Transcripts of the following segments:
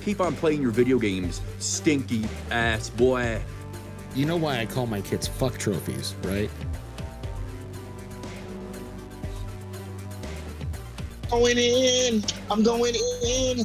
Keep on playing your video games, stinky ass boy. You know why I call my kids fuck trophies, right? Going in. I'm going in.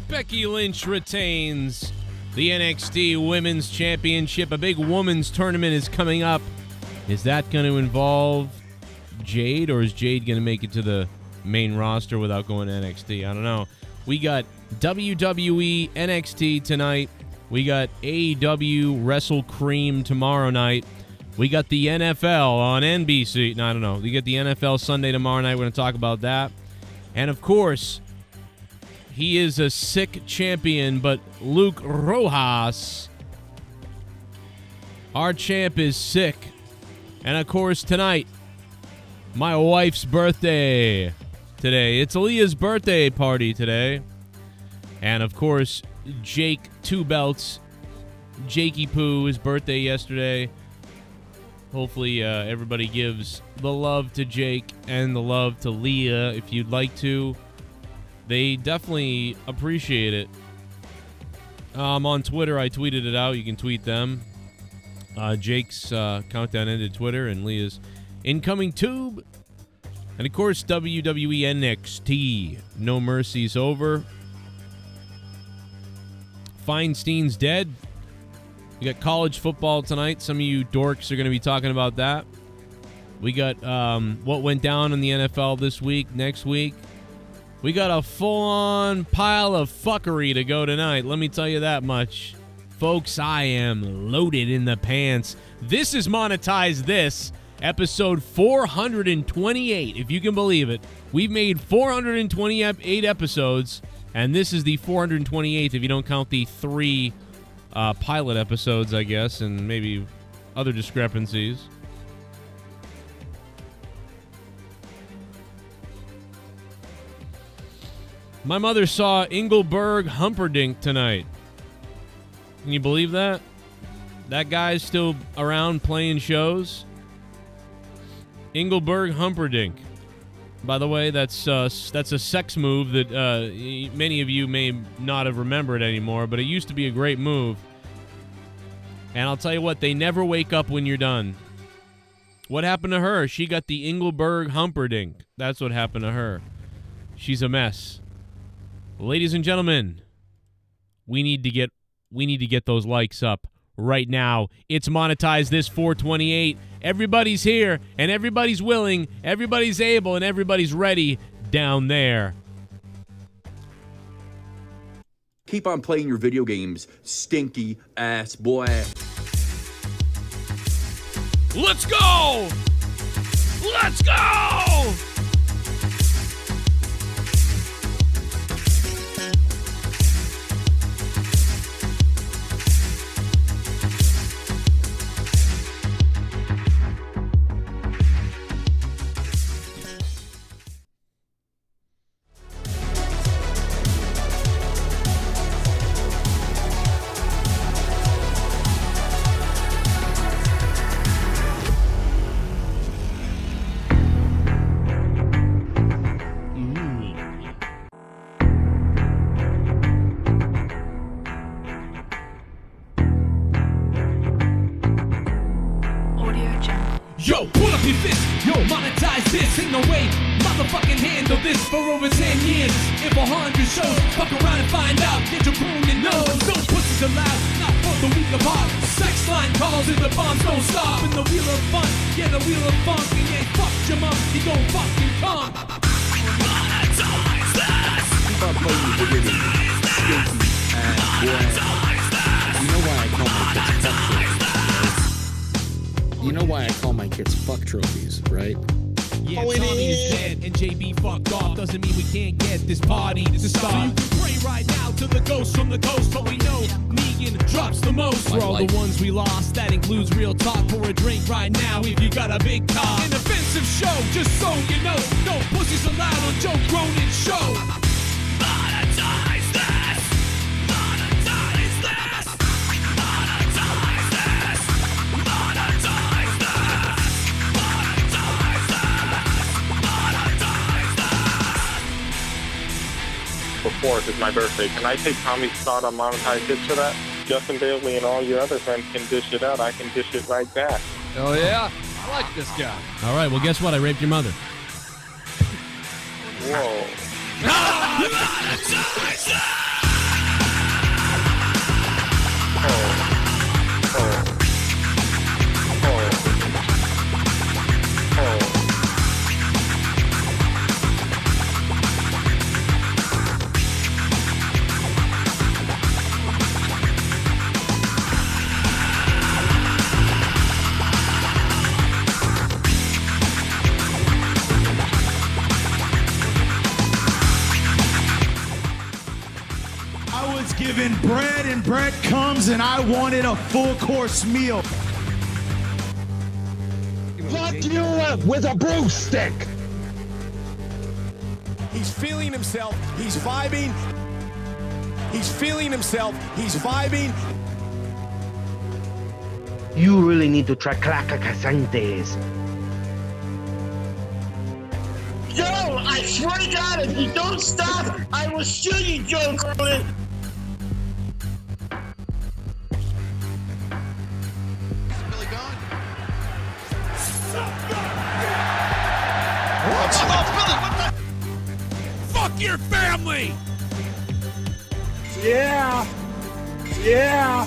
Becky Lynch retains the NXT Women's Championship. A big women's tournament is coming up. Is that going to involve Jade, or is Jade going to make it to the main roster without going to NXT? I don't know. We got WWE NXT tonight. We got AEW Wrestle Cream tomorrow night. We got the NFL on NBC. No, I don't know. We get the NFL Sunday tomorrow night. We're going to talk about that. And, of course, he is a sick champion, but Luke Rojas, our champ, is sick. And, of course, tonight, my wife's birthday today. It's Leah's birthday party today. And, of course, Jake Two Belts, Jakey Poo, his birthday yesterday. Hopefully, everybody gives the love to Jake and the love to Leah if you'd like to. They definitely appreciate it. On Twitter, I tweeted it out. You can tweet them. Jake's countdown ended Twitter, and Leah's incoming tube. And, of course, WWE NXT No Mercy's over. Feinstein's dead. We got college football tonight. Some of you dorks are going to be talking about that. We got what went down in the NFL this week, next week. We got a full-on pile of fuckery to go tonight. Let me tell you that much. Folks, I am loaded in the pants. This is Monetize This, episode 428, if you can believe it. We've made 428 episodes, and this is the 428th if you don't count the 3 pilot episodes, I guess, and maybe other discrepancies. My mother saw Engelbert Humperdinck tonight. Can you believe that? That guy's still around playing shows. Engelbert Humperdinck. By the way, that's a sex move that many of you may not have remembered anymore, but it used to be a great move. And I'll tell you what, they never wake up when you're done. What happened to her? She got the Engelbert Humperdinck. That's what happened to her. She's a mess. Ladies and gentlemen, we need to get those likes up right now. It's Monetize This 428. Everybody's here, and everybody's willing, everybody's able, and everybody's ready down there. Keep on playing your video games, stinky ass boy. Let's go! Let's go! Yo, pull up your fist, yo, monetize this. Ain't no way, motherfucking handle this for over 10 years. If 100 shows, fuck around and find out. Get your Cronin nose, no pussies allowed, not for the weak of heart. Sex line calls and the bombs don't stop. In the wheel of fun, yeah, the wheel of funk. And yeah, fuck your mom, he gon' fucking come. Monetize this. Keep on playing your video games. Stinky ass boy. You know why I call my kids fuck trophies, right? You know why I call my kids fuck trophies, right? Yeah, Tommy is dead and JB fucked off. Doesn't mean we can't get this party to start. So you can pray right now to the ghost from the coast, but we know Negan drops the most. For all the ones we lost, that includes real talk. For a drink right now if you got a big car. An offensive show, just so you know. No pussies allowed on Joe Cronin's show. Monetize this. Monetize this. Monetize this. Monetize this. Before it's my birthday. Can I take Tommy's spot on Monetize This for that? Justin Bailey and all your other friends can dish it out. I can dish it right back. Oh yeah, I like this guy. All right, well, guess what? I raped your mother. Whoa. I was given bread and bread comes and I wanted a full course meal. Fuck you with a broomstick. He's feeling himself. He's vibing. He's feeling himself. He's vibing. You really need to try Clacacasantes. Yo, I swear to God, if you don't stop, I will shoot you, Joe Cronin. Fuck your family! Yeah. Yeah.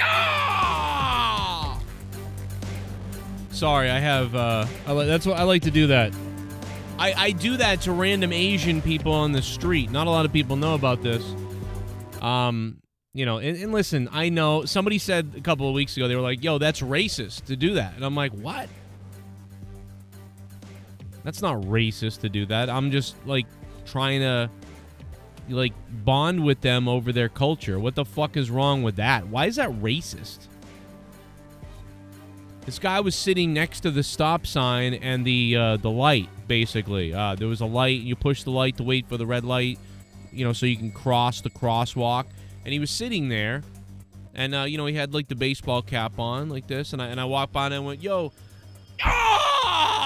Ah! Sorry, I have, that's what I like to do that. I do that to random Asian people on the street. Not a lot of people know about this. You know, and listen, I know somebody said a couple of weeks ago, they were like, yo, that's racist to do that. And I'm like, what? That's not racist to do that. I'm just, like, trying to, like, bond with them over their culture. What the fuck is wrong with that? Why is that racist? This guy was sitting next to the stop sign and the light, basically. There was a light. You push the light to wait for the red light, you know, so you can cross the crosswalk. And he was sitting there, and, you know, he had, like, the baseball cap on, like this, and I walked by and I went, yo, ah!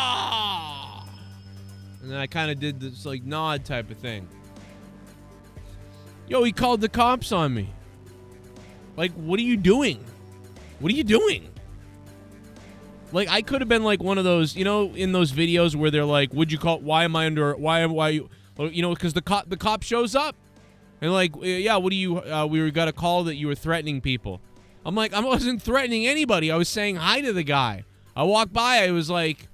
And then I kind of did this, like, nod type of thing. Yo, he called the cops on me. Like, what are you doing? What are you doing? Like, I could have been, like, one of those, you know, in those videos where they're like, would you call, why am I under, why you, you know, because the cop shows up. And like, yeah, what do you, we got a call that you were threatening people. I'm like, I wasn't threatening anybody. I was saying hi to the guy. I walked by, I was like,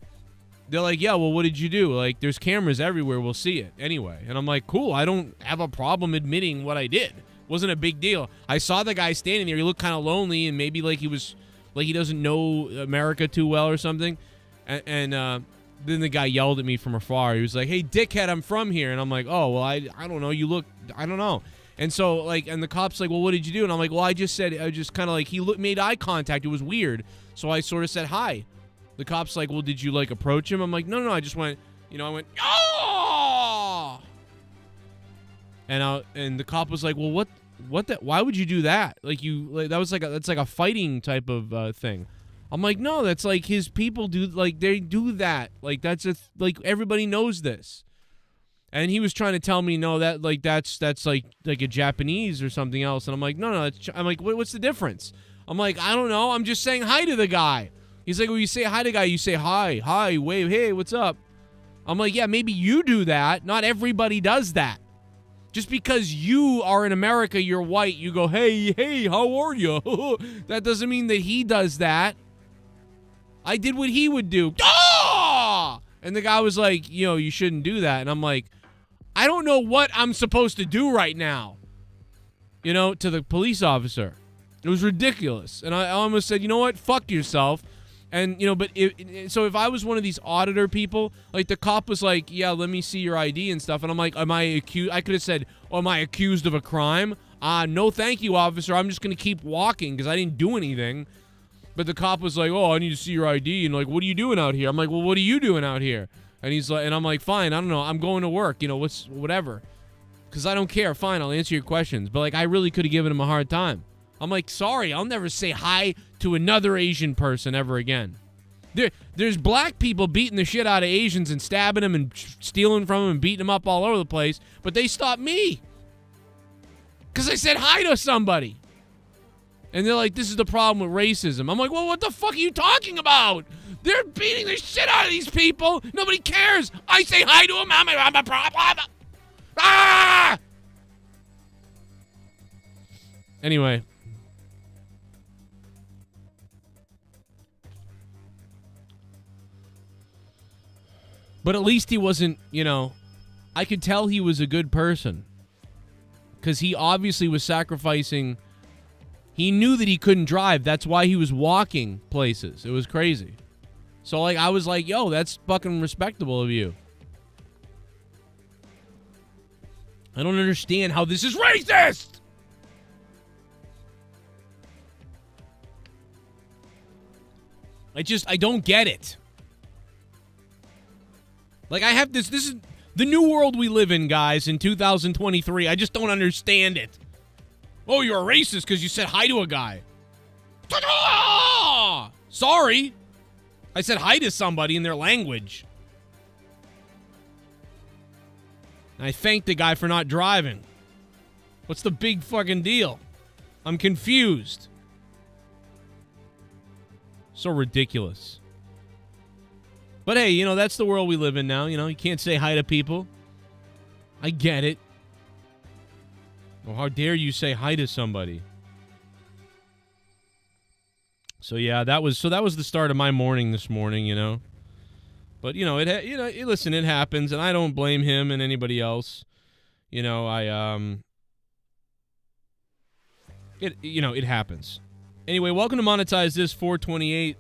they're like, yeah, well, what did you do? Like, there's cameras everywhere, we'll see it. Anyway, and I'm like, cool, I don't have a problem admitting what I did. Wasn't a big deal. I saw the guy standing there, he looked kind of lonely, and maybe like he was, like he doesn't know America too well or something. And then the guy yelled at me from afar. He was like, hey, dickhead, I'm from here. And I'm like, oh, well, I don't know. You look, I don't know. And so, like, and the cop's like, well, what did you do? And I'm like, well, I just said, I just kind of like, he made eye contact. It was weird. So I sort of said hi. The cop's like, well, did you, like, approach him? I'm like, no, I just went, you know, I went, oh! And the cop was like, well, what why would you do that? Like, that was like that's like a fighting type of thing. I'm like, no, that's like his people do, like, they do that. Like, that's like, everybody knows this. And he was trying to tell me, no, that like that's like a Japanese or something else. And I'm like, no, I'm like, what's the difference? I'm like, I don't know. I'm just saying hi to the guy. He's like, well, you say hi to the guy, you say hi, wave, hey, what's up? I'm like, yeah, maybe you do that. Not everybody does that. Just because you are in America, you're white, you go, hey, how are you? That doesn't mean that he does that. I did what he would do. Ah! And the guy was like, you shouldn't do that. And I'm like, I don't know what I'm supposed to do right now, to the police officer. It was ridiculous. And I almost said, you know what? Fuck yourself. And, so if I was one of these auditor people, like the cop was like, yeah, let me see your ID and stuff. And I'm like, am I accused? I could have said, oh, am I accused of a crime? No, thank you, officer. I'm just going to keep walking because I didn't do anything. But the cop was like, oh, I need to see your ID. And like, what are you doing out here? I'm like, well, what are you doing out here? And he's like, and I'm like, fine, I don't know. I'm going to work. Whatever. Because I don't care. Fine, I'll answer your questions. But like, I really could have given him a hard time. I'm like, sorry, I'll never say hi to another Asian person ever again. There's black people beating the shit out of Asians and stabbing them and stealing from them and beating them up all over the place. But they stopped me. Because I said hi to somebody. And they're like, this is the problem with racism. I'm like, well, what the fuck are you talking about? They're beating the shit out of these people. Nobody cares. I say hi to them. I'm a problem. Ah! Anyway. But at least he wasn't, I could tell he was a good person. Because he obviously was sacrificing. He knew that he couldn't drive. That's why he was walking places. It was crazy. So, like, I was like, yo, that's fucking respectable of you. I don't understand how this is racist! I don't get it. Like, I have this is the new world we live in, guys, in 2023. I just don't understand it. Oh, you're a racist because you said hi to a guy. Ta-da! Sorry. I said hi to somebody in their language. And I thanked the guy for not driving. What's the big fucking deal? I'm confused. So ridiculous. But hey, that's the world we live in now. You can't say hi to people. I get it. Well, how dare you say hi to somebody? So yeah, that was the start of my morning this morning, But listen, it happens, and I don't blame him and anybody else. It happens. Anyway, welcome to Monetize This 428.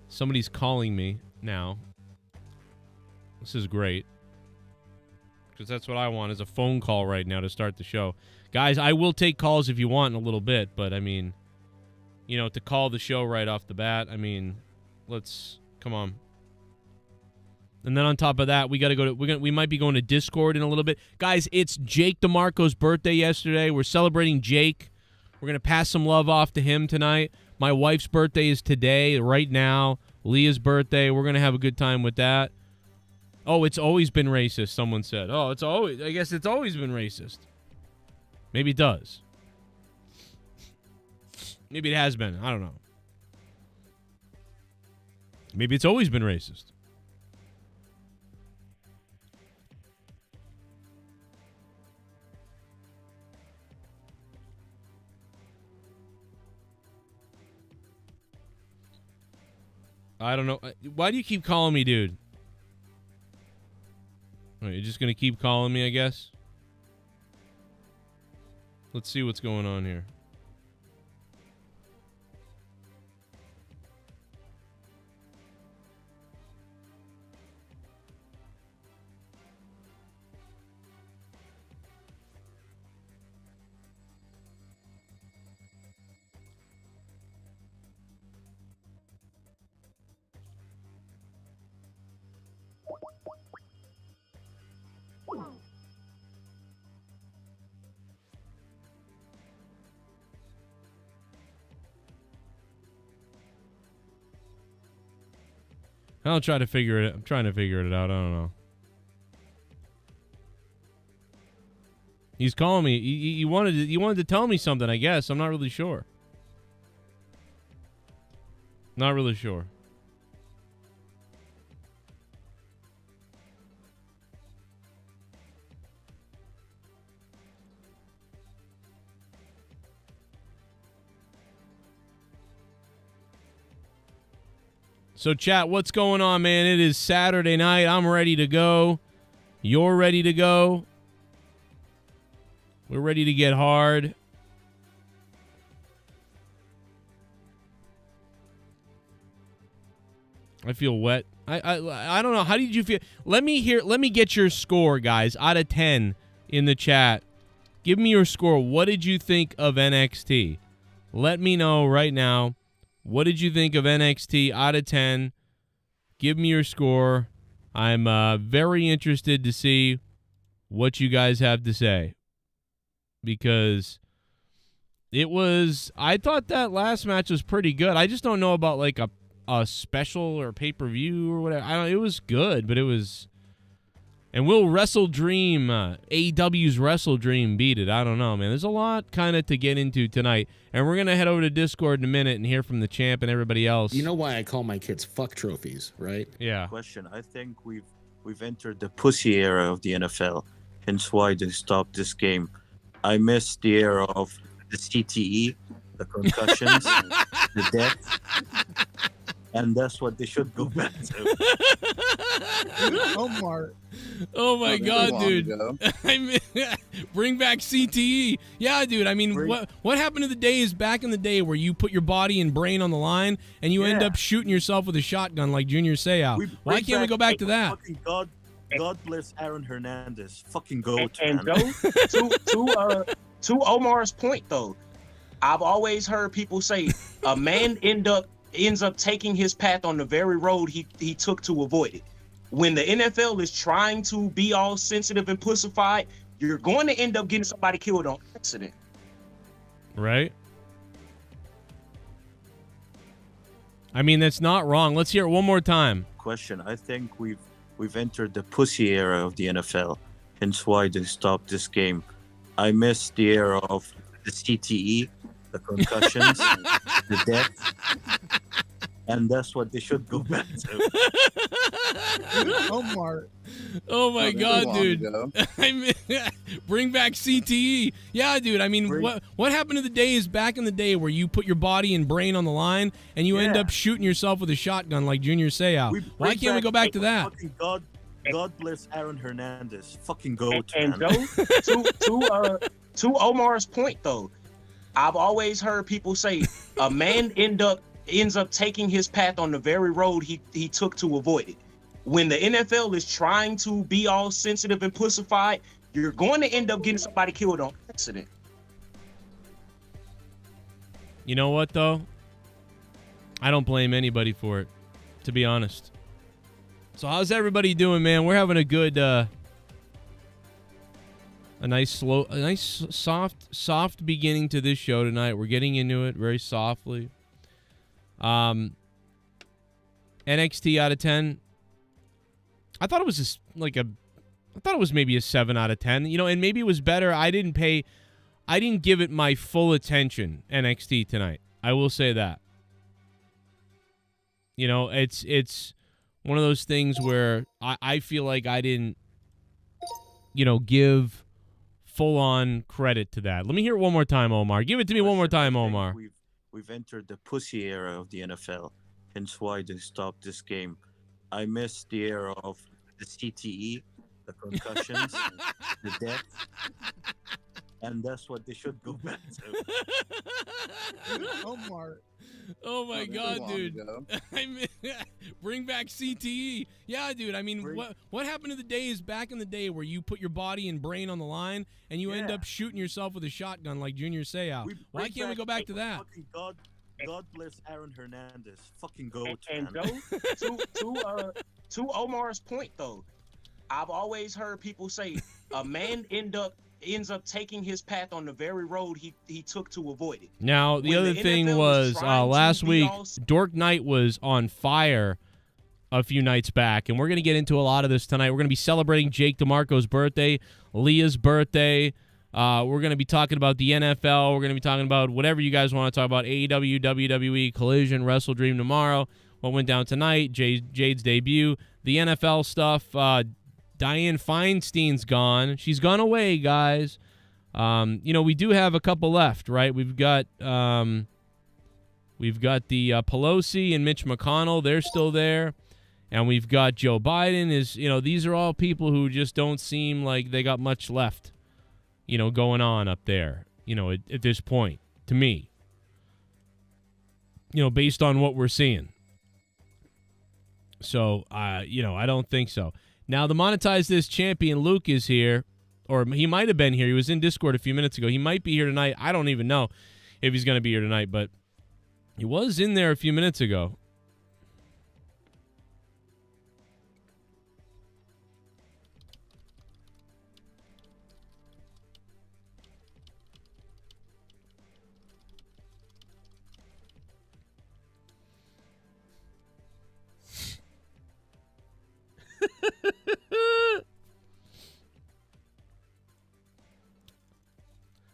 Somebody's calling me now. This is great. Because that's what I want, is a phone call right now to start the show. Guys, I will take calls if you want in a little bit, but I mean, to call the show right off the bat, come on. And then on top of that, we got to go to, we might be going to Discord in a little bit. Guys, it's Jake DeMarco's birthday yesterday. We're celebrating Jake. We're going to pass some love off to him tonight. My wife's birthday is today, right now. Leah's birthday. We're going to have a good time with that. Oh, it's always been racist, someone said. Oh, I guess it's always been racist. Maybe it does. Maybe it has been. I don't know. Maybe it's always been racist. I don't know. Why do you keep calling me, dude? All right, you're just going to keep calling me, I guess? Let's see what's going on here. I'll try to figure it. I'm trying to figure it out. I don't know. He's calling me. He wanted to tell me something, I guess. I'm not really sure. Not really sure. So, chat, what's going on, man? It is Saturday night. I'm ready to go. You're ready to go. We're ready to get hard. I feel wet. I don't know. How did you feel? Let me get your score, guys, out of 10 in the chat. Give me your score. What did you think of NXT? Let me know right now. What did you think of NXT out of 10? Give me your score. I'm very interested to see what you guys have to say. Because I thought that last match was pretty good. I just don't know about like a special or pay-per-view or whatever. It was good, but it was... And will Wrestle Dream, AEW's Wrestle Dream beat it? I don't know, man. There's a lot kind of to get into tonight. And we're going to head over to Discord in a minute and hear from the champ and everybody else. You know why I call my kids fuck trophies, right? Yeah. Question. I think we've entered the pussy era of the NFL. Hence why they stopped this game. I miss the era of the CTE, the concussions, the death. And that's what they should go back to. Omar. Oh my God, dude! I mean, bring back CTE. Yeah, dude. I mean, what happened to the days back in the day where you put your body and brain on the line and you end up shooting yourself with a shotgun like Junior Seau? Why can't we go back to that? Fucking God bless Aaron Hernandez. Fucking goat. And Joe, to Omar's point though, I've always heard people say a man ends up taking his path on the very road he took to avoid it. When the NFL is trying to be all sensitive and pussified, you're going to end up getting somebody killed on accident. Right? I mean, that's not wrong. Let's hear it one more time. Question. I think we've entered the pussy era of the NFL. Hence why they stopped this game. I miss the era of the CTE, the concussions, the death. And that's what they should go back to. Omar. Oh my God, dude! I mean, bring back CTE. Yeah, dude. I mean, what happened to the days back in the day where you put your body and brain on the line and you end up shooting yourself with a shotgun like Junior Seau? Why can't we go back to that? Fucking God bless Aaron Hernandez. Fucking goat. And Joe, to Omar's point though, I've always heard people say a man ends up taking his path on the very road he took to avoid it. When the NFL is trying to be all sensitive and pussified, you're going to end up getting somebody killed on accident. You know what, though? I don't blame anybody for it, to be honest. So how's everybody doing, man? We're having a good, a nice soft beginning to this show tonight. We're getting into it very softly. NXT out of 10. I thought it was just I thought it was maybe a 7 out of 10. You know, and maybe it was better. I didn't give it my full attention, NXT tonight. I will say that. You know, it's one of those things where I feel like I didn't, give full on credit to that. Let me hear it one more time, Omar. Give it to me one more time, Omar. We've entered the pussy era of the NFL. Hence why they stopped this game. I miss the era of the CTE, the concussions, the death. And that's what they should go back to. Omar. Oh my God, dude! I mean, bring back CTE. Yeah, dude. I mean, what happened to the days back in the day where you put your body and brain on the line and you end up shooting yourself with a shotgun like Junior Seau? Why can't we go back to that? God bless Aaron Hernandez. Fucking goat. And Joe, to Omar's point though, I've always heard people say a man ends up taking his path on the very road he took to avoid it. Now, the other thing was last week, Dork Knight was on fire a few nights back, and we're going to get into a lot of this tonight. We're going to be celebrating Jake DeMarco's birthday, Leah's birthday. We're going to be talking about the NFL. We're going to be talking about whatever you guys want to talk about. AEW, WWE, Collision, Wrestle Dream tomorrow. What went down tonight, Jade's debut, the NFL stuff. Diane Feinstein's gone. She's gone away, guys. We do have a couple left, right? We've got the Pelosi and Mitch McConnell. They're still there. And we've got Joe Biden. These are all people who just don't seem like they got much left, going on up there, at this point, to me. Based on what we're seeing. So, I don't think so. Now, the Monetize This champion, Luke, is here. Or he might have been here. He was in Discord a few minutes ago. He might be here tonight. I don't even know if he's going to be here tonight, but he was in there a few minutes ago.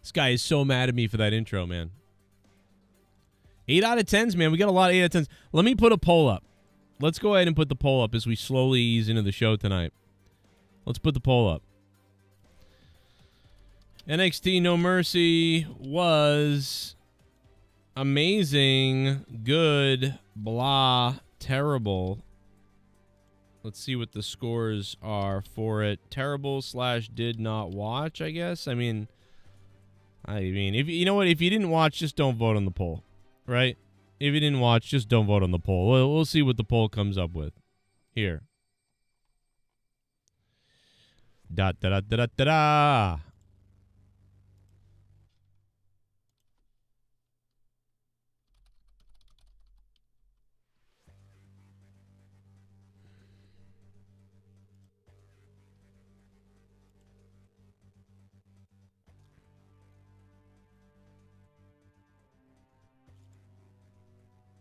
This guy is so mad at me for that intro, man. 8 out of 10s, man. We got a lot of 8 out of 10s. Let me put a poll up. Let's go ahead and put the poll up as we slowly ease into the show tonight. Let's put the poll up. NXT No Mercy was amazing, good, blah, terrible. Let's see what the scores are for it. Terrible / did not watch, I guess. I mean, if you know what, if you didn't watch, just don't vote on the poll, right? If you didn't watch, just don't vote on the poll. We'll see what the poll comes up with. Here. Da da da da da da.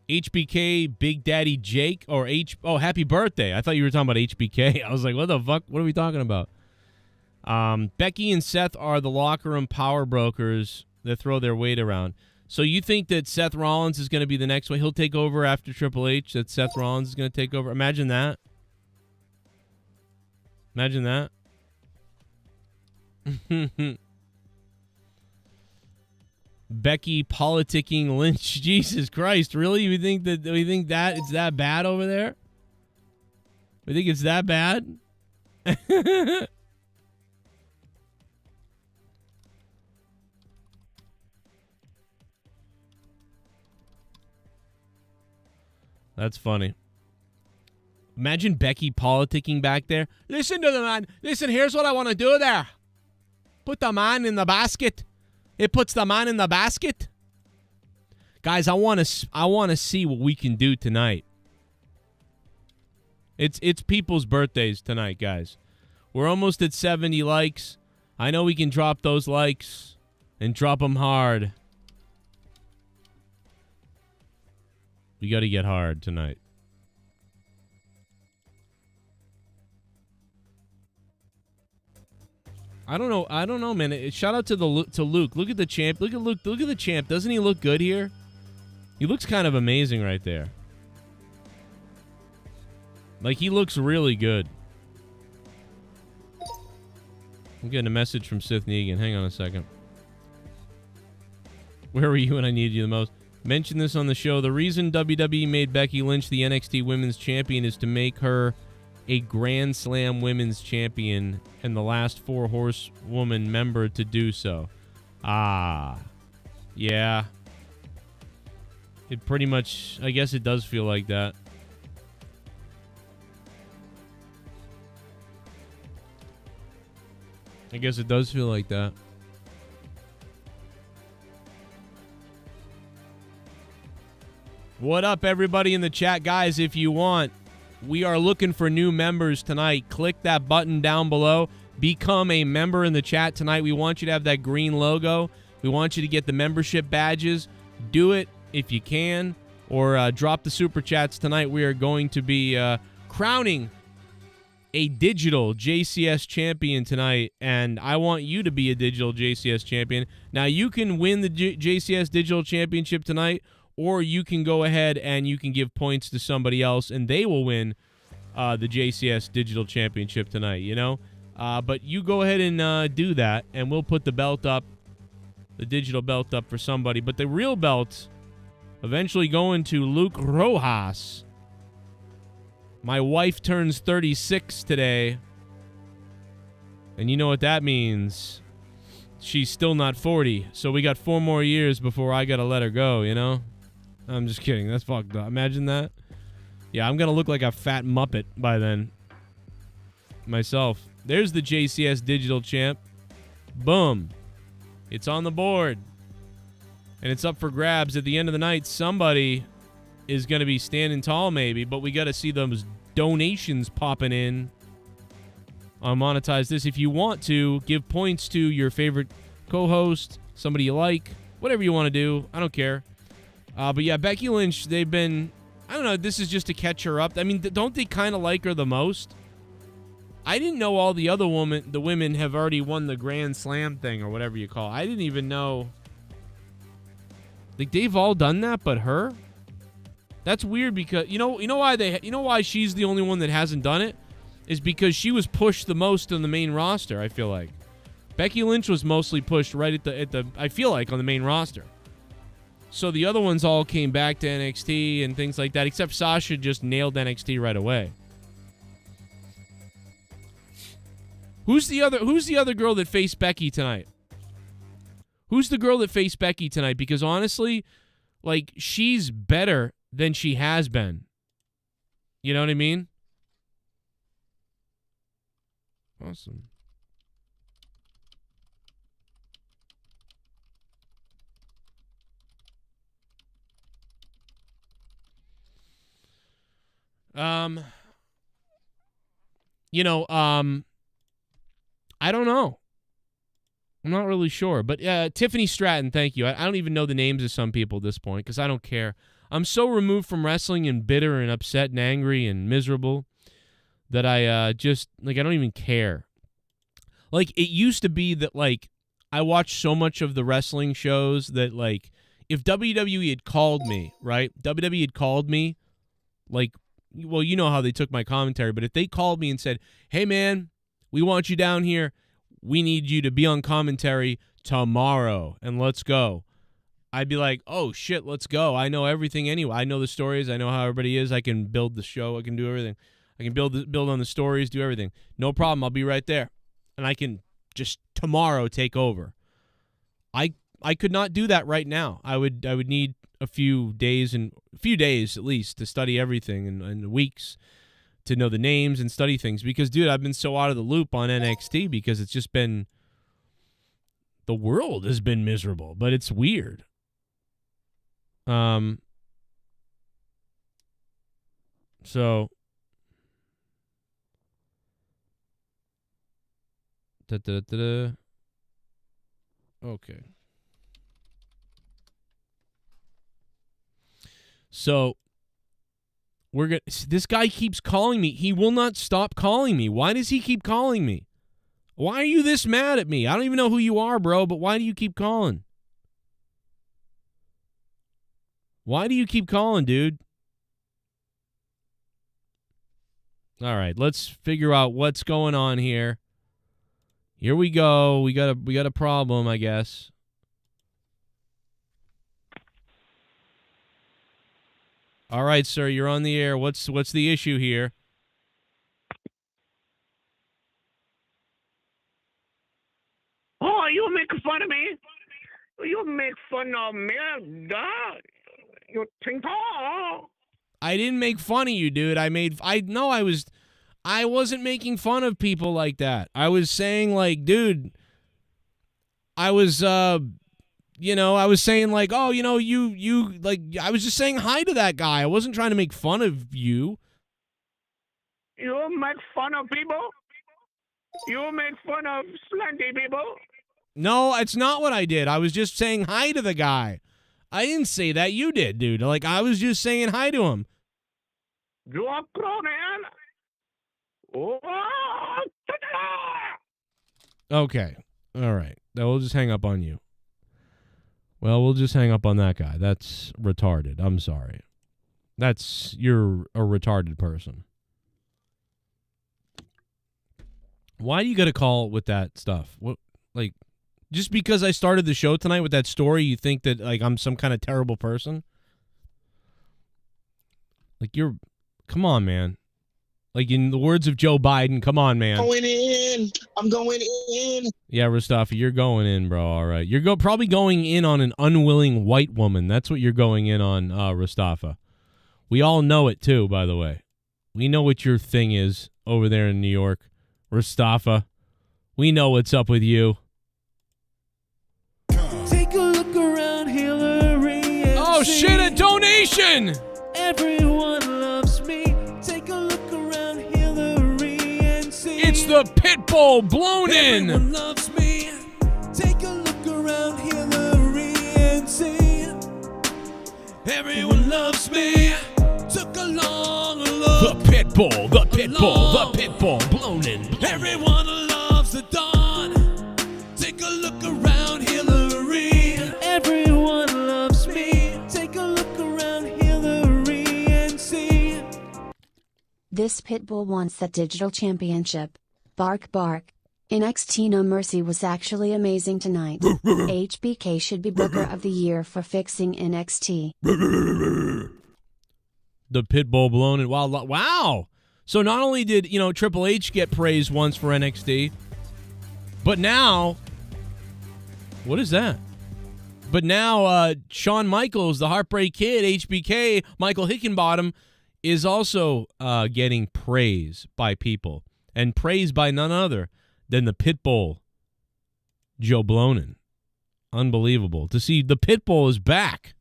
HBK, Big Daddy Jake, or happy birthday. I thought you were talking about HBK. I was like, what the fuck? What are we talking about? Becky and Seth are the locker room power brokers that throw their weight around. So you think that Seth Rollins is going to be the next one? He'll take over after Triple H, that Seth Rollins is going to take over? Imagine that. Imagine that. Becky politicking Lynch. Jesus Christ, really? We think that it's that bad over there? We think it's that bad? That's funny. Imagine Becky politicking back there. Listen to the man. Listen, here's what I want to do there. Put the man in the basket. It puts the man in the basket. Guys, I want to see what we can do tonight. It's people's birthdays tonight, guys. We're almost at 70 likes. I know we can drop those likes and drop them hard. We got to get hard tonight. I don't know, man. Shout out to Luke. Look at the champ. Look at Luke. Look at the champ. Doesn't he look good here? He looks kind of amazing right there. Like, he looks really good. I'm getting a message from Sith Negan. Hang on a second. Where were you when I needed you the most? Mentioned this on the show. The reason WWE made Becky Lynch the NXT Women's Champion is to make her a Grand Slam Women's Champion and the last 4 Horsewoman member to do so. Ah. Yeah. It pretty much, I guess it does feel like that. I guess it does feel like that. What up, everybody in the chat? Guys, if you want, we are looking for new members tonight. Click that button down below. Become a member in the chat tonight. We want you to have that green logo. We want you to get the membership badges. Do it if you can, or drop the super chats tonight. We are going to be crowning a digital JCS champion tonight, and I want you to be a digital JCS champion. Now, you can win the JCS digital championship tonight, or you can go ahead and you can give points to somebody else, and they will win the JCS digital championship tonight, you know? But you go ahead and do that, and we'll put the belt up, the digital belt up for somebody. But the real belt eventually going to Luke Rojas. My wife turns 36 today, and you know what that means. She's still not 40, so we got 4 more years before I gotta let her go, you know? I'm just kidding. That's fucked up. Imagine that. Yeah, I'm gonna look like a fat Muppet by then. Myself. There's the JCS Digital Champ. Boom. It's on the board. And it's up for grabs. At the end of the night, somebody is going to be standing tall maybe, but we got to see those donations popping in on Monetize This. If you want to, give points to your favorite co-host, somebody you like, whatever you want to do. I don't care. But yeah, Becky Lynch, they've been, I don't know, this is just to catch her up. I mean, don't they kind of like her the most? I didn't know all the other women have already won the Grand Slam thing or whatever you call it. I didn't even know. Like, they've all done that, but her? That's weird because you know why she's the only one that hasn't done it is because she was pushed the most on the main roster. I feel like Becky Lynch was mostly pushed right at the I feel like on the main roster. So the other ones all came back to NXT and things like that, except Sasha just nailed NXT right away. Who's the other girl that faced Becky tonight? Who's the girl that faced Becky tonight? Because honestly, like, she's better than she has been. You know what I mean? Awesome. I don't know. I'm not really sure. But Tiffany Stratton, thank you. I don't even know the names of some people at this point because I don't care. I'm so removed from wrestling and bitter and upset and angry and miserable that I just, like, I don't even care. Like, it used to be that, like, I watched so much of the wrestling shows that, like, if WWE had called me, right? WWE had called me, like, well, you know how they took my commentary, but if they called me and said, hey, man, we want you down here. We need you to be on commentary tomorrow, and let's go. I'd be like, oh, shit, let's go. I know everything anyway. I know the stories. I know how everybody is. I can build the show. I can do everything. I can build on the stories, do everything. No problem. I'll be right there. And I can just tomorrow take over. I could not do that right now. I would need a few days at least to study everything and weeks to know the names and study things because, dude, I've been so out of the loop on NXT because it's just been, the world has been miserable, but it's weird. So okay. So this guy keeps calling me. He will not stop calling me. Why does he keep calling me? Why are you this mad at me? I don't even know who you are, bro, but why do you keep calling? Why do you keep calling, dude? All right, let's figure out what's going on here. Here we go. We got a problem, I guess. All right, sir, you're on the air. What's the issue here? Oh, you make fun of me? You make fun of me? You think so? I didn't make fun of you, dude. I wasn't making fun of people like that. I was saying, like, dude, I was saying, like, oh, you like, I was just saying hi to that guy. I wasn't trying to make fun of you. You make fun of people? You make fun of slanty people? No, it's not what I did. I was just saying hi to the guy. I didn't say that. You did, dude. Like, I was just saying hi to him. You are Cronin? Okay. All right. Now we'll just hang up on you. Well, we'll just hang up on that guy. That's retarded. I'm sorry. You're a retarded person. Why do you got to call with that stuff? What, like, just because I started the show tonight with that story, you think that, like, I'm some kind of terrible person? Like, come on, man. Like, in the words of Joe Biden, come on, man. Going in. I'm going in. Yeah, Mustafa, you're going in, bro. All right. You're probably going in on an unwilling white woman. That's what you're going in on, Mustafa. We all know it, too, by the way. We know what your thing is over there in New York. Mustafa, we know what's up with you. Take a look around Hillary. Oh, shit, a donation! Everyone loves me. Take a look around Hillary and see. It's the Pitbull blown in. Everyone loves me. Take a look around Hillary and see. Everyone loves me. Took a long look. The Pitbull blown in. Everyone loves the Dawn. Take a look around Hillary. Everyone loves me. Take a look around Hillary and see. This Pitbull wants the digital championship. Bark bark. NXT No Mercy was actually amazing tonight. HBK should be Booker of the Year for fixing NXT. The Pitbull blown in. Wow. So not only did, Triple H get praised once for NXT, but now, what is that? But now Shawn Michaels, the Heartbreak Kid, HBK, Michael Hickenbottom, is also getting praise by people. And praised by none other than the Pitbull, Joe Blonin. Unbelievable. To see the Pitbull is back.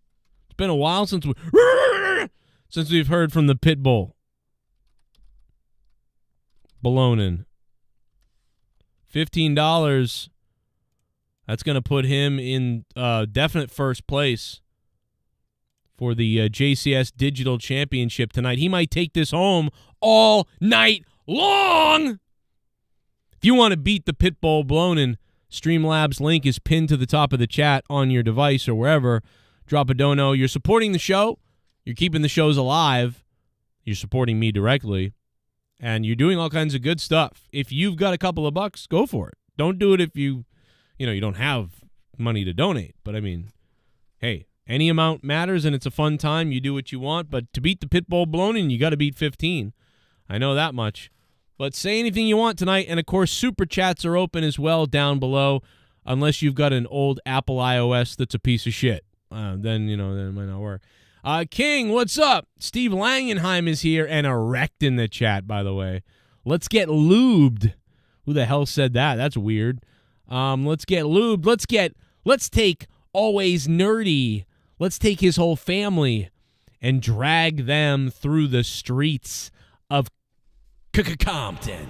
It's been a while since we've heard from the Pitbull. Blonin. $15. That's going to put him in definite first place for the JCS Digital Championship tonight. He might take this home all night long. If you want to beat the Pitbull Blonin, Streamlabs link is pinned to the top of the chat on your device or wherever. Drop a dono. You're supporting the show. You're keeping the shows alive. You're supporting me directly. And you're doing all kinds of good stuff. If you've got a couple of bucks, go for it. Don't do it if you don't have money to donate. But, I mean, hey, any amount matters and it's a fun time. You do what you want. But to beat the Pitbull Blonin, you got to beat 15. I know that much. But say anything you want tonight. And, of course, Super Chats are open as well down below. Unless you've got an old Apple iOS that's a piece of shit. Then it might not work. King, what's up? Steve Langenheim is here and erect in the chat, by the way. Let's get lubed. Who the hell said that? That's weird. Let's get lubed. Let's take Always Nerdy. Let's take his whole family and drag them through the streets of Compton.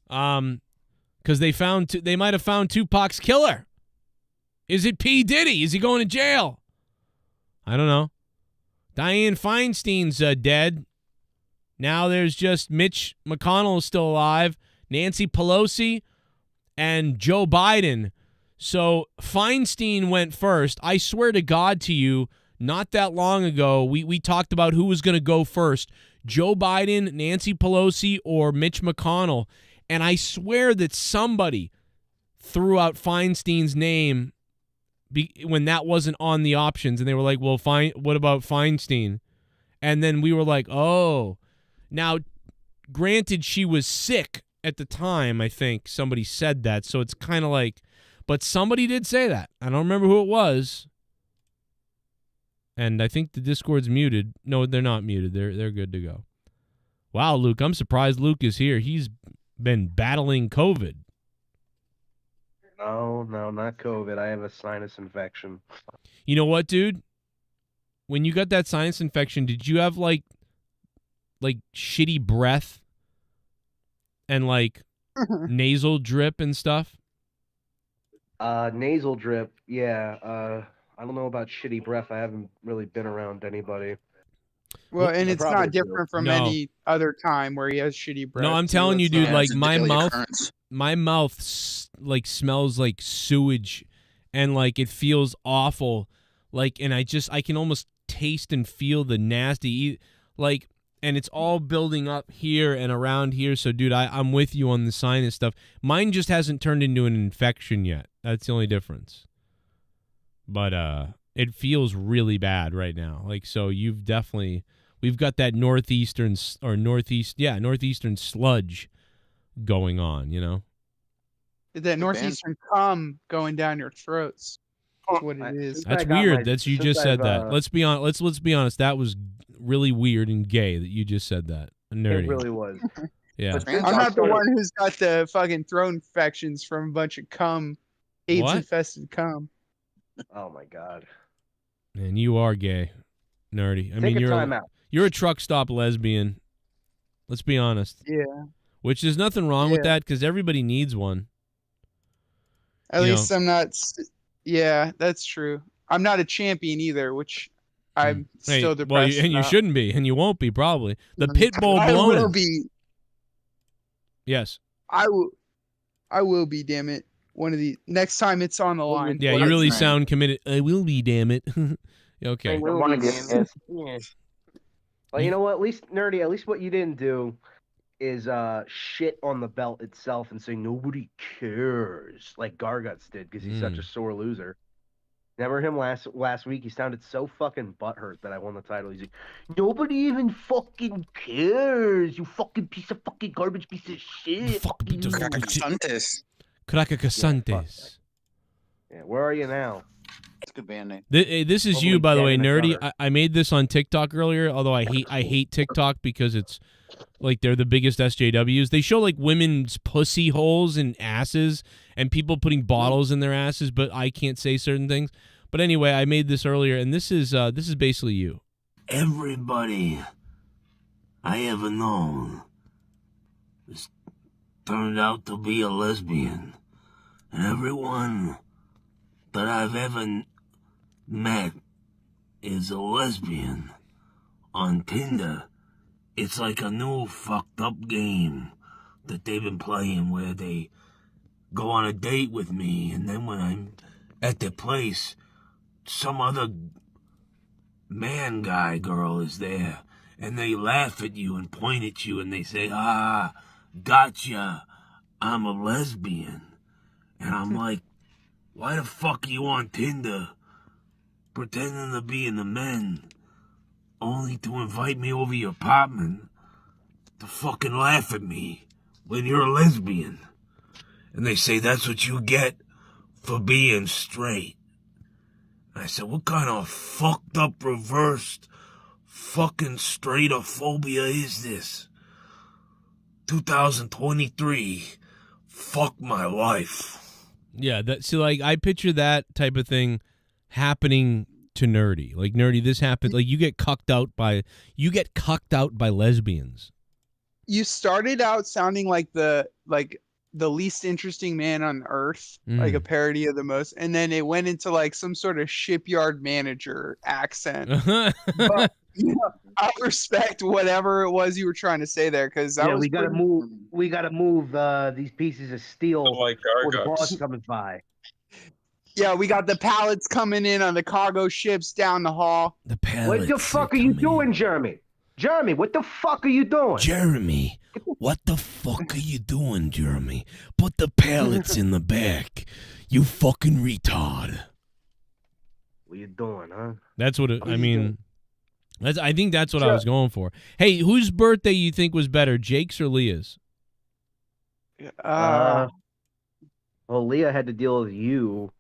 Because they might have found Tupac's killer. Is it P. Diddy? Is he going to jail? I don't know. Dianne Feinstein's dead. Now there's just Mitch McConnell is still alive, Nancy Pelosi, and Joe Biden. So Feinstein went first. I swear to God to you, not that long ago, we talked about who was going to go first, Joe Biden, Nancy Pelosi, or Mitch McConnell. And I swear that somebody threw out Feinstein's name when that wasn't on the options, and they were like, well, what about Feinstein? And then we were like, oh. Now, granted, she was sick at the time, I think somebody said that, so it's kind of like, but somebody did say that. I don't remember who it was. And I think the Discord's muted. No, they're not muted. They're good to go. Wow, Luke, I'm surprised Luke is here. He's been battling COVID. No, not COVID. I have a sinus infection. You know what, dude? When you got that sinus infection, did you have like shitty breath and like nasal drip and stuff? Nasal drip, yeah. I don't know about shitty breath. I haven't really been around anybody. Well, and it's not different from No. any other time where he has shitty breath. No, I'm too. telling you, It's dude. not- Like my mouth like smells like sewage, and like it feels awful. Like, and I can almost taste and feel the nasty, like, and it's all building up here and around here. So, dude, I'm with you on the sinus stuff. Mine just hasn't turned into an infection yet. That's the only difference. But it feels really bad right now. Like, so we've got that northeastern sludge going on, you know? That northeastern cum going down your throats. That's what it is. That's weird. You just said that. Let's be honest. Let's be honest. That was really weird and gay that you just said that. Nerdy. It really was. Yeah. I'm not the one who's got the fucking throat infections from a bunch of cum, AIDS-infested cum. Oh my god. And you are gay, nerdy. I Take mean, a time out. you're a truck stop lesbian. Let's be honest. Yeah. Which there's nothing wrong with that because everybody needs one. At least I'm not. Yeah, that's true. I'm not a champion either, which I'm still depressed. Well, and you about. shouldn't be, and you won't be probably. The Pitbull I blown. will be. Yes. I will be. Damn it! One of the next time it's on the line. Yeah, you really sound committed. I will be. Damn it. Okay. Well, you know what? At least nerdy. At least what you didn't do is shit on the belt itself and say nobody cares like Garguts did because he's such a sore loser. Remember him last week? He sounded so fucking butthurt that I won the title. He's like, nobody even fucking cares. You fucking piece of fucking garbage piece of shit. Crackacasantes. Yeah, where are you now? It's a good band name. This is you, by the way, nerdy. I made this on TikTok earlier, although I hate TikTok because it's like they're the biggest SJWs. They show like women's pussy holes and asses and people putting bottles in their asses, but I can't say certain things. But anyway, I made this earlier, and this is basically you. Everybody I ever known has turned out to be a lesbian, and everyone that I've ever met is a lesbian on Tinder. It's like a new fucked up game that they've been playing where they go on a date with me, and then when I'm at their place, some other man guy girl is there, and they laugh at you and point at you and they say, gotcha, I'm a lesbian. And I'm like, why the fuck are you on Tinder pretending to be in the men only to invite me over your apartment to fucking laugh at me when you're a lesbian? And they say that's what you get for being straight. I said, what kind of fucked up reversed fucking straightophobia is this? 2023, fuck my life. Yeah, like I picture that type of thing happening to nerdy. Like nerdy, this happened. Like you get cucked out by lesbians. You started out sounding like the least interesting man on earth, like a parody of the most, and then it went into like some sort of shipyard manager accent. But I respect whatever it was you were trying to say there, because we gotta move these pieces of steel like for the boss coming by. Yeah, we got the pallets coming in on the cargo ships down the hall. The pallets. What the fuck are you doing, Jeremy? Jeremy, what the fuck are you doing? Jeremy, what the fuck are you doing, Jeremy? Put the pallets in the back. You fucking retard. What you doing, huh? That's what I mean. I think that's what I was going for. Hey, whose birthday you think was better, Jake's or Leah's? Well, Leah had to deal with you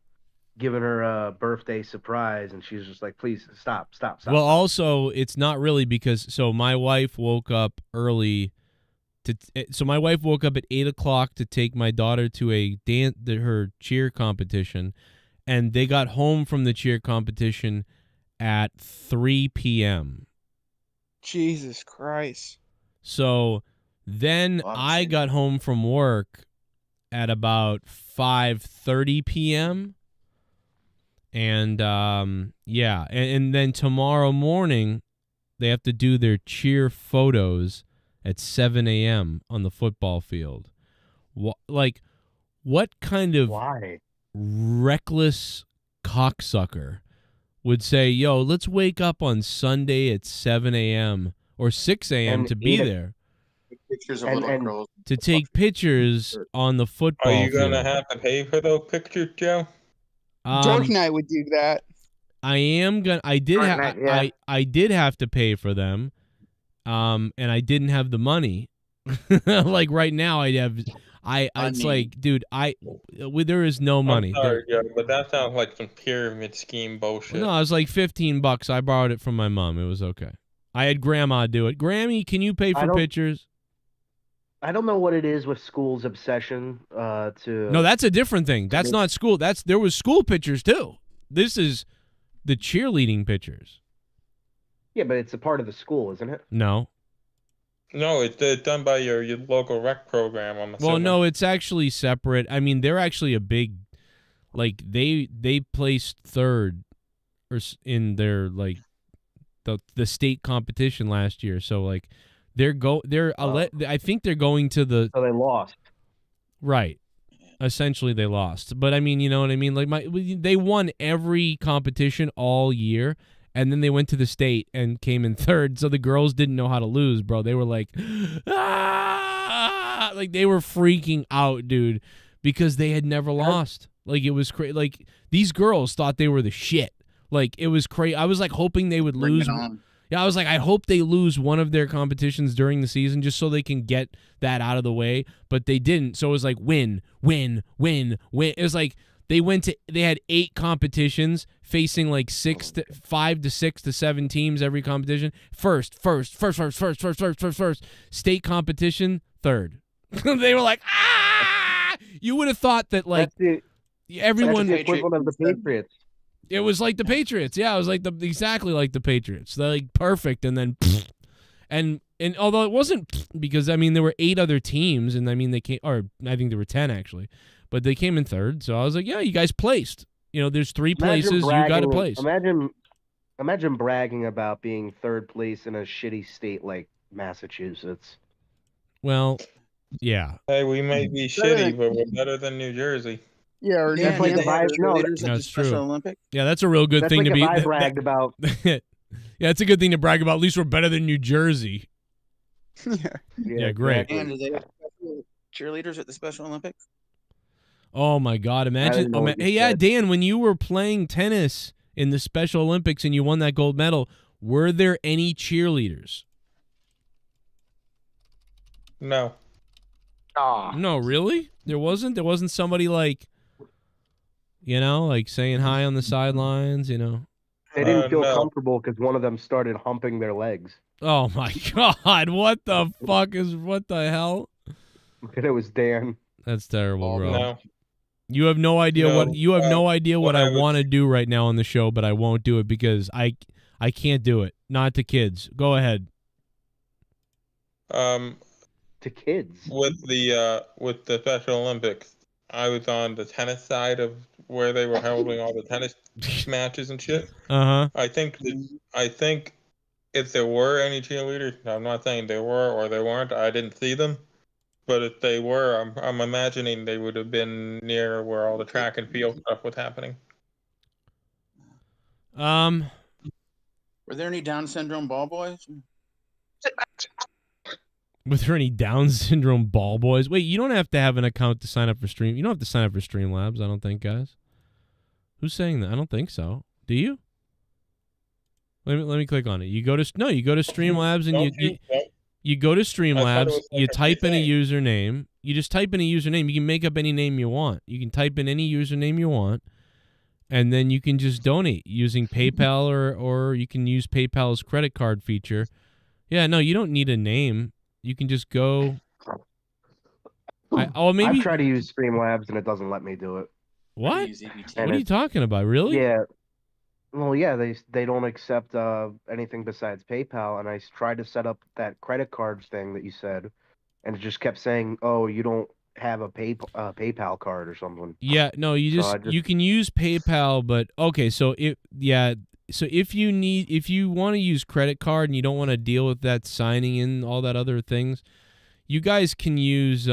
giving her a birthday surprise, and she's just like, please stop. Well, also, it's not really because, my wife woke up early. My wife woke up at 8 o'clock to take my daughter to her cheer competition, and they got home from the cheer competition at 3 p.m. Jesus Christ. So then I got home from work at about 5:30 p.m. And and then tomorrow morning they have to do their cheer photos at 7 a.m. on the football field. What kind of reckless cocksucker would say, yo, let's wake up on Sunday at 7 a.m. or 6 a.m. to be there? Pictures of little girls. To take pictures on the football Are you field. gonna have to pay for those pictures, Joe? Dark Knight would do that. I am gonna. I did. I did have to pay for them, and I didn't have the money. Like right now, I have. It's like, dude, there is no money. I'm sorry, Joe, but that sounds like some pyramid scheme bullshit. No, it was like $15. I borrowed it from my mom. It was okay. I had Grandma do it. Grammy, can you pay for pictures? I don't know what it is with school's obsession to. No, that's a different thing. That's not school. There was school pictures too. This is the cheerleading pictures. Yeah, but it's a part of the school, isn't it? No. No, it's done by your local rec program. I'm assuming. Well, no, it's actually separate. I mean, they're actually a big, like they placed third, or in their like the state competition last year. So like I think they're going to the. So they lost. Right. Essentially, they lost. But I mean, you know what I mean? Like they won every competition all year. And then they went to the state and came in third. So the girls didn't know how to lose, bro. They were like, ah! Like they were freaking out, dude, because they had never lost. Like it was crazy. Like these girls thought they were the shit. Like it was crazy. I was like hoping they would lose. Yeah, I was like, I hope they lose one of their competitions during the season just so they can get that out of the way. But they didn't. So it was like win, win, win, win. It was like they had 8 competitions facing like 5 to 6 to 7 teams every competition. First. State competition, third. They were like, ah! You would have thought that like everyone. That's the equivalent of the Patriots. It was like the Patriots. Yeah, it was like exactly like the Patriots. They're like perfect, and then and although it wasn't because I mean there were 8 other teams, and I mean they came, or I think there were 10 actually. But they came in third, so I was like, yeah, you guys placed. You know, there's 3 places, you got to place. Imagine bragging about being third place in a shitty state like Massachusetts. Well, yeah. Hey, we may be shitty, but we're better than New Jersey. Yeah, or that's like that's true. Olympic. Yeah, that's a real good thing to be. I bragged about. Yeah, it's a good thing to brag about. At least we're better than New Jersey. Yeah, great. And do they have cheerleaders at the Special Olympics? Oh my God! Imagine. Hey, yeah, Dan, when you were playing tennis in the Special Olympics and you won that gold medal, were there any cheerleaders? No. No, really? There wasn't. There wasn't somebody like, you know, like saying hi on the sidelines. You know. They didn't feel comfortable because one of them started humping their legs. Oh my God! What the fuck is? What the hell? And it was Dan. That's terrible, bro. No. You have no idea no idea what I want to do right now on the show, but I won't do it because I can't do it. Not to kids. Go ahead. To kids. With the Special Olympics, I was on the tennis side of where they were holding all the tennis matches and shit. I think if there were any cheerleaders, I'm not saying there were or there weren't. I didn't see them. But if they were, I'm imagining they would have been near where all the track and field stuff was happening. Were there any Down syndrome ball boys? Was there any Down syndrome ball boys? Wait, you don't have to have an account to sign up for Stream. You don't have to sign up for Streamlabs, I don't think, guys. Who's saying that? I don't think so. Do you? Let me click on it. You go to Streamlabs and you go to Streamlabs, you type in a username. You just type in a username. You can make up any name you want. You can type in any username you want, and then you can just donate using PayPal or you can use PayPal's credit card feature. Yeah, no, you don't need a name. You can just go. I've tried to use Streamlabs and it doesn't let me do it. What? What are you talking about? Really? Yeah. Well, yeah, they don't accept anything besides PayPal, and I tried to set up that credit card thing that you said, and it just kept saying, "Oh, you don't have a PayPal card or something." Yeah, no, you can use PayPal, but okay, so So if you want to use credit card and you don't want to deal with that signing in all that other things, you guys can use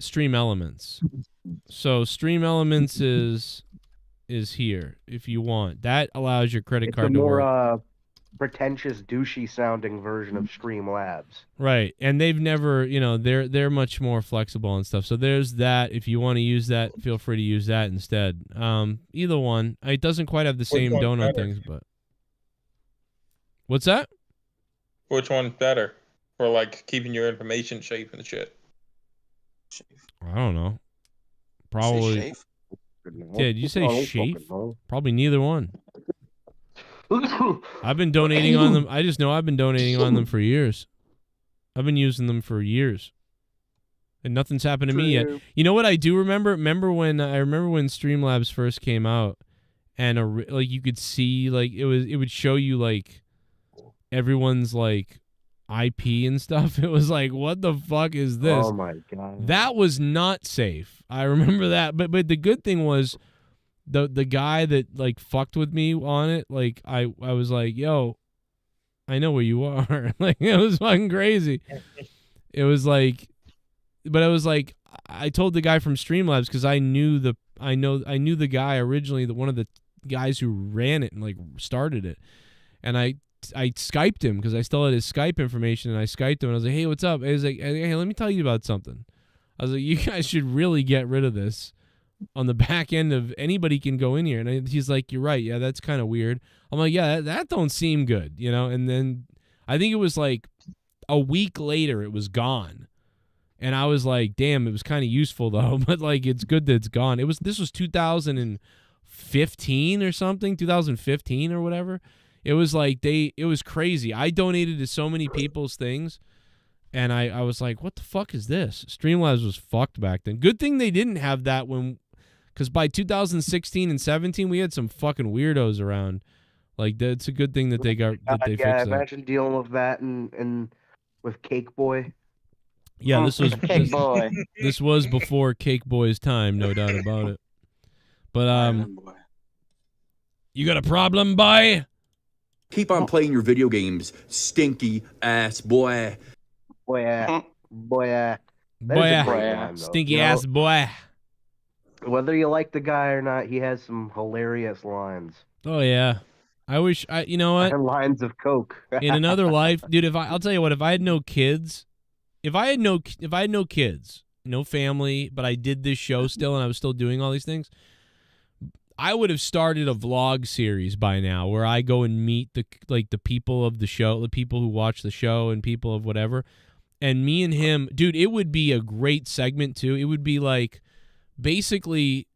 Stream Elements. So Stream Elements is here if you want. That allows your credit card to work. More pretentious, douchey sounding version of Streamlabs. Right, and they've never, they're much more flexible and stuff. So there's that. If you want to use that, feel free to use that instead. Either one. It doesn't quite have the same donut things, but what's that? Which one's better for like keeping your information safe and shit? I don't know. Probably. Yeah, did you say shape? Probably neither one. I've been donating on them. I just know I've been donating on them for years. I've been using them for years, and nothing's happened to me yet. You know what I do remember? Remember when Streamlabs first came out, and like you could see like it would show you like everyone's like IP and stuff. It was like, what the fuck is this? Oh my god, that was not safe. I remember that, but the good thing was. The guy that like fucked with me on it, like I was like, yo, I know where you are. Like it was fucking crazy. It was like, but I was like, I told the guy from Streamlabs because I knew the guy originally, one of the guys who ran it and like started it, and I Skyped him because I still had his Skype information, and I Skyped him and I was like, hey, what's up? I was like, hey, let me tell you about something. I was like, you guys should really get rid of this. On the back end of anybody can go in here, and he's like, you're right, yeah, that's kind of weird. I'm like, yeah, that don't seem good, and then I think it was like a week later it was gone, and I was like, damn, it was kind of useful though, but like it's good that it's gone. This was 2015 or something, 2015 or whatever. It was like it was crazy. I donated to so many people's things, and I was like, what the fuck is this? Streamlabs was fucked back then. Good thing they didn't have that because by 2016 and 17, we had some fucking weirdos around. Like, that's a good thing that they fixed that. Imagine dealing with that and with Cake Boy. Yeah, this was Cake Boy. This was before Cake Boy's time, no doubt about it. But you got a problem, boy? Keep on playing your video games, stinky ass boy. Boy. Stinky ass boy. Whether you like the guy or not, he has some hilarious lines. Oh yeah, I wish you know what? And lines of coke. In another life, dude. I'll tell you what, if I had no kids, if I had no kids, no family, but I did this show still, and I was still doing all these things, I would have started a vlog series by now where I go and meet the people of the show, the people who watch the show, and people of whatever. And me and him, dude, it would be a great segment too. It would be like basically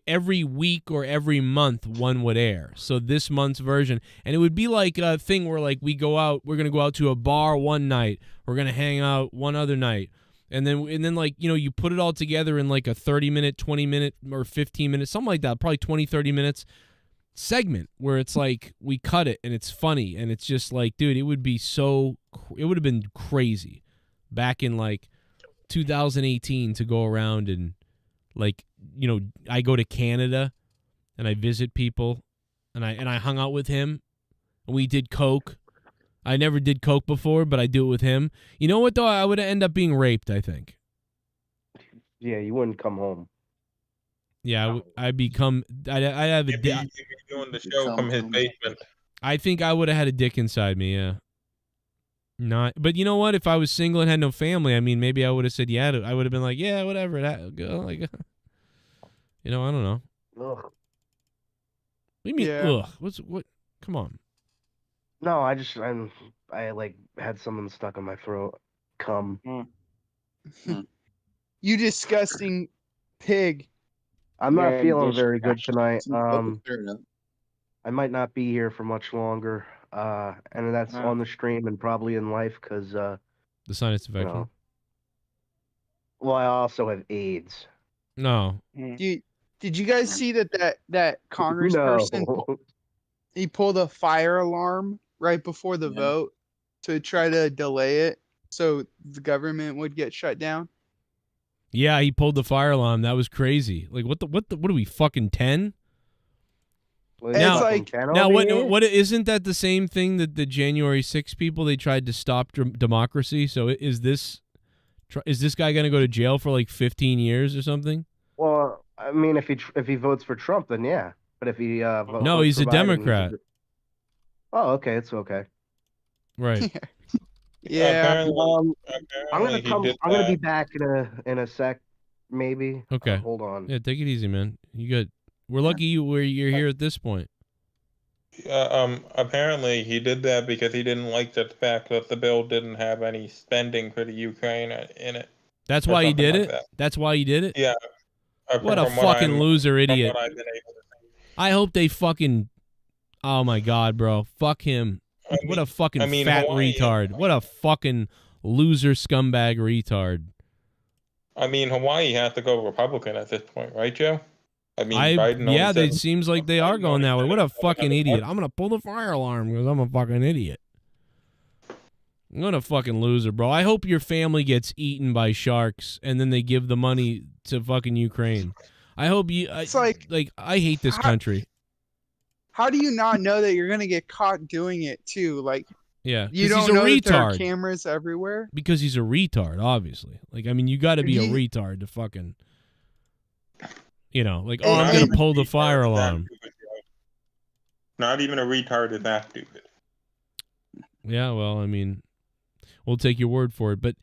every week or every month one would air. So this month's version, and it would be like a thing where like we're going to go out to a bar one night, we're going to hang out one other night. And then like, you put it all together in like a 30-minute, 20-minute, or 15-minute, something like that, probably 20, 30 minutes segment where it's like we cut it and it's funny and it's just like, dude, it would have been crazy back in like 2018 to go around and like, I go to Canada and I visit people and I hung out with him and we did coke. I never did coke before, but I do it with him. You know what though? I would end up being raped, I think. Yeah, you wouldn't come home. Yeah, I'd have a dick. Doing the show from his basement. I think I would have had a dick inside me, yeah. But you know what? If I was single and had no family, I mean, maybe I would have said yeah. I would have been like, yeah, whatever. Like, I don't know. Ugh. What do you mean? Yeah. Ugh. What? Come on. No, I like had something stuck in my throat. Cum. You disgusting pig. I'm not feeling very good tonight. I might not be here for much longer. And that's on the stream and probably in life because the sinus infection. Well, I also have AIDS. No. Did you guys see that congressperson? No. He pulled a fire alarm right before the vote to try to delay it so the government would get shut down. Yeah, he pulled the fire alarm. That was crazy. Like, what are we, fucking 10? Now, Fucking Ken now over here? what isn't that the same thing that the January 6 people, they tried to stop democracy? So is this guy going to go to jail for like 15 years or something? Well, I mean, if he votes for Trump, then yeah. But if he No, he's a Democrat. Oh, okay, it's okay. Right. Yeah. I'm gonna be back in a sec, maybe. Okay. Hold on. Yeah, take it easy, man. You good? We're lucky you're here at this point. Apparently he did that because he didn't like the fact that the bill didn't have any spending for the Ukraine in it. That's why he did it? That's why he did it? Yeah. What a fucking loser idiot. I hope they fucking... Oh, my God, bro. Fuck him. What a fucking fat retard. What a fucking loser scumbag retard. I mean, Hawaii has to go Republican at this point, right, Joe? I mean, Biden yeah, it seems like they are going that way. What a fucking idiot. I'm going to pull the fire alarm because I'm a fucking idiot. What a fucking loser, bro. I hope your family gets eaten by sharks and then they give the money to fucking Ukraine. I hope you... It's like I hate this country. How do you not know that you're gonna get caught doing it too? Like, yeah, you don't know that there are cameras everywhere. Because he's a retard, obviously. Like, I mean, you got to be a retard to fucking, you know, like, oh, I'm gonna pull the fire alarm. Not even a retard is that stupid. Yeah, well, I mean, we'll take your word for it. But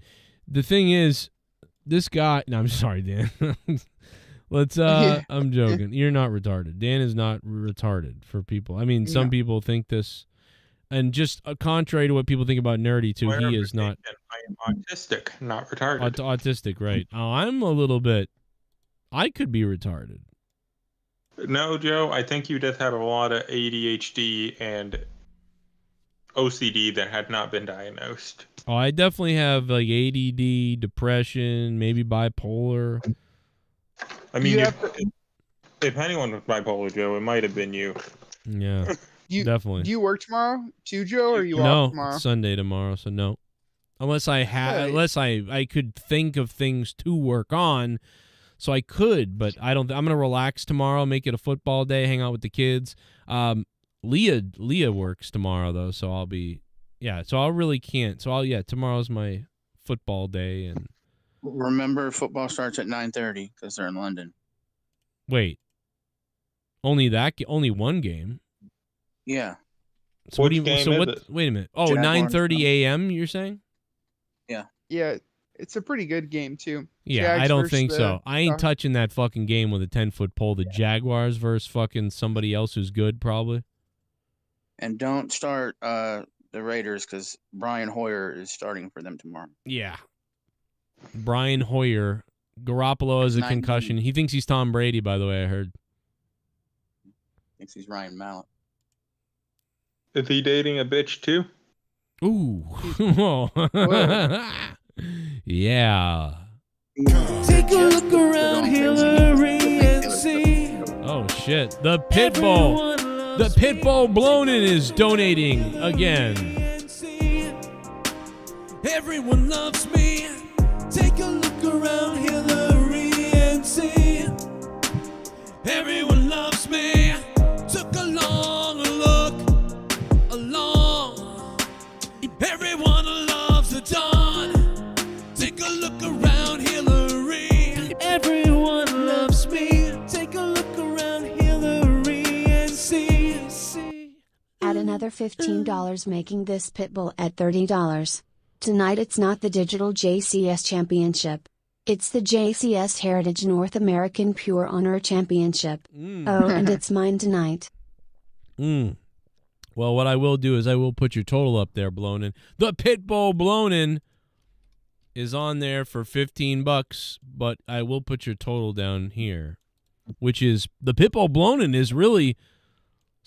the thing is, this guy. No, I'm sorry, Dan. Let's I'm joking. You're not retarded. Dan is not retarded for people. I mean, some people think this, and just contrary to what people think about Nerdy too, he is not. I am autistic, not retarded. Autistic, right? Oh, I'm a little bit. I could be retarded. No, Joe, I think you just have a lot of ADHD and OCD that had not been diagnosed. Oh, I definitely have like ADD, depression, maybe bipolar. I mean, if anyone was bipolar, Joe, it might have been you. Yeah, definitely. Do you work tomorrow too, Joe, or are you off tomorrow? No, Sunday tomorrow, so no. Unless I could think of things to work on, so I could, but I don't. I'm gonna relax tomorrow, make it a football day, hang out with the kids. Leah works tomorrow though, so I'll be so I really can't. So tomorrow's my football day and. Remember, football starts at 9:30 because they're in London. Wait, only one game? Yeah. So what? Wait a minute. Oh, 9:30 a.m. You're saying? Yeah. Yeah, it's a pretty good game too. Yeah, Jags I don't think so. I ain't touching that fucking game with a 10-foot pole. The Jaguars versus fucking somebody else who's good, probably. And don't start the Raiders because Brian Hoyer is starting for them tomorrow. Yeah. Brian Hoyer. Garoppolo has a concussion. He thinks he's Tom Brady, by the way, I heard. Thinks he's Ryan Mallett. Is he dating a bitch too? Ooh. Yeah. Take a look around Hillary and see. Oh shit. The Pitbull. The Pitbull Blonin is donating again. Everyone loves me. Take a look around Hillary and see. Everyone loves me. Took a long look along. Everyone loves the dawn. Take a look around Hillary. Everyone loves me. Take a look around Hillary and see. Add another $15, making this Pitbull at $30. Tonight it's not the Digital JCS Championship. It's the JCS Heritage North American Pure Honor Championship. Oh, and it's mine tonight. Well, what I will do is I will put your total up there, Blonin. The Pitbull Blonin is on there for $15, but I will put your total down here, which is the Pitbull Blonin is really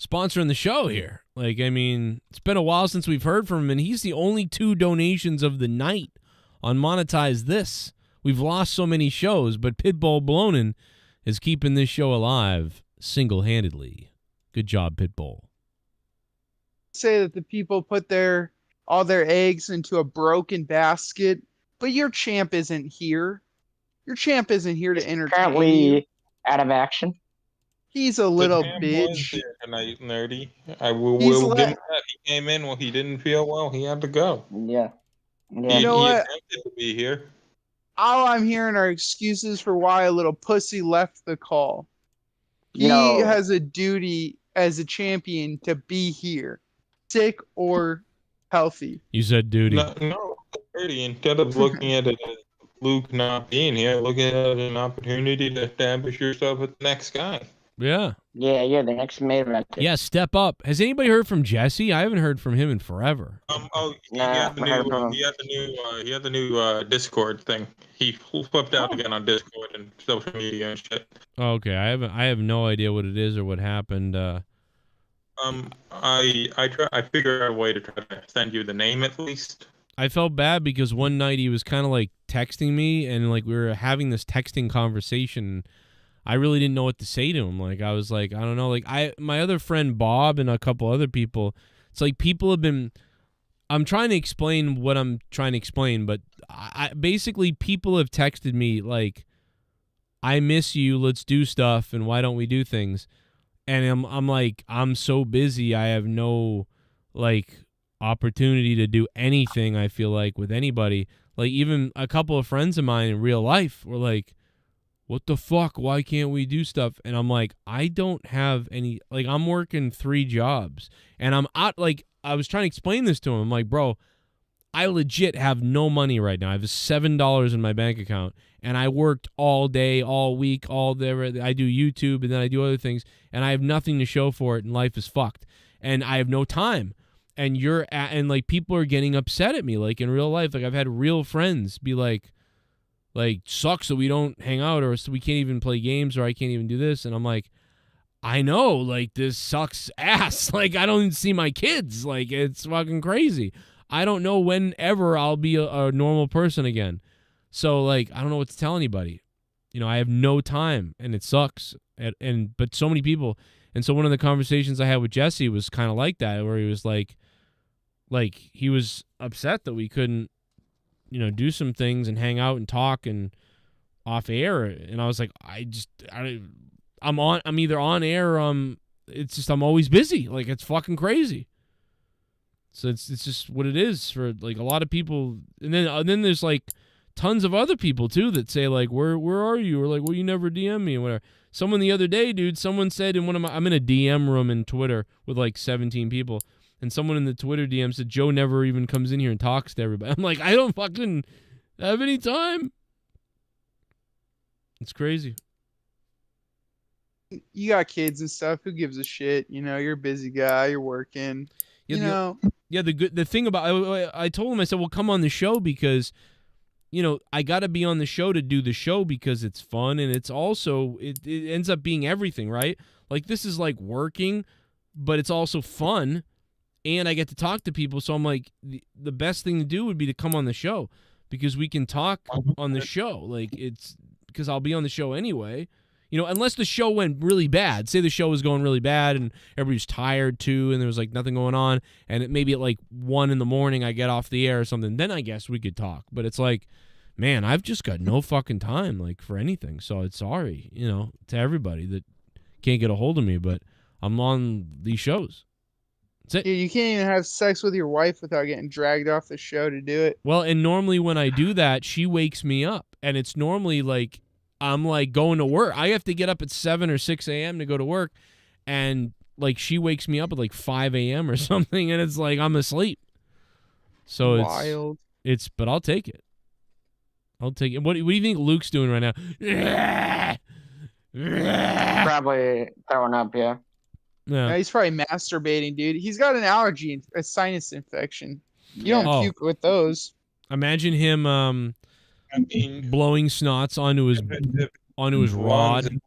sponsoring the show here. Like, I mean, it's been a while since we've heard from him, and he's the only 2 donations of the night on Monetize This. We've lost so many shows, but Pitbull Blonin is keeping this show alive single-handedly. Good job, Pitbull. Say that the people put all their eggs into a broken basket, but your champ isn't here. Your champ isn't here to entertain you. Currently out of action. He's a little the man was bitch. there tonight, Nerdy. I will He's give let- him that. He came in when he didn't feel well. He had to go. Yeah. He, You know he what? attempted to be here. All I'm hearing are excuses for why a little pussy left the call. He Yo. has a duty as a champion to be here, sick or healthy. You said duty. No, Nerdy. Instead of looking at it as Luke not being here, look at it as an opportunity to establish yourself with the next guy. Yeah. Yeah, you're the next main event. Yeah, step up. Has anybody heard from Jesse? I haven't heard from him in forever. He had the new Discord thing. He flipped out again on Discord and social media and shit. Okay, I have no idea what it is or what happened. I figured out a way to try to send you the name at least. I felt bad because one night he was kind of like texting me and like we were having this texting conversation. I really didn't know what to say to him. Like I was like, I don't know. Like my other friend Bob and a couple other people, it's like people have been. I'm trying to explain what I'm trying to explain, but basically people have texted me like, I miss you. Let's do stuff. And why don't we do things? And I'm like, I'm so busy. I have no like opportunity to do anything. I feel like with anybody, like even a couple of friends of mine in real life were like, what the fuck? Why can't we do stuff? And I'm like, I don't have any, like I'm working 3 jobs and I'm out. Like I was trying to explain this to him. I'm like, bro, I legit have no money right now. I have $7 in my bank account and I worked all day, all week, all day. I do YouTube and then I do other things and I have nothing to show for it and life is fucked and I have no time. And and like people are getting upset at me. Like in real life, like I've had real friends be like sucks that we don't hang out or so we can't even play games or I can't even do this. And I'm like, I know, like this sucks ass. Like I don't even see my kids. Like it's fucking crazy. I don't know whenever I'll be a normal person again. So like, I don't know what to tell anybody. You know, I have no time and it sucks. But so many people. And so one of the conversations I had with Jesse was kind of like that, where he was like he was upset that we couldn't, you know, do some things and hang out and talk and off air. And I was like, I'm either on air or it's just, I'm always busy. Like it's fucking crazy. So it's just what it is for like a lot of people. And then there's like tons of other people too that say like, where are you? Or like, well, you never DM me or whatever. Someone the other day, dude, someone said in I'm in a DM room in Twitter with like 17 people. And someone in the Twitter DM said, Joe never even comes in here and talks to everybody. I'm like, I don't fucking have any time. It's crazy. You got kids and stuff. Who gives a shit? You know, you're a busy guy. You're working. Yeah, the thing about I told him, I said, well, come on the show because, you know, I got to be on the show to do the show because it's fun and it's also it ends up being everything, right? Like this is like working, but it's also fun. And I get to talk to people, so I'm like, the best thing to do would be to come on the show because we can talk on the show. Like, it's because I'll be on the show anyway. You know, unless the show went really bad. Say the show was going really bad and everybody's tired too and there was like nothing going on and maybe at like 1 a.m. I get off the air or something, then I guess we could talk. But it's like, man, I've just got no fucking time like for anything. So it's sorry, you know, to everybody that can't get a hold of me, but I'm on these shows. Yeah, you can't even have sex with your wife without getting dragged off the show to do it. Well, and normally when I do that, she wakes me up. And it's normally like I'm like going to work. I have to get up at 7 or 6 a.m. to go to work. And like she wakes me up at like 5 a.m. or something. And it's like I'm asleep. So wild. But I'll take it. I'll take it. What do you think Luke's doing right now? Probably throwing up, yeah. Yeah. He's probably masturbating, dude. He's got an allergy, a sinus infection. You don't puke with those. Imagine him blowing snots onto his rod.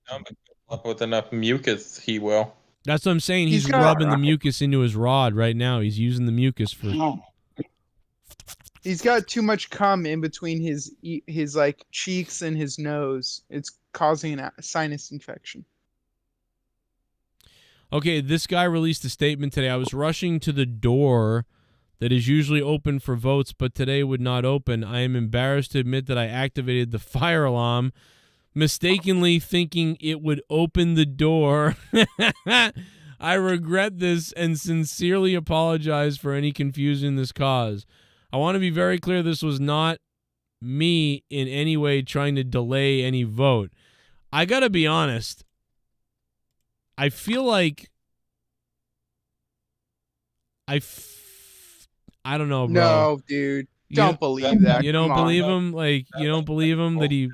Up with enough mucus, he will. That's what I'm saying. He's rubbing the mucus into his rod right now. He's using the mucus for. He's got too much cum in between his like cheeks and his nose. It's causing a sinus infection. Okay, this guy released a statement today. I was rushing to the door that is usually open for votes, but today would not open. I am embarrassed to admit that I activated the fire alarm, mistakenly thinking it would open the door. I regret this and sincerely apologize for any confusion this caused. I want to be very clear, this was not me in any way trying to delay any vote. I gotta be honest. I feel like I don't know, bro. No, dude. Don't believe that. You don't Come on. believe him? Like, you don't believe him that he...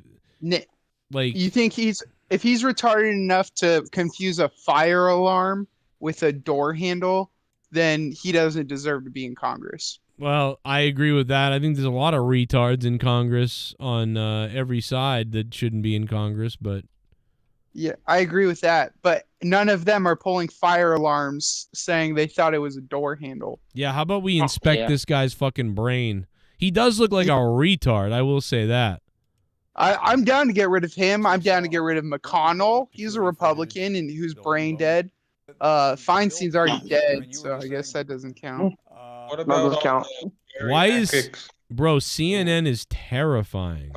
Like, you think if he's retarded enough to confuse a fire alarm with a door handle, then he doesn't deserve to be in Congress. Well, I agree with that. I think there's a lot of retards in Congress on every side that shouldn't be in Congress, but... Yeah, I agree with that. But none of them are pulling fire alarms saying they thought it was a door handle. Yeah, how about we inspect this guy's fucking brain? He does look like a retard, I will say that. I'm down to get rid of him. I'm down to get rid of McConnell. He's a Republican and who's brain dead. Feinstein's already dead, so I guess that doesn't count. What about count? Why is... Bro, CNN is terrifying.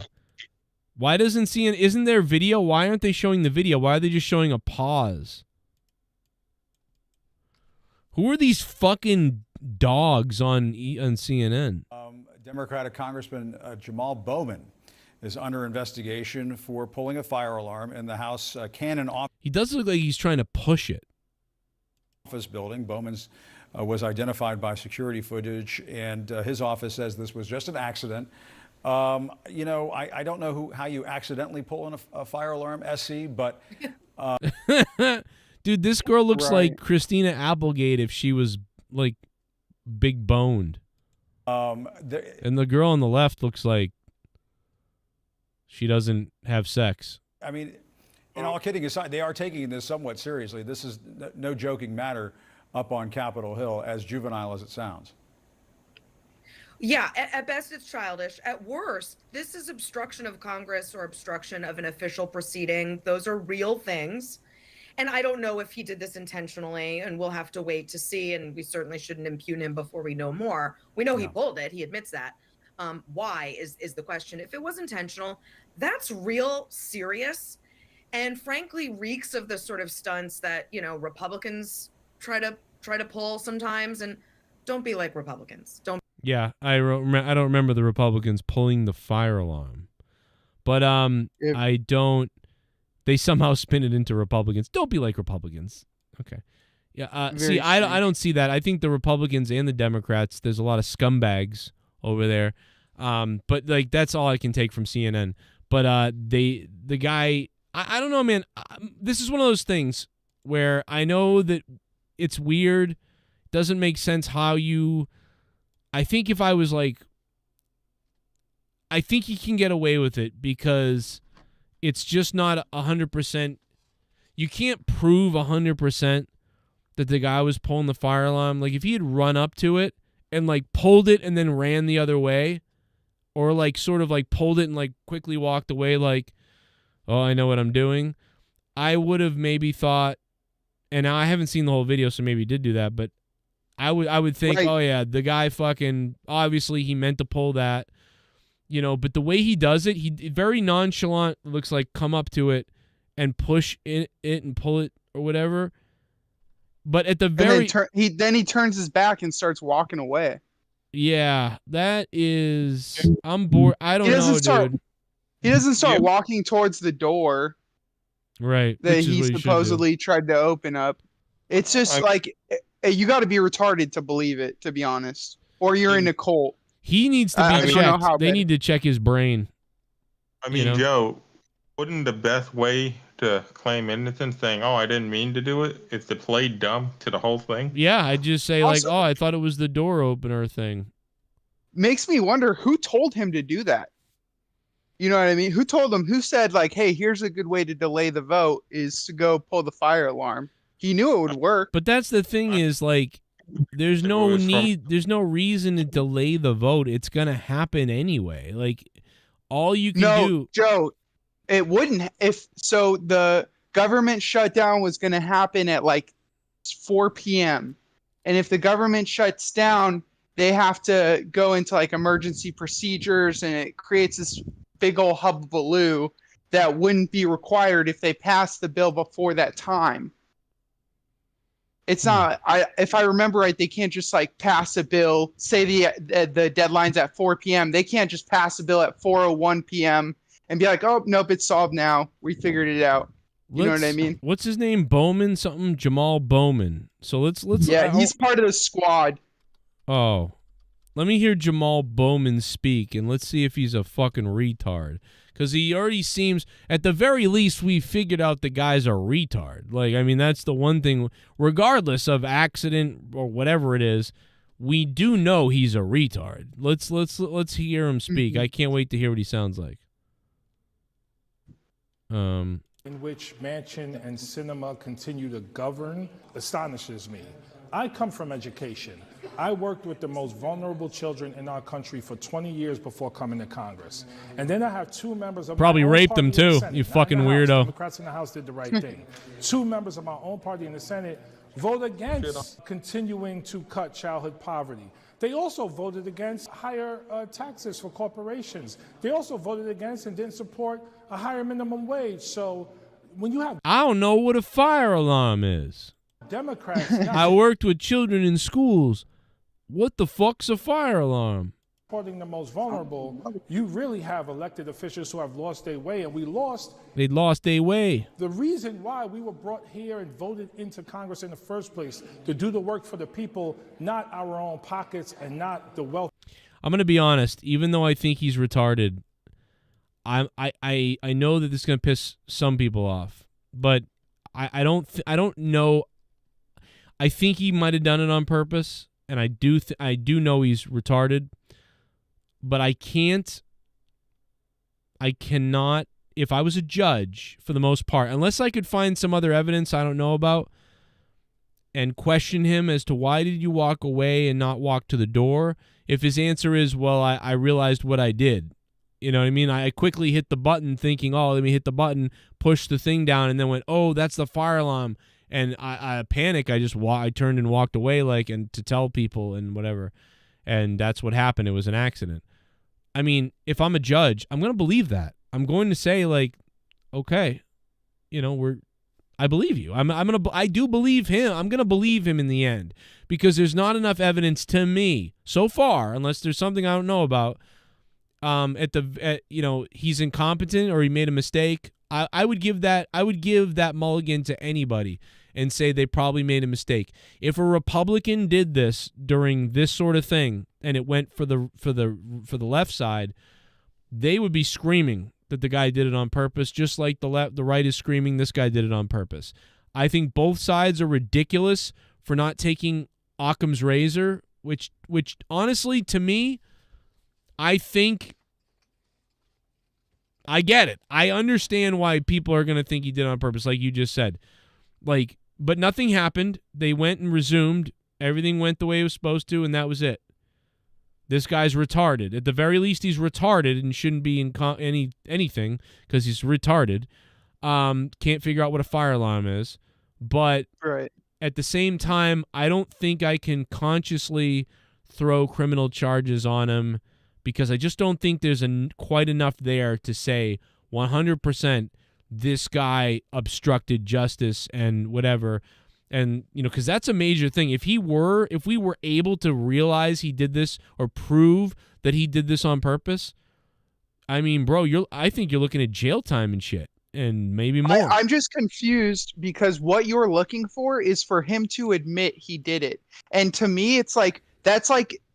Why doesn't CNN... Isn't there video? Why aren't they showing the video? Why are they just showing a pause? Who are these fucking dogs on CNN? Democratic Congressman Jamal Bowman is under investigation for pulling a fire alarm in the House KANE office. He does look like he's trying to push it. Office building. Bowman's was identified by security footage, and his office says this was just an accident. You know, I don't know how you accidentally pull in a fire alarm, SC, but... Dude, this girl looks like Christina Applegate if she was, like, big boned. And the girl on the left looks like she doesn't have sex. I mean, and all kidding aside, they are taking this somewhat seriously. This is no joking matter up on Capitol Hill, as juvenile as it sounds. Yeah, at best it's childish. At worst, this is obstruction of Congress or obstruction of an official proceeding. Those are real things. And I don't know if he did this intentionally, and we'll have to wait to see, and we certainly shouldn't impugn him before we know more. We know he pulled it. He admits that. Why is the question. If it was intentional, that's real serious and frankly reeks of the sort of stunts that, you know, Republicans try to pull sometimes, and don't be like Republicans. Don't. Yeah, I don't remember the Republicans pulling the fire alarm. But I don't... They somehow spin it into Republicans. Don't be like Republicans. Okay. Yeah. See, I don't see that. I think the Republicans and the Democrats, there's a lot of scumbags over there. But like that's all I can take from CNN. But the guy, I don't know, man. This is one of those things where I know that it's weird. Doesn't make sense how you... I think if I was like... I think he can get away with it because... It's just not 100%. You can't prove 100% that the guy was pulling the fire alarm. Like, if he had run up to it and, like, pulled it and then ran the other way, or, like, sort of, like, pulled it and, like, quickly walked away, like, oh, I know what I'm doing, I would have maybe thought, and I haven't seen the whole video, so maybe he did do that, but I would think, oh, yeah, the guy fucking, obviously he meant to pull that. You know, but the way he does it, he very nonchalant, looks like come up to it and push it and pull it or whatever. But at the very... Then he turns his back and starts walking away. Yeah, that is... I'm bored. I don't know, dude. He doesn't start walking towards the door. Right. That he supposedly tried to open up. It's just like, you got to be retarded to believe it, to be honest. Or you're in a cult. He needs to be checked. They need to check his brain. I mean, Joe, wouldn't the best way to claim innocence saying, oh, I didn't mean to do it, is to play dumb to the whole thing? Yeah, I'd just say, also, like, oh, I thought it was the door opener thing. Makes me wonder who told him to do that. You know what I mean? Who told him? Who said, like, hey, here's a good way to delay the vote is to go pull the fire alarm? He knew it would work. But that's the thing is, like, there's no need, there's no reason to delay the vote. It's going to happen anyway. Like, all you can do... No, Joe, it wouldn't. So the government shutdown was going to happen at, like, 4 p.m. And if the government shuts down, they have to go into, like, emergency procedures, and it creates this big old hubbaloo. that wouldn't be required if they passed the bill before that time. It's not. If I remember right, they can't just like pass a bill. Say the deadline's at 4 p.m. They can't just pass a bill at 4:01 p.m. and be like, "Oh nope, it's solved now. We figured it out." You know what I mean? What's his name? Bowman something? Jamal Bowman. So let's. Yeah, he's part of the squad. Oh, let me hear Jamal Bowman speak, and let's see if he's a fucking retard. Because he already seems, at the very least, we figured out the guy's a retard. Like, I mean, that's the one thing. Regardless of accident or whatever it is, we do know he's a retard. Let's hear him speak. I can't wait to hear what he sounds like. In which Manchin and Cinema continue to govern astonishes me. I come from education. I worked with the most vulnerable children in our country for 20 years before coming to Congress. And then I have two members of Probably my own raped party them in the too, Senate, you not fucking in the House. weirdo. Democrats in the House did the right thing. Two members of my own party in the Senate vote against continuing to cut childhood poverty. They also voted against higher taxes for corporations. They also voted against and didn't support a higher minimum wage. So when you have I don't know what a fire alarm is. Democrats I worked with children in schools. What the fuck's a fire alarm? supporting the most vulnerable, you really have elected officials who have lost their way, and we lost. They lost their way. The reason why we were brought here and voted into Congress in the first place, to do the work for the people, not our own pockets and not the wealth. I'm going to be honest, even though I think he's retarded, I know that this is going to piss some people off, but I don't know. I think he might have done it on purpose, and I do know he's retarded, but I cannot, if I was a judge, for the most part, unless I could find some other evidence I don't know about, and question him as to why did you walk away and not walk to the door, if his answer is, well, I realized what I did. You know what I mean? I quickly hit the button thinking, oh, let me hit the button, push the thing down, and then went, oh, that's the fire alarm. And I panic. I turned and walked away, and to tell people and whatever. And that's what happened. It was an accident. I mean, if I'm a judge, I'm going to believe that. I'm going to say, okay, I believe you. I do believe him. I'm going to believe him in the end, because there's not enough evidence to me so far, unless there's something I don't know about. He's incompetent or he made a mistake. I would give that mulligan to anybody and say they probably made a mistake. If a Republican did this during this sort of thing and it went for the left side, they would be screaming that the guy did it on purpose, just like the right is screaming this guy did it on purpose. I think both sides are ridiculous for not taking Occam's razor, which honestly, to me, I think I get it. I understand why people are going to think he did it on purpose, like you just said. But nothing happened. They went and resumed. Everything went the way it was supposed to, and that was it. This guy's retarded. At the very least, he's retarded and shouldn't be in anything because he's retarded. Can't figure out what a fire alarm is. But right. At the same time, I don't think I can consciously throw criminal charges on him, because I just don't think there's quite enough there to say 100% this guy obstructed justice and whatever. And, because that's a major thing. If we were able to realize he did this or prove that he did this on purpose, I mean, bro, I think you're looking at jail time and shit, and maybe more. I'm just confused because what you're looking for is for him to admit he did it. And to me, it's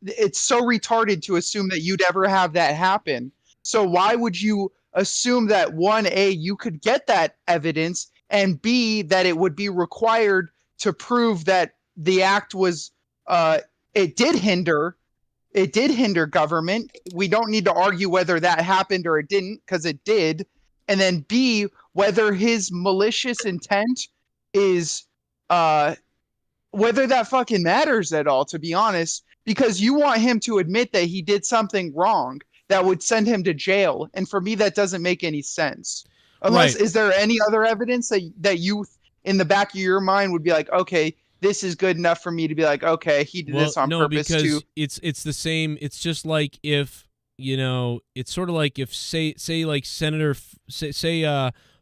it's so retarded to assume that you'd ever have that happen. So why would you assume that, one, A, you could get that evidence, and B, that it would be required to prove that the act was, it did hinder government. We don't need to argue whether that happened or it didn't, because it did. And then B, whether his malicious intent is, whether that fucking matters at all, to be honest, because you want him to admit that he did something wrong that would send him to jail. And for me, that doesn't make any sense. Unless, Is there any other evidence that you, in the back of your mind, would be like, okay, this is good enough for me to be like, okay, he did this on purpose because too? It's the same. It's just like if you know, it's sort of like if say like Senator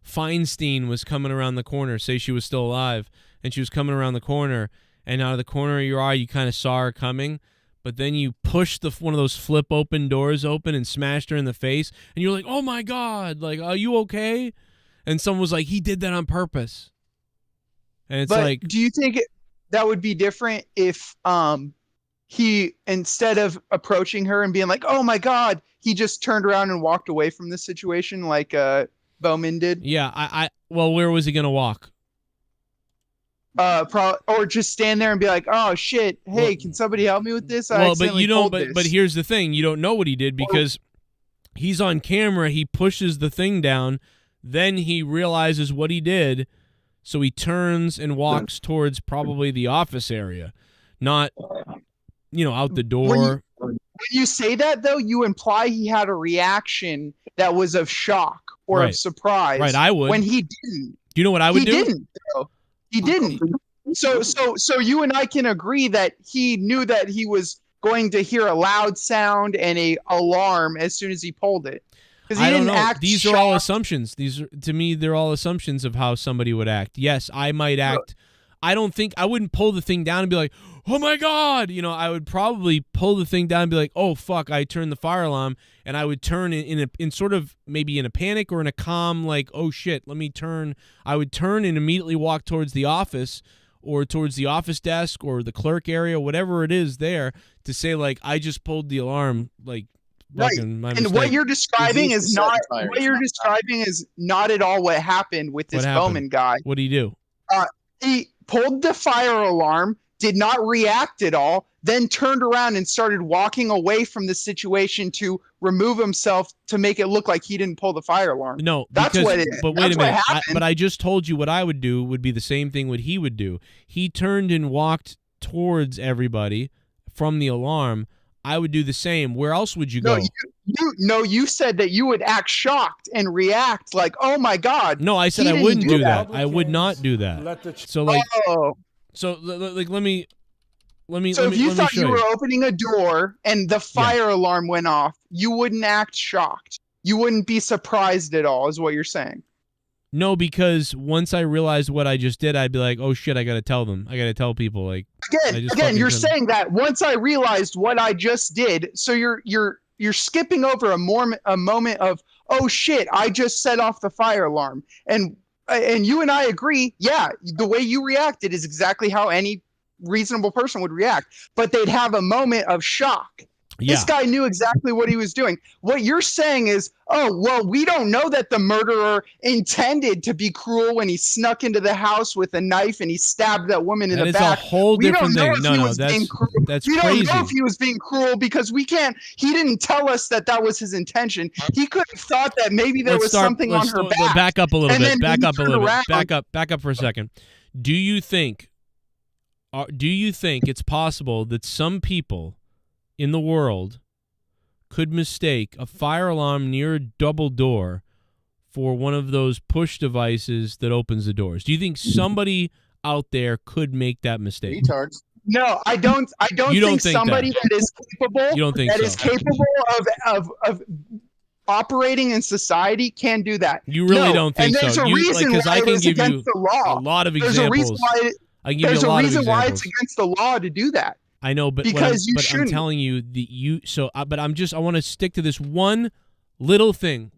Feinstein was coming around the corner, say she was still alive, and she was coming around the corner, and out of the corner of your eye, you kind of saw her coming, but then you pushed one of those flip open doors open and smashed her in the face, and you're like, oh my God, like, are you okay? And someone was like, he did that on purpose. And it's like, do you think that would be different if he, instead of approaching her and being like, oh my God, he just turned around and walked away from the situation like Bowman did? Yeah, well, where was he going to walk? Or just stand there and be like, oh shit, hey, can somebody help me with this? Well, but you don't, but here's the thing. You don't know what he did because he's on camera. He pushes the thing down. Then he realizes what he did. So he turns and walks towards probably the office area, not, out the door. When you say that, though, you imply he had a reaction that was of shock or of surprise. Right, I would. When he didn't. Do you know what I would do? He didn't, though. He didn't. So you and I can agree that he knew that he was going to hear a loud sound and a alarm as soon as he pulled it. I don't know. These are all assumptions. To me, they're all assumptions of how somebody would act. Yes, I might act. I wouldn't pull the thing down and be like, oh my God. I would probably pull the thing down and be like, oh fuck, I turned the fire alarm, and I would turn in sort of maybe in a panic or in a calm, like, oh shit, let me turn. I would turn and immediately walk towards the office or towards the office desk or the clerk area, whatever it is there, to say like, I just pulled the alarm, like, right. And what you're describing is not at all what happened with this Bowman guy. What did he do? He pulled the fire alarm, did not react at all, then turned around and started walking away from the situation to remove himself to make it look like he didn't pull the fire alarm. No, that's what it is. But wait a minute. But I just told you what I would do would be the same thing what he would do. He turned and walked towards everybody from the alarm. I would do the same. Where else would you go? You said that you would act shocked and react like, oh my God. No, I said I wouldn't do that. I would not do that. So like, let me. So if you thought you were opening a door and the fire alarm went off, you wouldn't act shocked. You wouldn't be surprised at all, is what you're saying. No, because once I realized what I just did, I'd be like, "Oh shit, I gotta tell them. I gotta tell people." Like again, you're saying that once I realized what I just did, so you're skipping over a moment of, "Oh shit, I just set off the fire alarm," and you and I agree. Yeah, the way you reacted is exactly how any reasonable person would react, but they'd have a moment of shock. Yeah. This guy knew exactly what he was doing. What you're saying is, oh, well, we don't know that the murderer intended to be cruel when he snuck into the house with a knife and he stabbed that woman in the back. That is a whole different thing. No, that's crazy. We don't know if he was being cruel because he didn't tell us that was his intention. He could have thought that maybe there was something on her back. Back up a little bit. Back up a little bit. Back up for a second. Do you think it's possible that some people in the world could mistake a fire alarm near a double door for one of those push devices that opens the doors? Do you think somebody out there could make that mistake? Retards. No, I don't. You don't think somebody that is capable. You don't think is capable of operating in society can do that. You really don't think so? There's a reason why I can give you a lot of examples. There's a reason why it's against the law to do that. I know, but I'm telling you but I want to stick to this one little thing.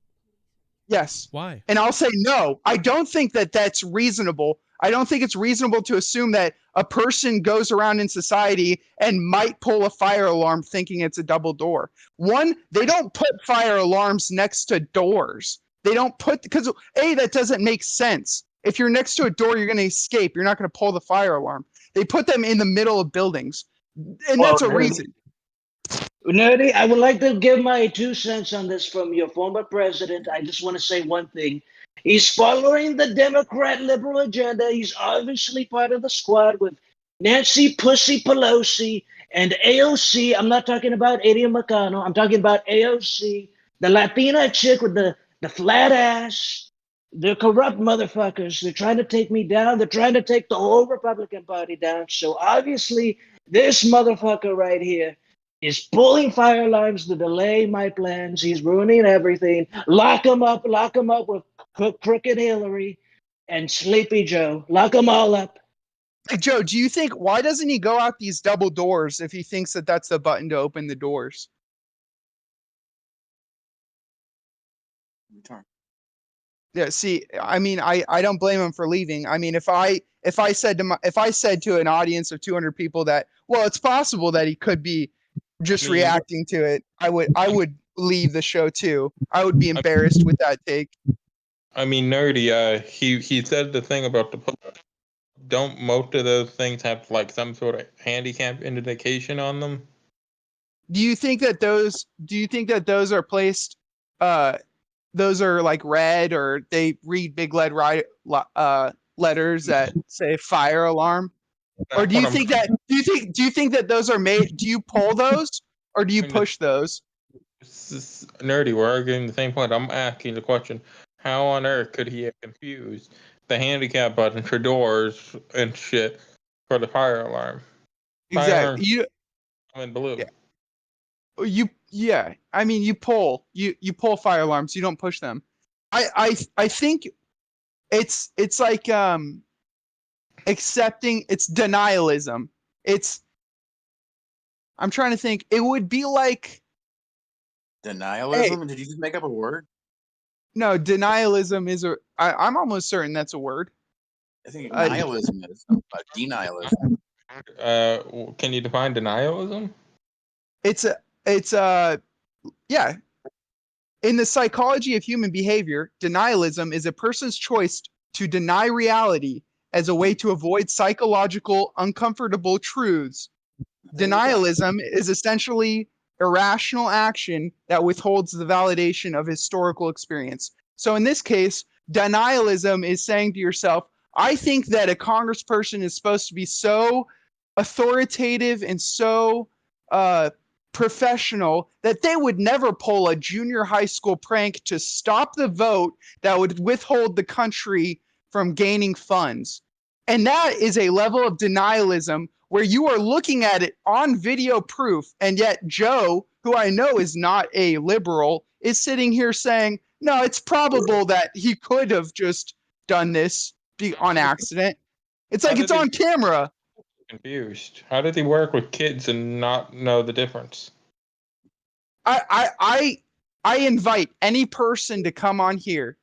Yes. Why? And I'll say no. I don't think that that's reasonable. I don't think it's reasonable to assume that a person goes around in society and might pull a fire alarm thinking it's a double door. One, they don't put fire alarms next to doors. They don't because that doesn't make sense. If you're next to a door, you're going to escape. You're not going to pull the fire alarm. They put them in the middle of buildings. And that's a reason. Nerdy, I would like to give my 2 cents on this from your former president. I just want to say one thing. He's following the Democrat liberal agenda. He's obviously part of the squad with Nancy Pussy Pelosi and AOC. I'm not talking about Eddie McConnell. I'm talking about AOC, the Latina chick with the flat ass. They're corrupt motherfuckers. They're trying to take me down. They're trying to take the whole Republican Party down. So obviously, this motherfucker right here He's pulling fire alarms to delay my plans. He's ruining everything. Lock him up with Crooked Hillary and Sleepy Joe. Lock them all up. Hey, Joe, do you think, why doesn't he go out these double doors if he thinks that that's the button to open the doors? Yeah, see, I mean, I don't blame him for leaving. I mean, if I said to an audience of 200 people that, well, it's possible that he could be just reacting to it, I would leave the show too. I would be embarrassed with that take. I mean, Nerdy, he said the thing about don't most of those things have like some sort of handicap indication on them? Do you think that those are placed those are like red, or they read big letters that say fire alarm? Or do you think that those are made, do you pull those or do you push those? Nerdy, we're arguing the same point. I'm asking the question, how on earth could he have confused the handicap button for doors and shit for the fire alarm? Exactly. I'm in blue. Yeah. I mean, you pull fire alarms, you don't push them. I think it's like accepting, it's denialism. I'm trying to think. It would be like denialism. Hey, did you just make up a word? No, denialism is I'm almost certain that's a word. I think nihilism is denialism. Can you define denialism? It's yeah. In the psychology of human behavior, denialism is a person's choice to deny reality as a way to avoid psychological uncomfortable truths. Denialism is essentially irrational action that withholds the validation of historical experience. So in this case, denialism is saying to yourself, I think that a congressperson is supposed to be so authoritative and so professional that they would never pull a junior high school prank to stop the vote that would withhold the country from gaining funds. And that is a level of denialism where you are looking at it on video proof, and yet Joe, who I know is not a liberal, is sitting here saying, no, it's probable that he could have just done this on accident. It's like it's on camera. Confused. How did he work with kids and not know the difference? I invite any person to come on here.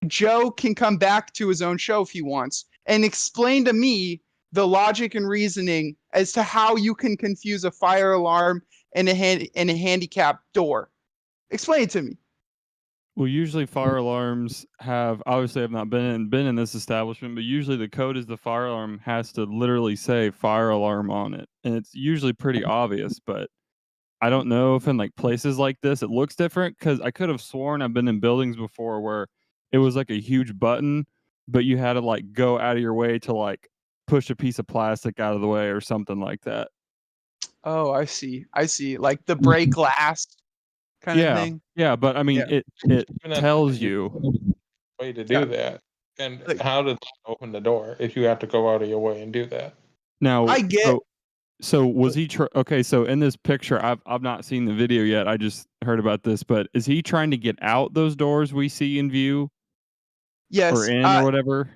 Joe can come back to his own show if he wants and explain to me the logic and reasoning as to how you can confuse a fire alarm and a handicap door. Explain it to me. Well, usually fire alarms have, obviously I've not been in this establishment, but usually the code is the fire alarm has to literally say fire alarm on it. And it's usually pretty obvious, but I don't know if in like places like this it looks different, because I could have sworn I've been in buildings before where it was like a huge button, but you had to like go out of your way to like push a piece of plastic out of the way or something like that. Oh, I see. Like the break glass kind of thing. Yeah, but I mean, it tells you way to do that. And how does it open the door if you have to go out of your way and do that? Now, I get. So was he okay? So in this picture, I've not seen the video yet. I just heard about this, but is he trying to get out those doors we see in view? Yes, or in or whatever.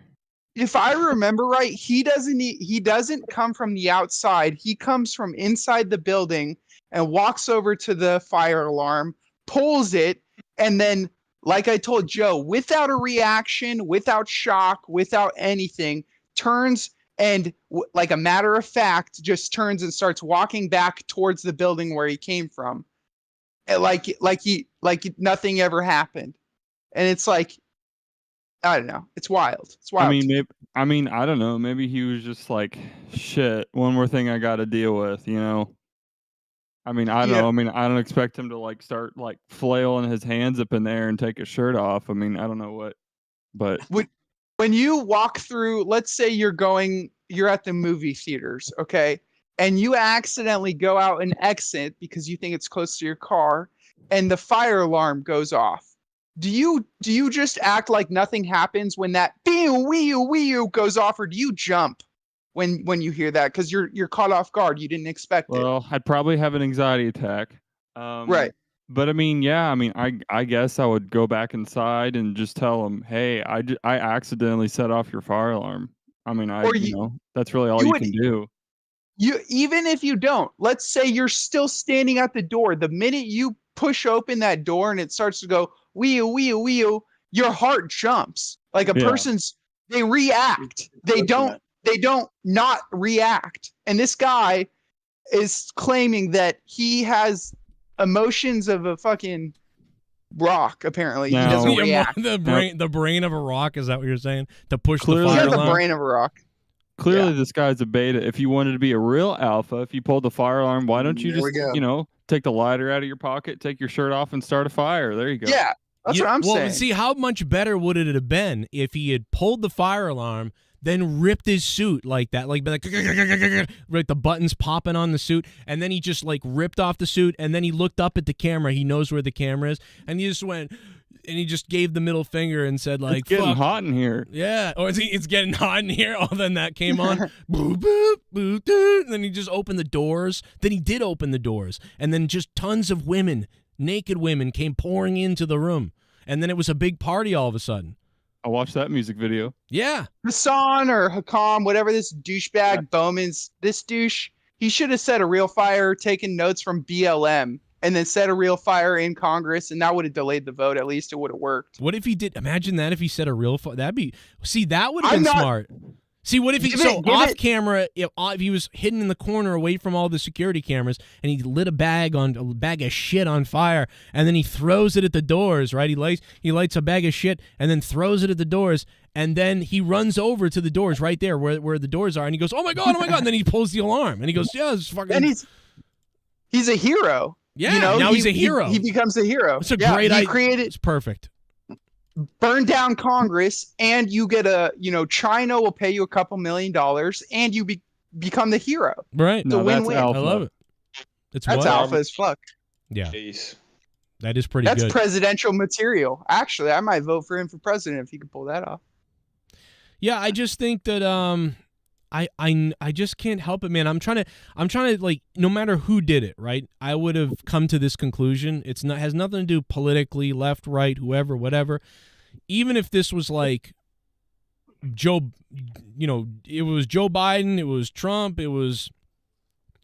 If I remember right, he doesn't come from the outside. He comes from inside the building and walks over to the fire alarm, pulls it, and then, like I told Joe, without a reaction, without shock, without anything, turns and like a matter of fact, just turns and starts walking back towards the building where he came from. Like nothing ever happened. And it's like, I don't know. It's wild. It's wild. I mean, I don't know. Maybe he was just like, shit, one more thing I got to deal with, you know? I mean, I don't know. I mean, I don't expect him to like start like flailing his hands up in there and take his shirt off. I mean, I don't know what, but when you walk through, let's say you're at the movie theaters, okay? And you accidentally go out and exit because you think it's close to your car and the fire alarm goes off. Do you just act like nothing happens when that wee-oo goes off, or do you jump? when you hear that because you're caught off guard. You didn't expect it. Well, I'd probably have an anxiety attack. Right. But I mean, yeah, I mean, I guess I would go back inside and just tell them, hey, I accidentally set off your fire alarm. I mean, that's really all you can do. You even if you don't, let's say you're still standing at the door. The minute you push open that door and it starts to go wheel, wheel, wheel, your heart jumps. Like a person's, they react. They don't not react. And this guy is claiming that he has emotions of a fucking rock. Apparently, he doesn't react. The brain of a rock. Is that what you're saying? To push Clearly, the fire he has alarm? the brain of a rock. Clearly, this guy's a beta. If you wanted to be a real alpha, if you pulled the fire alarm, why don't you just, take the lighter out of your pocket, take your shirt off, and start a fire? There you go. Yeah, that's what I'm saying. Well, see, how much better would it have been if he had pulled the fire alarm, then ripped his suit like that, like the buttons popping on the suit, and then he just like ripped off the suit, and then he looked up at the camera. He knows where the camera is, and he just went, and he just gave the middle finger and said, like, it's getting fuck. hot in here. Yeah, or it's getting hot in here. Oh, then that came on. Boop, boop, boop, boop. And then he just opened the doors. Then he did open the doors, and then just tons of women, naked women, came pouring into the room, and then it was a big party all of a sudden. I watched that music video. Yeah. Hassan or Hakam, whatever this douchebag Bowman's, this douche, he should have set a real fire, taken notes from BLM, and then set a real fire in Congress, and that would have delayed the vote. At least it would have worked. What if he did? Imagine that if he set a real fire. That'd be, see, that would have been smart. See, what if he, off camera, if he was hidden in the corner away from all the security cameras, and he lit a bag of shit on fire, and then he throws it at the doors, right? He lights a bag of shit and then throws it at the doors, and then he runs over to the doors right there where the doors are, and he goes, oh my God, and then he pulls the alarm, and he goes, yeah, this is fucking. And he's a hero. Yeah, now he's a hero. He becomes a hero. It's a great idea. It's perfect. Burn down Congress, and you get China will pay you $2 million, and you become the hero. Right. It's a win-win. I love it. That's alpha as fuck. Yeah. That is pretty good. That's presidential material. Actually, I might vote for him for president if he could pull that off. Yeah, I just think that I just can't help it, man. I'm trying to like, no matter who did it, right? I would have come to this conclusion. Has nothing to do politically, left, right, whoever, whatever. Even if this was like it was Joe Biden, it was Trump, it was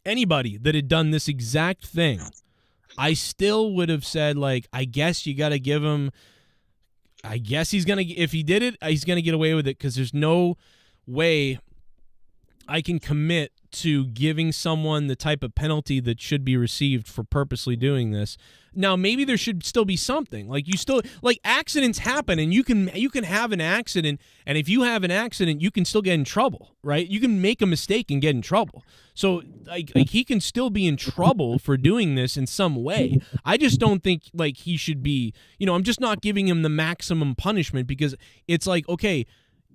anybody that had done this exact thing, I still would have said, like, I guess you got to give him, I guess if he did it, he's going to get away with it, because there's no way I can commit to giving someone the type of penalty that should be received for purposely doing this. Now, maybe there should still be something. Like, accidents happen, and you can have an accident, and if you have an accident, you can still get in trouble, right? You can make a mistake and get in trouble. So, like he can still be in trouble for doing this in some way. I just don't think, like, he should be, I'm just not giving him the maximum punishment, because it's like, okay,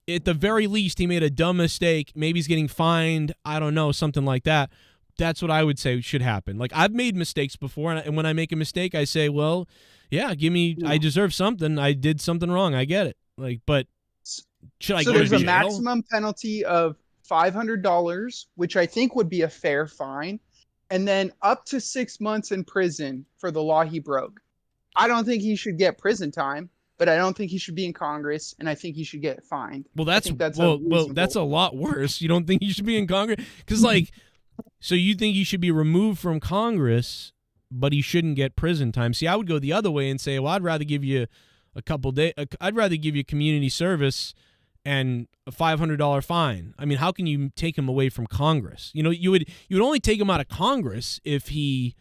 at the very least, he made a dumb mistake. Maybe he's getting fined. I don't know, something like that. That's what I would say should happen. Like, I've made mistakes before, and when I make a mistake, I say, well, yeah, I deserve something. I did something wrong. I get it. Like, but should I go to jail? There's a maximum penalty of $500, which I think would be a fair fine, and then up to 6 months in prison for the law he broke. I don't think he should get prison time, but I don't think he should be in Congress, and I think he should get fined. Well, that's a lot worse. You don't think he should be in Congress? Because, like, so you think he should be removed from Congress, but he shouldn't get prison time. See, I would go the other way and say, well, I'd rather give you a couple days. I'd rather give you community service and a $500 fine. I mean, how can you take him away from Congress? You would only take him out of Congress if he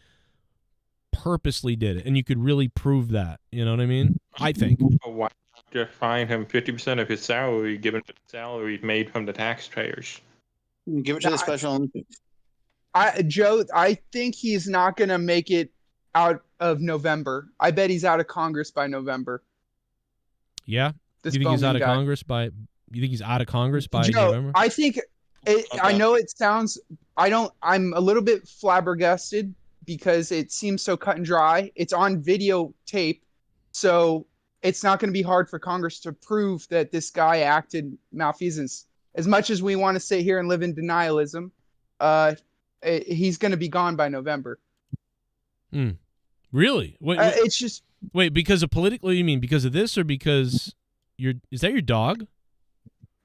purposely did it, and you could really prove that. You know what I mean? I think. Why just fine him 50% of his salary, given the salary made from the taxpayers? Give it to the Special Olympics. Joe, I think he's not going to make it out of November. I bet he's out of Congress by November. Yeah? You think he's out of Congress by November? I think I know it sounds I'm a little bit flabbergasted because it seems so cut and dry. It's on videotape, so it's not going to be hard for Congress to prove that this guy acted malfeasance. as much as we want to sit here and live in denialism, he's going to be gone by November. Really? Wait, it's just because of political. You mean because of this, or because is that your dog?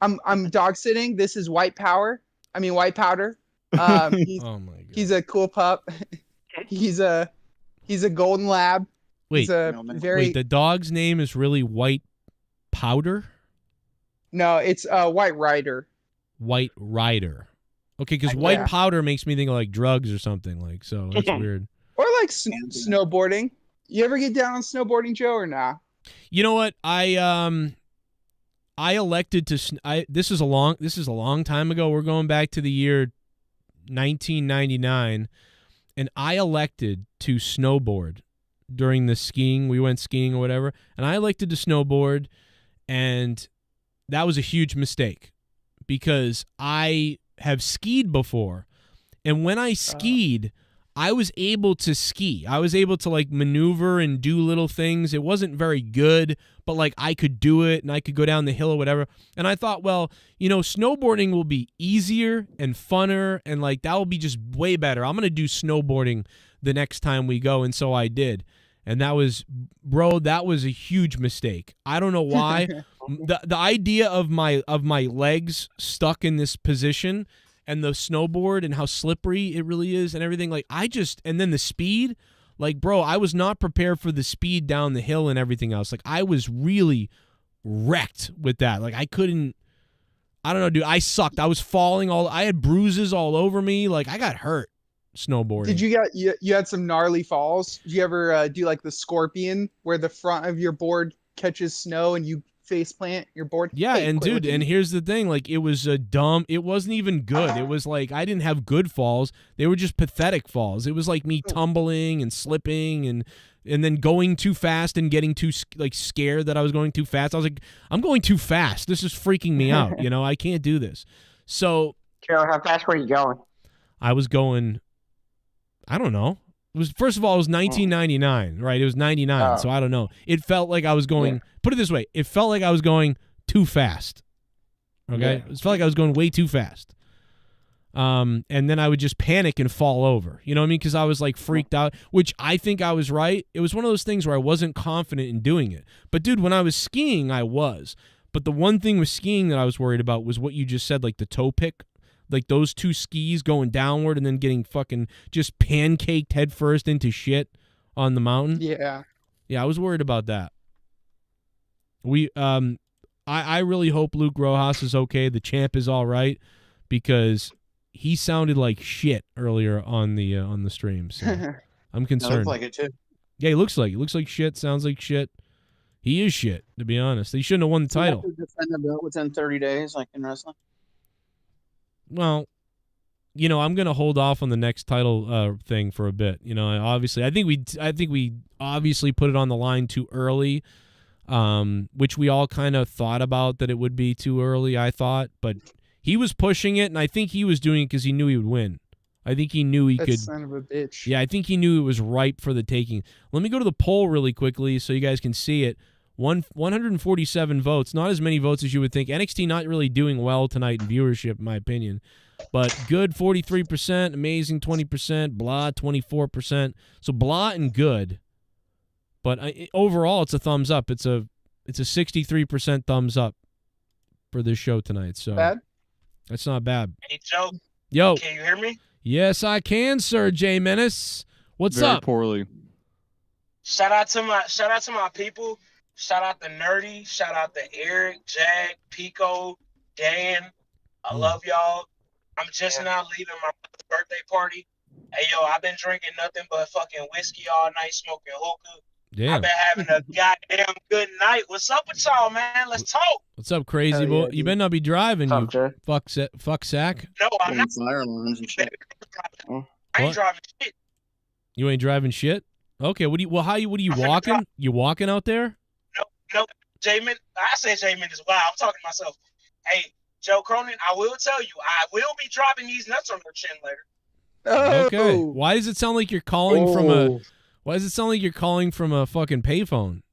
I'm dog sitting. This is white powder. He's, oh my God. He's a cool pup. he's a golden lab. Wait, he's a wait. The dog's name is really White Powder? No, it's White Rider. White Rider. Okay, because white powder makes me think of like drugs or something like. So that's weird. Or like snowboarding. You ever get down on snowboarding, Joe, or nah? You know what? I elected to. This is a long time ago. We're going back to the year 1999, and I elected to snowboard during the skiing. We went skiing or whatever, and I elected to snowboard, and that was a huge mistake because I have skied before, and when I skied, I was able to ski. I was able to like maneuver and do little things. It wasn't very good, but like I could do it and I could go down the hill or whatever. And I thought, well, snowboarding will be easier and funner, and like that will be just way better. I'm going to do snowboarding the next time we go. And so I did. And that was a huge mistake. I don't know why. the idea of my legs stuck in this position and the snowboard and how slippery it really is and everything, like and then the speed, like, bro, I was not prepared for the speed down the hill and everything else. Like, I was really wrecked with that. Like, I don't know, dude, I sucked. I was falling I had bruises all over me. Like, I got hurt snowboarding. Did you had some gnarly falls? Did you ever do like the scorpion where the front of your board catches snow and you face plant your board? Yeah, and dude, and here's the thing, like, it was it wasn't even good. It was like I didn't have good falls. They were just pathetic falls. It was like me tumbling and slipping and then going too fast and getting too like scared that I was going too fast. I was like, I'm going too fast. This is freaking me out. I can't do this. So, Joe, how fast were you going? I was going, I don't know. First of all, it was 1999, right? It was 99, so I don't know. It felt like I was going, put it this way, it felt like I was going too fast, okay? It felt like I was going way too fast. And then I would just panic and fall over, you know what I mean? Because I was like freaked out, which I think I was right. It was one of those things where I wasn't confident in doing it. But dude, when I was skiing, I was. But the one thing with skiing that I was worried about was what you just said, like the toe pick. Like those two skis going downward and then getting fucking just pancaked headfirst into shit on the mountain. Yeah. Yeah, I was worried about that. I really hope Luke Rojas is okay. The champ is all right, because he sounded like shit earlier on the stream. So I'm concerned. Looks like it too. Yeah, he looks like shit. Sounds like shit. He is shit, to be honest. He shouldn't have won the title. Defend the belt within 30 days, like in wrestling. Well, I'm gonna hold off on the next title thing for a bit. Obviously, I think we obviously put it on the line too early, which we all kind of thought about that it would be too early. I thought, but he was pushing it, and I think he was doing it because he knew he would win. I think he knew he could. Son of a bitch. Yeah, I think he knew it was ripe for the taking. Let me go to the poll really quickly so you guys can see it. 147 votes, not as many votes as you would think. NXT not really doing well tonight in viewership, in my opinion. But good, 43%, amazing, 20%, blah, 24%. So blah and good. But overall, it's a thumbs up. It's a 63% thumbs up for this show tonight. So bad? That's not bad. Hey, Joe. Yo. Can you hear me? Yes, I can, sir, J Menace. What's Very up? poorly. Shout out to my people. Shout out to Nerdy. Shout out to Eric, Jack, Pico, Dan. I love y'all. I'm just now leaving my birthday party. Hey, yo, I've been drinking nothing but fucking whiskey all night, smoking hookah. Damn. I've been having a goddamn good night. What's up with y'all, man? Let's talk. What's up, crazy boy? You better not be driving, you fuck sack. No, I'm not. Fire alarms and shit. I ain't driving shit. You ain't driving shit? Okay, what are you walking? You walking out there? No, J-Man. I said J-Man as well. I'm talking to myself. Hey, Joe Cronin, I will tell you, I will be dropping these nuts on your chin later. Okay. Why does it sound like you're calling from a? Why does it sound like you're calling from a fucking payphone?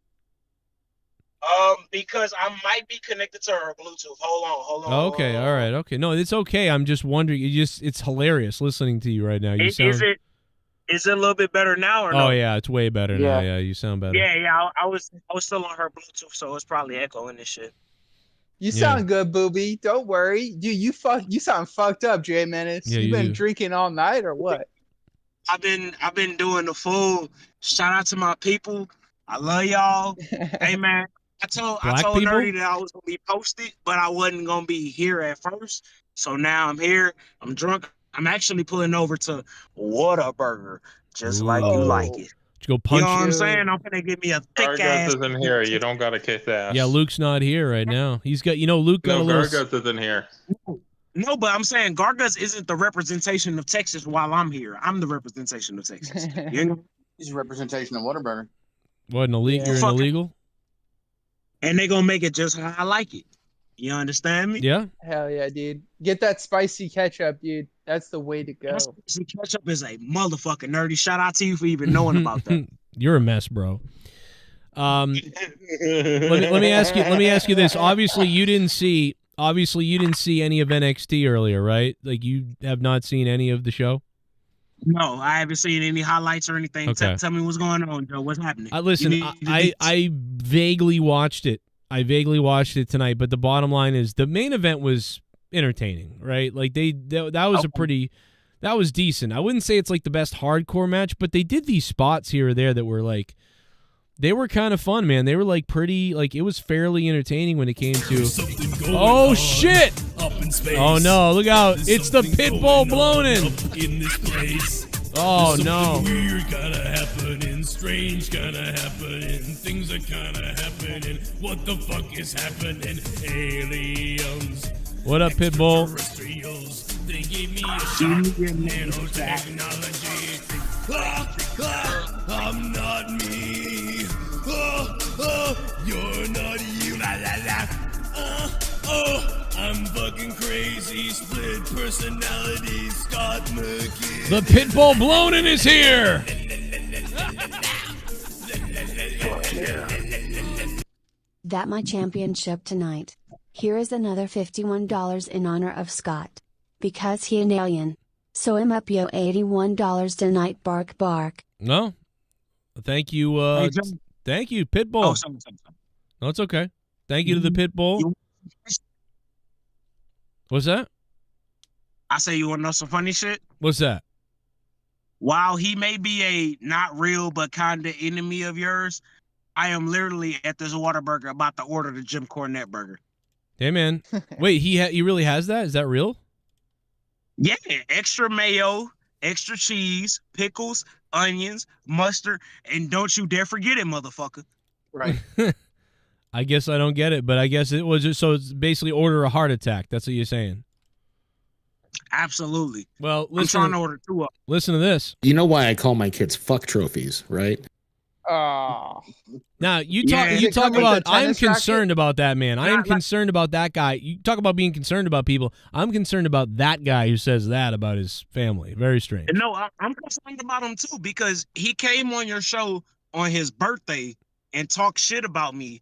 Because I might be connected to her Bluetooth. Hold on. Oh, okay, all right, okay. No, it's okay. I'm just wondering. It's hilarious listening to you right now. You sound. Is it a little bit better now or no? Oh yeah, it's way better now. Yeah, you sound better. Yeah. I was still on her Bluetooth, so it's probably echoing this shit. You sound good, booby. Don't worry, dude. You sound fucked up, Jay Menace. Yeah, you you been do. drinking all night or what? I've been doing the full shout out to my people. I love y'all. Hey man, I told people? Nerdy that I was gonna be posted, but I wasn't gonna be here at first. So now I'm here. I'm drunk. I'm actually pulling over to Whataburger, just like you like it. Did you go punch? You know what I'm saying? I'm gonna give me a thick Gargos ass. isn't here. You don't gotta kiss ass. Yeah, Luke's not here right now. He's got. Luke got No, a little. Gargos isn't here. No, but I'm saying Gargos isn't the representation of Texas while I'm here. I'm the representation of Texas. You know? He's a representation of Whataburger. What, an illegal? You're an illegal? And they gonna make it just how I like it. You understand me? Yeah. Hell yeah, dude. Get that spicy ketchup, dude. That's the way to go. That spicy ketchup is a motherfucking Nerdy. Shout out to you for even knowing about that. You're a mess, bro. Let me ask you this. Obviously, you didn't see any of NXT earlier, right? Like, you have not seen any of the show? No, I haven't seen any highlights or anything. Okay. Tell me what's going on, Joe. What's happening? Listen, I vaguely watched it. I vaguely watched it tonight, but the bottom line is the main event was entertaining, right? Like that was decent. I wouldn't say it's like the best hardcore match, but they did these spots here or there that were like, they were kind of fun, man. They were like pretty, like it was fairly entertaining when it came to. Oh shit! Oh no! Look out! It's the Pitbull Blonin. Oh no! Weird kinda happening, strange kinda happening, things are kinda happening. What the fuck is happening? Aliens. What up, Pitbull? They gave me a shot. Nanotechnology. I'm not me. You're not you. La la la. I'm fucking crazy. Split personality. Scott McKee. The Pitbull Blonin is here. That my championship tonight. Here is another $51 in honor of Scott. Because he an alien. So I'm up yo $81 tonight, bark bark. No. Thank you, thank you, Pitbull. Oh, sorry. No, it's okay. Thank you to the Pitbull. What's that? I say, you want to know some funny shit? What's that? While he may be a not real but kind of enemy of yours, I am literally at this Whataburger about to order the Jim Cornette burger. Hey, man. Wait, he really has that? Is that real? Yeah, extra mayo, extra cheese, pickles, onions, mustard, and don't you dare forget it, motherfucker. Right. I guess I don't get it, but I guess it was just, so it's basically order a heart attack. That's what you're saying. Absolutely. Well, listen, I'm trying to order 2 up. Listen to this. You know why I call my kids fuck trophies, right? Oh. Now you talk about. I'm concerned about that man. I am concerned about that guy. You talk about being concerned about people. I'm concerned about that guy who says that about his family. Very strange. No, I'm concerned about him too because he came on your show on his birthday and talked shit about me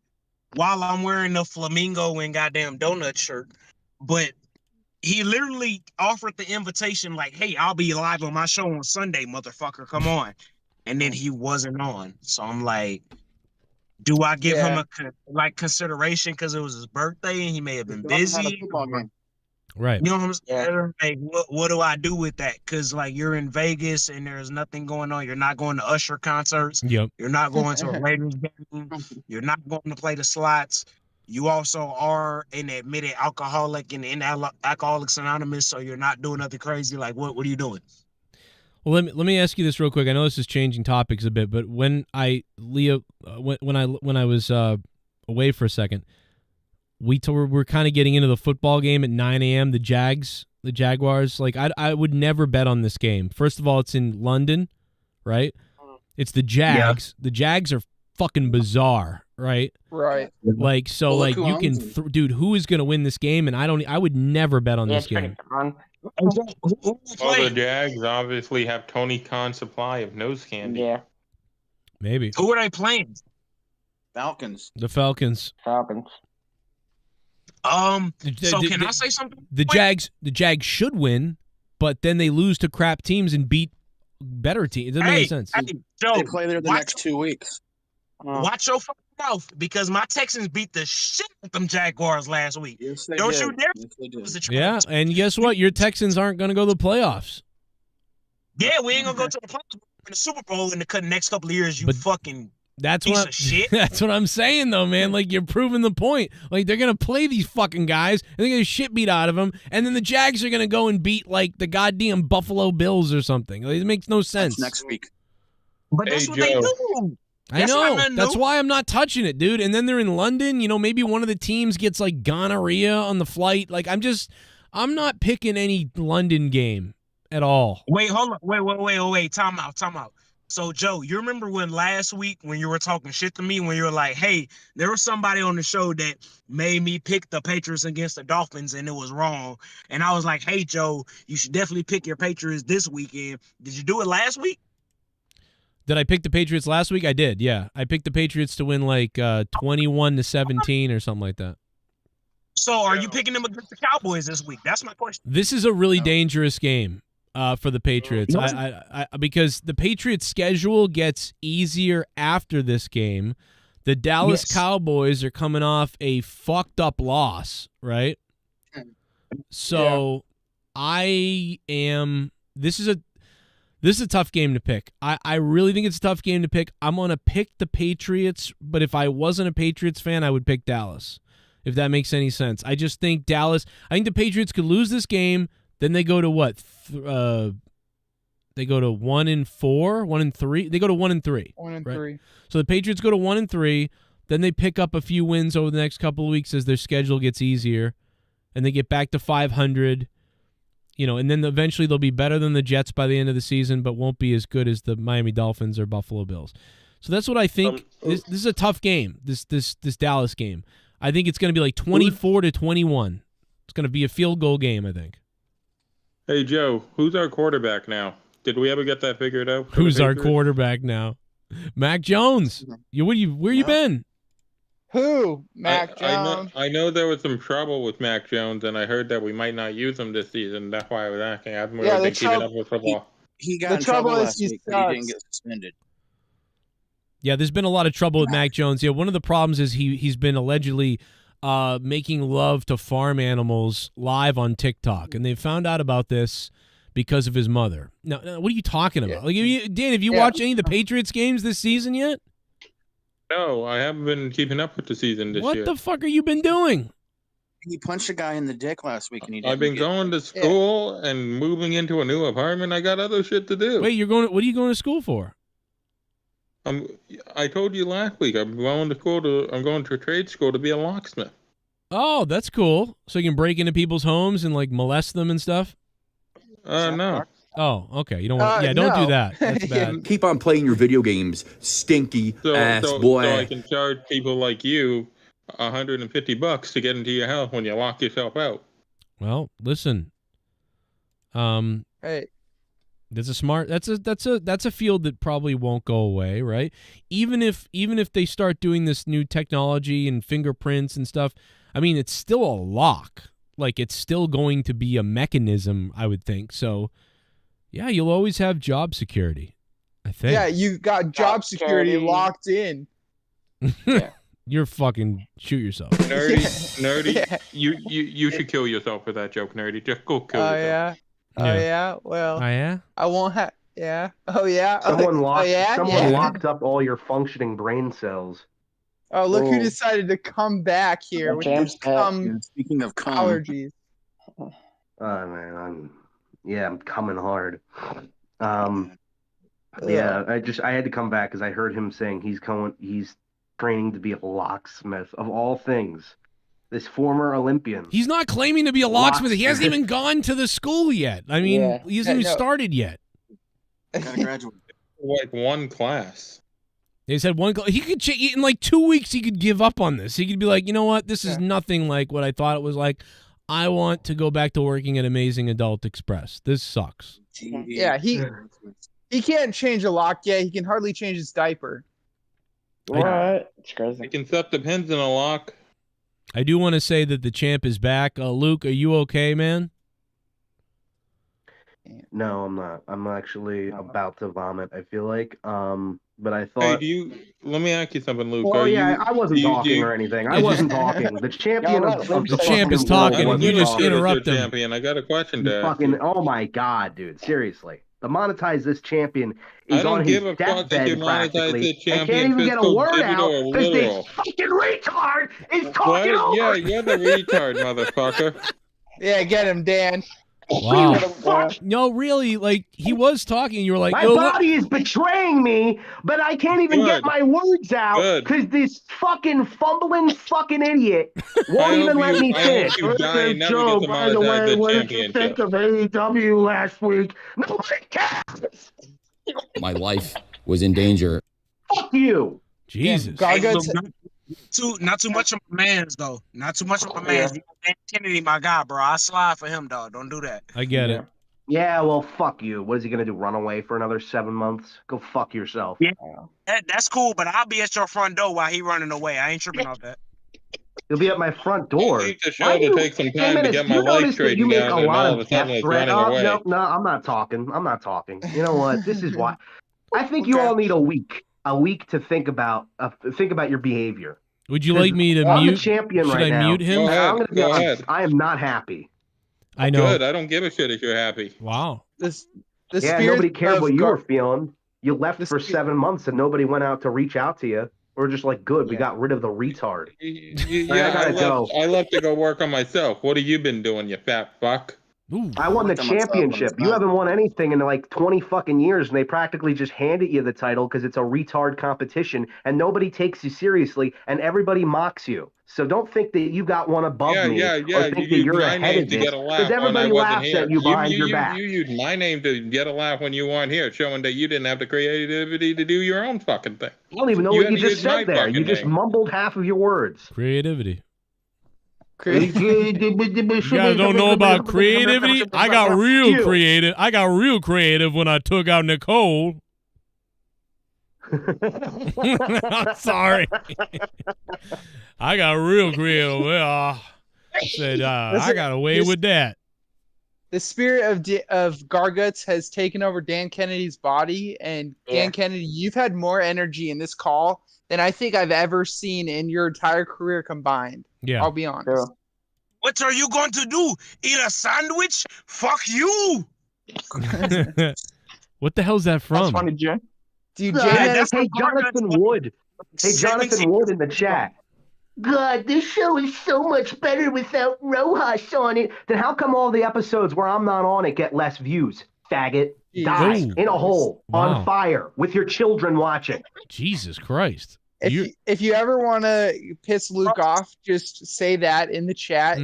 while I'm wearing the flamingo and goddamn donut shirt. But he literally offered the invitation like, "Hey, I'll be live on my show on Sunday, motherfucker. Come on." And then he wasn't on. So I'm like, do I give him a consideration because it was his birthday and he may have been busy? Right. You know what I'm saying? Like, what do I do with that? Because like you're in Vegas and there's nothing going on. You're not going to Usher concerts. Yep. You're not going to a Raiders game. You're not going to play the slots. You also are an admitted alcoholic and in Alcoholics Anonymous, so you're not doing nothing crazy. Like, what are you doing? Well, let me ask you this real quick. I know this is changing topics a bit, but when I was away for a second, we're kind of getting into the football game at 9 a.m. The Jaguars. Like I would never bet on this game. First of all, it's in London, right? It's the Jags. Yeah. The Jags are fucking bizarre, right? Right. Like so, well, like you can, dude. Who is gonna win this game? And I would never bet on this game. The Jags obviously have Tony Khan's supply of nose candy. Yeah. Maybe. Who are they playing? Falcons. The Falcons. Falcons. So can I say something? The Jags should win, but then they lose to crap teams and beat better teams. It doesn't make any sense. Hey, Joe, They play there the next 2 weeks. Watch your fucking mouth, because my Texans beat the shit out of them Jaguars last week. Yes, they Don't did. you dare. Yes, they did. Yeah, and guess what? Your Texans aren't going to go to the playoffs. Yeah, we ain't gonna go to the playoffs in the Super Bowl in the next couple of years. You fucking That's piece what of shit. That's what I'm saying, though, man. Like, you're proving the point. Like, they're gonna play these fucking guys, and they're gonna shit beat out of them, and then the Jags are gonna go and beat like the goddamn Buffalo Bills or something. Like, it makes no sense. That's next week. But that's what they do. I know. That's why I'm not touching it, dude. And then they're in London. You know, maybe one of the teams gets like gonorrhea on the flight. Like, I'm not picking any London game at all. Wait, hold on. Wait. Time out. So, Joe, you remember when last week when you were talking shit to me, when you were like, hey, there was somebody on the show that made me pick the Patriots against the Dolphins and it was wrong. And I was like, hey, Joe, you should definitely pick your Patriots this weekend. Did you do it last week? Did I pick the Patriots last week? I did, yeah. I picked the Patriots to win like 21-17 or something like that. So are you picking them against the Cowboys this week? That's my question. This is a really dangerous game for the Patriots. No. Because the Patriots' schedule gets easier after this game. The Dallas Cowboys are coming off a fucked up loss, right? So this is a tough game to pick. I really think it's a tough game to pick. I'm going to pick the Patriots, but if I wasn't a Patriots fan, I would pick Dallas, if that makes any sense. I just think I think the Patriots could lose this game, then they go to what? They go to 1-4, 1-3. They go to 1-3. 1-3. So the Patriots go to 1-3, then they pick up a few wins over the next couple of weeks as their schedule gets easier, and they get back to 500. You know, and then eventually they'll be better than the Jets by the end of the season, but won't be as good as the Miami Dolphins or Buffalo Bills. So that's what I think. This is a tough game. This Dallas game. I think it's going to be like 24-21. It's going to be a field goal game, I think. Hey Joe, who's our quarterback now? Did we ever get that figured out? Who's our quarterback now? Mac Jones. Where you been? Who? Mac Jones. I know there was some trouble with Mac Jones, and I heard that we might not use him this season. That's why I was asking. I've really been keeping up with football. He got in trouble last week, but he didn't get suspended. Yeah, there's been a lot of trouble with Mac Jones. Yeah, one of the problems is he's been allegedly making love to farm animals live on TikTok, and they found out about this because of his mother. Now, what are you talking about? Like, Dan, have you watched any of the Patriots games this season yet? No, I haven't been keeping up with the season this year. What the fuck are you been doing? He punched a guy in the dick last week, and he didn't. I've been going to school and moving into a new apartment. I got other shit to do. Wait, what are you going to school for? I told you last week. I'm going to trade school to be a locksmith. Oh, that's cool. So you can break into people's homes and like molest them and stuff? No. Oh, okay. You don't want. Don't do that. That's bad. Keep on playing your video games, stinky ass boy. So I can charge people like you $150 to get into your house when you lock yourself out. Well, listen. Hey. That's a field that probably won't go away, right? Even if they start doing this new technology and fingerprints and stuff, I mean, it's still a lock. Like, it's still going to be a mechanism, I would think. So, yeah, you'll always have job security, I think. Yeah, you got job security locked in. You're fucking shoot yourself. Nerdy, you should kill yourself for that joke, Nerdy. Just go kill yourself. Yeah. Oh yeah. Well. Oh yeah. I won't have. Yeah. Oh yeah. Someone Someone locked up all your functioning brain cells. Oh, look who decided to come back here with his Speaking of allergies. Oh man, I'm coming hard. Yeah, I had to come back because I heard him saying he's training to be a locksmith of all things. This former Olympian. He's not claiming to be a locksmith. He hasn't even gone to the school yet. I mean, he hasn't even started yet. Gotta graduate. Like one class. They said one class. He could in like 2 weeks. He could give up on this. He could be like, you know what? This is nothing like what I thought it was like. I want to go back to working at Amazing Adult Express. This sucks. Yeah, he can't change a lock yet. He can hardly change his diaper. What? It's crazy. He can set the pins in a lock. I do want to say that the champ is back. Luke, are you okay, man? No, I'm not. I'm actually about to vomit. I feel like. But I thought. Hey, let me ask you something, Luke. Well, yeah, I wasn't talking or anything. I wasn't talking. The champion of the champ is talking, and you just interrupt him. Champion. I got a question to ask fucking, you. oh my god, dude! Seriously, the monetize this champion I is don't on his give a fuck if you deathbed monetize practically, this and can't champion even get a physical, word digital, out or because literal. this fucking retard is talking over. Yeah, you're the retard, motherfucker. Yeah, get him, Dan. Wow. No, really, like, he was talking. You were like, My "Yo, body is betraying me, but I can't even get my words out because this fucking fumbling fucking idiot won't even let me finish. you die and never Joe, get to by the monetize way, the what did you think of AEW last week? Nobody cares. My life was in danger. Fuck you. Jesus. Hey, look, not too much of my man's though. Not too much of my man's. Dan Kennedy, my guy, bro. I slide for him, dog. Don't do that. I get it. Yeah, well, fuck you. What is he gonna do? Run away for another 7 months? Go fuck yourself. Yeah, that's cool. But I'll be at your front door while he running away. I ain't tripping off that. He'll be at my front door. I need the show to take some time to get my life straightened you make out, a and lot all of of a sudden death it's threats. running away. No, I'm not talking. I'm not talking. You know what? This is why. I think you all need a week to think about your behavior. Would you like me to I'm mute? the champion Should right I now. mute him? Go ahead, I'm gonna be go honest. ahead. I am not happy. I know. Good. I don't give a shit if you're happy. Wow. The Yeah, spirit nobody cared of what you Gar- were feeling. You left for 7 months and nobody went out to reach out to you. We're just like, good, we got rid of the retard. Yeah, I gotta go. I left to go work on myself. What have you been doing, you fat fuck? I won the championship. You haven't won anything in like 20 fucking years, and they practically just handed you the title because it's a retard competition, and nobody takes you seriously, and everybody mocks you. So don't think that you got one above me, or think that you're my ahead name of to this, get a laugh because everybody when I wasn't laughs here. at you behind your back. You used my name to get a laugh when you weren't here, showing that you didn't have the creativity to do your own fucking thing. I don't even know what had you to just use my said there. You fucking just name. mumbled half of your words. Creativity. You guys don't know about creativity? I got real creative. I got real creative when I took out Nicole. I'm sorry. I got real creative. Well, I said I got away with that. The spirit of Garguts has taken over Dan Kennedy's body, and Dan Kennedy, you've had more energy in this call than I think I've ever seen in your entire career combined. Yeah, I'll be honest. What are you going to do? Eat a sandwich? Fuck you! What the hell's that from? That's funny, Jay. Dude, Hey, Jonathan Wood. Hey, Jonathan Wood in the chat. God, this show is so much better without Rojas on it. Then how come all the episodes where I'm not on it get less views? Faggot. Die Ooh. in a hole, Wow. on fire, with your children watching. Jesus Christ. If you ever want to piss Luke off, just say that in the chat.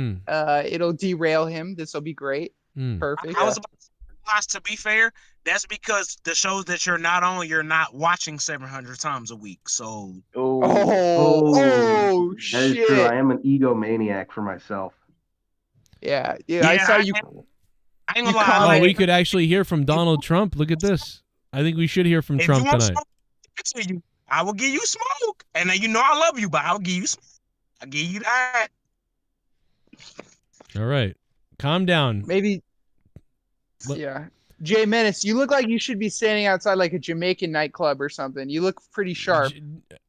It'll derail him. This will be great. Perfect. I was about to say, to be fair, that's because the shows that you're not on, you're not watching 700 times a week. So, That is shit. true. I am an egomaniac for myself. Yeah, I saw you. I ain't gonna lie. Oh, we could actually hear from Donald Trump. Look at this. I think we should hear from If Trump you want tonight. smoke, I will give you smoke. And then you know I love you, but I'll give you smoke. I'll give you that. All right. Calm down. Maybe. Yeah. Jay Menace, you look like you should be standing outside like a Jamaican nightclub or something. You look pretty sharp.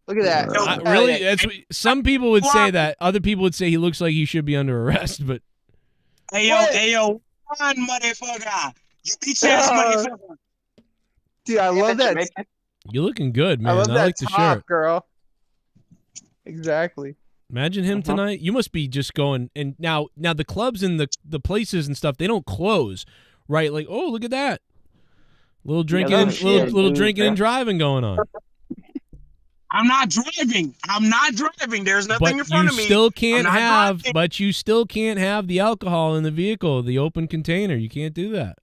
Look at that. Really? That's what, some people would say that. Other people would say he looks like he should be under arrest, but Hey yo, run, motherfucker. You bitch ass motherfucker. Dude, I love that. you're looking good, man. I love that like the top, shirt. girl. Exactly. Imagine him tonight. You must be just going and now the clubs and the places and stuff, they don't close, right? Like, oh, look at that. Little drinking, little drinking and driving going on. I'm not driving. There's nothing in front of me. But you still can't have the alcohol in the vehicle, the open container. You can't do that.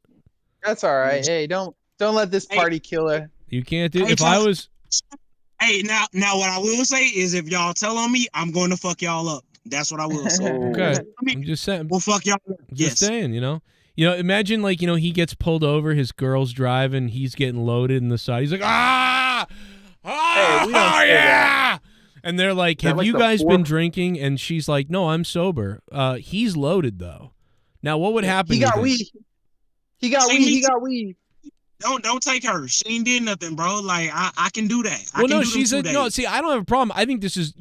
That's all right. Hey, don't let this party kill her. You can't do. Hey, If I was, Hey, now what I will say is if y'all tell on me, I'm going to fuck y'all up. That's what I will say. okay, I'm just saying. We'll fuck y'all up. Just saying, imagine like he gets pulled over, his girl's driving, he's getting loaded in the side. He's like, we don't say that. And they're like, have like you the guys been fourth- drinking? And she's like, no, I'm sober. He's loaded, though. Now, what would happen? He got you think? weed. He got weed. He got weed. Don't take her. She ain't did nothing, bro. Like I can do that. I Well, can no, do she's them a 2 no. days. See, I don't have a problem. I think this is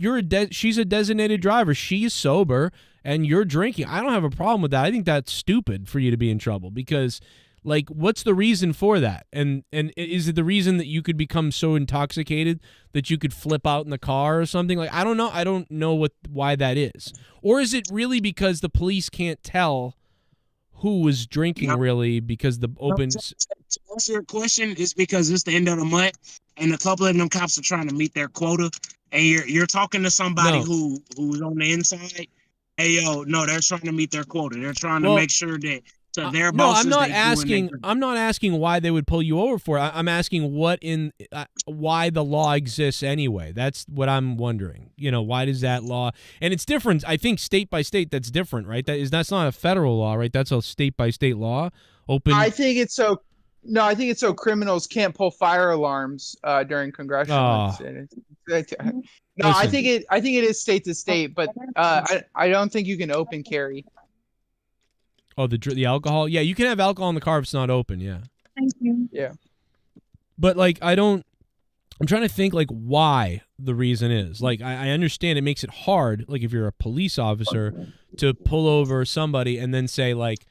she's a designated driver. She's sober, and you're drinking. I don't have a problem with that. I think that's stupid for you to be in trouble because, like, what's the reason for that? And is it the reason that you could become so intoxicated that you could flip out in the car or something? Like, I don't know. I don't know why that is. Or is it really because the police can't tell who was drinking really because the open. To answer your question, it's because it's the end of the month, and a couple of them cops are trying to meet their quota, and you're talking to somebody who's on the inside. Hey, yo, no, they're trying to meet their quota. They're trying to make sure that to their No, bosses. I'm not they asking. I'm not asking why they would pull you over for it. I'm asking why the law exists anyway. That's what I'm wondering. You know, why does that law? And it's different. I think state by state, that's different, right? That's not a federal law, right? That's a state by state law. Open. I think it's so. No, I think it's so criminals can't pull fire alarms during congressional incidents. No, I think it is state to state, but I don't think you can open carry. Oh, the alcohol? Yeah, you can have alcohol in the car if it's not open, yeah. Thank you. Yeah. But, like, I'm trying to think, like, why the reason is. Like, I understand it makes it hard, like, if you're a police officer, to pull over somebody and then say, like,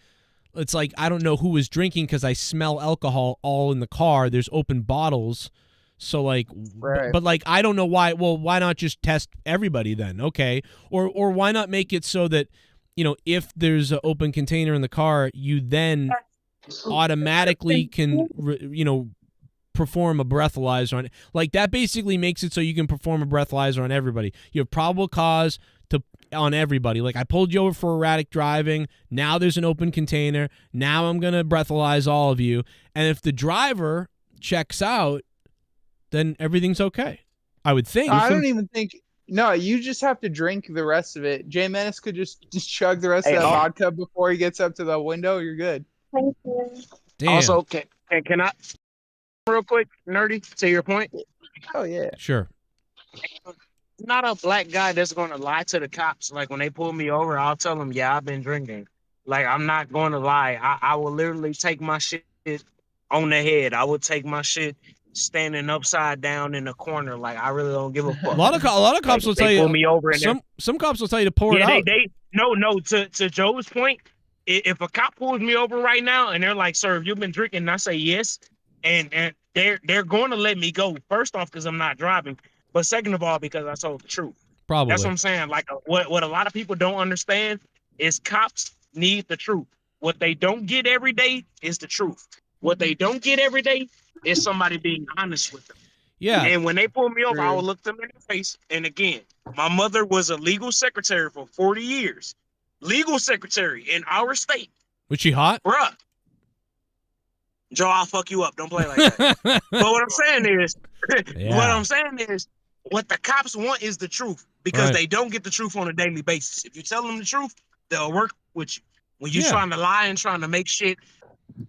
it's like, I don't know who was drinking because I smell alcohol all in the car. There's open bottles. So, like, but, like, I don't know why. Well, why not just test everybody then? Okay. Or why not make it so that, you know, if there's an open container in the car, you then automatically can, perform a breathalyzer on it. Like, that basically makes it so you can perform a breathalyzer on everybody. You have probable cause on everybody. Like, I pulled you over for erratic driving. Now there's an open container. Now I'm going to breathalyze all of you. And if the driver checks out, then everything's okay. I would think. I don't even think. No, you just have to drink the rest of it. Jay Menace could just chug the rest of that vodka before he gets up to the window. You're good. Thank you. Damn. Also, can I, real quick, nerdy, to your point? Oh yeah. Sure. Not a black guy that's going to lie to the cops. Like, when they pull me over, I'll tell them, yeah, I've been drinking. Like, I'm not going to lie. I will literally take my shit on the head. I would take my shit standing upside down in a corner. Like, I really don't give a fuck. A lot of cops will tell you. Pull me over and some cops will tell you to pour it out. No. To Joe's point, if a cop pulls me over right now and they're like, "Sir, have you been drinking?" and I say yes, and they're going to let me go. First off, because I'm not driving, but second of all, because I told the truth. Probably. That's what I'm saying. Like, what a lot of people don't understand is cops need the truth. What they don't get every day is the truth. What they don't get every day is somebody being honest with them. Yeah. And when they pull me over, I will look them in the face. And again, my mother was a legal secretary for 40 years. Legal secretary in our state. Was she hot? Bruh. Joe, I'll fuck you up. Don't play like that. But what I'm saying is, what the cops want is the truth, because they don't get the truth on a daily basis. If you tell them the truth, they'll work with you. When you're trying to lie and trying to make shit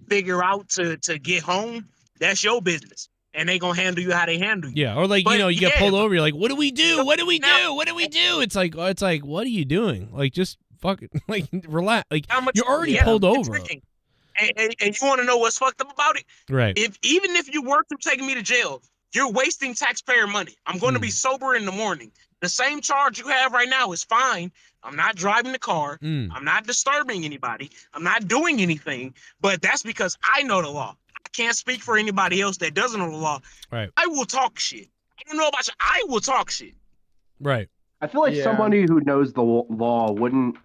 figure out to get home, that's your business. And they gonna handle you how they handle you. Yeah, or like, you get pulled over, you're like, what do we do? What do we do? What do we do? It's like, what are you doing? Like, just fucking, like, relax. Like, you're already pulled over. And you want to know what's fucked up about it? Right. Even if you were to take me to jail, you're wasting taxpayer money. I'm going to be sober in the morning. The same charge you have right now is fine. I'm not driving the car. I'm not disturbing anybody. I'm not doing anything. But that's because I know the law. I can't speak for anybody else that doesn't know the law. Right. I will talk shit. I don't know about you. I will talk shit. Right. I feel like somebody who knows the law wouldn't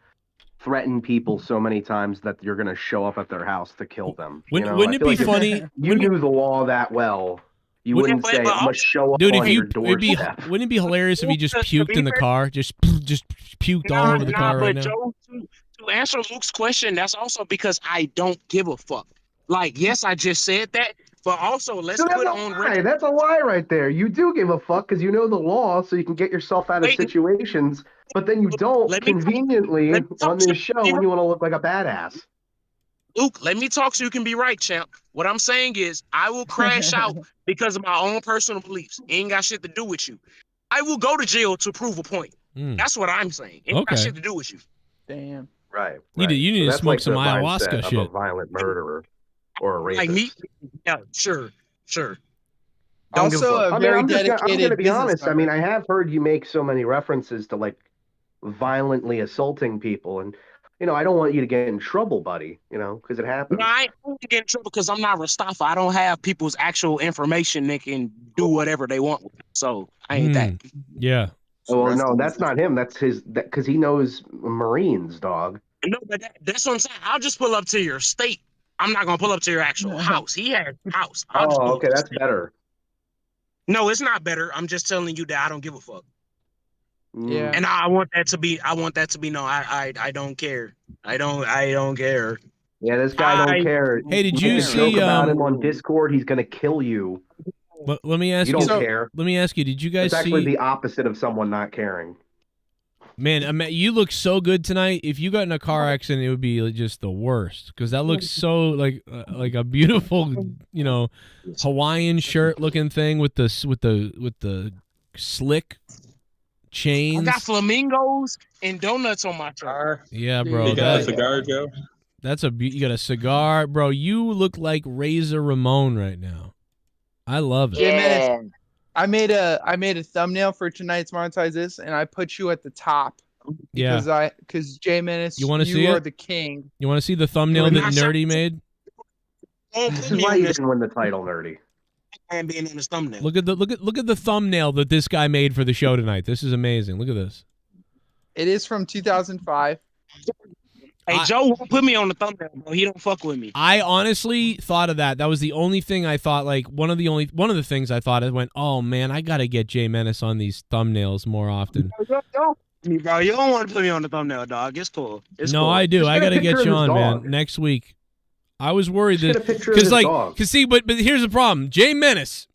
threaten people so many times that you're going to show up at their house to kill them. Wouldn't it be funny? You knew the law that well. You wouldn't say, I'm going to show up on your doorstep. Wouldn't it be hilarious if he just puked in the car? Just puked all over the car right now? Joe, to answer Luke's question, that's also because I don't give a fuck. Like, yes, I just said that, but also let's put it on record. That's a lie right there. You do give a fuck because you know the law, so you can get yourself out of situations, but then you don't conveniently on this show when you want to look like a badass. Luke, let me talk so you can be right, champ. What I'm saying is I will crash out because of my own personal beliefs. It ain't got shit to do with you. I will go to jail to prove a point. That's what I'm saying. It ain't got Okay. shit to do with you. Damn. Right. You need to that's smoke like some the ayahuasca mindset shit. of a violent murderer or a Like rapist. me? Yeah, sure. Don't give a Also, fuck. a I mean, very I'm dedicated gonna be business honest. I owner. mean, I have heard you make so many references to like violently assaulting people, and I don't want you to get in trouble, buddy. Because it happens. No, I ain't gonna get in trouble because I'm not Mustafa. I don't have people's actual information that can do whatever they want with it. So I ain't that. Yeah. Oh, well, no, that's not him. That's his. Because he knows Marines, dog. No, but that's what I'm saying. I'll just pull up to your state. I'm not gonna pull up to your actual house. He has a house. I'll just pull Oh, up okay, to the that's state. better. No, it's not better. I'm just telling you that I don't give a fuck. Yeah. And I want that to be no, I don't care. I don't care. Yeah, this guy don't care. Hey, did you can see, joke about him on Discord? He's gonna kill you. Let me ask you. You don't care. Let me ask you. Did you guys It's actually see? the opposite of someone not caring. Man, you look so good tonight. If you got in a car accident, it would be like just the worst because that looks so like a beautiful, Hawaiian shirt looking thing with the slick chains. I got flamingos and donuts on my truck. Yeah, bro. You got a cigar, Joe? That's you got a cigar, bro. You look like Razor Ramon right now. I love it. Yeah. I made a thumbnail for tonight's Monetize This, and I put you at the top. Yeah. Because Jay Menace, You want to see are it? the king. You want to see the thumbnail that Nerdy made? This is why you didn't win the title, Nerdy. And being in his thumbnail. Look at the thumbnail that this guy made for the show tonight. This is amazing. Look at this. It is from 2005. Hey, Joe won't put me on the thumbnail, bro. He don't fuck with me. I honestly thought of that. That was the only thing I thought. Like one of the things I thought. I went, oh man, I gotta get Jay Menace on these thumbnails more often. Bro, you don't want to put me on the thumbnail, dog. It's cool. It's No, cool. I do. Just I get a gotta picture get you of his on, dog. man. Next week. I was worried Just that get a picture of his dog. but here's the problem. Jay Menace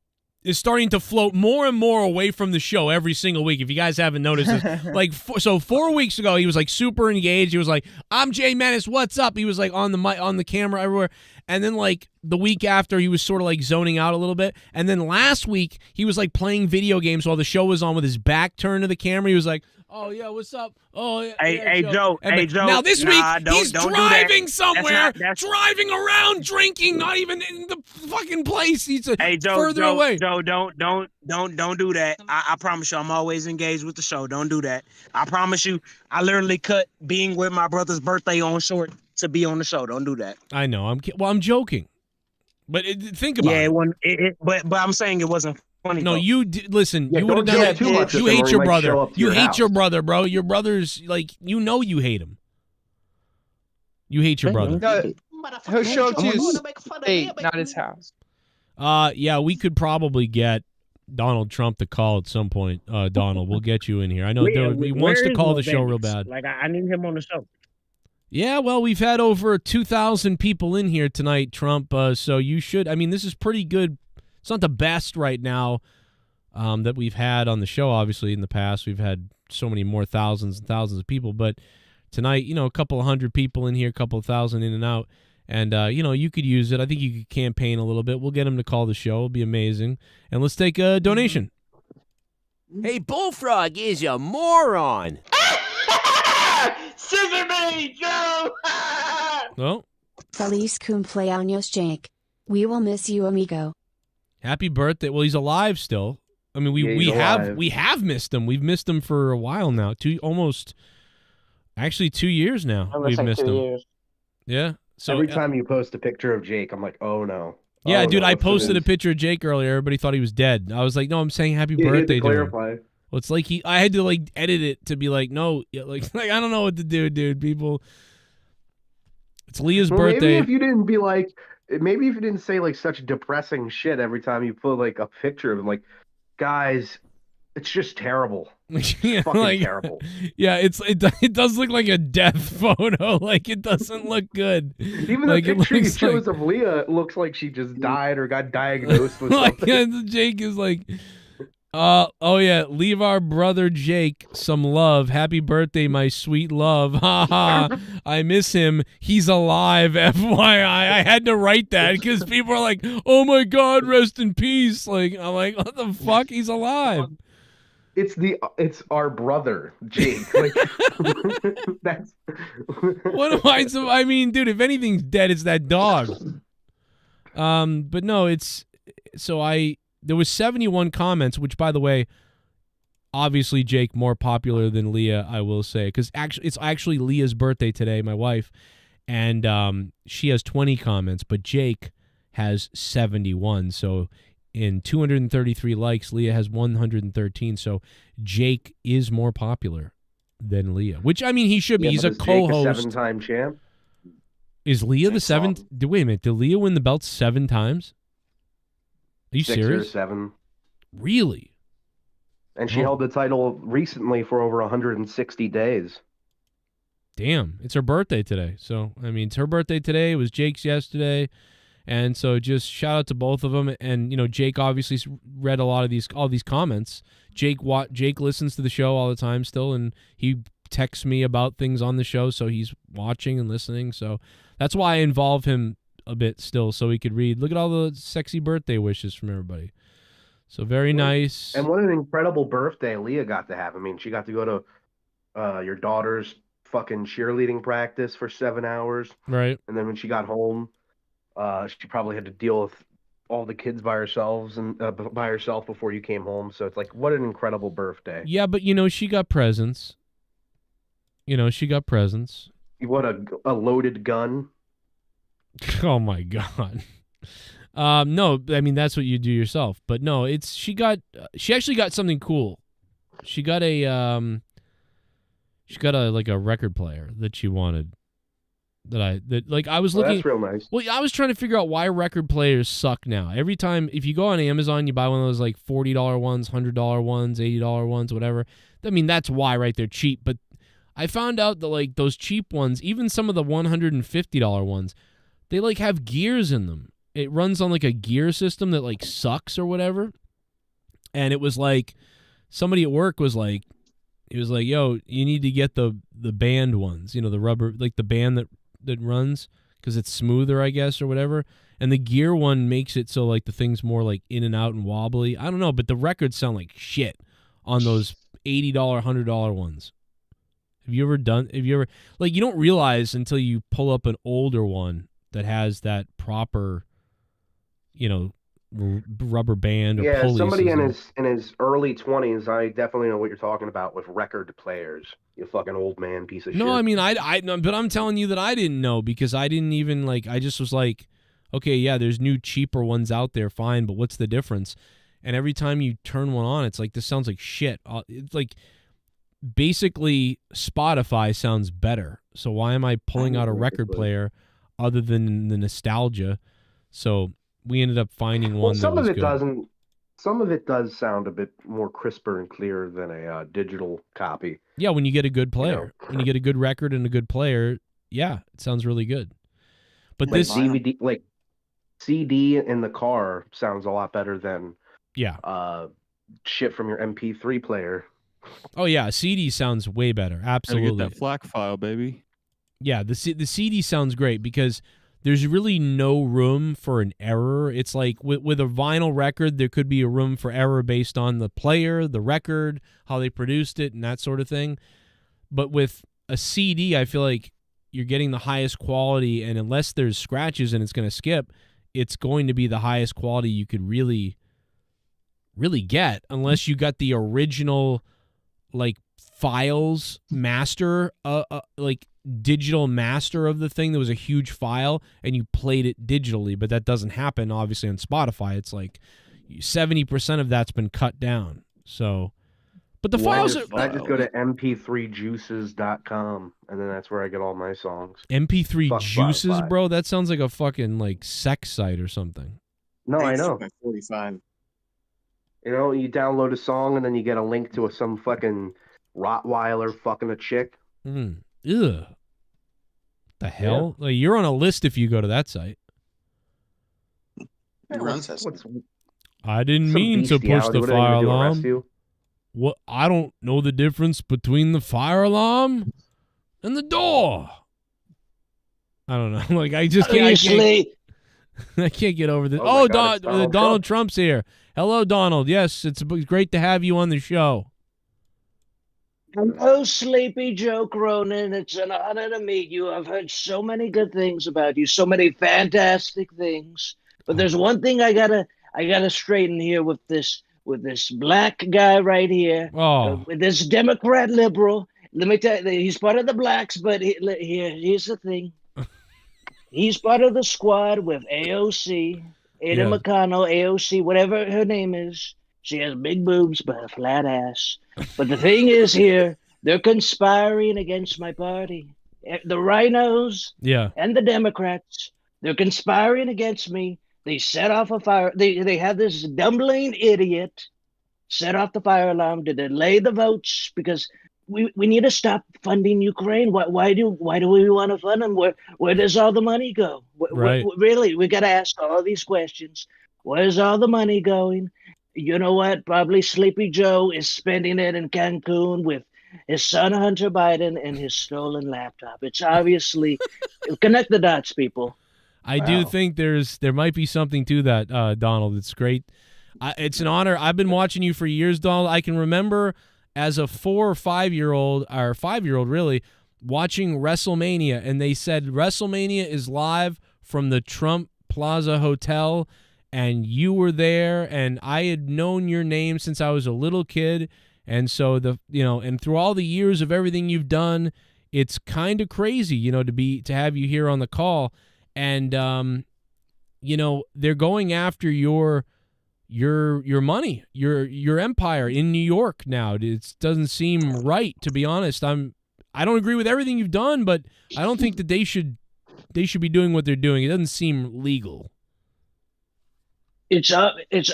is starting to float more and more away from the show every single week. If you guys haven't noticed this, so 4 weeks ago he was like super engaged. He was like, "I'm Jay Menace. What's up?" He was like on the mic, on the camera everywhere. And then like the week after he was sort of like zoning out a little bit. And then last week he was like playing video games while the show was on with his back turned to the camera. He was like, "Oh yeah, what's up? Oh yeah." Hey, Joe. And Hey, like, Joe. Now this week he's don't do that. driving somewhere, That's driving around, drinking, not even in the fucking place. He's Joe, further away. Joe, don't do that. I promise you, I'm always engaged with the show. Don't do that. I promise you, I literally cut being with my brother's birthday on short to be on the show. Don't do that. I know. I'm joking. But think about it. But I'm saying it wasn't funny. No, though. listen. Yeah, you would have don't done do it. too much You of it, hate or he your might brother. show up to You your hate house. your brother, bro. Your brother's like, you hate him. You hate your brother. No, he'll show up to his state, not his house. Yeah, we could probably get Donald Trump to call at some point. Donald, we'll get you in here. I know he wants to call the show real bad. Like I need him on the show. Yeah, well, we've had over 2,000 people in here tonight, Trump. So you should. I mean, this is pretty good. It's not the best right now that we've had on the show. Obviously, in the past, we've had so many more thousands and thousands of people. But tonight, a couple of hundred people in here, a couple of thousand in and out. And, you could use it. I think you could campaign a little bit. We'll get him to call the show. It'll be amazing. And let's take a donation. Hey, Bullfrog is a moron. Scissor me, Joe! Well, Feliz cumpleaños, Jake. We will miss you, amigo. happy birthday. Well, he's alive still. I mean, Yeah, he's alive. we have missed him. We've missed him for a while now. 2 years now. We've missed him. Yeah. So Every time you post a picture of Jake, I'm like, oh no. Yeah, Oh, dude, no, I it's posted a finished. picture of Jake earlier. Everybody thought he was dead. I was like, no, I'm saying happy Yeah, you had to birthday to him. clarify. Well, it's like I had to like edit it to be like, no, like I don't know what to do, dude. People, it's Leah's Well, birthday. Maybe if you didn't be like, maybe if you didn't say like such depressing shit every time you put like a picture of him, like, guys, it's just terrible. Yeah, Fucking like, terrible. Yeah, it does look like a death photo. Like it doesn't look good. Even like, the it picture he looks shows of Leah looks like she just died or got diagnosed with like something. Jake is like, Oh yeah, leave our brother Jake some love. Happy birthday, my sweet love. Ha ha. I miss him. He's alive. FYI. I had to write that because people are like, "Oh my God, rest in peace." Like I'm like, what the fuck? He's alive. It's our brother Jake. Like that's What am I? I mean, dude, if anything's dead, it's that dog. But no, it's so there was 71 comments, which, by the way, obviously Jake more popular than Leah, I will say, because it's actually Leah's birthday today, my wife, and she has 20 comments, but Jake has 71. So in 233 likes, Leah has 113. So Jake is more popular than Leah, which I mean he should be. Yeah, He's a but is Jake co-host. 7-time champ. Is Leah the seventh? Wait a minute. Did Leah win the belt 7 times? Are you 6 serious? or 7. Really? And she held the title recently for over 160 days. Damn, it's her birthday today. So, I mean, it's her birthday today. It was Jake's yesterday. And so just shout out to both of them. And, you know, Jake obviously read all these comments. Jake listens to the show all the time still, and he texts me about things on the show, so he's watching and listening. So that's why I involve him a bit still, so he could read. Look at all the sexy birthday wishes from everybody. So very nice. And what an incredible birthday Leah got to have. I mean, she got to go to your daughter's fucking cheerleading practice for 7 hours. Right. And then when she got home, she probably had to deal with all the kids by herself before you came home. So it's like, what an incredible birthday. Yeah, but, you know, she got presents. What a loaded gun. Oh, my God. No, I mean, that's what you do yourself. But no, she actually got something cool. She got a like a record player that she wanted. I was looking. That's real nice. Well, I was trying to figure out why record players suck now. Every time, if you go on Amazon, you buy one of those like $40 ones, $100 ones, $80 ones, whatever. I mean, that's why, right? They're cheap. But I found out that like those cheap ones, even some of the $150 ones, they like have gears in them. It runs on like a gear system that like sucks or whatever. And it was like somebody at work was like, it was like, yo, you need to get the band ones, you know, the rubber, like the band that runs because it's smoother, I guess, or whatever. And the gear one makes it so like the thing's more like in and out and wobbly. I don't know, but the records sound like shit on those $80, $100 ones. Have you ever like, you don't realize until you pull up an older one that has that proper, you know, rubber band or pulley somebody system. in his early 20s, I definitely know what you're talking about with record players. You fucking old man piece of shit. No, I mean, but I'm telling you that I didn't know because I didn't even like. I just was like, okay, yeah, there's new cheaper ones out there, fine, but what's the difference? And every time you turn one on, it's like, this sounds like shit. It's like basically Spotify sounds better. So why am I pulling out a record player other than the nostalgia? So we ended up finding one that was good. Some of it does sound a bit more crisper and clearer than a digital copy. Yeah, when you get a good player. When you get a good record and a good player, yeah, it sounds really good. But like this DVD, like CD in the car sounds a lot better than shit from your MP3 player. Oh yeah, CD sounds way better. Absolutely. Gotta get that FLAC file, baby. Yeah, the CD sounds great because there's really no room for an error. It's like with a vinyl record, there could be a room for error based on the player, the record, how they produced it, and that sort of thing. But with a CD, I feel like you're getting the highest quality, and unless there's scratches and it's going to skip, it's going to be the highest quality you could really, really get, unless you got the original, like, files master, like digital master of the thing that was a huge file and you played it digitally. But that doesn't happen obviously on Spotify. It's like 70% of that's been cut down. So but the files I just go to mp3juices.com and then that's where I get all my songs. MP3 Juices, bro? That sounds like a fucking like sex site or something. No, I know. 45. You know, you download a song and then you get a link to some fucking Rottweiler fucking a chick. Ugh. The hell? Yeah. Like, you're on a list if you go to that site. It runs that. I didn't Some mean to push bestiality. the What are they fire gonna do, arrest alarm. you? What? I don't know the difference between the fire alarm and the door. I don't know. Like I just can't. I can't get over this. Oh my Oh, God, it's Donald Trump. Trump's here. Hello, Donald. Yes, it's great to have you on the show. Hello, Sleepy Joe Cronin. It's an honor to meet you. I've heard so many good things about you, so many fantastic things. But there's one thing I gotta straighten here with this black guy right here, with this Democrat liberal. Let me tell you, he's part of the blacks, but here's the thing. He's part of the squad with AOC, Ada McConnell, AOC, whatever her name is. She has big boobs but a flat ass. But the thing is here, they're conspiring against my party. The rhinos and the Democrats, they're conspiring against me. They set off a fire. They have this dumbling idiot set off the fire alarm to delay the votes because we need to stop funding Ukraine. Why do we want to fund them? Where does all the money go? Really, we got to ask all these questions. Where's all the money going? You know what? Probably Sleepy Joe is spending it in Cancun with his son Hunter Biden and his stolen laptop. It's obviously connect the dots, people. I do think there might be something to that, Donald. It's great. It's an honor. I've been watching you for years, Donald. I can remember as a 4 or 5-year-old, or 5-year-old really, watching WrestleMania, and they said WrestleMania is live from the Trump Plaza Hotel, and you were there, and I had known your name since I was a little kid, and so and through all the years of everything you've done, it's kind of crazy, to have you here on the call, and they're going after your money, your empire in New York now. It doesn't seem right, to be honest. I don't agree with everything you've done, but I don't think that they should be doing what they're doing. It doesn't seem legal. It's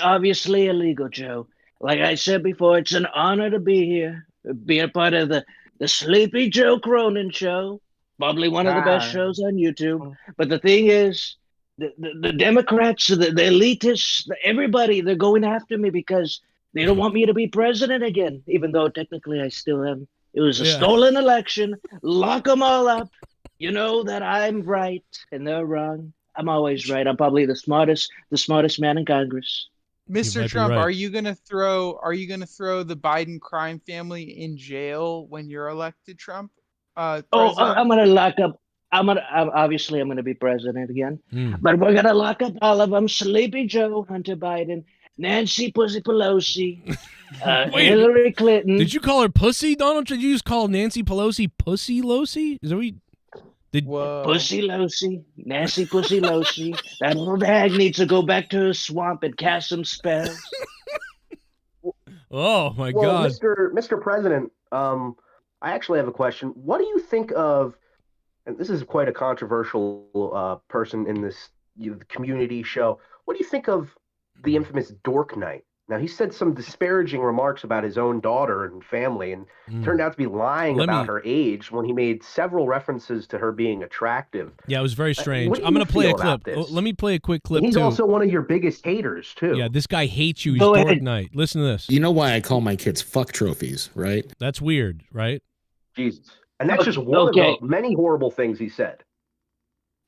obviously illegal, Joe. Like I said before, it's an honor to be here, be a part of the Sleepy Joe Cronin show, probably one of the best shows on YouTube. But the thing is, the Democrats, the elitists, everybody, they're going after me because they don't want me to be president again, even though technically I still am. It was a stolen election. Lock them all up. You know that I'm right and they're wrong. I'm always right. I'm probably the smartest man in Congress. Mr. Trump, are you gonna throw the Biden crime family in jail when you're elected, Trump? I'm gonna lock up. I'm gonna be president again, but we're gonna lock up all of them: Sleepy Joe, Hunter Biden, Nancy Pussy Pelosi, Hillary Clinton. Did you call her pussy, Donald? Did you just call Nancy Pelosi Pussy Losi? Is that what you did? Pussy Losi, Nancy Pussy Losi. That old hag needs to go back to her swamp and cast some spells. Oh my God, Mr. President, I actually have a question. What do you think of? And this is quite a controversial person in this community show. What do you think of the infamous Dork Knight? Now, he said some disparaging remarks about his own daughter and family, and turned out to be lying about her age when he made several references to her being attractive. Yeah, it was very strange. I'm going to play a clip. Let me play a quick clip, He's too. also one of your biggest haters, too. Yeah, this guy hates you. He's Dork Knight. Listen to this. You know why I call my kids fuck trophies, right? That's weird, right? Jesus. And that's just one of the many horrible things he said.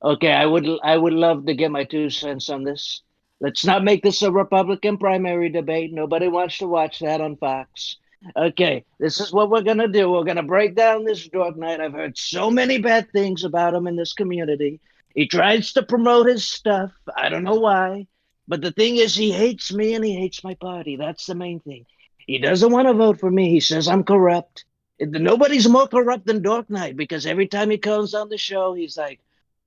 Okay, I would love to get my 2 cents on this. Let's not make this a Republican primary debate. Nobody wants to watch that on Fox. Okay, this is what we're going to do. We're going to break down this Dork Knight. I've heard so many bad things about him in this community. He tries to promote his stuff. I don't know why. But the thing is, he hates me and he hates my party. That's the main thing. He doesn't want to vote for me. He says I'm corrupt. Nobody's more corrupt than Dork Knight, because every time he comes on the show, he's like,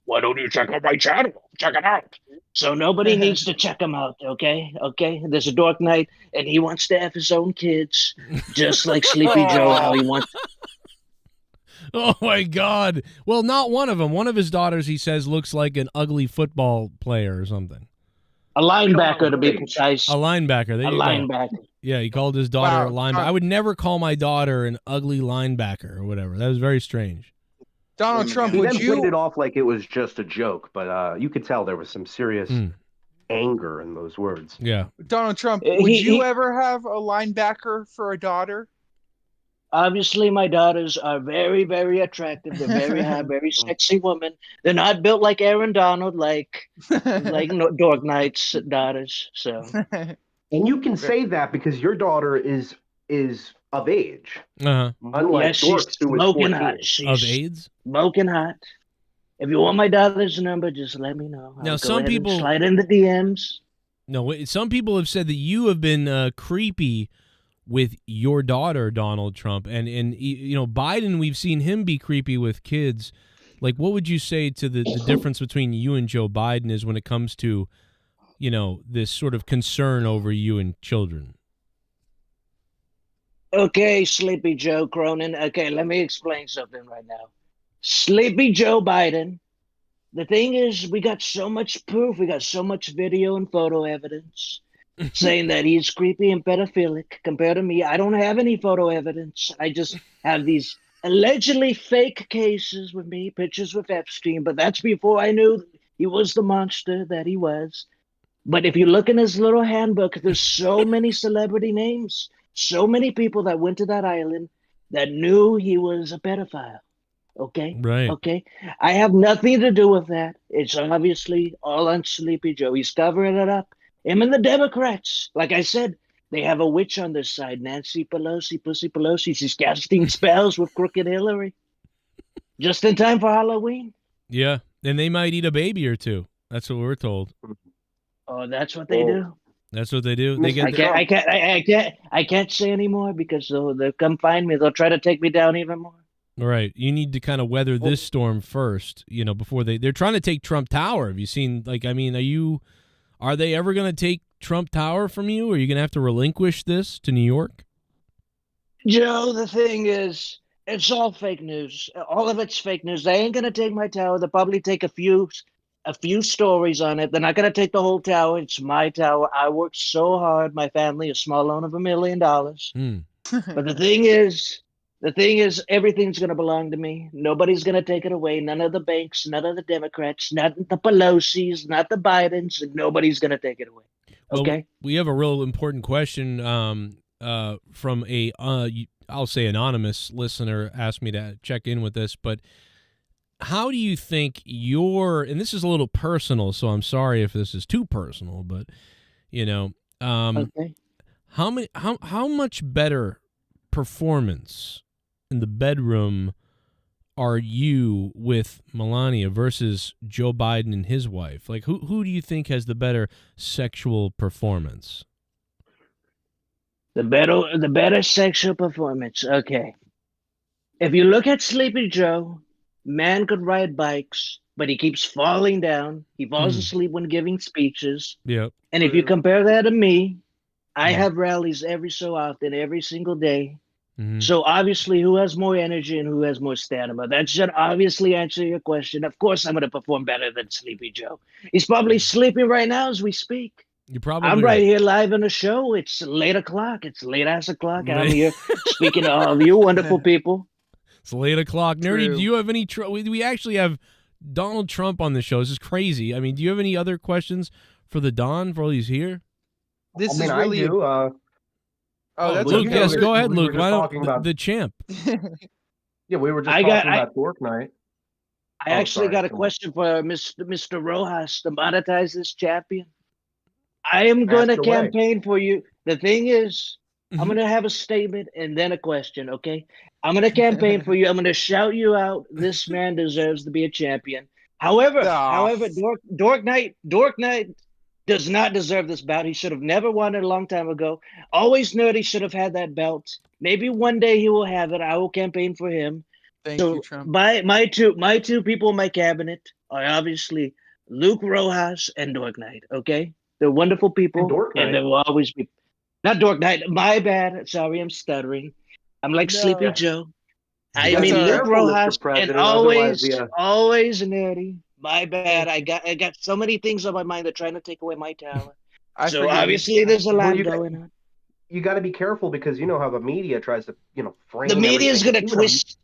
why don't you check out my channel? Check it out. So nobody needs to check him out, okay? Okay? There's a Dork Knight, and he wants to F his own kids, just like Sleepy Joe, how he wants. Oh, my God. Well, not one of them. One of his daughters, he says, looks like an ugly football player or something. A linebacker, to be precise. A linebacker. There you go. Linebacker. Yeah, he called his daughter a linebacker. I would never call my daughter an ugly linebacker or whatever. That was very strange. Donald Trump, he then played it off like it was just a joke, but you could tell there was some serious anger in those words. Yeah. Donald Trump, would you ever have a linebacker for a daughter? Obviously, my daughters are very, very attractive. They're very hot, very sexy women. They're not built like Aaron Donald, like Dork Knight's daughters. So, and you can say that because your daughter is of age. Uh-huh. Unlike yes, she's Dork's, who is smoking 14. hot. She's Of AIDS? smoking hot. If you want my daughter's number, just let me know. Now, I'll some go ahead and people- slide in the DMs. No, some people have said that you have been creepy with your daughter, Donald Trump, and you know, Biden. We've seen him be creepy with kids. Like, what would you say to the difference between you and Joe Biden is when it comes to, you know, this sort of concern over you and children? Okay, Sleepy Joe Cronin. Okay, let me explain something right now. Sleepy Joe Biden. The thing is, we got so much proof. We got so much video and photo evidence saying that he's creepy and pedophilic compared to me. I don't have any photo evidence. I just have these allegedly fake cases with me, pictures with Epstein, but that's before I knew he was the monster that he was. But if you look in his little handbook, there's so many celebrity names, so many people that went to that island that knew he was a pedophile. Okay? Right. Okay? I have nothing to do with that. It's obviously all on Sleepy Joe. He's covering it up. Him and the Democrats. Like I said, they have a witch on their side. Nancy Pelosi, Pussy Pelosi. She's casting spells with Crooked Hillary. Just in time for Halloween. Yeah, and they might eat a baby or two. That's what we're told. Oh, that's what they do. That's what they do. They get I can't say anymore because they'll come find me. They'll try to take me down even more. All right, you need to kind of weather this storm first, you know, before they're trying to take Trump Tower. Have you seen, like, I mean, are they ever going to take Trump Tower from you? Or are you going to have to relinquish this to New York? Joe, the thing is, it's all fake news. All of it's fake news. They ain't going to take my tower. They'll probably take a few stories on it. They're not going to take the whole tower. It's my tower. I worked so hard. My family, a small loan of $1 million. But the thing is, everything's going to belong to me. Nobody's going to take it away. None of the banks, none of the Democrats, not the Pelosi's, not the Bidens, and nobody's going to take it away. Okay? Well, we have a real important question from a, I'll say anonymous listener asked me to check in with this, but how do you think and this is a little personal, so I'm sorry if this is too personal, but, you know, okay. How much better performance in the bedroom are you with Melania versus Joe Biden and his wife? Like, who do you think has the better sexual performance? The better sexual performance. Okay. If you look at Sleepy Joe, man could ride bikes, but he keeps falling down. He falls asleep when giving speeches. Yep. And if you compare that to me, I have rallies every so often, every single day. So obviously, who has more energy and who has more stamina? That should obviously answer your question. Of course, I'm going to perform better than Sleepy Joe. He's probably sleeping right now as we speak. I'm right here live in the show. It's late o'clock. It's late ass o'clock. And I'm here speaking to all of you wonderful people. It's late o'clock. Nerdy, do you have any... we actually have Donald Trump on the show. This is crazy. I mean, do you have any other questions for the Don while he's here? This is really... I do. that's Luke, okay. yes, go ahead, Luke. Why Why don't the champ? Yeah, we were just talking about Dork Night. I actually got a question for Mr. Rojas to monetize this champion. I am going to campaign for you. The thing is, I'm going to have a statement and then a question, okay? I'm going to campaign for you. I'm going to shout you out. This man deserves to be a champion. However, Dork Knight does not deserve this bout. He should have never won it a long time ago. Always Nerdy should have had that belt. Maybe one day he will have it. I will campaign for him. Thank you, Trump. My two people in my cabinet are obviously Luke Rojas and Dork Knight, okay? They're wonderful people, and they will always be. Not Dork Knight. My bad. Sorry, I'm stuttering. I'm like Sleepy Joe. I mean Luke Rojas, and always Nerdy. My bad. I got so many things on my mind. They're trying to take away my talent. So obviously, there's a lot going on. You got to be careful because you know how the media tries to, frame. The media is going to twist.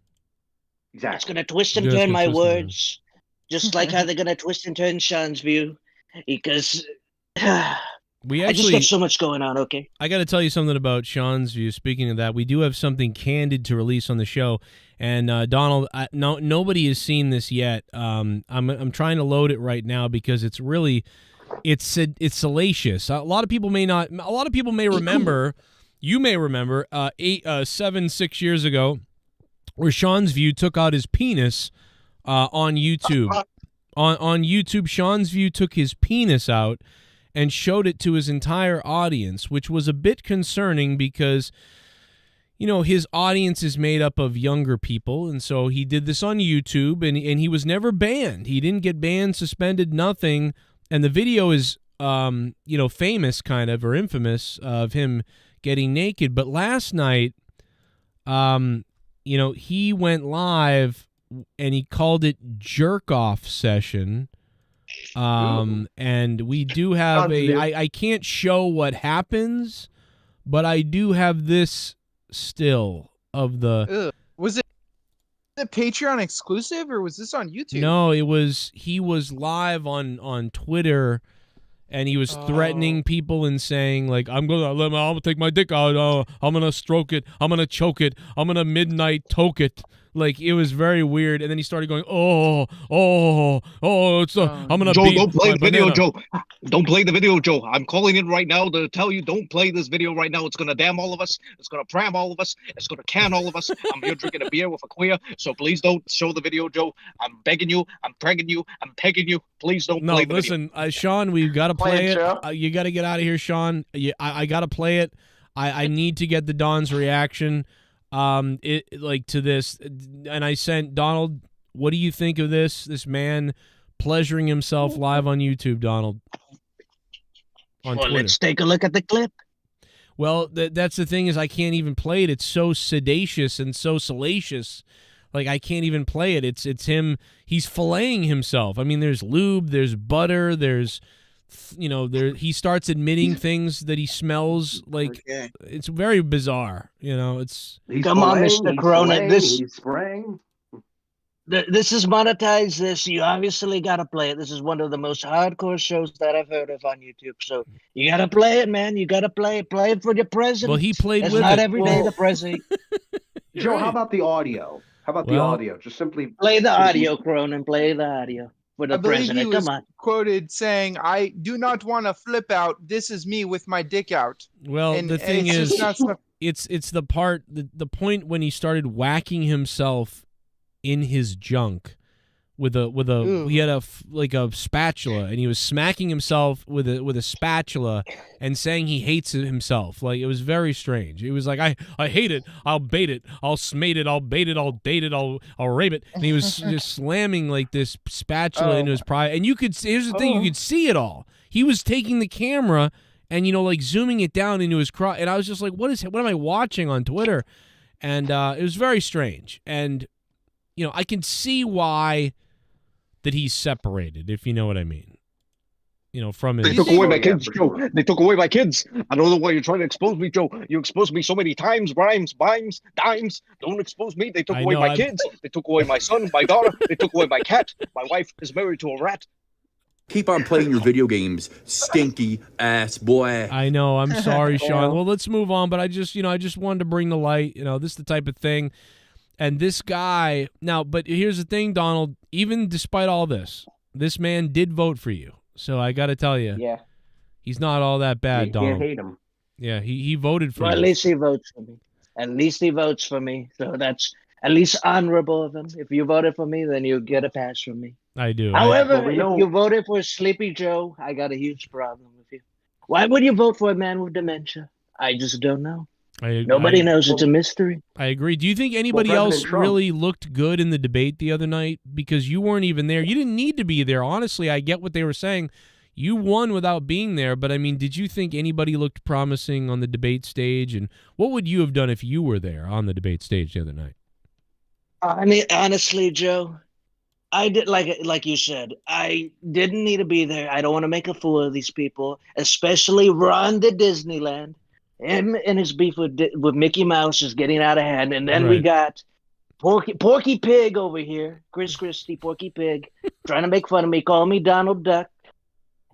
Exactly. It's going to twist and turn my words, just like how they're going to twist and turn Sean's view, because We I just actually got so much going on. Okay. I got to tell you something about Sean's view. Speaking of that, we do have something candid to release on the show, and Donald, nobody has seen this yet. I'm trying to load it right now because it's salacious. A lot of people may not. A lot of people may remember. You may remember 6 years ago, where Sean's view took out his penis on YouTube. On YouTube, Sean's view took his penis out and showed it to his entire audience, which was a bit concerning because, you know, his audience is made up of younger people, and so he did this on YouTube, and he was never banned. He didn't get banned, suspended, nothing, and the video is, you know, famous kind of, or infamous, of him getting naked. But last night, you know, he went live, and he called it jerk-off session. And we do have I can't show what happens, but I do have this still of the. Was it the Patreon exclusive or was this on YouTube? No, he was live on Twitter, and he was threatening people and saying, like, I'm gonna take my dick out, I'm gonna stroke it, I'm gonna choke it, I'm gonna midnight toke it. Like, it was very weird, and then he started going, it's I'm gonna Joe, beat don't play my the video, banana. Joe. Don't play the video, Joe. I'm calling in right now to tell you, don't play this video right now. It's gonna damn all of us. It's gonna pram all of us. It's gonna can all of us. I'm here drinking a beer with a queer, so please don't show the video, Joe. I'm begging you. I'm pregging you. I'm pegging you. Please don't play the video. Listen, Sean, we've got to play it. You got to get out of here, Sean. I got to play it. I need to get the Don's reaction. To this, and I sent Donald. What do you think of this? This man pleasuring himself live on YouTube, Donald. On Twitter. Let's take a look at the clip. Well, that's the thing, is I can't even play it. It's so sedacious and so salacious. Like, I can't even play it. It's him. He's filleting himself. I mean, there's lube, there's butter, there's, you know, he starts admitting things that he smells like. Okay. It's very bizarre, you know. Come on, Mr. Cronin. This is Monetize This. You obviously got to play it. This is one of the most hardcore shows that I've heard of on YouTube. So you got to play it, man. You got to play it. Play it for your president. Well, he played it's with not it. every day the president. Joe, how about the audio? How about the audio? Just simply play the audio, Cronin. Play the audio for the I believe president. he was Come on. quoted saying, "I do not want to flip out. This is me with my dick out." Well, and, the thing is, it's it's the part, the point when he started whacking himself in his junk with a he had a spatula, and he was smacking himself with a spatula and saying he hates himself. Like, it was very strange. It was like, I hate it, I'll bait it, I'll smate it, I'll bait it, I'll date it, I'll rape it. And he was just slamming like this spatula into his pride. And you could here's the thing, you could see it all. He was taking the camera and, you know, like zooming it down into his crotch, and I was just like, what am I watching on Twitter? And it was very strange. And, you know, I can see why that he's separated, if you know what I mean. You know, from his... They took away my kids, Joe. They took away my kids. I don't know why you're trying to expose me, Joe. You exposed me so many times, rhymes, bimes, dimes. Don't expose me. They took away my kids. They took away my son, my daughter. They took away my cat. My wife is married to a rat. Keep on playing your video games, stinky ass boy. I know. I'm sorry, Sean. Well, let's move on. But I just wanted to bring the light. You know, this is the type of thing. And this guy now, but here's the thing, Donald. Even despite all this man did vote for you. So I got to tell you, he's not all that bad, Donald. You can't hate him. Yeah, he voted for you. At least he votes for me. At least he votes for me. So that's at least honorable of him. If you voted for me, then you get a pass from me. I do. However, if you voted for Sleepy Joe, I got a huge problem with you. Why would you vote for a man with dementia? I just don't know. Nobody knows. It's a mystery. I agree. Do you think anybody else really looked good in the debate the other night? Because you weren't even there. You didn't need to be there. Honestly, I get what they were saying. You won without being there. But, I mean, did you think anybody looked promising on the debate stage? And what would you have done if you were there on the debate stage the other night? I mean, honestly, Joe, I did like you said. I didn't need to be there. I don't want to make a fool of these people, especially Ron the Disneyland. Him and his beef with Mickey Mouse is getting out of hand. And then we got Porky Pig over here, Chris Christie, Porky Pig, trying to make fun of me, call me Donald Duck.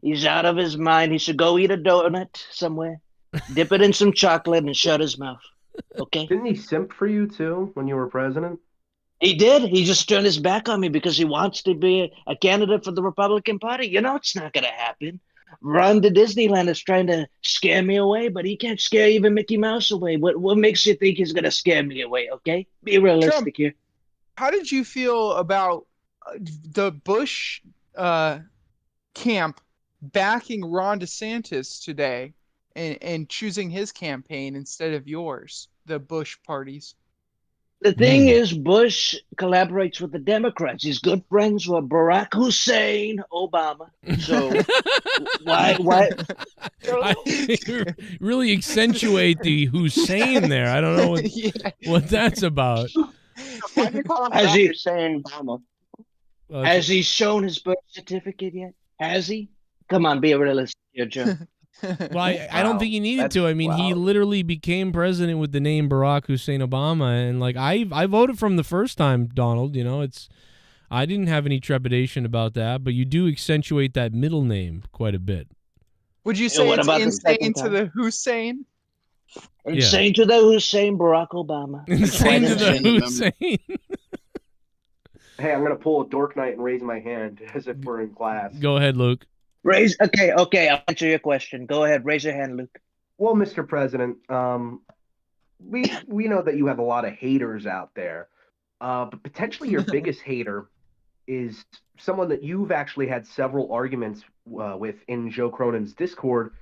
He's out of his mind. He should go eat a donut somewhere, dip it in some chocolate, and shut his mouth. Okay? Didn't he simp for you too when you were president? He did. He just turned his back on me because he wants to be a candidate for the Republican Party. You know it's not going to happen. Ron to Disneyland is trying to scare me away, but he can't scare even Mickey Mouse away. What makes you think he's going to scare me away, okay? Be realistic Trump, here. How did you feel about the Bush camp backing Ron DeSantis today and choosing his campaign instead of yours, the Bush parties? The thing is, Bush collaborates with the Democrats. He's good friends with Barack Hussein Obama. So why? You really accentuate the Hussein there. I don't know what that's about. Why do you call him Barack Hussein Obama? Has he shown his birth certificate yet? Has he? Come on, be a realist here, Joe. Well, I don't think he needed to. I mean, he literally became president with the name Barack Hussein Obama, and like I voted for him the first time, Donald. You know, I didn't have any trepidation about that, but you do accentuate that middle name quite a bit. Would you say it's insane to the Hussein? Insane to the Hussein, Barack Obama. Insane to the Hussein. Hey, I'm gonna pull a dork night and raise my hand as if we're in class. Go ahead, Luke. Okay, I'll answer your question. Go ahead, raise your hand, Luke. Well, Mr. President, we know that you have a lot of haters out there, but potentially your biggest hater is someone that you've actually had several arguments with in Joe Cronin's Discord.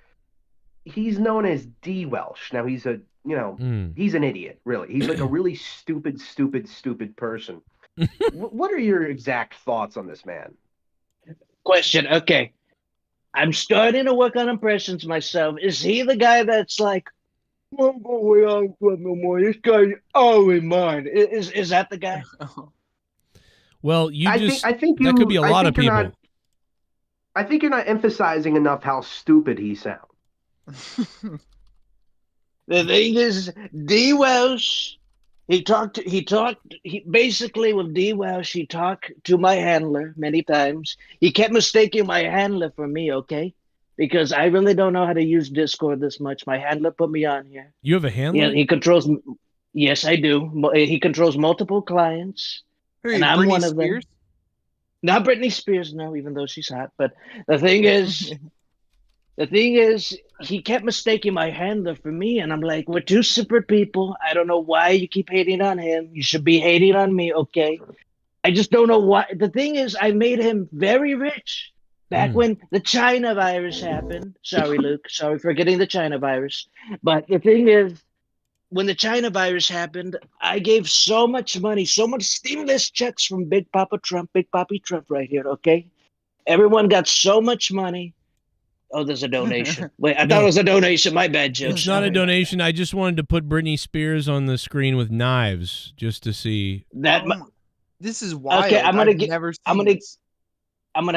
He's known as D. Welsh. Now he's he's an idiot, really. He's like a really stupid person. What are your exact thoughts on this man? Question. Okay. I'm starting to work on impressions myself. Is he the guy that's like, "I'm going on no more. This guy's out of mind." Is that the guy? Well, I think that could be a lot of people. I think you're not emphasizing enough how stupid he sounds. The thing is, D. Welsh, he basically with D. Welsh, he talked to my handler many times. He kept mistaking my handler for me, okay? Because I really don't know how to use Discord this much. My handler put me on here. You have a handler? Yeah, he controls. Yes, I do. He controls multiple clients, and I'm Britney one of Spears? them. Not Britney Spears, no, even though she's hot. But the thing is, he kept mistaking my handler for me, and I'm like, we're two separate people. I don't know why you keep hating on him. You should be hating on me, okay? I just don't know why. The thing is, I made him very rich back when the China virus happened. Sorry, Luke. Sorry for getting the China virus. But the thing is, when the China virus happened, I gave so much money, so much stimulus checks from Big Papa Trump, Big Papi Trump right here, okay? Everyone got so much money. Oh, there's a donation. Wait, I thought it was a donation. My bad, Joe. It's not a donation. I just wanted to put Britney Spears on the screen with knives just to see. This is wild. Okay, I'm gonna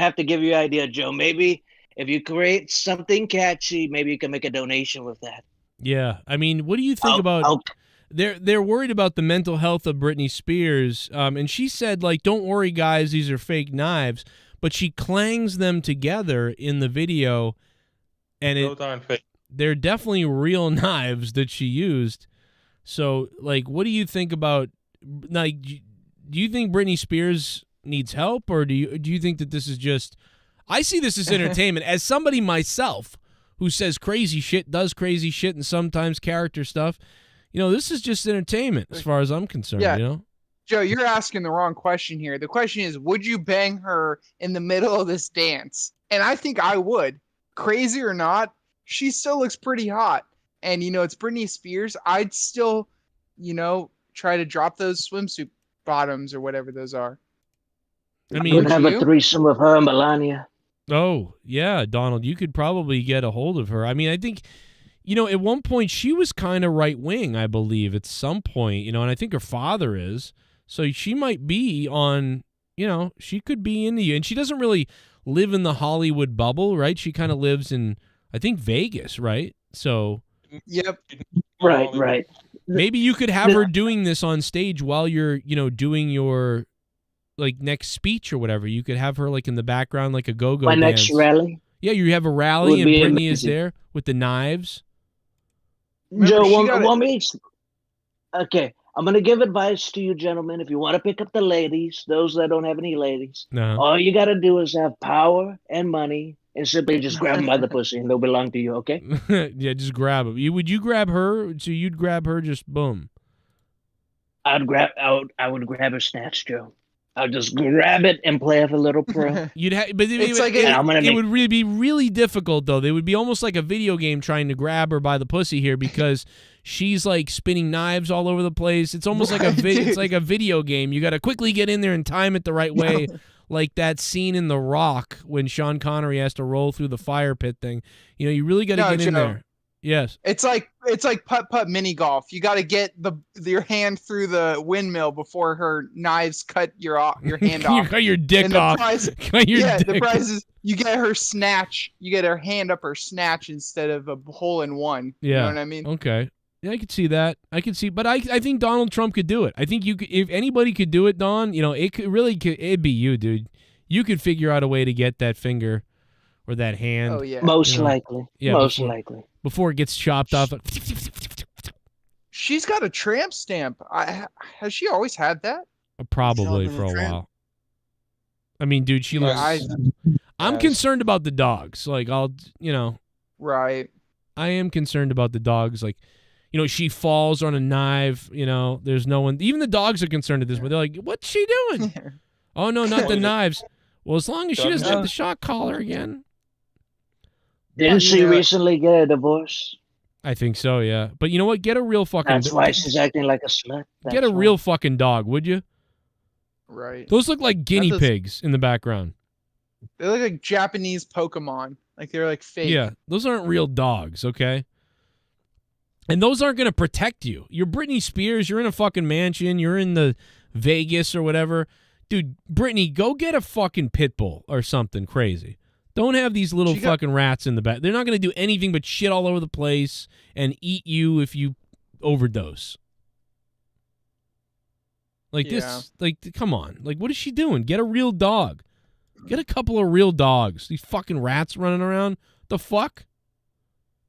have to give you an idea, Joe. Maybe if you create something catchy, maybe you can make a donation with that. Yeah, I mean, what do you think about? They're worried about the mental health of Britney Spears, and she said, like, don't worry, guys, these are fake knives. But she clangs them together in the video, and they're definitely real knives that she used. So, like, what do you think about? Like, do you think Britney Spears needs help, or do you think that this is just? I see this as entertainment. As somebody myself who says crazy shit, does crazy shit, and sometimes character stuff, this is just entertainment as far as I'm concerned. Yeah. Joe, you're asking the wrong question here. The question is, would you bang her in the middle of this dance? And I think I would. Crazy or not, she still looks pretty hot. And, it's Britney Spears. I'd still, try to drop those swimsuit bottoms or whatever those are. I mean, would have a threesome with her and Melania. Oh, yeah, Donald, you could probably get a hold of her. I mean, I think, at one point she was kind of right-wing, I believe, at some point, and I think her father is. So she might be on, she could be into you. And she doesn't really live in the Hollywood bubble, right? She kind of lives in, I think, Vegas, right? So. Yep. Right. Maybe you could have her doing this on stage while you're, doing your, like, next speech or whatever. You could have her, like, in the background, like a go-go dance. My next rally? Yeah, you have a rally Would and be Brittany is amazing. there with the knives. Joe, she want, got it. want me? Okay, I'm gonna give advice to you, gentlemen. If you want to pick up the ladies, those that don't have any ladies, Uh-huh. all you gotta do is have power and money, and simply just grab them by the pussy, and they'll belong to you. Okay? Yeah, just grab them. Would you grab her? So you'd grab her, just boom. I would grab her snatch, Joe. I'll just grab it and play with a little pro. You'd have, but It's like it would really be really difficult though. They would be almost like a video game trying to grab her by the pussy here because she's like spinning knives all over the place. It's almost like it's like a video game. You got to quickly get in there and time it the right way, like that scene in The Rock when Sean Connery has to roll through the fire pit thing. You know, you really got to get in Joe. there. Yes. It's like putt mini golf. You got to get your hand through the windmill before her knives cut your hand off. You cut your dick And the off. prize- Cut your yeah, the dick prize is you get her snatch. You get her hand up her snatch instead of a hole in one. Yeah. You know what I mean? Okay. Yeah, I could see that. But I think Donald Trump could do it. I think if anybody could do it, Don, you know, it'd be you, dude. You could figure out a way to get that finger or that hand. Oh, yeah. Most likely. Yeah, Most before- likely. Before it gets chopped off. She's got a tramp stamp. Has she always had that? Probably for a while. I mean, dude, she looks. I'm concerned about the dogs. Like, Right. I am concerned about the dogs. Like, you know, she falls on a knife. You know, there's no one. Even the dogs are concerned at this point. They're like, "What's she doing?" Oh no, not the knives. Well, as long as she doesn't have the shock collar again. Didn't she recently get a divorce? I think so, yeah. But you know what? Get a real fucking. That's why she's acting like a slut. Get a real fucking dog, would you? Right. Those look like guinea That does- pigs in the background. They look like Japanese Pokemon. Like they're like fake. Yeah, those aren't real dogs, okay? And those aren't going to protect you. You're Britney Spears. You're in a fucking mansion. You're in the Vegas or whatever. Dude, Britney, go get a fucking pit bull or something crazy. Don't have these little fucking rats in the back. They're not going to do anything but shit all over the place and eat you if you overdose. Like this, like, come on. Like, what is she doing? Get a real dog. Get a couple of real dogs. These fucking rats running around. The fuck?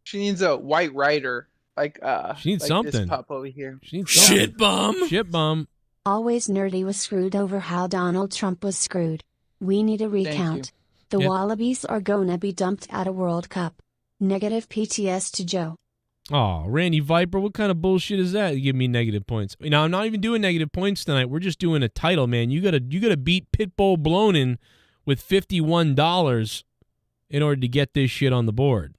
She needs a white rider. Like She needs like something. This pup over here. She needs something. Shit bum. Shit bum. Always Nerdy was screwed over how Donald Trump was screwed. We need a recount. The Yep. Wallabies are gonna be dumped at a World Cup. Negative PTS to Joe. Oh, Randy Viper, what kind of bullshit is that? You give me negative points. Now I'm not even doing negative points tonight. We're just doing a title, man. You gotta beat Pitbull Blonin with $51 in order to get this shit on the board.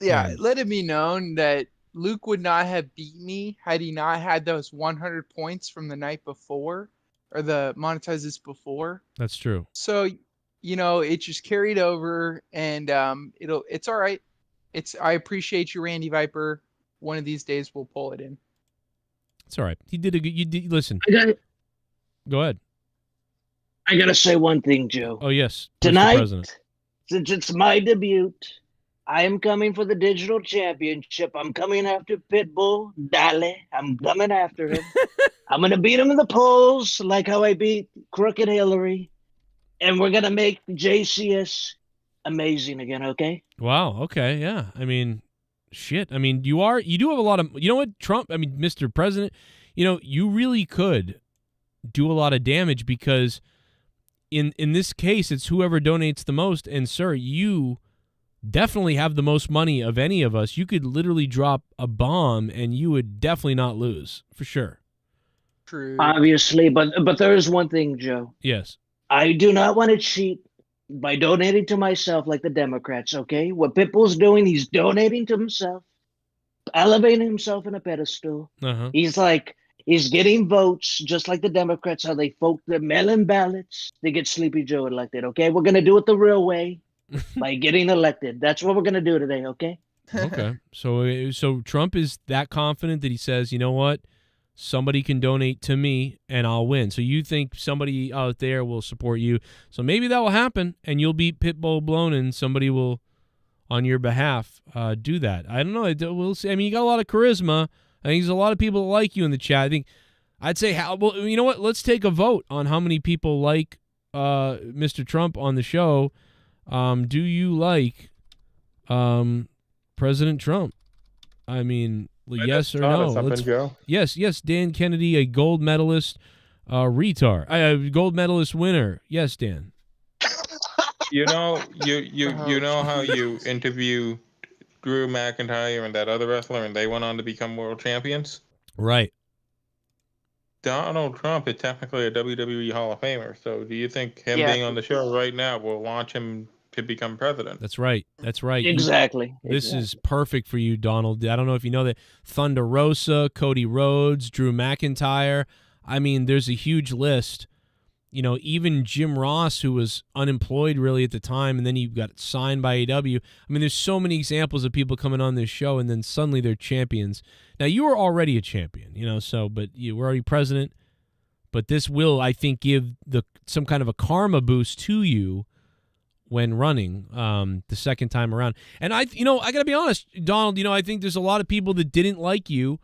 Yeah, let it be known that Luke would not have beat me had he not had those 100 points from the night before or the monetize this before. That's true. So, you know, it just carried over and it's all right. I appreciate you, Randy Viper. One of these days we'll pull it in. It's all right. You did listen. Go ahead. I gotta say one thing, Joe. Oh yes. Mr. Tonight, President. since it's my debut, I am coming for the digital championship. I'm coming after Pitbull. Dale. I'm coming after him. I'm gonna beat him in the polls like how I beat Crooked Hillary. And we're gonna make JCS amazing again, okay? Wow. Okay. Yeah. I mean, shit. I mean, you do have a lot of. You know what, Trump? I mean, Mr. President. You know, you really could do a lot of damage because in this case, it's whoever donates the most. And sir, you definitely have the most money of any of us. You could literally drop a bomb and you would definitely not lose for sure. True. Obviously, but there is one thing, Joe. Yes. I do not want to cheat by donating to myself like the Democrats, okay? What Pitbull's doing, he's donating to himself, elevating himself in a pedestal. Uh-huh. He's getting votes just like the Democrats, how they vote their mail-in ballots. They get Sleepy Joe elected, okay? We're going to do it the real way by getting elected. That's what we're going to do today, okay? Okay. So Trump is that confident that he says, you know what? Somebody can donate to me and I'll win. So you think somebody out there will support you. So maybe that will happen and you'll beat Pitbull Blown and somebody will, on your behalf, do that. I don't know. We'll see. I mean, you got a lot of charisma. I think there's a lot of people that like you in the chat. I'd say, well, you know what? Let's take a vote on how many people like Mr. Trump on the show. Do you like President Trump? I mean, yes or no? Yes, Dan Kennedy, a gold medalist gold medalist winner. Yes, Dan. You know how you interview Drew McIntyre and that other wrestler, and they went on to become world champions? Right. Donald Trump is technically a WWE Hall of Famer, so do you think him being on the show right now will launch him to become president? That's right. That's right. Exactly. This is perfect for you, Donald. I don't know if you know that Thunder Rosa, Cody Rhodes, Drew McIntyre. I mean, there's a huge list. You know, even Jim Ross, who was unemployed really at the time, and then he got signed by AEW. I mean, there's so many examples of people coming on this show, and then suddenly they're champions. Now, you were already a champion, you know, but you were already president. But this will, I think, give some kind of a karma boost to you when running the second time around. And I got to be honest, Donald, I think there's a lot of people that didn't like you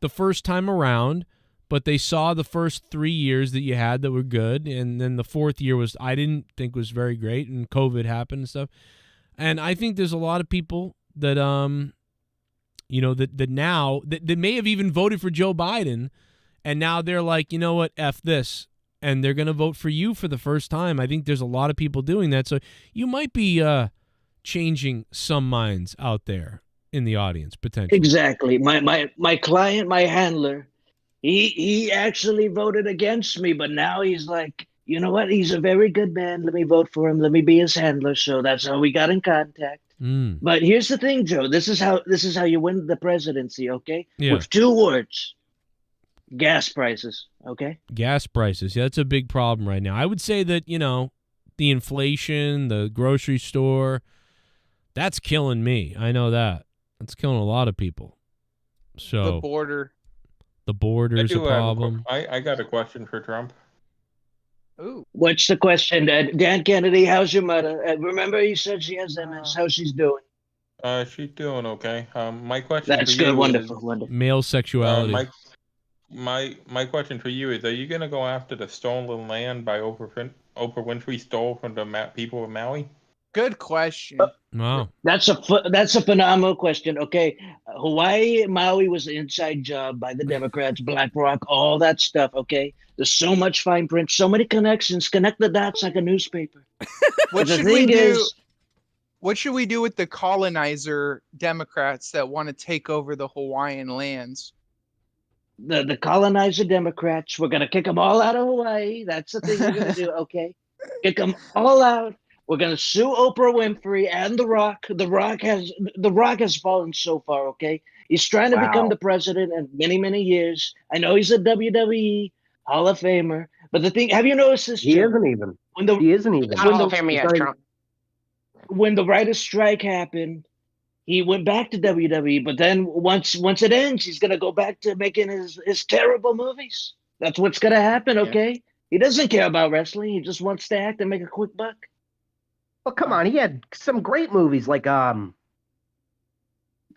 the first time around, but they saw the first 3 years that you had that were good, and then the fourth year I didn't think was very great, and COVID happened and stuff. And I think there's a lot of people that that now that may have even voted for Joe Biden, and now they're like, you know what, F this, and they're going to vote for you for the first time. I think there's a lot of people doing that, so you might be changing some minds out there in the audience potentially. Exactly. My client, my handler, he actually voted against me, but now he's like, you know what? He's a very good man. Let me vote for him. Let me be his handler. So that's how we got in contact. But here's the thing, Joe. This is how you win the presidency, okay? Yeah. With 2 words. Gas prices, okay? Gas prices. Yeah, that's a big problem right now. I would say that, the inflation, the grocery store, that's killing me. I know that. That's killing a lot of people. So the border. The border's a problem. I got a question for Trump. Ooh. What's the question, Dan Kennedy? How's your mother? Remember, you said she has MS. How's she's doing? She's doing okay. My question. That's for good. you wonderful, is, wonderful. Male sexuality. My question for you is: are you gonna go after the stolen land by Oprah Winfrey stole from the people of Maui? Good question. Wow. That's a phenomenal question. Okay, Hawaii, Maui was an inside job by the Democrats, BlackRock, all that stuff. Okay, there's so much fine print, so many connections. Connect the dots like a newspaper. What should we do? What should we do with the colonizer Democrats that want to take over the Hawaiian lands? The colonizer Democrats, we're gonna kick them all out of Hawaii. That's the thing we're gonna do. Okay, kick them all out. We're gonna sue Oprah Winfrey and The Rock. The Rock has fallen so far. Okay, he's trying to become the president in many years. I know he's a WWE Hall of Famer, but the thing, have you noticed this? He isn't even. He isn't even. Hall of Famer yet, Trump. When the writer's strike happened, he went back to WWE. But then once it ends, he's gonna go back to making his terrible movies. That's what's gonna happen. Okay, he doesn't care about wrestling. He just wants to act and make a quick buck. Well, come on. He had some great movies like Come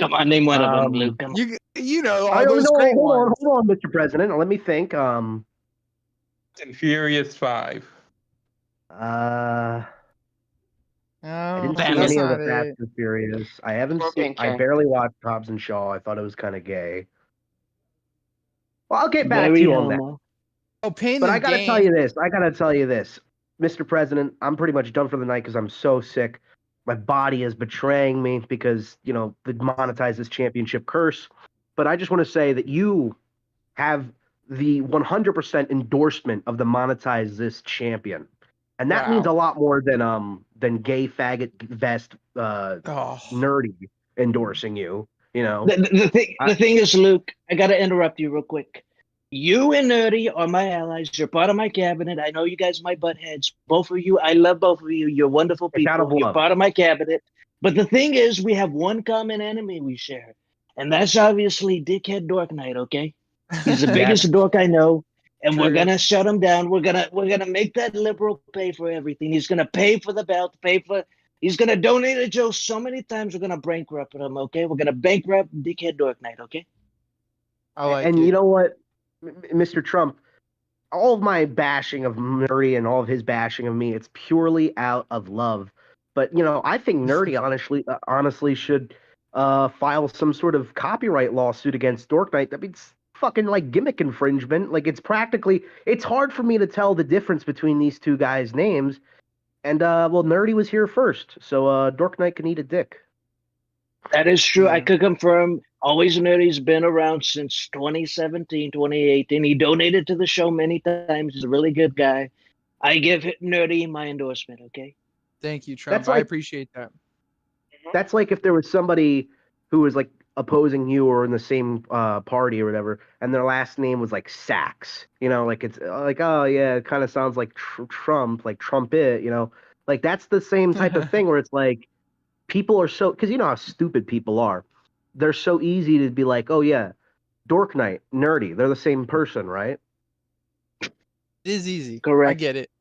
on, name one of them, Luke. You know all those great ones. Hold on, Mr. President. Let me think. And Furious 5. I didn't see any of the Fast and Furious. I haven't seen. I barely watched Hobbs and Shaw. I thought it was kind of gay. Well, I'll get back to you on that. Oh, pain. But I gotta tell you this. Mr. President, I'm pretty much done for the night because I'm so sick. My body is betraying me because, the monetize this championship curse. But I just want to say that you have the 100% endorsement of the monetize this champion. And that means a lot more than gay faggot vest nerdy endorsing you, The thing is, Luke, I got to interrupt you real quick. You and Nerdy are my allies. You're part of my cabinet. I know you guys might butt heads. Both of you, I love both of you. You're wonderful people. You're part of my cabinet. But the thing is, we have one common enemy we share. And that's obviously Dickhead Dork Knight, okay? He's the biggest dork I know. And we're gonna shut him down. We're gonna make that liberal pay for everything. He's gonna pay for the belt, he's gonna donate to Joe so many times we're gonna bankrupt him, okay? We're gonna bankrupt Dickhead Dork Knight, okay? And you know what? Mr. Trump, all of my bashing of Murray and all of his bashing of me, it's purely out of love. But I think Nerdy honestly should file some sort of copyright lawsuit against Dork Knight. I mean, it's fucking like gimmick infringement. Like it's hard for me to tell the difference between these two guys' names. And well, Nerdy was here first, so Dork Knight can eat a dick. That is true. I could confirm. Always Nerdy's been around since 2017, 2018. He donated to the show many times. He's a really good guy. I give Nerdy my endorsement, okay? Thank you, Trump. That's like- I appreciate that. That's like if there was somebody who was like opposing you or in the same party or whatever, and their last name was like Sachs. Like it's like, oh yeah, it kind of sounds like Trump, like trumpet. Like that's the same type of thing where it's like people are so, because you know how stupid people are. They're so easy to be like, oh yeah, Dork Knight, Nerdy. They're the same person, right? It is easy. Correct. I get it.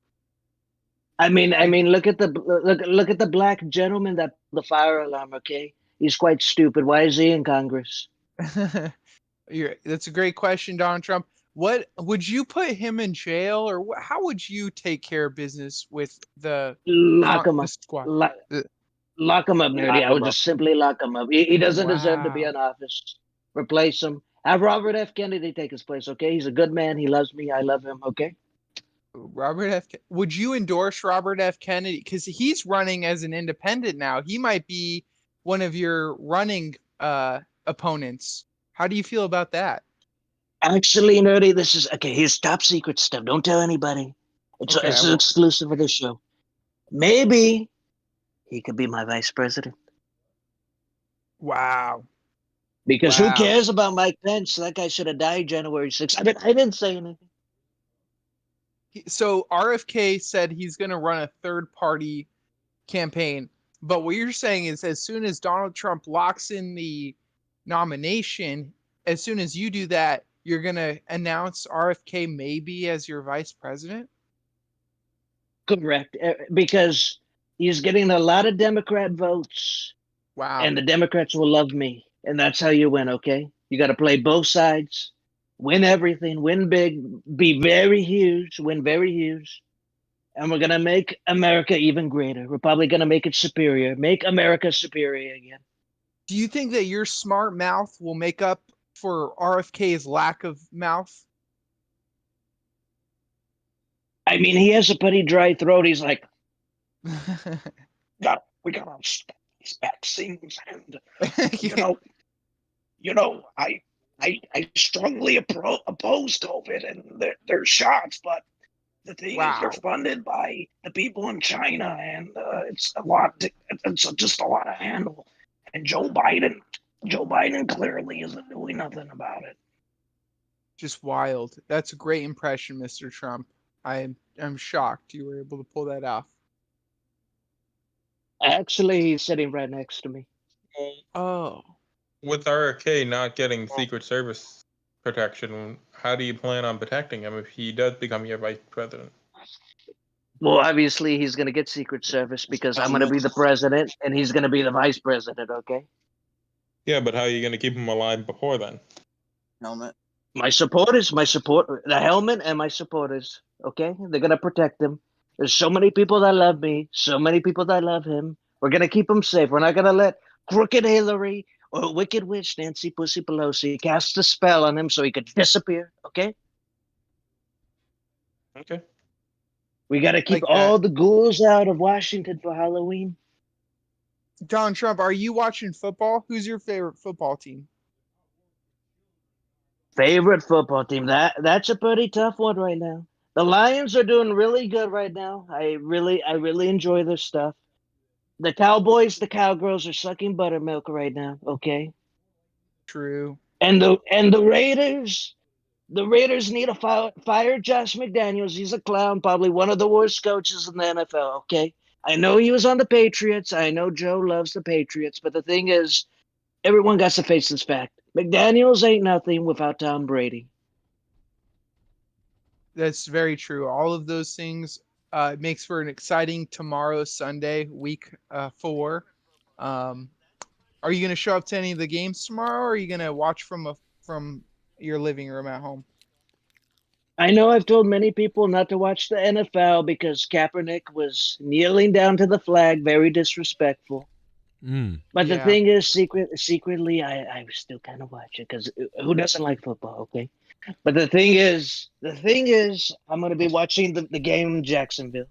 I mean, look at the black gentleman that the fire alarm. Okay, he's quite stupid. Why is he in Congress? That's a great question, Donald Trump. What would you put him in jail, or how would you take care of business with the Lock him up. squad? Lock him up, Nerdy. I would just simply lock him up. He doesn't deserve to be Wow. in office. Replace him. Have Robert F. Kennedy take his place. Okay, he's a good man. He loves me. I love him. Okay. Robert F. Would you endorse Robert F. Kennedy? Because he's running as an independent now. He might be one of your running opponents. How do you feel about that? Actually, Nerdy, this is okay. Here's top secret stuff. Don't tell anybody. It's Okay, I it's won't. exclusive for this show. Maybe he could be my vice president. Wow. Because who Wow. cares about Mike Pence? That guy should have died January 6th. I didn't say anything. So RFK said he's going to run a third-party campaign. But what you're saying is as soon as Donald Trump locks in the nomination, as soon as you do that, you're going to announce RFK maybe as your vice president? Correct. Because he's getting a lot of Democrat votes. Wow. And the Democrats will love me. And that's how you win, okay? You got to play both sides. Win everything. Win big. Be very huge. Win very huge. And we're going to make America even greater. We're probably going to make it superior. Make America superior again. Do you think that your smart mouth will make up for RFK's lack of mouth? I mean, he has a pretty dry throat. He's like, we got to stop these vaccines. And, I strongly oppose COVID and their shots, but the thing is they're funded by the people in China, and it's just a lot to handle. And Joe Biden clearly isn't doing nothing about it. Just wild. That's a great impression, Mr. Trump. I'm shocked you were able to pull that off. Actually, he's sitting right next to me. Oh. With RFK not getting Secret Service protection, how do you plan on protecting him if he does become your vice president? Well, obviously, he's going to get Secret Service because I'm going to be the president and he's going to be the vice president, okay? Yeah, but how are you going to keep him alive before then? Helmet. The helmet and my supporters, okay? They're going to protect him. There's so many people that love me, so many people that love him. We're going to keep him safe. We're not going to let crooked Hillary or wicked witch Nancy Pussy Pelosi cast a spell on him so he could disappear, okay? Okay. We got to keep all the ghouls out of Washington for Halloween. Donald Trump, are you watching football? Who's your favorite football team? Favorite football team? That's a pretty tough one right now. The Lions are doing really good right now. I really enjoy their stuff. The Cowboys, the Cowgirls are sucking buttermilk right now, okay? True. And the Raiders need to fire Josh McDaniels. He's a clown, probably one of the worst coaches in the NFL, okay? I know he was on the Patriots. I know Joe loves the Patriots, but the thing is, everyone got to face this fact. McDaniels ain't nothing without Tom Brady. That's very true. All of those things makes for an exciting tomorrow, Sunday, week 4. Are you going to show up to any of the games tomorrow, or are you going to watch from your living room at home? I know I've told many people not to watch the NFL because Kaepernick was kneeling down to the flag, very disrespectful. But the thing is, secretly, I still kind of watch it because who doesn't like football, okay? But the thing is, I'm going to be watching the game in Jacksonville.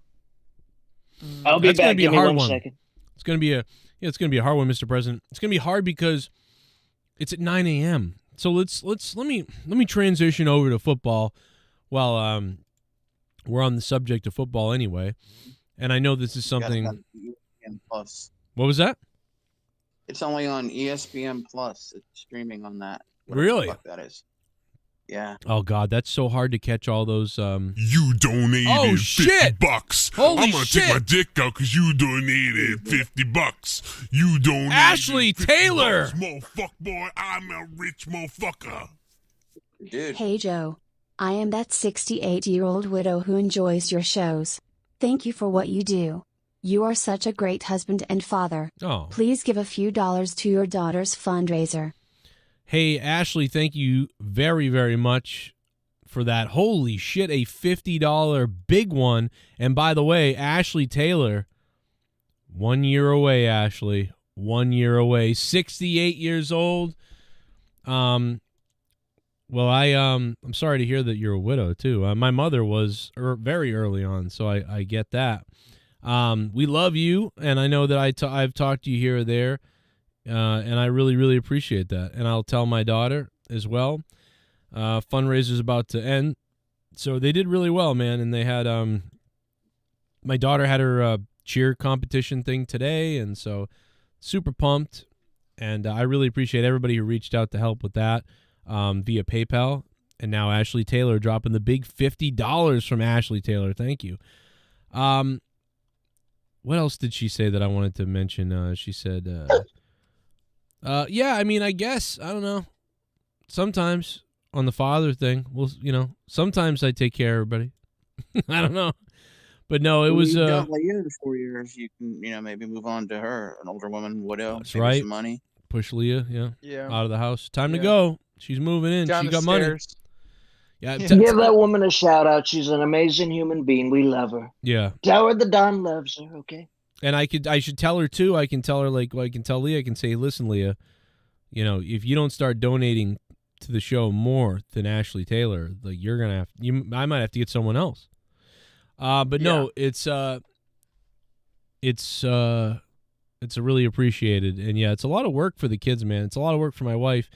I'll be That's going to back. be a Give me hard 1 one. second. It's going to be it's going to be a hard one, Mr. President. It's going to be hard because it's at 9 a.m. So let me transition over to football while we're on the subject of football anyway. And I know this is something. ESPN Plus. What was that? It's only on ESPN Plus. It's streaming on that. Really? The fuck that is. Yeah. Oh God, that's so hard to catch all those. You donated $50. Holy I'm gonna take my shit. dick out because you donated $50. You donated Ashley Taylor. Motherfucker, boy, I'm a rich motherfucker. Dude. Hey Joe. I am that 68-year-old widow who enjoys your shows. Thank you for what you do. You are such a great husband and father. Oh. Please give a few dollars to your daughter's fundraiser. Hey, Ashley, thank you very, very much for that. Holy shit, a $50 big one. And by the way, Ashley Taylor, 1 year away, Ashley. 1 year away. 68 years old. Well, I'm sorry to hear that you're a widow, too. My mother was very early on, so I get that. We love you, and I know that I've talked to you here or there. And I really, really appreciate that. And I'll tell my daughter as well. Fundraiser's about to end. So they did really well, man. And they had, my daughter had her cheer competition thing today. And so super pumped. And I really appreciate everybody who reached out to help with that via PayPal. And now Ashley Taylor dropping the big $50 from Ashley Taylor. Thank you. What else did she say that I wanted to mention? She said... yeah, I mean, I guess, I don't know. Sometimes on the father thing, sometimes I take care of everybody. I don't know. But no, it was You got Leah in 4 years. You can, maybe move on to her, an older woman, widow. That's maybe right. Some money. Push Leah, Yeah. out of the house. Time to go. She's moving in. Down She the got money. stairs. Yeah. Give that woman a shout out. She's an amazing human being. We love her. Yeah. Tell her the Don loves her, okay? And I should tell her too. I can tell her I can tell Leah. I can say, listen, Leah, if you don't start donating to the show more than Ashley Taylor, you're gonna I might have to get someone else. But no, it's really appreciated, and yeah, it's a lot of work for the kids, man. It's a lot of work for my wife,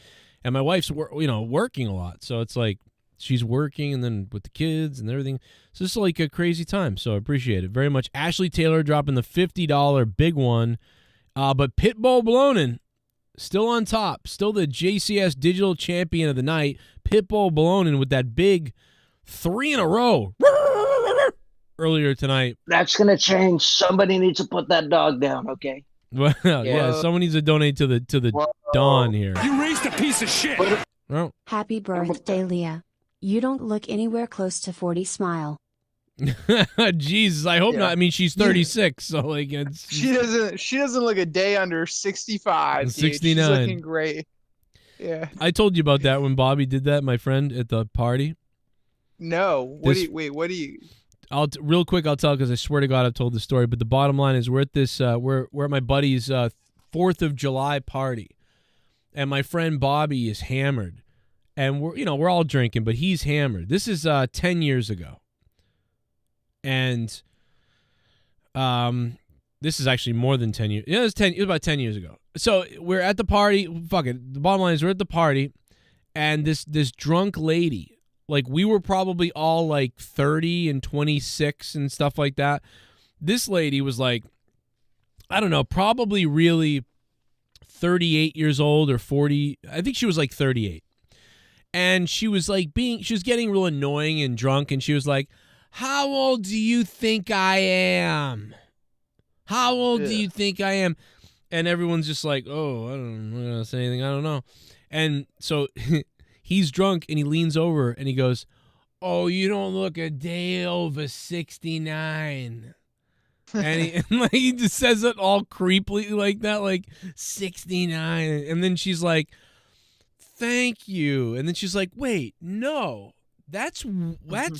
and my wife's working a lot, so it's like she's working and then with the kids and everything. So it's like a crazy time. So I appreciate it very much. Ashley Taylor dropping the $50 big one. But Pitbull Blonin still on top. Still the JCS Digital Champion of the night. Pitbull Blonin with that big 3 in a row earlier tonight. That's going to change. Somebody needs to put that dog down, okay? Well, yeah, someone needs to donate to the Dawn here. You raised a piece of shit. Well. Happy birthday, Leah. You don't look anywhere close to 40. Smile. Jesus, I hope not. I mean, she's 36, so it's she doesn't look a day under 65. Dude. 69. She's looking great. Yeah. I told you about that when Bobby did that, my friend, at the party. No. What do you? Real quick, I'll tell because I swear to God I've told the story. But the bottom line is we're at this we're at my buddy's 4th of July party, and my friend Bobby is hammered. And we're all drinking, but he's hammered. This is 10 years ago. And this is actually more than 10 years. Yeah, it was about 10 years ago. So we're at the party. Fuck it. The bottom line is we're at the party, and this drunk lady, we were probably all 30 and 26 and stuff like that. This lady was I don't know, probably really 38 years old or 40. I think she was 38. And she was she was getting real annoying and drunk, and she was like, "How old do you think I am? How old do you think I am?" And everyone's just like, "Oh, I'm not gonna say anything. I don't know." And so he's drunk, and he leans over and he goes, "Oh, you don't look a day over 69." And he just says it all creepily like that, 69. And then she's like, "Thank you." And then she's like, "Wait, no, that's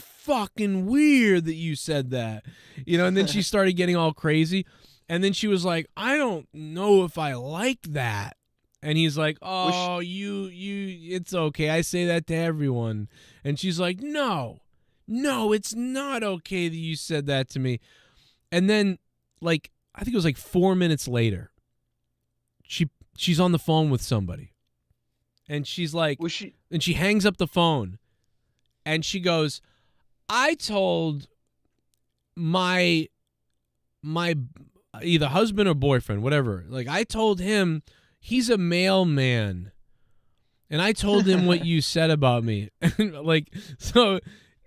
fucking weird that you said that. And then she started getting all crazy. And then she was like, I don't know if I like that. And he's like, oh, it's okay. I say that to everyone. And she's like, no, it's not okay that you said that to me. And then, like, I think it was like 4 minutes later, she's on the phone with somebody. And she's like, and she hangs up the phone. And she goes, I told my either husband or boyfriend, whatever. Like, I told him he's a mailman. And I told him what you said about me. Like, so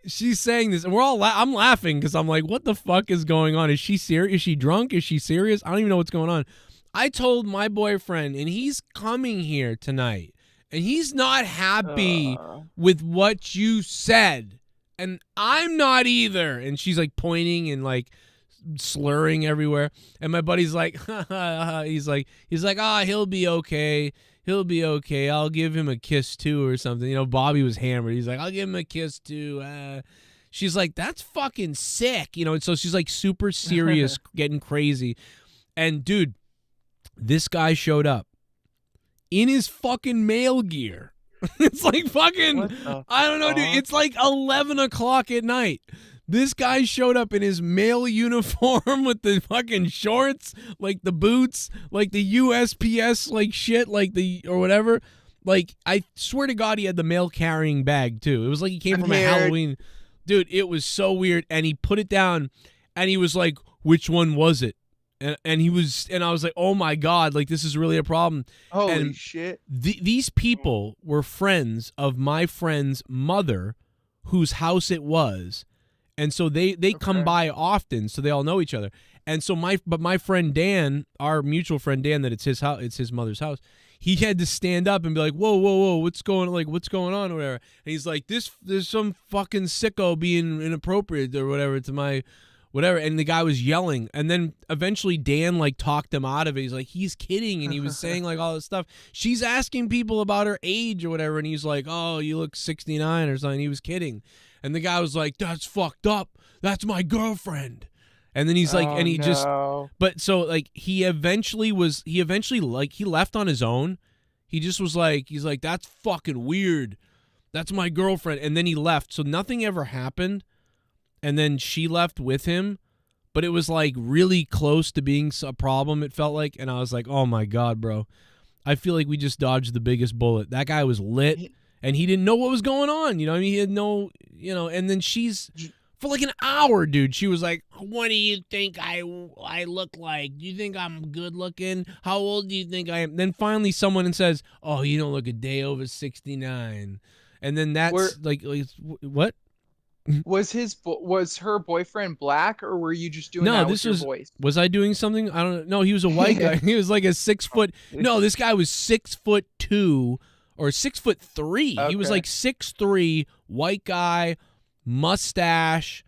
she's saying this, and we're all I'm laughing because I'm like, what the fuck is going on? Is she serious? Is she drunk? Is she serious? I don't even know what's going on. I told my boyfriend, and he's coming here tonight, and he's not happy with what you said, and I'm not either. And she's like pointing and like slurring everywhere, and my buddy's like, he's like, he'll be okay. He'll be okay. I'll give him a kiss too or something. Bobby was hammered. He's like, I'll give him a kiss too. She's like, that's fucking sick. And so she's like super serious, getting crazy. And dude, this guy showed up in his fucking mail gear. It's like fucking, I don't know, dude. It's like 11 o'clock at night. This guy showed up in his male uniform with the fucking shorts, like the boots, like the USPS, like shit, like or whatever. Like, I swear to God, he had the mail carrying bag too. It was like he came from a Halloween. Dude, it was so weird. And he put it down and he was like, which one was it? And I was like, oh my God, like this is really a problem. Holy shit. These people were friends of my friend's mother, whose house it was. And so they come by often, so they all know each other. And so my friend Dan, our mutual friend Dan, that it's his house, it's his mother's house. He had to stand up and be like, whoa, what's going on or whatever. And he's like, there's some fucking sicko being inappropriate or whatever to my whatever. And the guy was yelling. And then eventually Dan like talked him out of it. He's like, he's kidding. And he was saying like all this stuff. She's asking people about her age or whatever. And he's like, oh, you look 69 or something. He was kidding. And the guy was like, that's fucked up. That's my girlfriend. And then he's like, but so like he eventually like he left on his own. He just was like, he's like, that's fucking weird. That's my girlfriend. And then he left. So nothing ever happened. And then she left with him. But it was like really close to being a problem, it felt like. And I was like, oh my God, bro. I feel like we just dodged the biggest bullet. That guy was lit. And he didn't know what was going on, I mean, he had no, and then she's, for like an hour, dude, she was like, what do you think I look like? Do you think I'm good looking? How old do you think I am? Then finally someone says, oh, you don't look a day over 69. And then that's what? Was her boyfriend black, or were you just doing that with your voice? Was I doing something? I don't know. No, he was a white guy. He was like a 6 foot. No, this guy was 6'2". Or 6'3". Okay. He was like 6'3", white guy, mustache,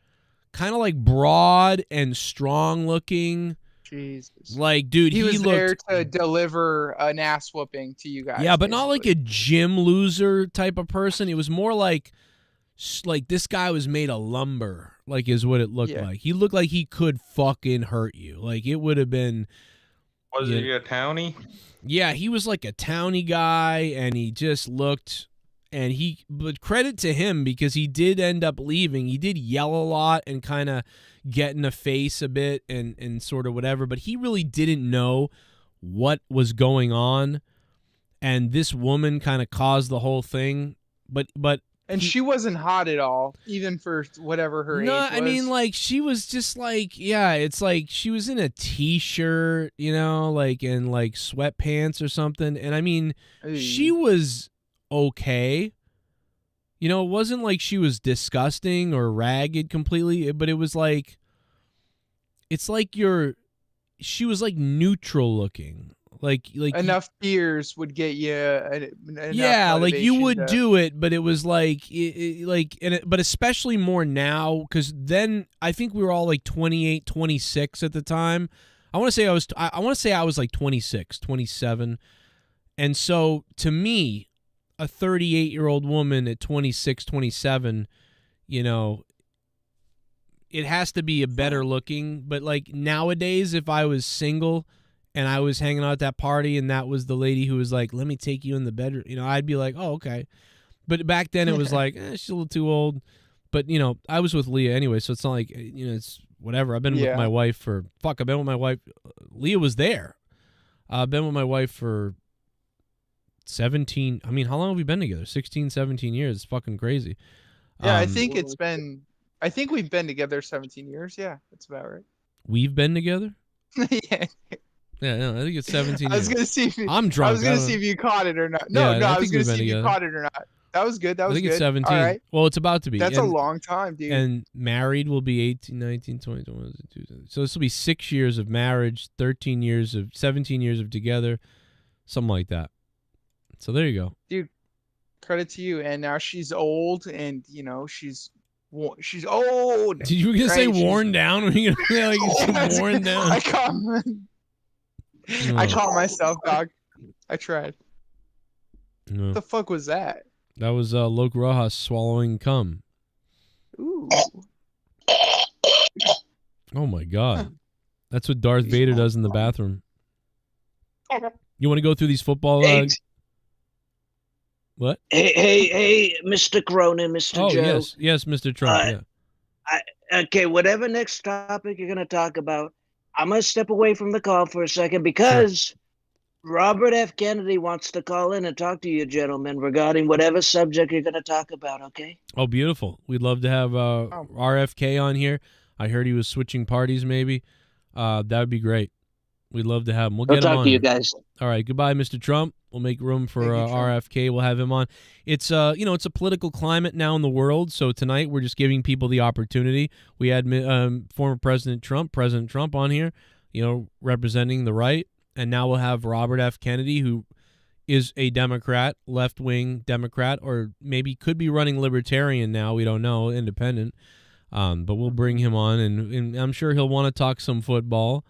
kind of like broad and strong looking. Jesus. Like, dude, he was there to deliver an ass whooping to you guys. Yeah, but not like a gym loser type of person. It was more like this guy was made of lumber, like is what it looked like. He looked like he could fucking hurt you. Like it would have been. Was he a townie? Yeah, he was like a townie guy, and he just looked, but credit to him because he did end up leaving. He did yell a lot and kind of get in the face a bit and sort of whatever, but he really didn't know what was going on, and this woman kind of caused the whole thing, but and she wasn't hot at all, even for whatever her age was. I mean, like, she was just like, it's like she was in a T-shirt, like, and like sweatpants or something. And I mean, she was okay. It wasn't like she was disgusting or ragged completely, but it was like, it's like she was like neutral looking. Like enough tears would get you. Like you would do it, but it was like, but especially more now because then I think we were all like 28, 26 at the time. I want to say I was like 26, 27, and so to me, a 38-year-old woman at 26, 27 you know, it has to be a better looking. But like nowadays, if I was single and I was hanging out at that party and that was the lady who was like, let me take you in the bedroom, you know, I'd be like, oh, okay. But back then it was like, she's a little too old. But, you know, I was with Leah anyway, so it's not like, you know, it's whatever. I've been with my wife for, I've been with my wife. Leah was there. I've been with my wife for 17. I mean, how long have we been together? 16, 17 years. It's fucking crazy. Yeah, I think we've been together 17 years. Yeah, that's about right. We've been together? Yeah. Yeah, no, I think it's 17 I was years. gonna see if I'm drunk. I was gonna see if you caught it or not. No, I was gonna see if you caught it or not. That was good. That was I think good. it's 17. All right. Well, it's about to be. That's a long time, dude. And married will be 18, 19, 20, 21, 22. So this will be 6 years of marriage, 17 years of together, something like that. So there you go. Dude, credit to you. And now she's old, and you know she's old. Did you were gonna say worn down? Were you gonna say like she's worn down? I caught myself, dog. I tried. No. What the fuck was that? That was Loke Rojas swallowing cum. Ooh. Oh my god. That's what Darth Vader does in the bathroom. You want to go through these football what? Hey, Mr. Cronin, Mr. Oh, Joe. yes, Mr. Trump. Okay, whatever next topic you're going to talk about, I'm going to step away from the call for a second because Robert F. Kennedy wants to call in and talk to you gentlemen regarding whatever subject you're going to talk about, okay? Oh, beautiful. We'd love to have RFK on here. I heard he was switching parties maybe. That would be great. We'd love to have him. We'll get him on. Talk to you guys. All right, goodbye, Mr. Trump. We'll make room for RFK. We'll have him on. It's it's a political climate now in the world. So tonight we're just giving people the opportunity. We had former President Trump on here, representing the right, and now we'll have Robert F. Kennedy, who is a Democrat, left-wing Democrat, or maybe could be running Libertarian now. We don't know, independent. But we'll bring him on, and I'm sure he'll want to talk some football,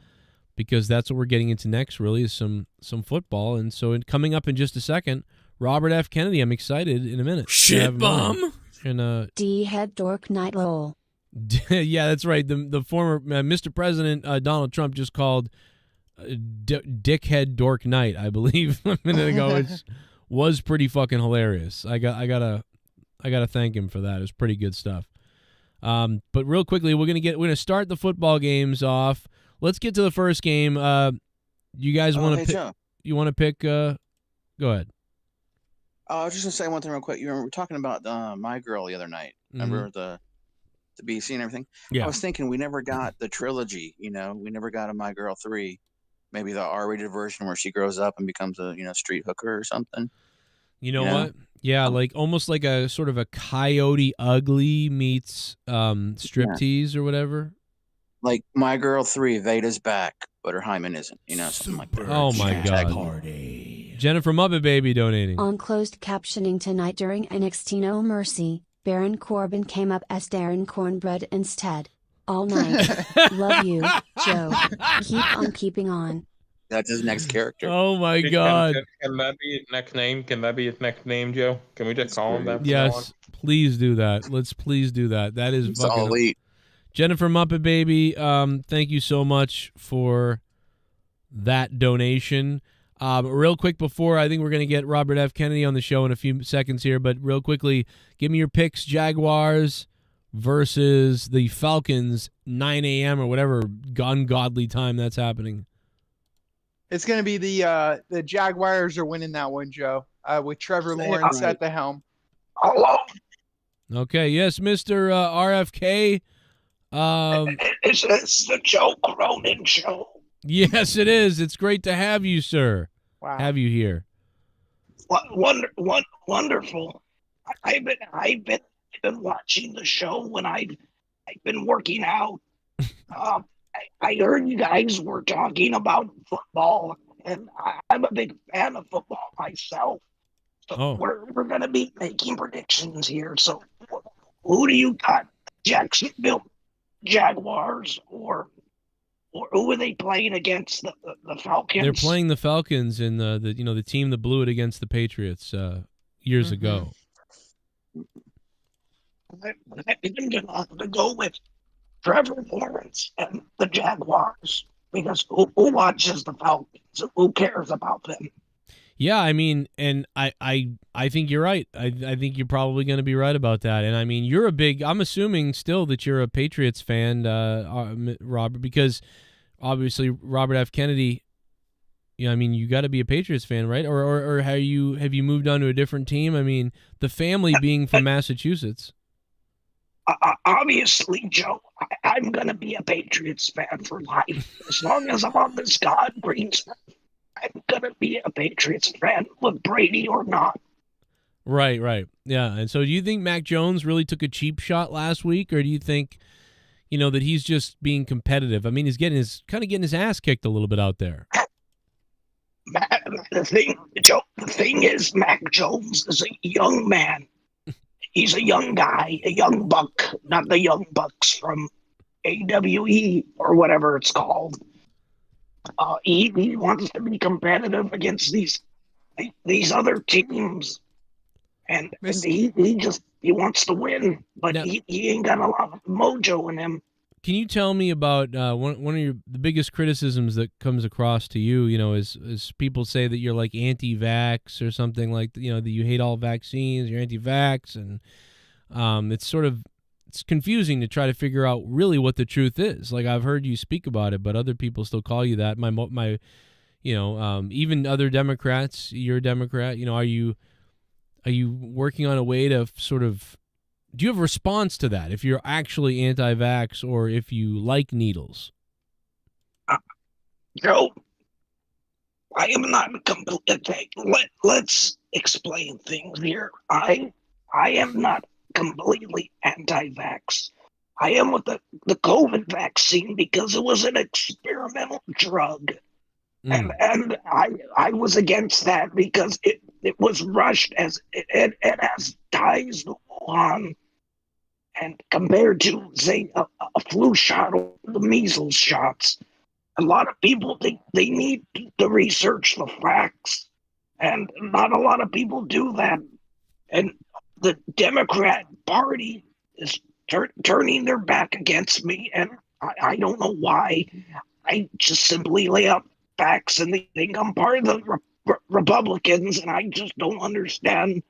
because that's what we're getting into next, really, is some football. And so coming up in just a second, Robert F. Kennedy. I'm excited in a minute. Shit bum. And D-head dork night lol. Yeah, that's right. The former Mr. President Donald Trump just called dickhead dork night, I believe, a minute ago, which was pretty fucking hilarious. I gotta thank him for that. It was pretty good stuff. But real quickly, we're gonna start the football games off. Let's get to the first game. You guys want to pick? Joe. You want to pick? Go ahead. I was just gonna say one thing real quick. You remember we were talking about My Girl the other night. Remember the BC and everything? Yeah. I was thinking we never got the trilogy. We never got a My Girl 3. Maybe the R-rated version where she grows up and becomes a street hooker or something. You know what? Yeah, like almost like a sort of a Coyote Ugly meets striptease or whatever. Like My Girl 3, Veda's back, but her hymen isn't. Something like that. Oh my God. Jennifer Muppet Baby donating. On closed captioning tonight during NXT No Mercy, Baron Corbin came up as Darren Cornbread instead. All night. Love you, Joe. Keep on keeping on. That's his next character. Oh my God. Can that be his next name? Can that be his next name, Joe? Can we just call him that? From Yes, now on? please do that. Let's please do that. That is It's fucking all elite. Jennifer Muppet Baby, thank you so much for that donation. Real quick before, I think we're going to get Robert F. Kennedy on the show in a few seconds here, but real quickly, give me your picks. Jaguars versus the Falcons, 9 a.m. or whatever ungodly time that's happening. It's going to be the Jaguars are winning that one, Joe, with Trevor Lawrence at the helm. Hello. Okay, yes, Mr. RFK. Is this the Joe Cronin show? Yes, it is. It's great to have you, sir. Wow. Have you here. Wonderful. I've been watching the show when I've been working out. I heard you guys were talking about football, and I'm a big fan of football myself. So we're going to be making predictions here. So who do you got? Jacksonville Jaguars or who are they playing against? The Falcons? They're playing the Falcons in the team that blew it against the Patriots years ago. I'm gonna go with Trevor Lawrence and the Jaguars because who watches the Falcons? Who cares about them? Yeah, I mean, and I think you're right. I think you're probably going to be right about that. And I mean, you're a big. I'm assuming still that you're a Patriots fan, Robert, because obviously Robert F. Kennedy. Yeah, I mean, you got to be a Patriots fan, right? Or have you moved on to a different team? I mean, the family being from Massachusetts. Obviously, Joe, I'm gonna be a Patriots fan for life as long as I'm on this God green side. I'm gonna be a Patriots fan, with Brady or not. Right, right. Yeah. And so do you think Mac Jones really took a cheap shot last week, or do you think, that he's just being competitive? I mean, he's getting his ass kicked a little bit out there. The thing is, Mac Jones is a young man. He's a young guy, a young buck, not the young bucks from AWE or whatever it's called. He wants to be competitive against these other teams, and he wants to win, but he ain't got a lot of mojo in him. Can you tell me about one of the biggest criticisms that comes across to you? Is people say that you're like anti-vax or something like that you hate all vaccines, you're anti-vax, and it's confusing to try to figure out really what the truth is. Like, I've heard you speak about it, but other people still call you that. Even other Democrats, you're a Democrat. Are you working on a way to sort of? Do you have a response to that if you're actually anti-vax or if you like needles? Joe, I am not completely. Let's explain things here. I am not completely anti-vax. I am with the COVID vaccine because it was an experimental drug. And I was against that because it was rushed as it has ties to Wuhan. And compared to, say, a flu shot or the measles shots, a lot of people think they need to research the facts, and not a lot of people do that. And the Democrat Party is turning their back against me, and I don't know why. I just simply lay out facts, and they think I'm part of the Republicans, and I just don't understand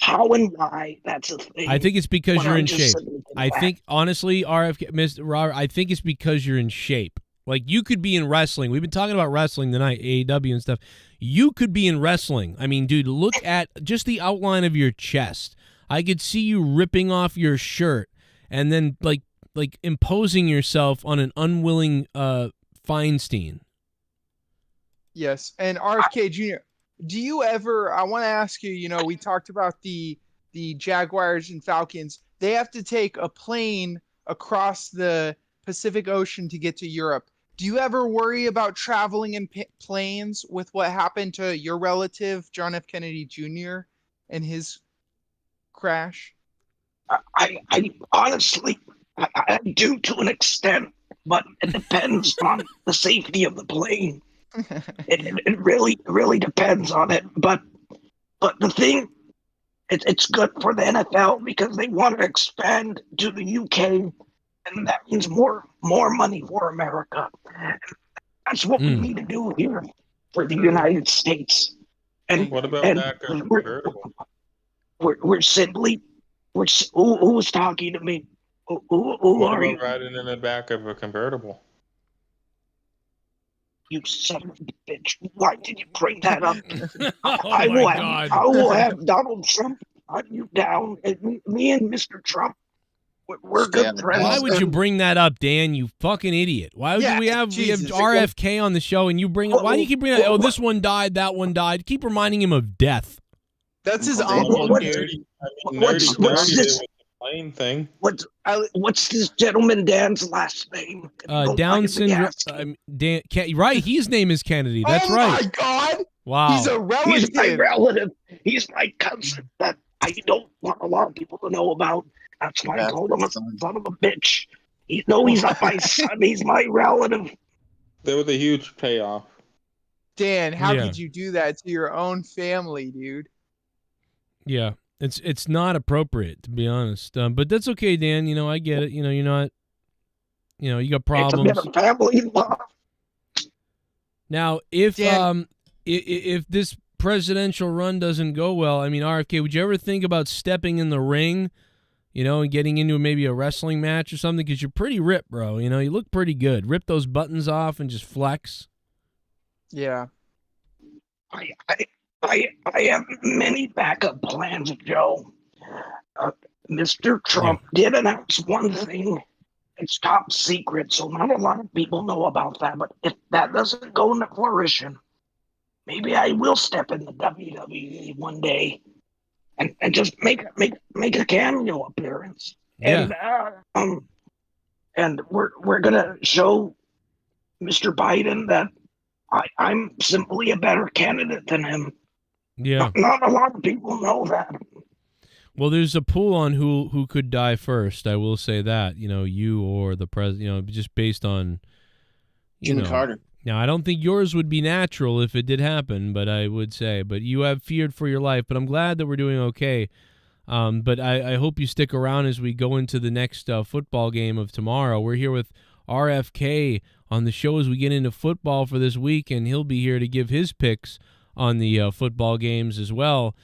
how and why that's a thing. I think it's because you're in shape. I think, honestly, Mr. Robert, I think it's because you're in shape. Like, you could be in wrestling. We've been talking about wrestling tonight, AEW and stuff. You could be in wrestling. I mean, dude, look at just the outline of your chest. I could see you ripping off your shirt and then, like imposing yourself on an unwilling Feinstein. Yes, and RFK Jr., do you ever, I want to ask you, we talked about the Jaguars and Falcons. They have to take a plane across the Pacific Ocean to get to Europe. Do you ever worry about traveling in planes with what happened to your relative, John F. Kennedy Jr., and his crash? I honestly, I do to an extent, but it depends on the safety of the plane. It really depends on it, but the thing, it's good for the NFL because they want to expand to the UK, and that means more money for America. That's what we need to do here for the United States. And what about that convertible? We're simply who's talking to me? Who what are about you? riding in the back of a convertible? You son of a bitch! Why did you bring that up? I will have Donald Trump hunt you down. And me and Mr. Trump, we're good friends. Why would you bring that up, Dan? You fucking idiot! Why would we have RFK on the show and you bring it? Why do you keep bringing it? Oh, this one died, that one died. Keep reminding him of death. That's his uncle, dude. What's this? Plane thing. What's this gentleman Dan's last name? Down syndrome. Dan, right? His name is Kennedy. That's right. Oh my God! Wow. He's a relative. He's my relative. He's my cousin that I don't want a lot of people to know about. That's why I called him a son of a bitch. He's not my son. He's my relative. There was a huge payoff. Dan, how could you do that to your own family, dude? Yeah. It's not appropriate, to be honest. But that's okay, Dan. You know, I get it. You know, you're not. You know, you got problems. It's a bit of family law. Now, if this presidential run doesn't go well, I mean, RFK, would you ever think about stepping in the ring, you know, and getting into maybe a wrestling match or something? Because you're pretty ripped, bro. You know, you look pretty good. Rip those buttons off and just flex. Yeah. I have many backup plans, Joe. Mr. Trump did announce one thing. It's top secret, so not a lot of people know about that. But if that doesn't go into fruition, maybe I will step in the WWE one day and just make a cameo appearance. Yeah. And we're gonna show Mr. Biden that I'm simply a better candidate than him. Yeah. Not a lot of people know that. Well, there's a pool on who could die first. I will say that, you know, you or the president, you know, just based on Jimmy Carter. Now, I don't think yours would be natural if it did happen, but I would say, but you have feared for your life. But I'm glad that we're doing okay. But I hope you stick around as we go into the next football game of tomorrow. We're here with RFK on the show as we get into football for this week, and he'll be here to give his picks on the football games as well.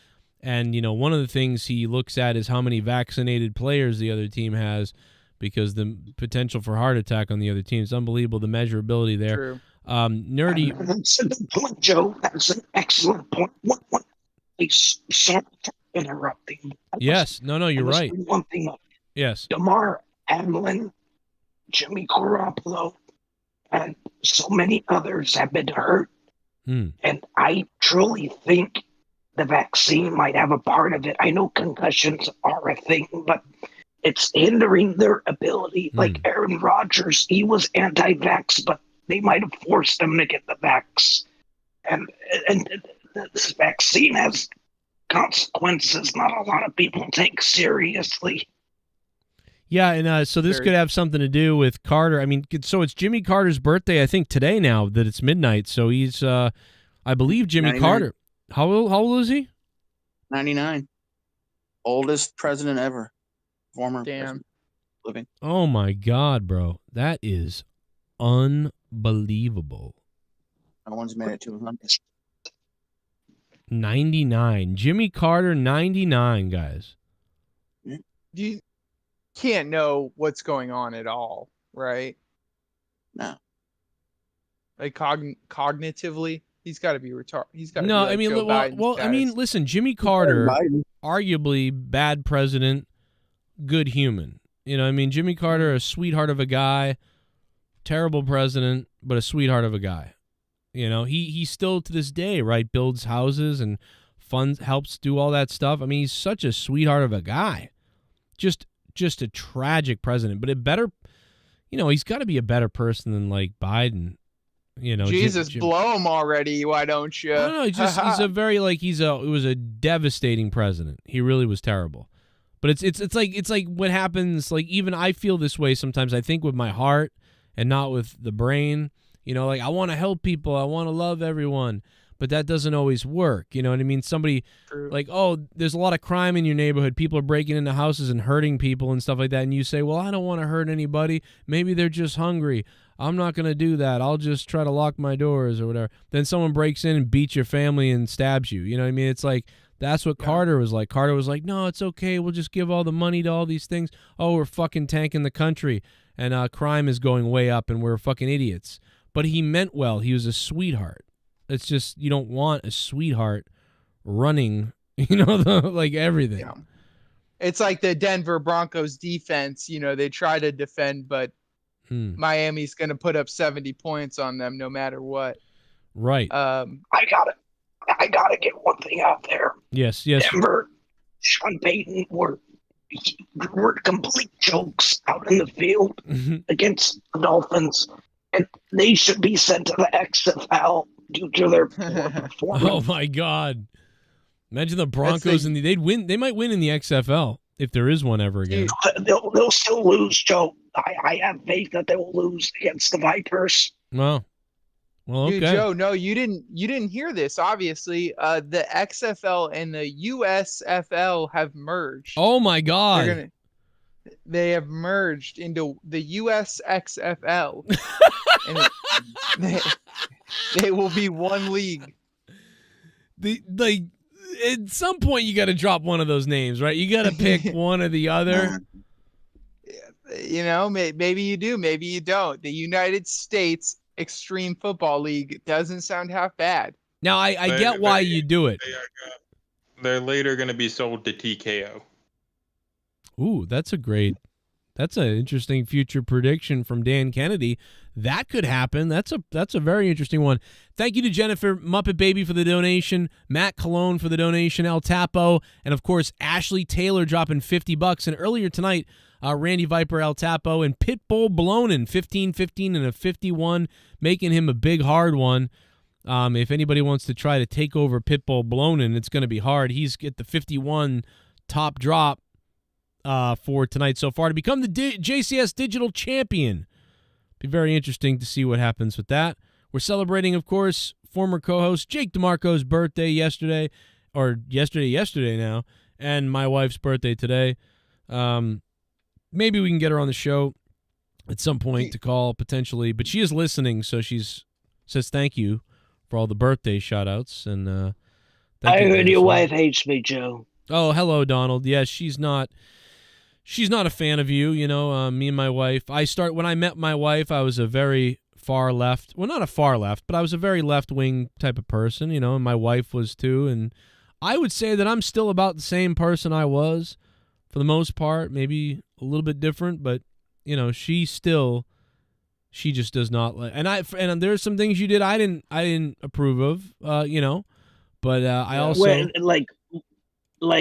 And, you know, one of the things he looks at is how many vaccinated players the other team has, because the potential for heart attack on the other team is unbelievable, the measurability there. True. Nerdy. That's a good point, Joe. That's an excellent point. Sorry for interrupting. Yes. No, you're right. One thing up. Yes. DeMar Hamlin, Jimmy Garoppolo, and so many others have been hurt. And I truly think the vaccine might have a part of it. I know concussions are a thing, but it's hindering their ability. Like Aaron Rodgers, he was anti-vax, but they might have forced him to get the vax. And this vaccine has consequences not a lot of people take seriously. Yeah, and so this could have something to do with Carter. I mean, so it's Jimmy Carter's birthday, I think, today now that it's midnight. So he's, I believe, Jimmy 99. Carter. How old is he? 99. Oldest president ever. Former president living. Oh, my God, bro. That is unbelievable. No one's made it to 100. 99. Jimmy Carter, 99, guys. You can't know what's going on at all, right? No. Like cognitively, he's got to be retarded. He's got to No, be like I mean, Joe Biden's I mean, status. listen, Jimmy Carter, arguably bad president, good human. You know, I mean, Jimmy Carter, a sweetheart of a guy, terrible president, but a sweetheart of a guy. You know, he still to this day, right, builds houses and funds, helps do all that stuff. I mean, he's such a sweetheart of a guy. Just a tragic president, but a better, you know, he's got to be a better person than like Biden. You know, Jesus, blow him already. Why don't you? No, he's a very like it was a devastating president. He really was terrible. But it's like what happens. Like even I feel this way sometimes. I think with my heart and not with the brain. You know, like I want to help people. I want to love everyone. But that doesn't always work. You know what I mean? Somebody like, oh, there's a lot of crime in your neighborhood. People are breaking into houses and hurting people and stuff like that. And you say, well, I don't want to hurt anybody. Maybe they're just hungry. I'm not going to do that. I'll just try to lock my doors or whatever. Then someone breaks in and beats your family and stabs you. You know what I mean? It's like, that's what Carter was like. Carter was like, no, it's okay. We'll just give all the money to all these things. Oh, we're fucking tanking the country. And crime is going way up and we're fucking idiots. But he meant well. He was a sweetheart. It's just you don't want a sweetheart running, you know, like everything. Yeah. It's like the Denver Broncos defense. You know, they try to defend, but Miami's going to put up 70 points on them no matter what. Right. I gotta get one thing out there. Yes. Denver, Sean Payton were complete jokes out in the field against the Dolphins, and they should be sent to the XFL due to their poor performance. Oh my God! Imagine the Broncos and they'd win. They might win in the XFL if there is one ever again. They'll still lose, Joe. I have faith that they will lose against the Vipers. Well, Well, okay. Dude, Joe, no, you didn't hear this. Obviously, the XFL and the USFL have merged. Oh my God! They have merged into the USXFL, and they will be one league. At some point you got to drop one of those names, right? You got to pick one or the other. You know, maybe you do, maybe you don't. The United States Extreme Football League doesn't sound half bad. Now, I get why you do it. They're later going to be sold to TKO. Ooh, that's an interesting future prediction from Dan Kennedy. That could happen. That's a very interesting one. Thank you to Jennifer Muppet Baby for the donation, Matt Cologne for the donation, El Tapo, and of course Ashley Taylor dropping $50. And earlier tonight, Randy Viper, El Tapo, and Pitbull Blonin, 15-15 and a 51, making him a big hard one. If anybody wants to try to take over Pitbull Blonin, it's going to be hard. He's get the 51 top drop for tonight so far to become the JCS Digital Champion. Be very interesting to see what happens with that. We're celebrating, of course, former co-host Jake DeMarco's birthday yesterday now, and my wife's birthday today. Maybe we can get her on the show at some point to call potentially, but she is listening, so says thank you for all the birthday shout-outs. And I heard your wife hates me, Joe. Oh, hello, Donald. Yes, she's not a fan of you. You know, me and my wife. When I met my wife, I was a very far left. Well, not a far left, but I was a very left-wing type of person. You know, and my wife was too. And I would say that I'm still about the same person I was, for the most part. Maybe a little bit different, but you know, she just does not like. And there's some things you did I didn't approve of. You know, but I also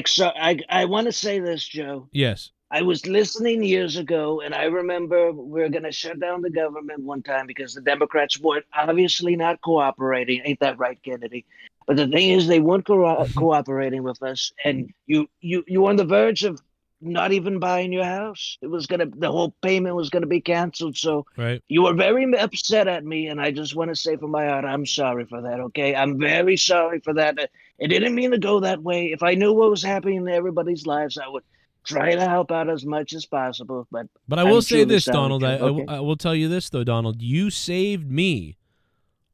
so I want to say this, Joe. Yes. I was listening years ago, and I remember we were going to shut down the government one time because the Democrats were obviously not cooperating. Ain't that right, Kennedy? But the thing is, they weren't cooperating with us, and you were on the verge of not even buying your house. The whole payment was gonna be canceled. So right. You were very upset at me, and I just want to say from my heart, I'm sorry for that. Okay, I'm very sorry for that. It didn't mean to go that way. If I knew what was happening in everybody's lives, I would try to help out as much as possible. But I will say this, Donald. Okay? I will tell you this though, Donald. You saved me,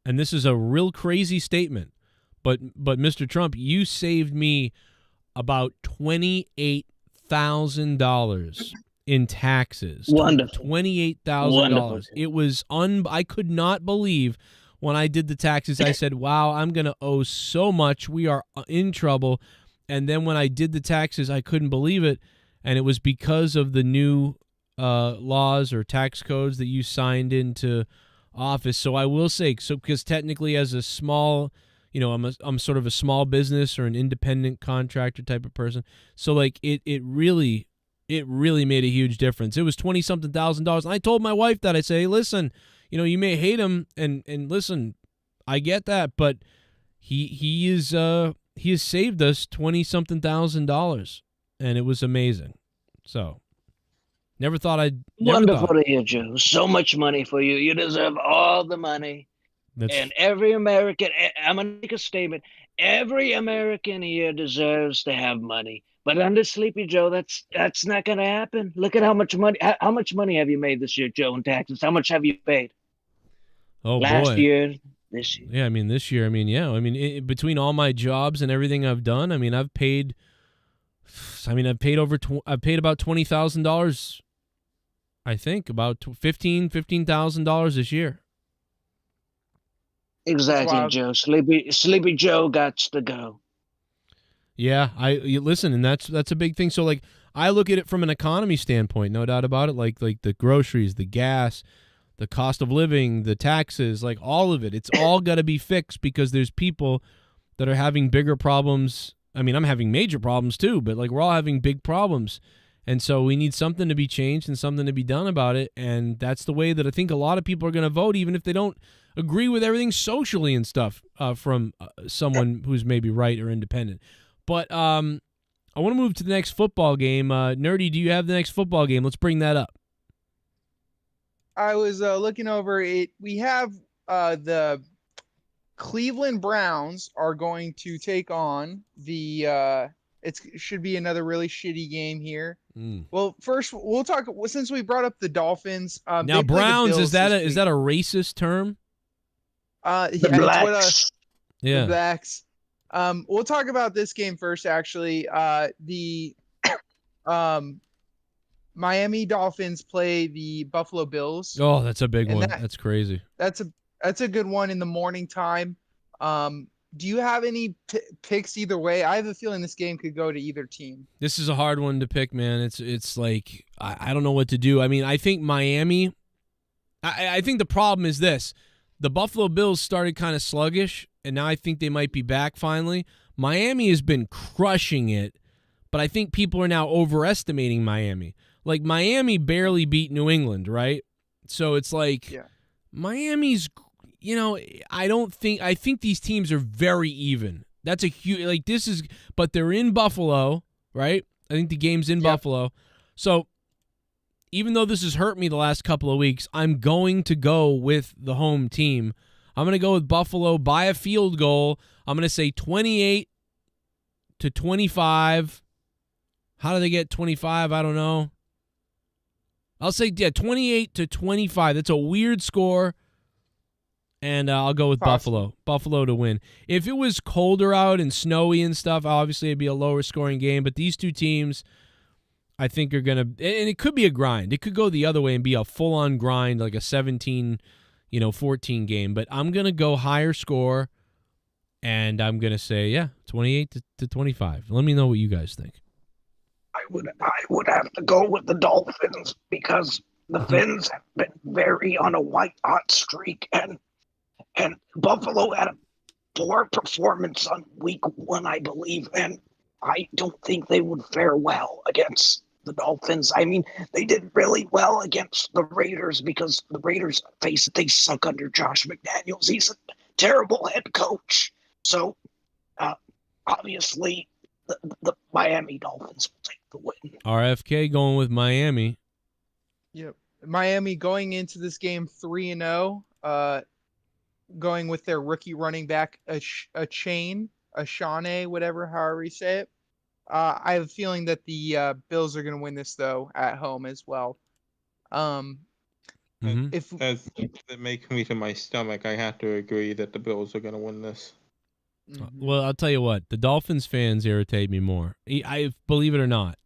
and this is a real crazy statement, but Mr. Trump, you saved me about $28,000 in taxes. Wonderful. $28,000. It was I could not believe when I did the taxes. I said, "Wow, I'm going to owe so much. We are in trouble." And then when I did the taxes, I couldn't believe it, and it was because of the new laws or tax codes that you signed into office. So I will say, because technically, as a small, you know, I'm sort of a small business or an independent contractor type of person. So like it really made a huge difference. It was $20-something thousand. And I told my wife that. I say, listen, you know, you may hate him, and listen, I get that, but he has saved us $20-something thousand, and it was amazing. So never thought I'd. Wonderful to hear, Joe. So much money for you. You deserve all the money. And every American, I'm going to make a statement. Every American here deserves to have money. But under Sleepy Joe, that's not going to happen. Look at how much money have you made this year, Joe, in taxes? How much have you paid? Oh, Last boy. year, this year. Yeah, I mean, this year, between all my jobs and everything I've done, I've paid about $20,000, I think, about $15,000 this year. Exactly, wow. Joe. Sleepy Joe got to go. Yeah, listen, and that's a big thing. So like, I look at it from an economy standpoint, no doubt about it. Like the groceries, the gas, the cost of living, the taxes, like all of it. It's all got to be fixed because there's people that are having bigger problems. I mean, I'm having major problems too, but like we're all having big problems. And so we need something to be changed and something to be done about it. And that's the way that I think a lot of people are going to vote, even if they don't agree with everything socially and stuff from someone who's maybe right or independent. But I want to move to the next football game. Nerdy, do you have the next football game? Let's bring that up. I was looking over it. We have the Cleveland Browns are going to take on the. It should be another really shitty game here. Well, first we'll talk since we brought up the Dolphins. Now they play the Browns, is Bills that this is that a racist term? yeah, The it's what Blacks. Yeah. the Blacks. We'll talk about this game first. Actually, the Miami Dolphins play the Buffalo Bills. Oh, that's a big And one. that- That's crazy. That's a good one in the morning time. Do you have any picks either way? I have a feeling this game could go to either team. This is a hard one to pick, man. It's like I don't know what to do. I mean, I think Miami. I think the problem is this: the Buffalo Bills started kind of sluggish, and now I think they might be back finally. Miami has been crushing it, but I think people are now overestimating Miami. Like Miami barely beat New England, right? So it's like Miami's. You know, I think these teams are very even. That's a huge, but they're in Buffalo, right? I think the game's in Buffalo. So even though this has hurt me the last couple of weeks, I'm going to go with the home team. I'm going to go with Buffalo by a field goal. I'm going to say 28-25. How do they get 25? I don't know. I'll say, 28-25. That's a weird score. And I'll go with Buffalo. Buffalo to win. If it was colder out and snowy and stuff, obviously it'd be a lower scoring game. But these two teams, I think, are going to... And it could be a grind. It could go the other way and be a full-on grind, like a 17-14 game. But I'm going to go higher score, and I'm going to say, 28-25. Let me know what you guys think. I would have to go with the Dolphins because the Finns have been very on a white-hot streak, and Buffalo had a poor performance on week 1, I believe, and I don't think they would fare well against the Dolphins. I mean, they did really well against the Raiders because the Raiders, face it, they suck under Josh McDaniels. He's a terrible head coach. So, obviously, the Miami Dolphins will take the win. RFK going with Miami. Yep. Miami going into this game 3-0. Going with their rookie running back, Shane, whatever, however you say it. I have a feeling that the Bills are going to win this, though, at home as well. If it makes me to my stomach, I have to agree that the Bills are going to win this. Well, I'll tell you what. The Dolphins fans irritate me more. I believe it or not.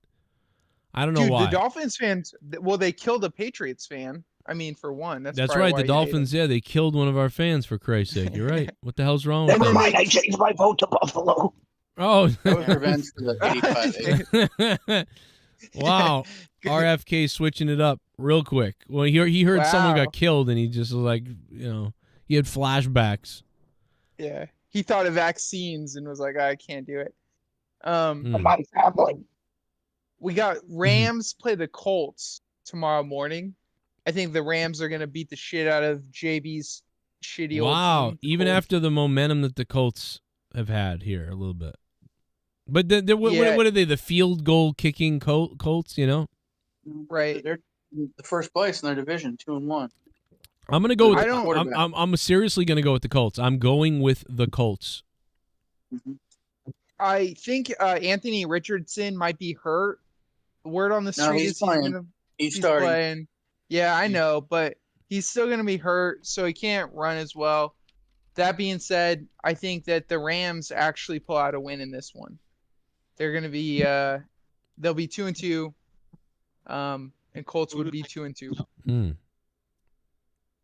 I don't know why. The Dolphins fans, well, they killed a Patriots fan. I mean, for one. That's right. The Dolphins, they killed one of our fans, for Christ's sake. You're right. What the hell's wrong with Never them? mind, I changed my vote to Buffalo. Oh. That was revenge for the 85. Wow. RFK switching it up real quick. Well, he heard someone Wow. got killed, and he just was like, he had flashbacks. Yeah. He thought of vaccines and was like, I can't do it. My family. We got Rams play the Colts tomorrow morning. I think the Rams are going to beat the shit out of JB's shitty old Wow. team. Even after the momentum that the Colts have had here a little bit. But what are they? The field goal kicking Colts, Right. They're the first place in their division, 2-1. I'm going to go with I'm seriously going to go with the Colts. I'm going with the Colts. I think Anthony Richardson might be hurt. The word on the No, street he's is playing. He's starting. playing. Yeah, I know, but he's still going to be hurt, so he can't run as well. That being said, I think that the Rams actually pull out a win in this one. They're going to be they'll be 2-2, and Colts would be 2-2.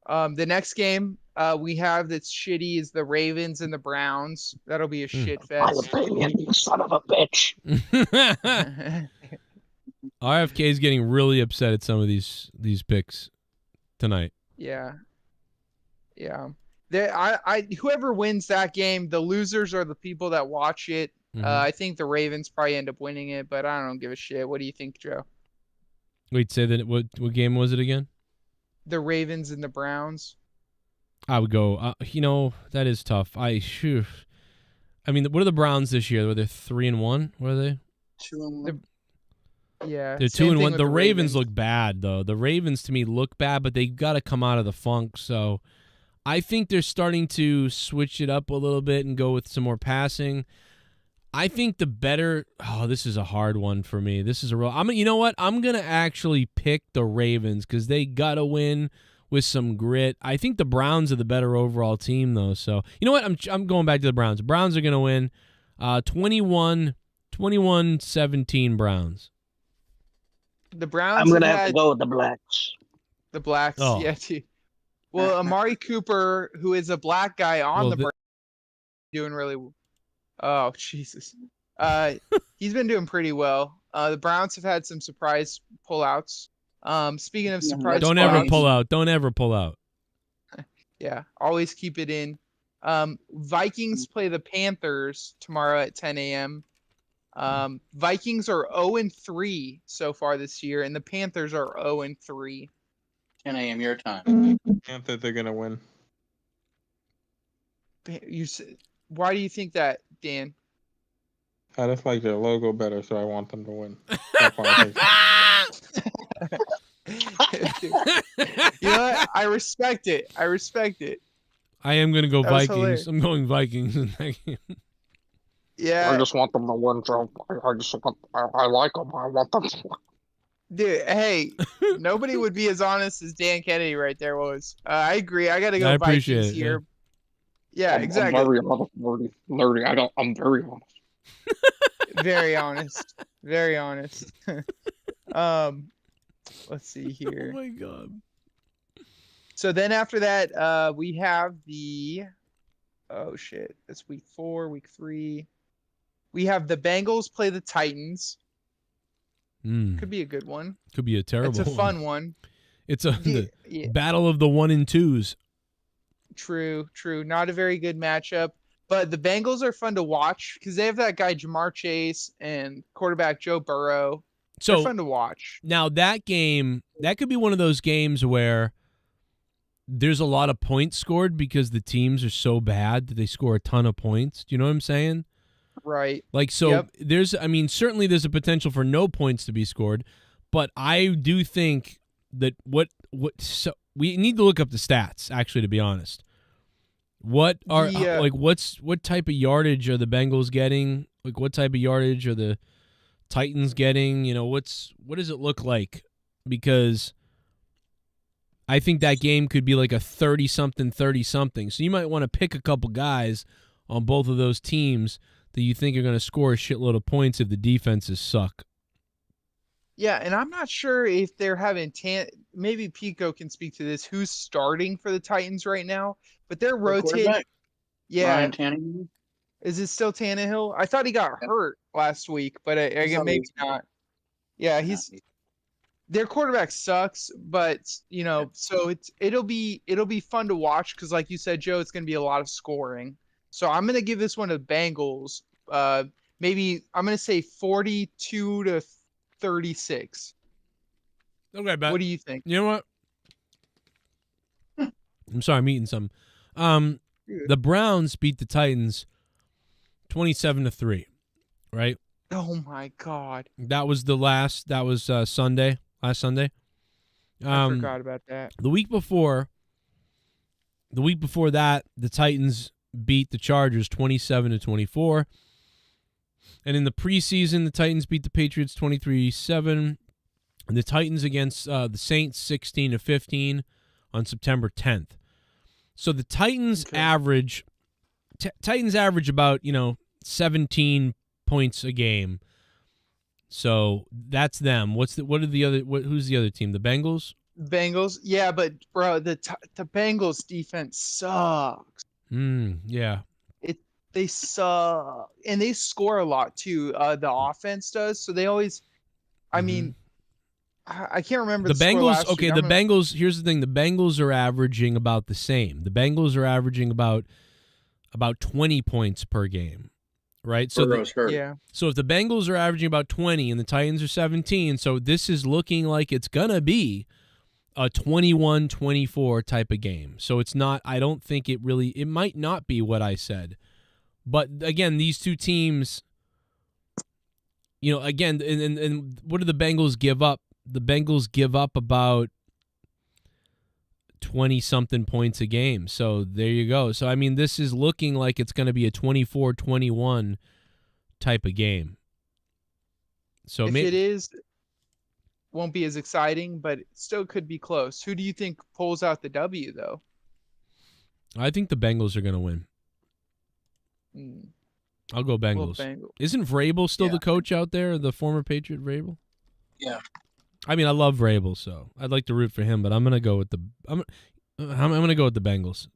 The next game we have that's shitty is the Ravens and the Browns. That'll be a shit fest. My opinion, you son of a bitch. RFK is getting really upset at some of these picks tonight. Yeah. Whoever wins that game, the losers are the people that watch it. I think the Ravens probably end up winning it, but I don't give a shit. What do you think, Joe? Wait, say that. What game was it again? The Ravens and the Browns. I would go. That is tough. I mean, what are the Browns this year? Were they 3-1? What are they? 2-1. Yeah, they're 2-1. The Ravens look bad, though. The Ravens to me look bad, but they got to come out of the funk. So, I think they're starting to switch it up a little bit and go with some more passing. I think the better. Oh, this is a hard one for me. This is a real. You know what? I'm gonna actually pick the Ravens because they gotta win with some grit. I think the Browns are the better overall team, though. So you know what? I'm going back to the Browns. The Browns are gonna win. 21-17 Browns. The Browns. I'm gonna have to go with the Blacks. The Blacks, Oh. yeah. Too. Well, Amari Cooper, who is a black guy on the Browns, doing really. Oh Jesus, he's been doing pretty well. The Browns have had some surprise pullouts. Speaking of surprise, Don't ever pull out. Don't ever pull out. Yeah, always keep it in. Vikings play the Panthers tomorrow at 10 a.m. Vikings are 0-3 so far this year, and the Panthers are 0-3. 10 a.m. your time. Panthers are gonna win. Why do you think that, Dan? I just like their logo better, so I want them to win. That's why I think You know what? I respect it. I respect it. I am going to go That was Vikings. hilarious. I'm going Vikings in that game. Yeah. I just want them to win, Joe. I like them. I want them to win. Dude, hey, nobody would be as honest as Dan Kennedy right there was. I agree. I got to go I appreciate Vikings it, here. Yeah, I'm exactly. very honest, nerdy. I'm very honest. Very honest. Very honest. Let's see here. Oh my god. So then after that, we have the that's week 4, week 3. We have the Bengals play the Titans. Could be a good one. Could be a terrible It's a fun one. It's the Yeah. battle of the 1 and 2s. True. Not a very good matchup. But the Bengals are fun to watch because they have that guy Jamar Chase and quarterback Joe Burrow. So they're fun to watch. Now that game, that could be one of those games where there's a lot of points scored because the teams are so bad that they score a ton of points. Do you know what I'm saying? Right. Like, so Yep. certainly there's a potential for no points to be scored, but I do think that so we need to look up the stats, actually, to be honest. What type of yardage are the Bengals getting? Like, what type of yardage are the Titans getting? You know, what does it look like? Because I think that game could be like a 30-something. So you might want to pick a couple guys on both of those teams that you think are going to score a shitload of points if the defenses suck. Yeah, and I'm not sure if they're having maybe Pico can speak to this. Who's starting for the Titans right now? But they're rotating. quarterback? Yeah. Ryan Tannehill? Is it still Tannehill? I thought he got hurt last week, but He's on maybe the- not. Yeah, their quarterback sucks, but so it'll be fun to watch because, like you said, Joe, it's going to be a lot of scoring. So I'm going to give this one to Bengals. Maybe I'm going to say 42-36. Okay, bet. What do you think? You know what? I'm sorry, I'm eating some. The Browns beat the Titans 27-3, right? Oh my God. That was Sunday, last Sunday. I forgot about that. The week before that, the Titans beat the Chargers 27-24. And in the preseason, the Titans beat the Patriots 23-7. And the Titans against the Saints 16-15 on September 10th. So the Titans average about 17 points a game. So that's them. Who's the other team? The Bengals? Bengals, yeah, but bro, the Bengals defense sucks. Yeah. They suck, and they score a lot too. The offense does, so they always. I mean, I can't remember The score Bengals. last Okay, week. the Bengals. Here's the thing: the Bengals are averaging about the same. The Bengals are averaging about 20 points per game, right? So yeah. So if the Bengals are averaging about 20 and the Titans are 17, so this is looking like it's gonna be a 21-24 type of game. So it's not. I don't think it might not be what I said. But again, these two teams, again, and what do the Bengals give up? The Bengals give up about 20-something points a game. So there you go. So, I mean, this is looking like it's going to be a 24-21 type of game. So if it is, won't be as exciting, but it still could be close. Who do you think pulls out the W, though? I think the Bengals are going to win. I'll go Bengals. Isn't Vrabel still the coach out there, the former Patriot Vrabel? Yeah. I mean, I love Vrabel, so I'd like to root for him, but I'm going to go with the I'm going to go with the Bengals.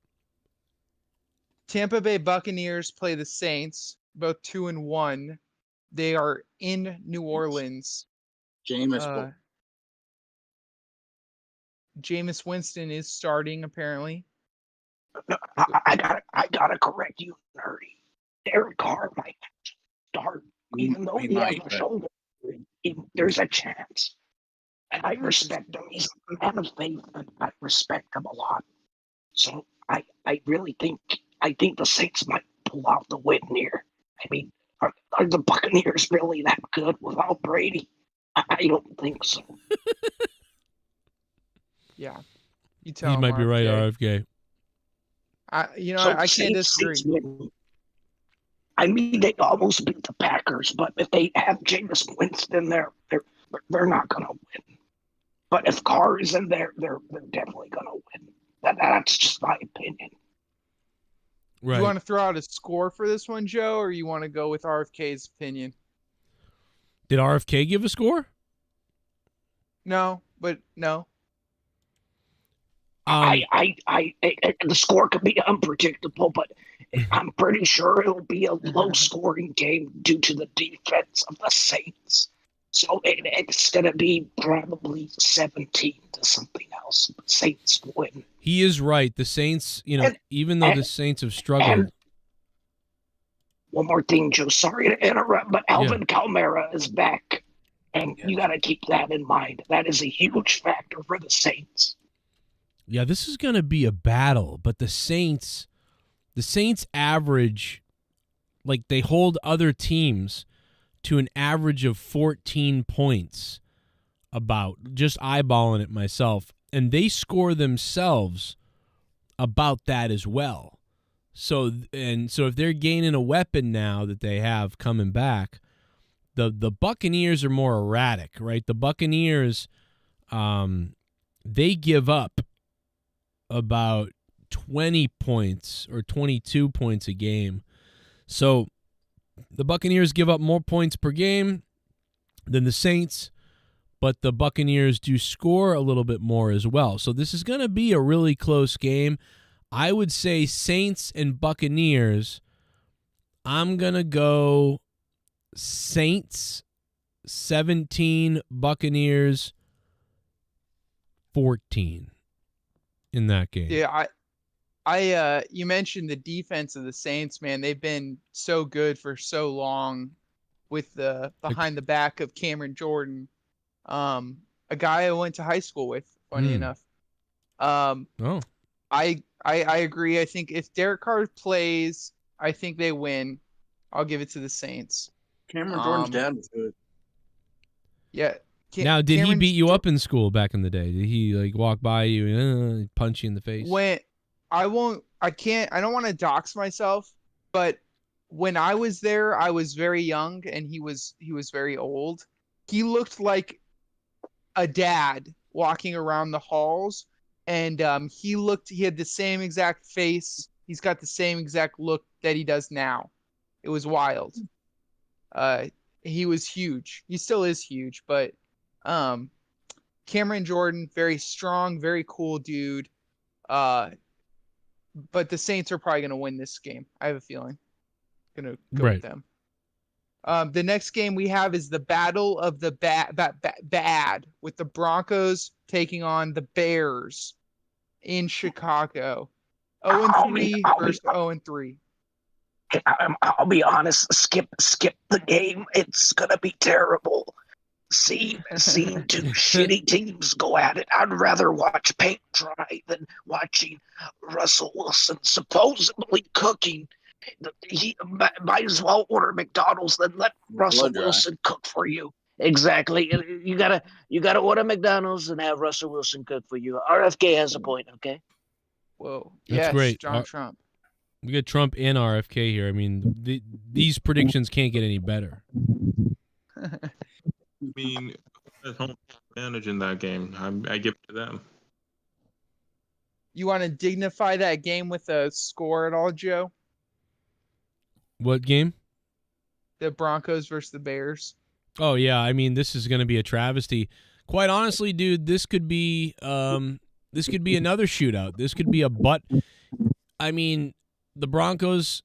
Tampa Bay Buccaneers play the Saints, both 2-1. They are in New Orleans. Jameis Winston is starting, apparently. No, I gotta correct you, nerdy. Derek Carr might start, even though he has a shoulder injury. There's a chance. And I respect him. He's a man of faith, and I respect him a lot. So I really think the Saints might pull out the win here. I mean, are the Buccaneers really that good without Brady? I don't think so. Yeah. You tell He him, might be right, RFK. RFK. I can't disagree. I mean, they almost beat the Packers, but if they have Jameis Winston there, they're not going to win. But if Carr is in there, they're definitely going to win. That's just my opinion. Right. You want to throw out a score for this one, Joe, or you want to go with RFK's opinion? Did RFK give a score? No, but no. The score could be unpredictable, but I'm pretty sure it'll be a low-scoring game due to the defense of the Saints. So it's going to be probably 17 to something else. The Saints win. He is right. The Saints, even though the Saints have struggled. One more thing, Joe. Sorry to interrupt, but Alvin Kamara is back. And you got to keep that in mind. That is a huge factor for the Saints. Yeah, this is going to be a battle, but the Saints average, like they hold other teams to an average of 14 points, about, just eyeballing it myself, and they score themselves about that as well. So if they're gaining a weapon now that they have coming back, the Buccaneers are more erratic, right? The Buccaneers, they give up about 20 points or 22 points a game. So the Buccaneers give up more points per game than the Saints, but the Buccaneers do score a little bit more as well. So this is going to be a really close game. I would say Saints and Buccaneers. I'm going to go Saints 17, Buccaneers 14 in that game. Yeah, I you mentioned the defense of the Saints, man. They've been so good for so long with the behind the back of Cameron Jordan, a guy I went to high school with, funny enough. I agree. I think if Derek Carr plays, I think they win. I'll give it to the Saints. Cameron Jordan's dad was good. Yeah. Now, did he beat you up in school back in the day? Did he walk by you and punch you in the face? I don't want to dox myself, but when I was there, I was very young and he was very old. He looked like a dad walking around the halls, and he had the same exact face. He's got the same exact look that he does now. It was wild. He was huge. He still is huge, but Cameron Jordan, very strong, very cool dude. But the Saints are probably going to win this game. I have a feeling. Going to go with them. The next game we have is the Battle of the Bad, with the Broncos taking on the Bears in Chicago. 0-3 versus 0-3. I'll be honest. Skip the game. It's gonna be terrible. Seeing two shitty teams go at it. I'd rather watch paint dry than watching Russell Wilson supposedly cooking. He might as well order McDonald's than let Russell Wilson cook for you. Exactly. You gotta order McDonald's and have Russell Wilson cook for you. RFK has a point. Okay. Whoa. That's Yes, great. John Trump. We got Trump and RFK here. I mean, these predictions can't get any better. I mean, at home advantage in that game. I give it to them. You want to dignify that game with a score at all, Joe? What game? The Broncos versus the Bears. Oh yeah, I mean, this is going to be a travesty. Quite honestly, dude, this could be another shootout. This could be a butt. I mean, the Broncos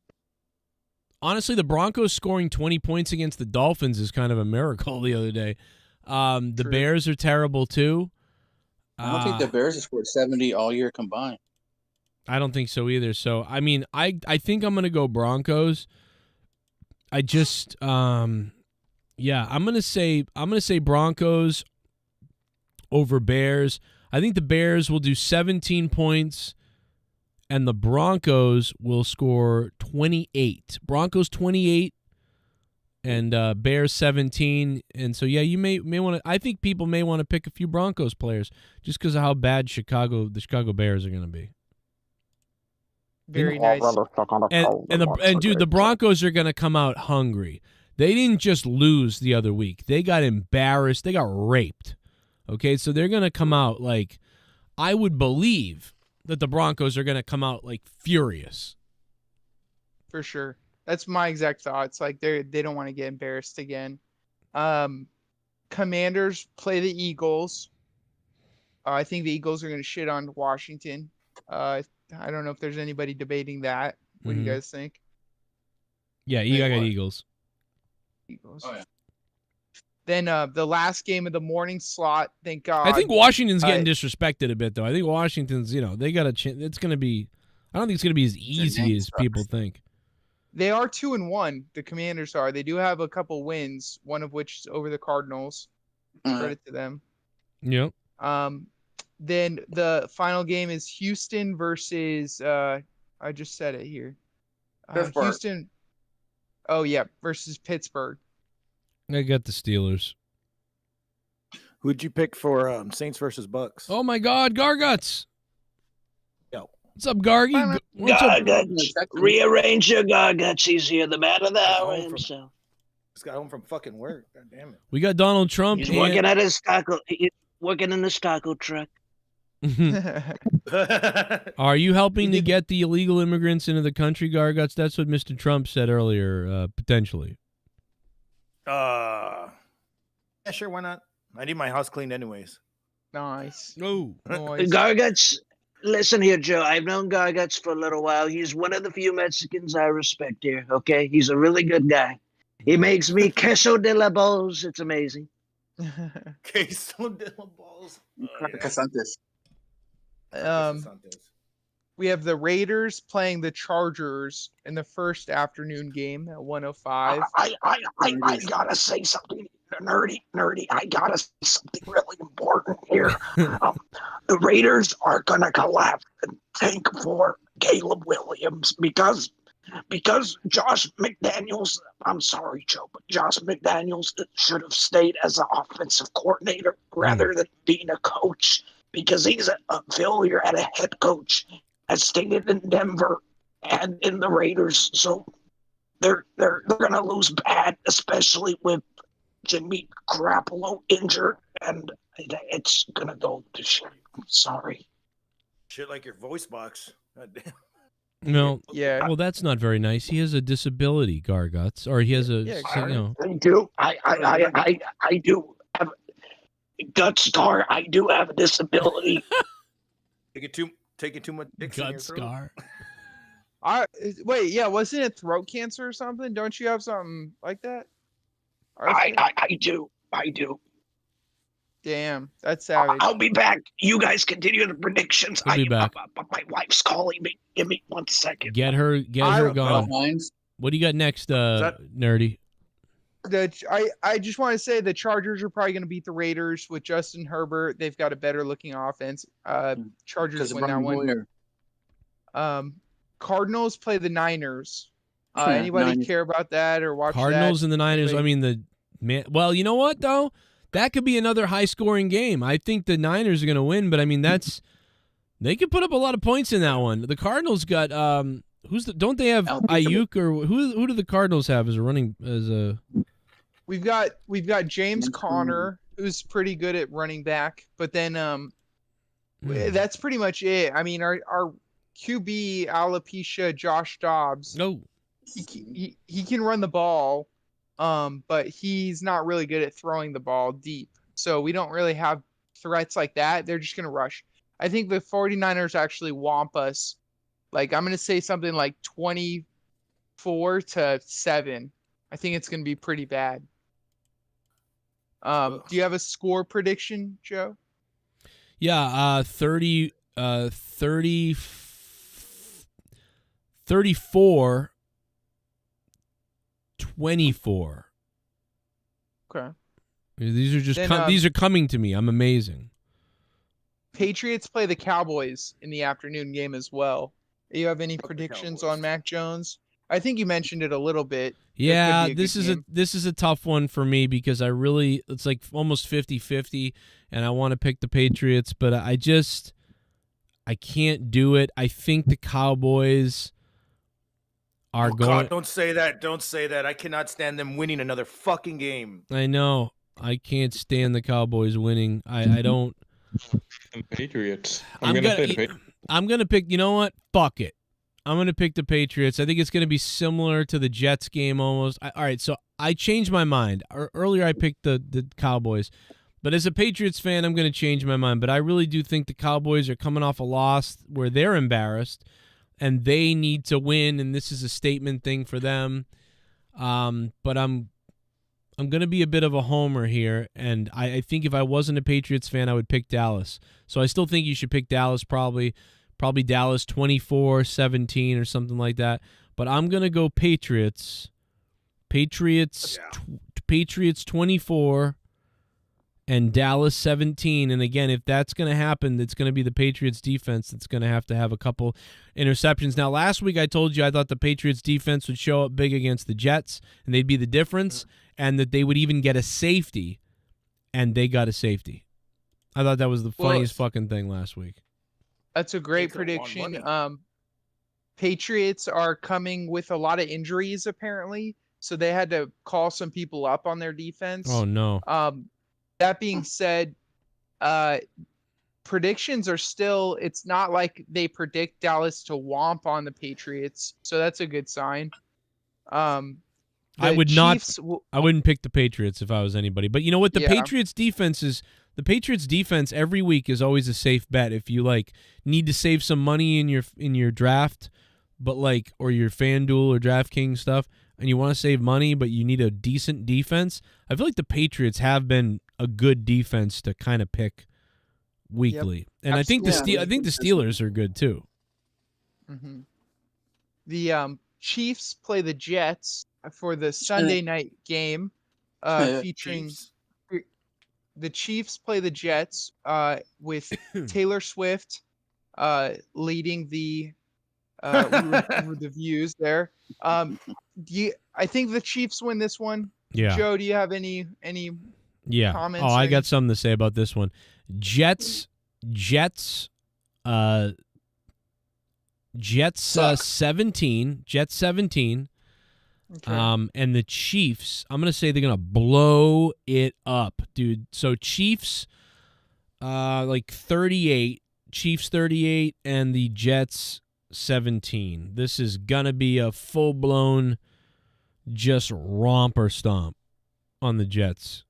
scoring 20 points against the Dolphins is kind of a miracle the other day. The Bears are terrible too. I don't think the Bears have scored 70 all year combined. I don't think so either. So, I mean, I think I'm going to go Broncos. I just yeah, I'm going to say Broncos over Bears. I think the Bears will do 17 points and the Broncos will score 28. Broncos 28 and Bears 17. And so yeah, you may want to. I think people may want to pick a few Broncos players just because of how bad the Chicago Bears are going to be. Very nice. And dude, the Broncos are going to come out hungry. They didn't just lose the other week. They got embarrassed. They got raped. Okay, so they're going to come out like, I would believe that the Broncos are going to come out like furious. For sure. That's my exact thoughts. Like they don't want to get embarrassed again. Commanders play the Eagles. I think the Eagles are going to shit on Washington. I don't know if there's anybody debating that. What do you guys think? Yeah, I got Eagles. Eagles. Oh yeah. Then the last game of the morning slot. Thank God. I think Washington's getting disrespected a bit, though. I think Washington's, they got a chance. It's going to be. I don't think it's going to be as easy as people think. They are 2-1. The Commanders are. They do have a couple wins, one of which is over the Cardinals. Credit to them. Yep. Then the final game is Houston versus. I just said it here. Houston. Oh yeah, versus Pittsburgh. I got the Steelers. Who'd you pick for Saints versus Bucks? Oh my God, Garguts! Yo, what's up, Gargy? Garguts, rearrange your Garguts. He's here, the man of the hour himself. Just got home from fucking work. God damn it. We got Donald Trump. He's working at his taco. He's working in his taco truck. Are you helping to get the illegal immigrants into the country, Garguts? That's what Mr. Trump said earlier, potentially. Yeah, sure, why not? I need my house cleaned anyways. Nice. No. Garguts, listen here, Joe. I've known Garguts for a little while. He's one of the few Mexicans I respect here, okay? He's a really good guy. He makes me queso de la balls. It's amazing. Queso de la balls. We have the Raiders playing the Chargers in the first afternoon game at 1:05. I gotta say something nerdy. I gotta say something really important here. The Raiders are gonna collapse and tank for Caleb Williams because Josh McDaniels. I'm sorry, Joe, but Josh McDaniels should have stayed as an offensive coordinator rather than being a coach because he's a failure at a head coach. As stated in Denver and in the Raiders, so they're gonna lose bad, especially with Jimmy Garoppolo injured, and it's gonna go to shit. I'm sorry. Shit like your voice box. God damn. No. Yeah. Well, that's not very nice. He has a disability, Garguts, or he has a. I do. I do have gut scar. I do have a disability. Taking too much dicks in your Gut throat. scar. Wait, yeah, wasn't it throat cancer or something? Don't you have something like that? I do. Damn, that's savage. I'll be back. You guys continue the predictions. We'll be back. My wife's calling me. Give me 1 second. Get her gone. What do you got next, nerdy? I just want to say the Chargers are probably going to beat the Raiders with Justin Herbert. They've got a better looking offense. Chargers win that one. Cardinals play the Niners. Anybody care about that or watch Cardinals that? and the Niners. I mean, Man, well, you know what though? That could be another high-scoring game. I think the Niners are going to win, but I mean they could put up a lot of points in that one. The Cardinals got don't they have Ayuk or who do the Cardinals have as a running as a? We've got James Conner, who's pretty good at running back, but then that's pretty much it. I mean, our QB alopecia Josh Dobbs. No, he can run the ball, but he's not really good at throwing the ball deep. So we don't really have threats like that. They're just gonna rush. I think the 49ers actually womp us. Like, I'm going to say something like 24-7. I think it's going to be pretty bad. Do you have a score prediction, Joe? Yeah, 34-24. Okay. These are just Then, these are coming to me. I'm amazing. Patriots play the Cowboys in the afternoon game as well. Do you have any predictions on Mac Jones? I think you mentioned it a little bit. Yeah, this is a tough one for me because it's like almost 50-50 and I want to pick the Patriots, but I can't do it. I think the Cowboys are going. God, don't say that. Don't say that. I cannot stand them winning another fucking game. I know. I can't stand the Cowboys winning. I don't. Patriots. I'm gonna pick. You know what? Fuck it. I'm gonna pick the Patriots. I think it's gonna be similar to the Jets game almost. All right, so I changed my mind. Earlier I picked the Cowboys, but as a Patriots fan, I'm gonna change my mind. But I really do think the Cowboys are coming off a loss where they're embarrassed, and they need to win, and this is a statement thing for them. But I'm going to be a bit of a homer here, and I think if I wasn't a Patriots fan, I would pick Dallas. So I still think you should pick Dallas probably Dallas 24-17 or something like that. But I'm going to go Patriots. Patriots 24 and Dallas 17. And again, if that's going to happen, it's going to be the Patriots defense that's going to have a couple interceptions. Now, last week I told you I thought the Patriots defense would show up big against the Jets, and they'd be the difference, and that they would even get a safety, and they got a safety. I thought that was the funniest fucking thing last week. That's a great prediction. Patriots are coming with a lot of injuries, apparently, so they had to call some people up on their defense. Oh, no. That being said, predictions are still, it's not like they predict Dallas to womp on the Patriots, so that's a good sign. I wouldn't pick the Patriots if I was anybody. But you know what? The Patriots defense every week is always a safe bet. If you need to save some money in your draft, but or your FanDuel or DraftKings stuff, and you want to save money, but you need a decent defense, I feel like the Patriots have been a good defense to kind of pick weekly. Yep. And I think the Steelers are good too. Mm-hmm. The Chiefs play the Jets for the Sunday night game, featuring the Chiefs play the Jets with Taylor Swift leading the views there. I think the Chiefs win this one. Yeah. Joe, do you have any comments? I got something to say about this one. Jets 17. Jets 17. Okay. And the Chiefs, I'm gonna say they're gonna blow it up, dude. So Chiefs 38, Chiefs 38, and the Jets 17. This is gonna be a full-blown just romper stomp on the Jets.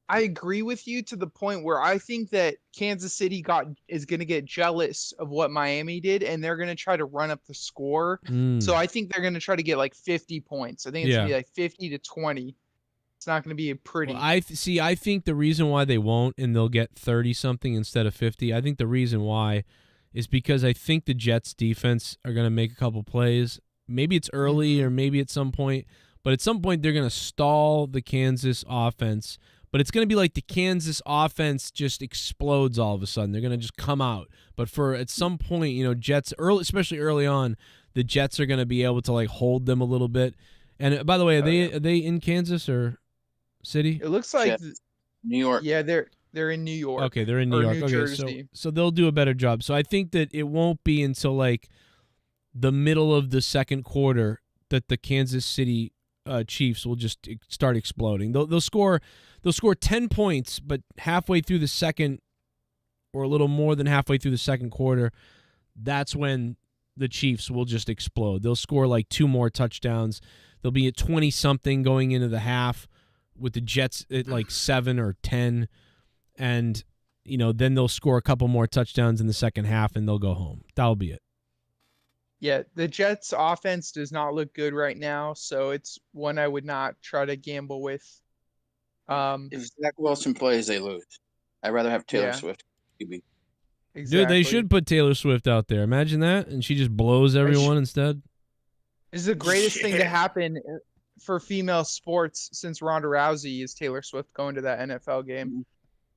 I agree with you to the point where I think that Kansas City is going to get jealous of what Miami did, and they're going to try to run up the score. So I think they're going to try to get 50 points. I think it's going to be 50-20. It's not going to be pretty. Well, I think the reason why they won't, and they'll get 30-something instead of 50, I think the reason why is because I think the Jets defense are going to make a couple plays. Maybe it's early or maybe at some point, but at some point they're going to stall the Kansas offense. But it's going to be like the Kansas offense just explodes all of a sudden. They're going to just come out. But at some point, Jets, especially early on, the Jets are going to be able to hold them a little bit. And by the way, are they in Kansas or City? It looks like New York. Yeah, they're in New York. Okay, they're in New or York. New Okay, Jersey. so they'll do a better job. So I think that it won't be until like the middle of the second quarter that the Kansas City Chiefs will just start exploding. They'll score 10 points, but halfway through the second, or a little more than halfway through the second quarter, that's when the Chiefs will just explode. They'll score like 2 more touchdowns. They'll be at 20-something going into the half, with the Jets at like 7 or 10, and then they'll score a couple more touchdowns in the second half, and they'll go home. That'll be it. Yeah, the Jets' offense does not look good right now, so it's one I would not try to gamble with. If Zach Wilson plays, they lose. I'd rather have Taylor Yeah. Swift. QB. Exactly. Dude, they should put Taylor Swift out there. Imagine that, and she just blows everyone instead. This is the greatest thing to happen for female sports since Ronda Rousey is Taylor Swift going to that NFL game.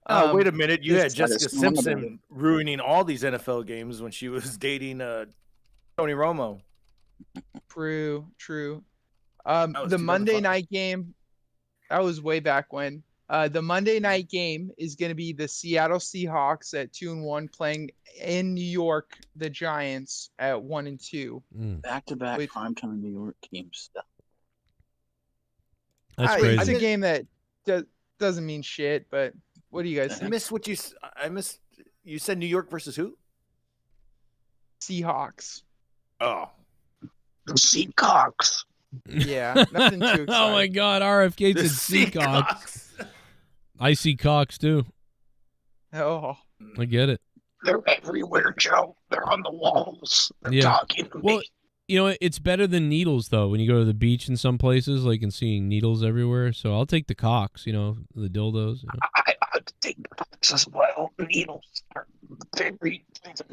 Oh, wait a minute. You had it's- Jessica Simpson ruining all these NFL games when she was dating Tony Romo. True. That was The 2005. Monday night game, that was way back when. The Monday night game is going to be the Seattle Seahawks at 2-1 playing in New York, the Giants at 1-2. Back-to-back primetime New York teams. That's crazy. It's a game that doesn't mean shit, but what do you guys I think? missed what you. I missed. You said New York versus who? Seahawks. Oh, The Seahawks. Yeah, nothing too exciting. Oh my God, RFK The said Seahawks. I see Cox too. Oh, I get it. They're everywhere, Joe. They're on the walls. They're Yeah. talking to Well, me. it's better than needles though. When you go to the beach in some places, like and seeing needles everywhere. So I'll take the cocks. The dildos. I think that's as well. Needles are very,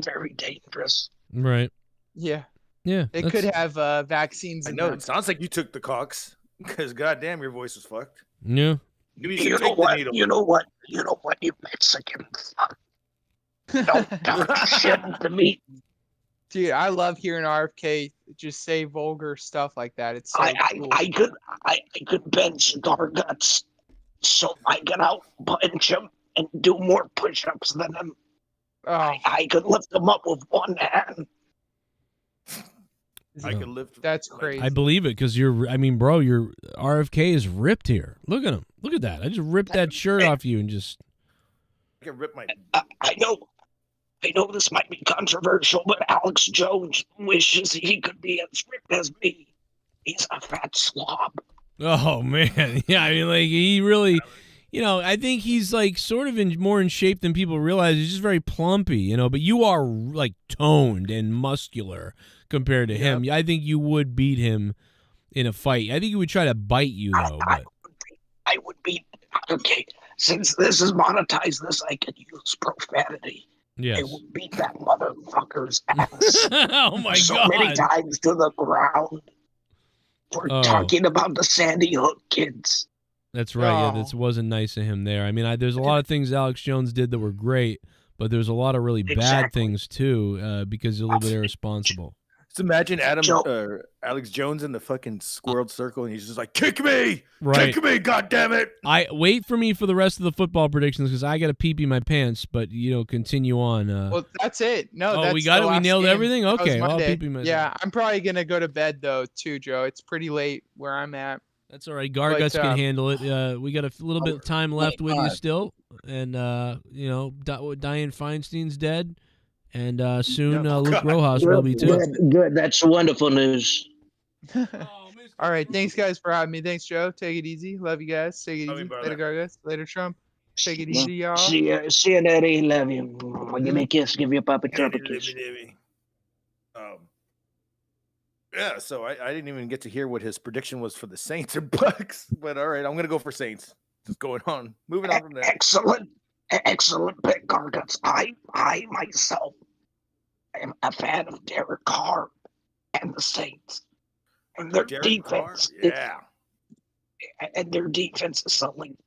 very dangerous. Right. yeah. Yeah. They could have vaccines. I in know. them. It sounds like you took the Cox because goddamn, your voice was fucked. Yeah. Maybe You should know take the what? needle. You know what? You know what? You Mexicans. Don't talk shit to me. Dude, I love hearing RFK just say vulgar stuff like that. It's so cool. I could bench cigar guts so I can out punch him and do more push-ups than him. Oh, I could lift him up with one hand. I could lift. That's crazy. I believe it because bro, your RFK is ripped here. Look at him. Look at that. I just ripped that shirt off you and just. I could rip my. I know this might be controversial, but Alex Jones wishes he could be as ripped as me. He's a fat slob. Oh man, yeah. He really, I think he's like sort of more in shape than people realize. He's just very plumpy, But you are like toned and muscular compared to him. I think you would beat him in a fight. I think he would try to bite you though. I would be okay. Since this is monetized, I could use profanity. Yes. I would beat that motherfucker's ass. Oh my so God. many times to the ground for Oh. talking about the Sandy Hook kids. That's right. Yeah, this wasn't nice of him there. There's a lot of things Alex Jones did that were great, but there's a lot of really bad things too because he's a little bit irresponsible. Just imagine Alex Jones in the fucking squirrel circle, and he's just like, "Kick me, Right. kick me, God damn it!" I wait for me for the rest of the football predictions because I got to pee my pants. But continue on. Well, that's it. No, that's we got the it. We last nailed game. everything. That was Okay, I'll Monday. pee myself. Yeah, I'm probably gonna go to bed though too, Joe. It's pretty late where I'm at. That's all right. Garguts can handle it. We got a little bit of time left with you still, and Diane Feinstein's dead, and soon Luke Rojas will be too. Good. That's wonderful news. All right, thanks guys for having me. Thanks, Joe. Take it easy. Love you guys. Take it easy. brother. Later, Garguts. Later, Trump. Take it easy, y'all. See you, Daddy. Love you. Give me a kiss. Give you a Papa Trump a kiss. Yeah, so I didn't even get to hear what his prediction was for the Saints or Bucks, but all right, I'm gonna go for Saints. Just going on, moving on from there. Excellent pick, Garguts. I myself am a fan of Derek Carr and the Saints, and their defense. And their defense is elite.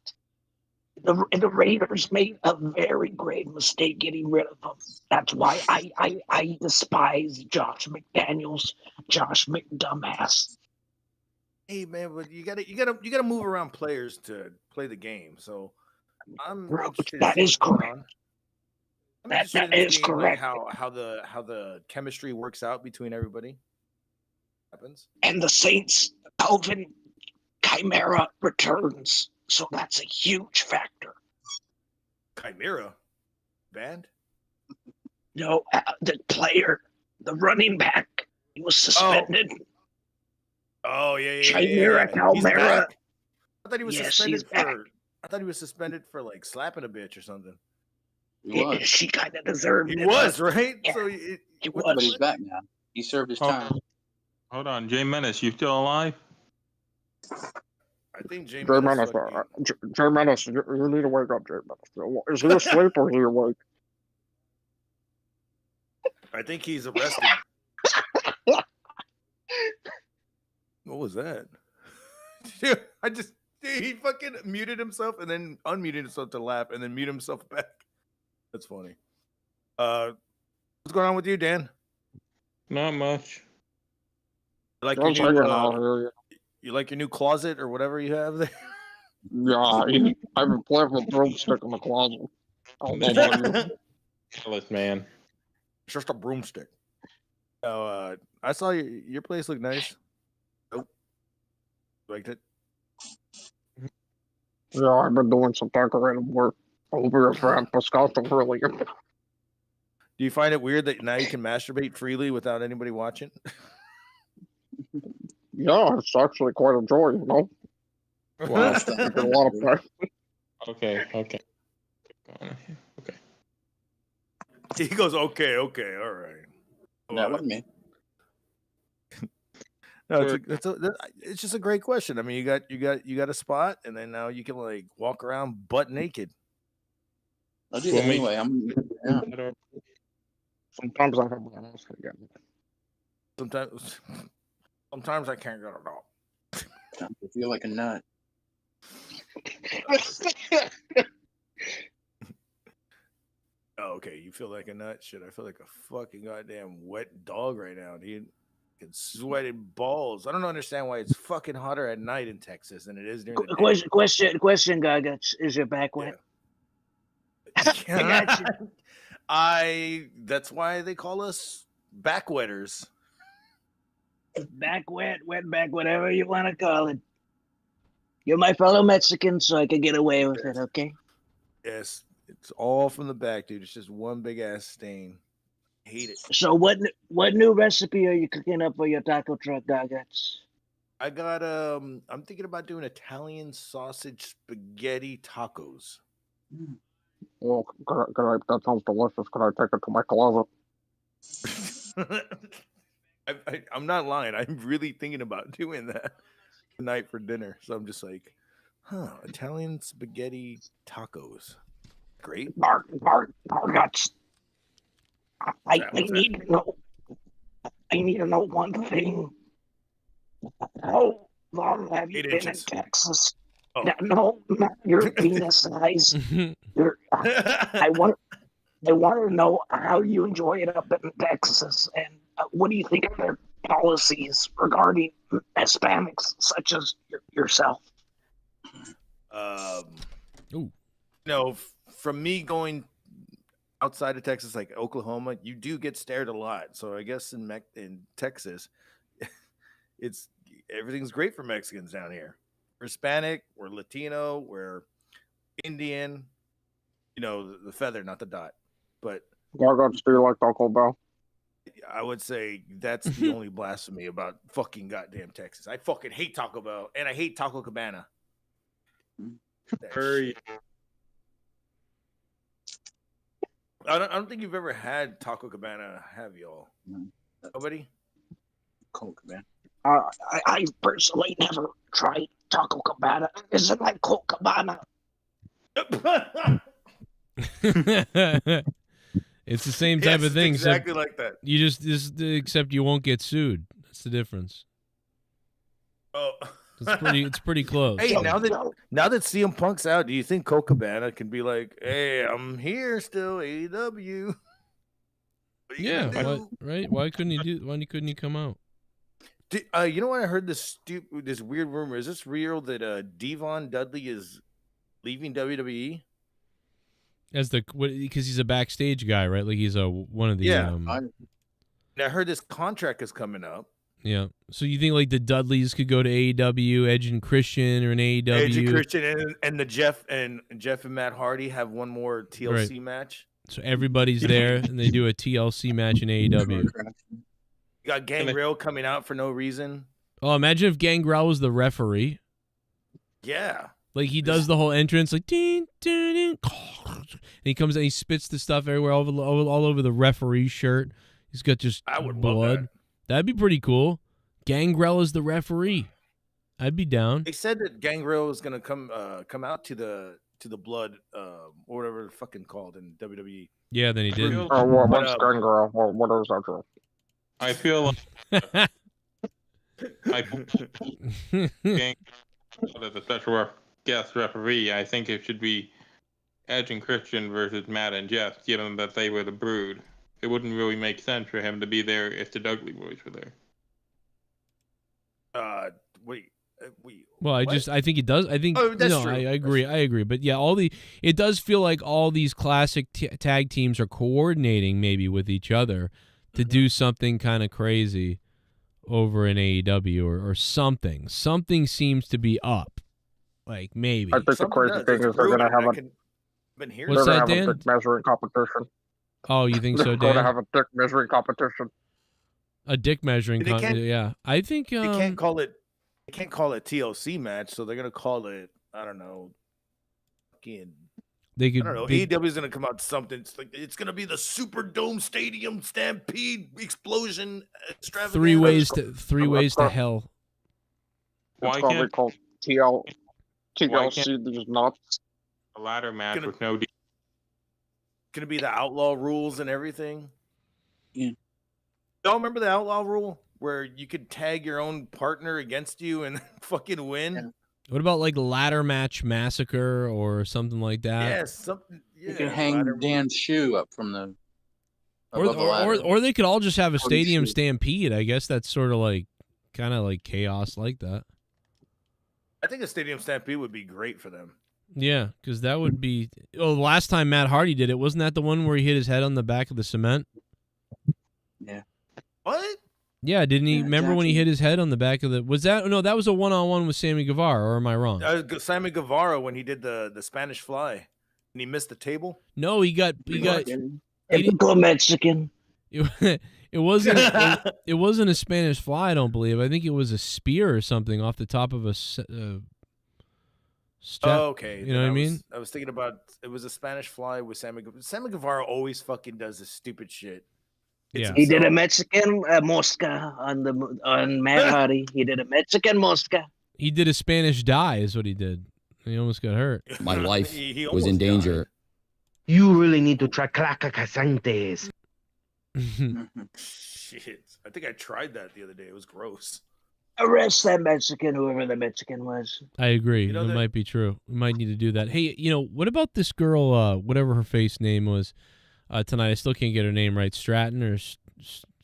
The Raiders made a very grave mistake getting rid of them. That's why I despise Josh McDaniels, Josh McDumbass. Hey man, but you gotta move around players to play the game. So I'm interested that in is what's going correct. on. I'm interested in That this is game, like correct. how the chemistry works out between everybody. Happens. And the Saints, Calvin Chimera returns, so that's a huge factor. Chimera band. No, the player, the running back, he was suspended. Oh yeah. Chimera He's Calmera. back? I thought he was Yes, suspended he's back. for. I thought he was suspended for like slapping a bitch or something. She kind of deserved He it. was right. Yeah, So he what was. But he's back now. He served his time. Hold on, Jay Menace, you still alive? I think Jay Jay Menace. Menace, Jay Menace, you need to wake up, Jay Menace. Is he asleep or is he awake? I think he's arrested. What was that? He fucking muted himself and then unmuted himself to laugh and then muted himself back. That's funny. What's going on with you, Dan? Not much. Like Don't your take it new, out here. you like your new closet or whatever you have there? Yeah, I've been playing with a broomstick in the closet. I don't know about you. Jealous, man. It's just a broomstick. Oh, I saw your place looked nice. Oh, liked it. Yeah, I've been doing some decorative work over at Brad Pascal earlier. Do you find it weird that now you can masturbate freely without anybody watching? Yeah, it's actually quite a joy, you know? Wow. It's a lot of fun. Okay. He goes, okay, all right. That wasn't me. No, it's just a great question. I mean, you got a spot, and then now you can like walk around butt naked. I'll do that anyway. Yeah. Sometimes I have my nose again. Sometimes I can't get it all. I feel like a nut. Oh, okay, you feel like a nut? Shit, I feel like a fucking goddamn wet dog right now, dude. Fucking sweated balls. I don't understand why it's fucking hotter at night in Texas than it is during the day. Question, Gaga. Is your back wet? Yeah. That's why they call us back wetters. Back wet, wet back, whatever you want to call it. You're my fellow Mexican, so I can get away with it, okay? Yes, it's all from the back, dude. It's just one big ass stain. Hate it. So what new recipe are you cooking up for your taco truck, Gaggats? I got I'm thinking about doing Italian sausage spaghetti tacos. Well, that sounds delicious. Can I take it to my closet? I'm not lying. I'm really thinking about doing that tonight for dinner. So I'm just like, Italian spaghetti tacos. Great. Barguts. I need to know one thing. How long have you been in Texas? Oh. No, not your penis size. I want to know how you enjoy it up in Texas, and what do you think of their policies regarding Hispanics such as yourself? From me going outside of Texas, like Oklahoma, you do get stared a lot. So I guess in Texas, everything's great for Mexicans down here. We're Hispanic, we're Latino, we're Indian. You know, the feather, not the dot. But Gargots, do you like Taco Bell? I would say that's the only blasphemy about fucking goddamn Texas. I fucking hate Taco Bell, and I hate Taco Cabana. Hurry. I don't think you've ever had Taco Cabana, have y'all? Nobody? Coke, man. I personally never tried Taco Cabana. Is it like Coke Cabana? It's the same type of thing. Exactly like that. You just except you won't get sued. That's the difference. Oh, it's pretty close. Hey, now that CM Punk's out, do you think Coke Cabana can be like, "Hey, I'm here still, AEW"? Yeah, right. Why couldn't he come out? You know what? I heard this weird rumor. Is this real that Devon Dudley is leaving WWE? As because he's a backstage guy, right? Like he's one of the And I heard this contract is coming up. Yeah. So you think like the Dudleys could go to AEW, Edge and Christian, or an AEW? Edge and Christian and the Jeff and Matt Hardy have one more TLC match. So everybody's there, and they do a TLC match in AEW. You got Gangrel coming out for no reason. Oh, imagine if Gangrel was the referee. Yeah. Like he does the whole entrance, like ding, ding, ding, and he comes and he spits the stuff everywhere, all over the referee's shirt. He's got just blood. That'd be pretty cool. Gangrel is the referee. I'd be down. They said that Gangrel was gonna come out to the blood, or whatever it's fucking called in WWE. Yeah, then he didn't. What's Gangrel? What is that, Joe? I feel like as a special guest referee, I think it should be Edge and Christian versus Matt and Jeff, given that they were the Brood. It wouldn't really make sense for him to be there if the Dudley boys were there. Wait. Well, I think it does. I think that's true. I agree. I agree. But yeah, it does feel like all these classic tag teams are coordinating maybe with each other to do something kind of crazy over in AEW or something. Something seems to be up. Like maybe. I think the crazy thing is they're gonna have What's that, Dan? a dick measuring competition. Oh, you think so, They're Dan? gonna have a dick measuring competition. A dick measuring yeah. I think they can't call it TLC match, so they're gonna call it, I don't know, fucking. They could. I don't know. AEW is gonna come out with something. It's gonna be the Superdome Stadium Stampede Explosion Extravaganza. Three ways to hell. It's gonna be called TLC. These nuts. A ladder match with no. Gonna be the outlaw rules and everything. Yeah. Y'all remember the outlaw rule where you could tag your own partner against you and fucking win? Yeah. What about like ladder match massacre or something like that? Yes, something. Yeah, you can hang Dan's shoe up from the. Or they could all just have a stadium stampede. I guess that's sort of like, kind of like chaos like that. I think a stadium stampede would be great for them. Yeah, because that would be. Oh, the last time Matt Hardy did it, wasn't that the one where he hit his head on the back of the cement? Yeah. What? Yeah, didn't he? Remember when he hit his head on the back of the? Was that no? That was a one-on-one with Sammy Guevara, or am I wrong? Sammy Guevara when he did the Spanish Fly and he missed the table. No, he got. Typical Mexican. It wasn't. It wasn't a Spanish Fly. I don't believe. I think it was a spear or something off the top of a. Okay. You know what I mean? I was thinking about it was a Spanish Fly with Sammy Guevara. Sammy Guevara always fucking does this stupid shit. Yeah. He did a Mexican mosca on Matt Hardy. He did a Mexican mosca. He did a Spanish die, is what he did. He almost got hurt. My life was in danger. You really need to try Claca Casantes. Shit. I think I tried that the other day. It was gross. Arrest that Mexican, whoever the Mexican was. I agree. It might be true. We might need to do that. Hey, what about this girl, whatever her face name was, tonight? I still can't get her name right. Stratton or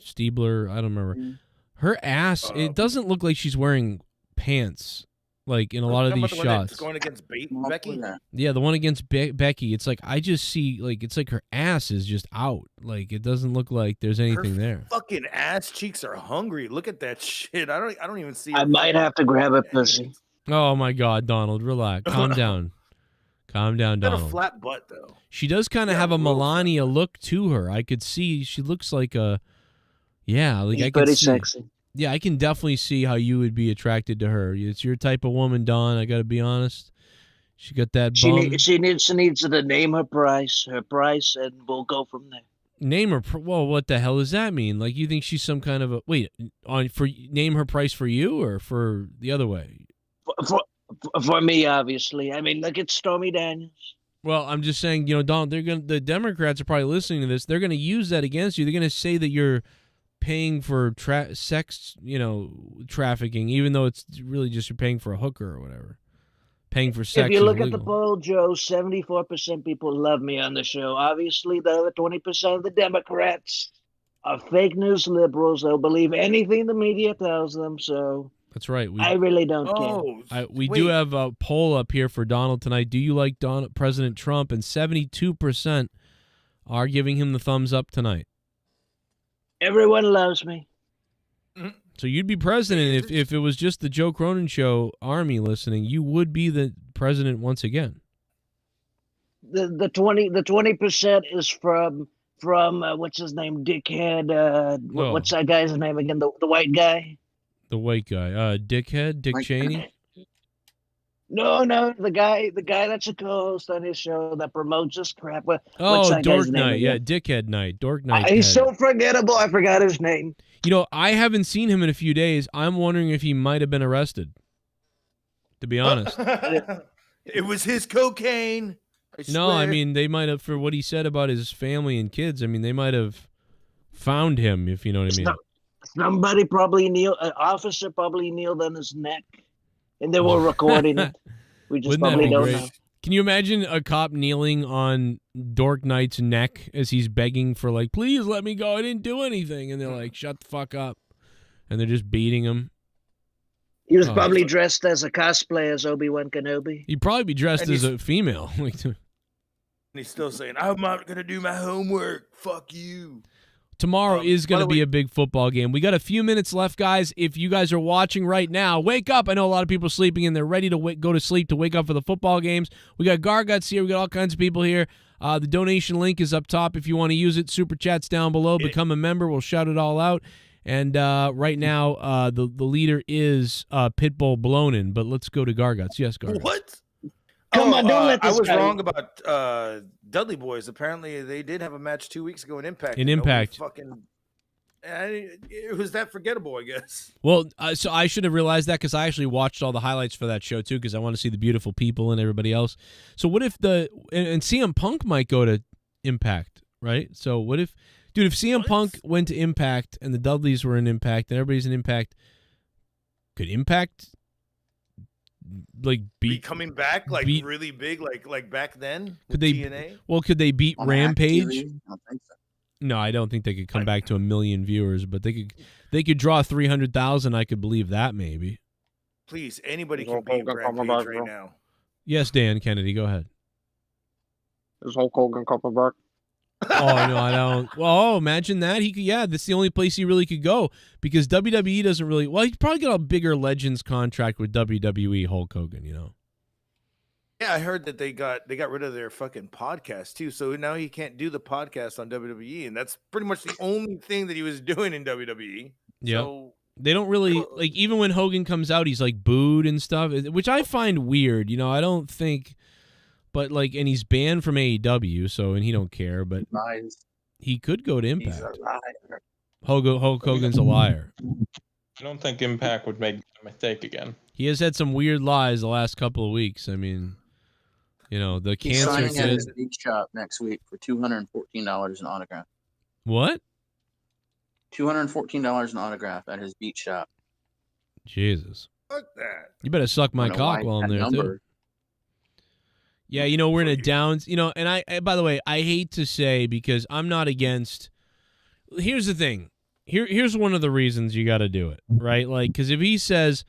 Stiebler? I don't remember. Her ass, it doesn't look like she's wearing pants, like in a lot of these shots. Going against Becky? Yeah, the one against Becky. It's like, I just see, like, it's like her ass is just out. Like, it doesn't look like there's anything there. Fucking ass cheeks are hungry. Look at that shit. I don't even see. I might have to grab a pussy. Oh my God, Donald, relax. Calm down. Calm down, Got Donald. a flat butt though. She does kind of have a Melania look to her. I could see she looks like a, like She's I could pretty see. sexy. Yeah, I can definitely see how you would be attracted to her. It's your type of woman, Don. I got to be honest. She got that bum. She needs to name her price, and we'll go from there. Name her. Well, what the hell does that mean? Like, you think she's some kind of a name her price for you or for the other way? For me, obviously. I mean, look at Stormy Daniels. Well, I'm just saying, Don. The Democrats are probably listening to this. They're going to use that against you. They're going to say that you're paying for sex, trafficking, even though it's really just you're paying for a hooker or whatever. Paying for sex. If you look at the poll, Joe, 74% people love me on the show. Obviously, the other 20% of the Democrats are fake news liberals. They'll believe anything the media tells them. So That's right. I really don't care. We do have a poll up here for Donald tonight. Do you like President Trump? And 72% are giving him the thumbs up tonight. Everyone loves me. So you'd be president if it was just the Joe Cronin Show army listening. You would be the president once again. The 20% is from what's his name, dickhead. What's that guy's name again? The white guy. The white guy, dickhead, Dick Cheney. No, the guy that's a co-host on his show that promotes this crap. What's Oh, that Dork guy's name Night, again? Dickhead Night, Dork Night. He's so forgettable. I forgot his name. You know, I haven't seen him in a few days. I'm wondering if he might have been arrested. To be honest. It was his cocaine. No, I mean, they might have, for what he said about his family and kids, I mean, they might have found him, if you know what I mean. Somebody probably an officer probably kneeled on his neck, and they were recording it. We just Wouldn't that probably be don't great? know. Can you imagine a cop kneeling on Dork Knight's neck as he's begging for, like, please let me go, I didn't do anything, and they're like, shut the fuck up, and they're just beating him. He was probably dressed as a cosplay as Obi-Wan Kenobi. He'd probably be dressed And as a female. And he's still saying, I'm not going to do my homework. Fuck you. Tomorrow is going to be a big football game. We got a few minutes left, guys. If you guys are watching right now, wake up. I know a lot of people are sleeping and they're ready to go to sleep to wake up for the football games. We got Garguts here. We got all kinds of people here. The donation link is up top if you want to use it. Super Chats down below. Become a member. We'll shout it all out. And right now, the leader is Pitbull Blonin. But let's go to Garguts. Yes, Garguts. What? Come on, don't let this I was guy- wrong about Dudley Boys. Apparently, they did have a match 2 weeks ago in Impact. In and nobody Impact. It was that forgettable, I guess. Well, so I should have realized that because I actually watched all the highlights for that show too because I want to see the beautiful people and everybody else. So what if and CM Punk might go to Impact, right? So what if, dude, if CM Punk went to Impact and the Dudleys were in Impact and everybody's in Impact, could Impact be coming back really big like back then? Could with they? TNA? Well, could they beat Rampage? I don't think so. No, I don't think they could come back to 1 million viewers, but they could draw 300,000. I could believe that maybe. Please, anybody can beat Rampage right now. Yes, Dan Kennedy, go ahead. Is Hulk Hogan coming back? Oh no, I don't. Well, imagine that he could. Yeah, that's the only place he really could go because WWE doesn't really. Well, he'd probably get a bigger Legends contract with WWE. Hulk Hogan, you know. Yeah, I heard that they got rid of their fucking podcast too. So now he can't do the podcast on WWE, and that's pretty much the only thing that he was doing in WWE. Yeah. So, They don't really like even when Hogan comes out, he's like booed and stuff, which I find weird. You know, I don't think, but like, and he's banned from AEW, so and he don't care, but he could go to Impact. Hulk Hogan's a liar. I don't think Impact would make a mistake again. He has had some weird lies the last couple of weeks. I mean, you know, the He's cancer signing at kid. his beach shop next week for $214 an autograph. What? $214 an autograph at his beach shop. Jesus. Fuck that. You better suck my I don't know why cock while I'm that there too. number. Yeah, you know, we're in a downs, you know, and I by the way, I hate to say because I'm not against. Here's the thing. Here's one of the reasons you got to do it, right? Like, because if he says,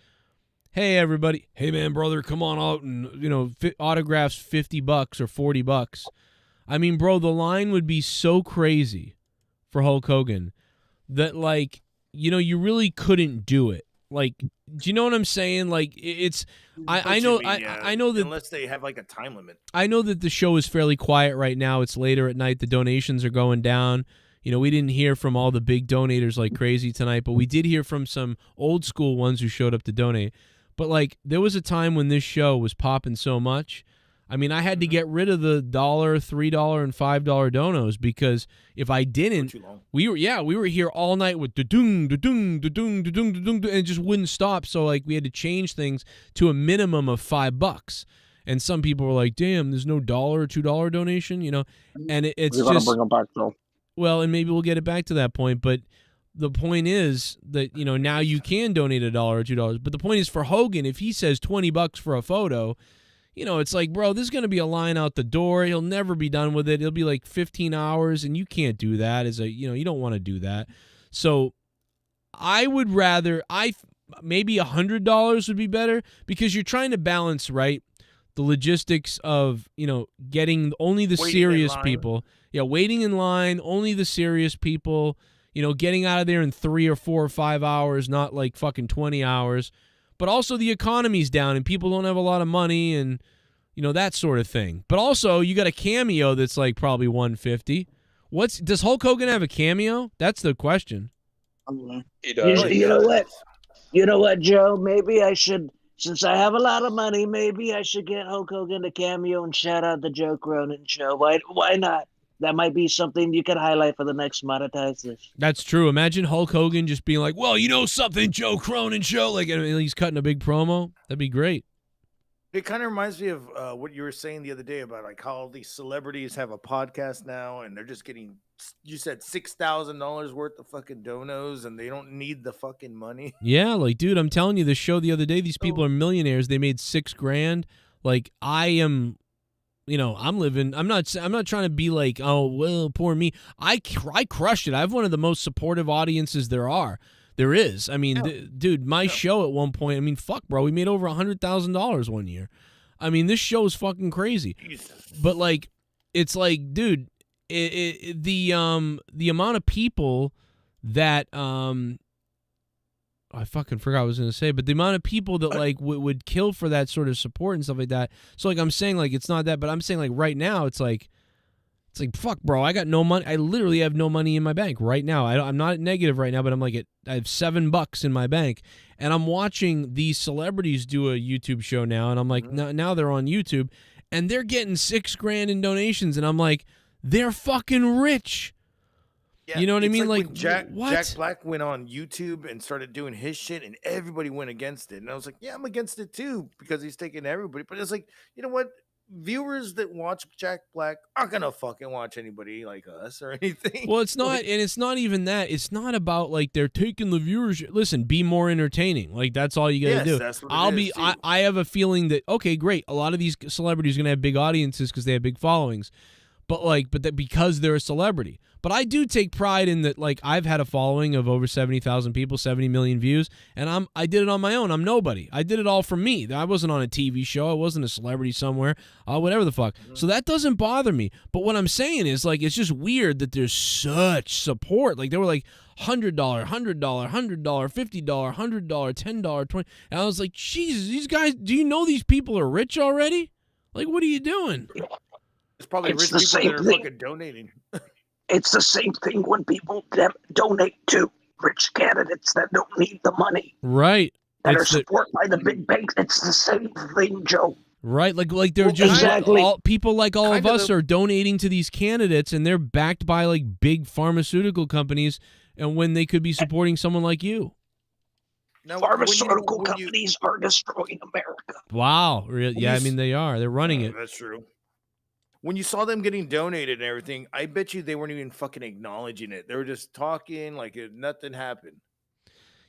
"Hey, everybody, hey man, brother, come on out and autographs $50 or $40," I mean, bro, the line would be so crazy for Hulk Hogan that, like, you know, you really couldn't do it. Like, do you know what I'm saying? Like, it's I know I know that unless they have like a time limit. I know that the show is fairly quiet right now. It's later at night. The donations are going down. You know, we didn't hear from all the big donators like crazy tonight, but we did hear from some old school ones who showed up to donate. But, like, there was a time when this show was popping so much. I mean, I had to get rid of the $1, $3, and $5 donos because if I didn't, we were here all night with da-dung, da-dung, da-dung, da-dung, da-dung, and it just wouldn't stop. So, like, we had to change things to a minimum of $5. And some people were like, damn, there's no $1 or $2 donation, you know? And it's You're just... gonna bring them back though. Well, and maybe we'll get it back to that point, but the point is that, you know, now you can donate $1 or $2. But the point is for Hogan, if he says $20 for a photo, it's like, bro, there's going to be a line out the door. He'll never be done with it. It'll be like 15 hours, and you can't do that. You don't want to do that. So I would rather, maybe $100 would be better, because you're trying to balance, right, the logistics of, getting only the serious people. Yeah, waiting in line, only the serious people, getting out of there in 3 or 4 or 5 hours, not like fucking 20 hours. But also the economy's down and people don't have a lot of money and, that sort of thing. But also you got a cameo that's like probably $150. Does Hulk Hogan have a cameo? That's the question. He does. You know what? You know what, Joe? Maybe I should, since I have a lot of money, maybe I should get Hulk Hogan a cameo and shout out the Joe Cronin show. Why not? That might be something you could highlight for the next Monetize This. That's true. Imagine Hulk Hogan just being like, well, something, Joe Cronin show. Like, he's cutting a big promo. That'd be great. It kind of reminds me of what you were saying the other day about like how all these celebrities have a podcast now and they're just getting, you said $6,000 worth of fucking donos and they don't need the fucking money. Yeah, like, dude, I'm telling you, the show the other day, these people are millionaires. They made $6,000. Like, I am... I'm not trying to be like, oh, well, poor me. I crushed it. I have one of the most supportive audiences there is. I mean, dude, my show at one point, fuck, bro, we made over $100,000 one year. I mean, this show is fucking crazy. But like, it's like, dude, the amount of people that, I fucking forgot what I was going to say, but the amount of people that like would kill for that sort of support and stuff like that. So like I'm saying, like, it's not that, but I'm saying like right now it's like fuck, bro, I got no money. I literally have no money in my bank right now. I'm not negative right now, but I'm like I have $7 in my bank, and I'm watching these celebrities do a YouTube show now, and I'm like, now they're on YouTube, and they're getting $6,000 in donations, and I'm like, they're fucking rich. Yeah, you know what I mean? Like Jack Black went on YouTube and started doing his shit, and everybody went against it. And I was like, yeah, I'm against it too, because he's taking everybody. But it's like, you know what? Viewers that watch Jack Black aren't gonna fucking watch anybody like us or anything. Well, it's not, and it's not even that. It's not about like they're taking the viewership. Listen, be more entertaining. Like, that's all you gotta do. That's what I have a feeling that, okay, great. A lot of these celebrities are gonna have big audiences because they have big followings. But that because they're a celebrity. But I do take pride in that, like, I've had a following of over 70,000 people, 70 million views, and I did it on my own. I'm nobody. I did it all for me. I wasn't on a TV show. I wasn't a celebrity somewhere, whatever the fuck. So that doesn't bother me. But what I'm saying is, like, it's just weird that there's such support. Like, they were like, $100, $100, $100, $50, $100, $10, $20. And I was like, Jesus, these guys, do you know these people are rich already? Like, what are you doing? It's probably rich people that are fucking donating. It's the same thing when people donate to rich candidates that don't need the money. Right. That are supported by the big banks. It's the same thing, Joe. Right. Like they're just people like all of us are donating to these candidates, and they're backed by like big pharmaceutical companies, and when they could be supporting someone like you. Now, pharmaceutical companies are destroying America. Wow. Yeah, I mean, they are. They're running it. That's true. When you saw them getting donated and everything, I bet you they weren't even fucking acknowledging it. They were just talking like nothing happened.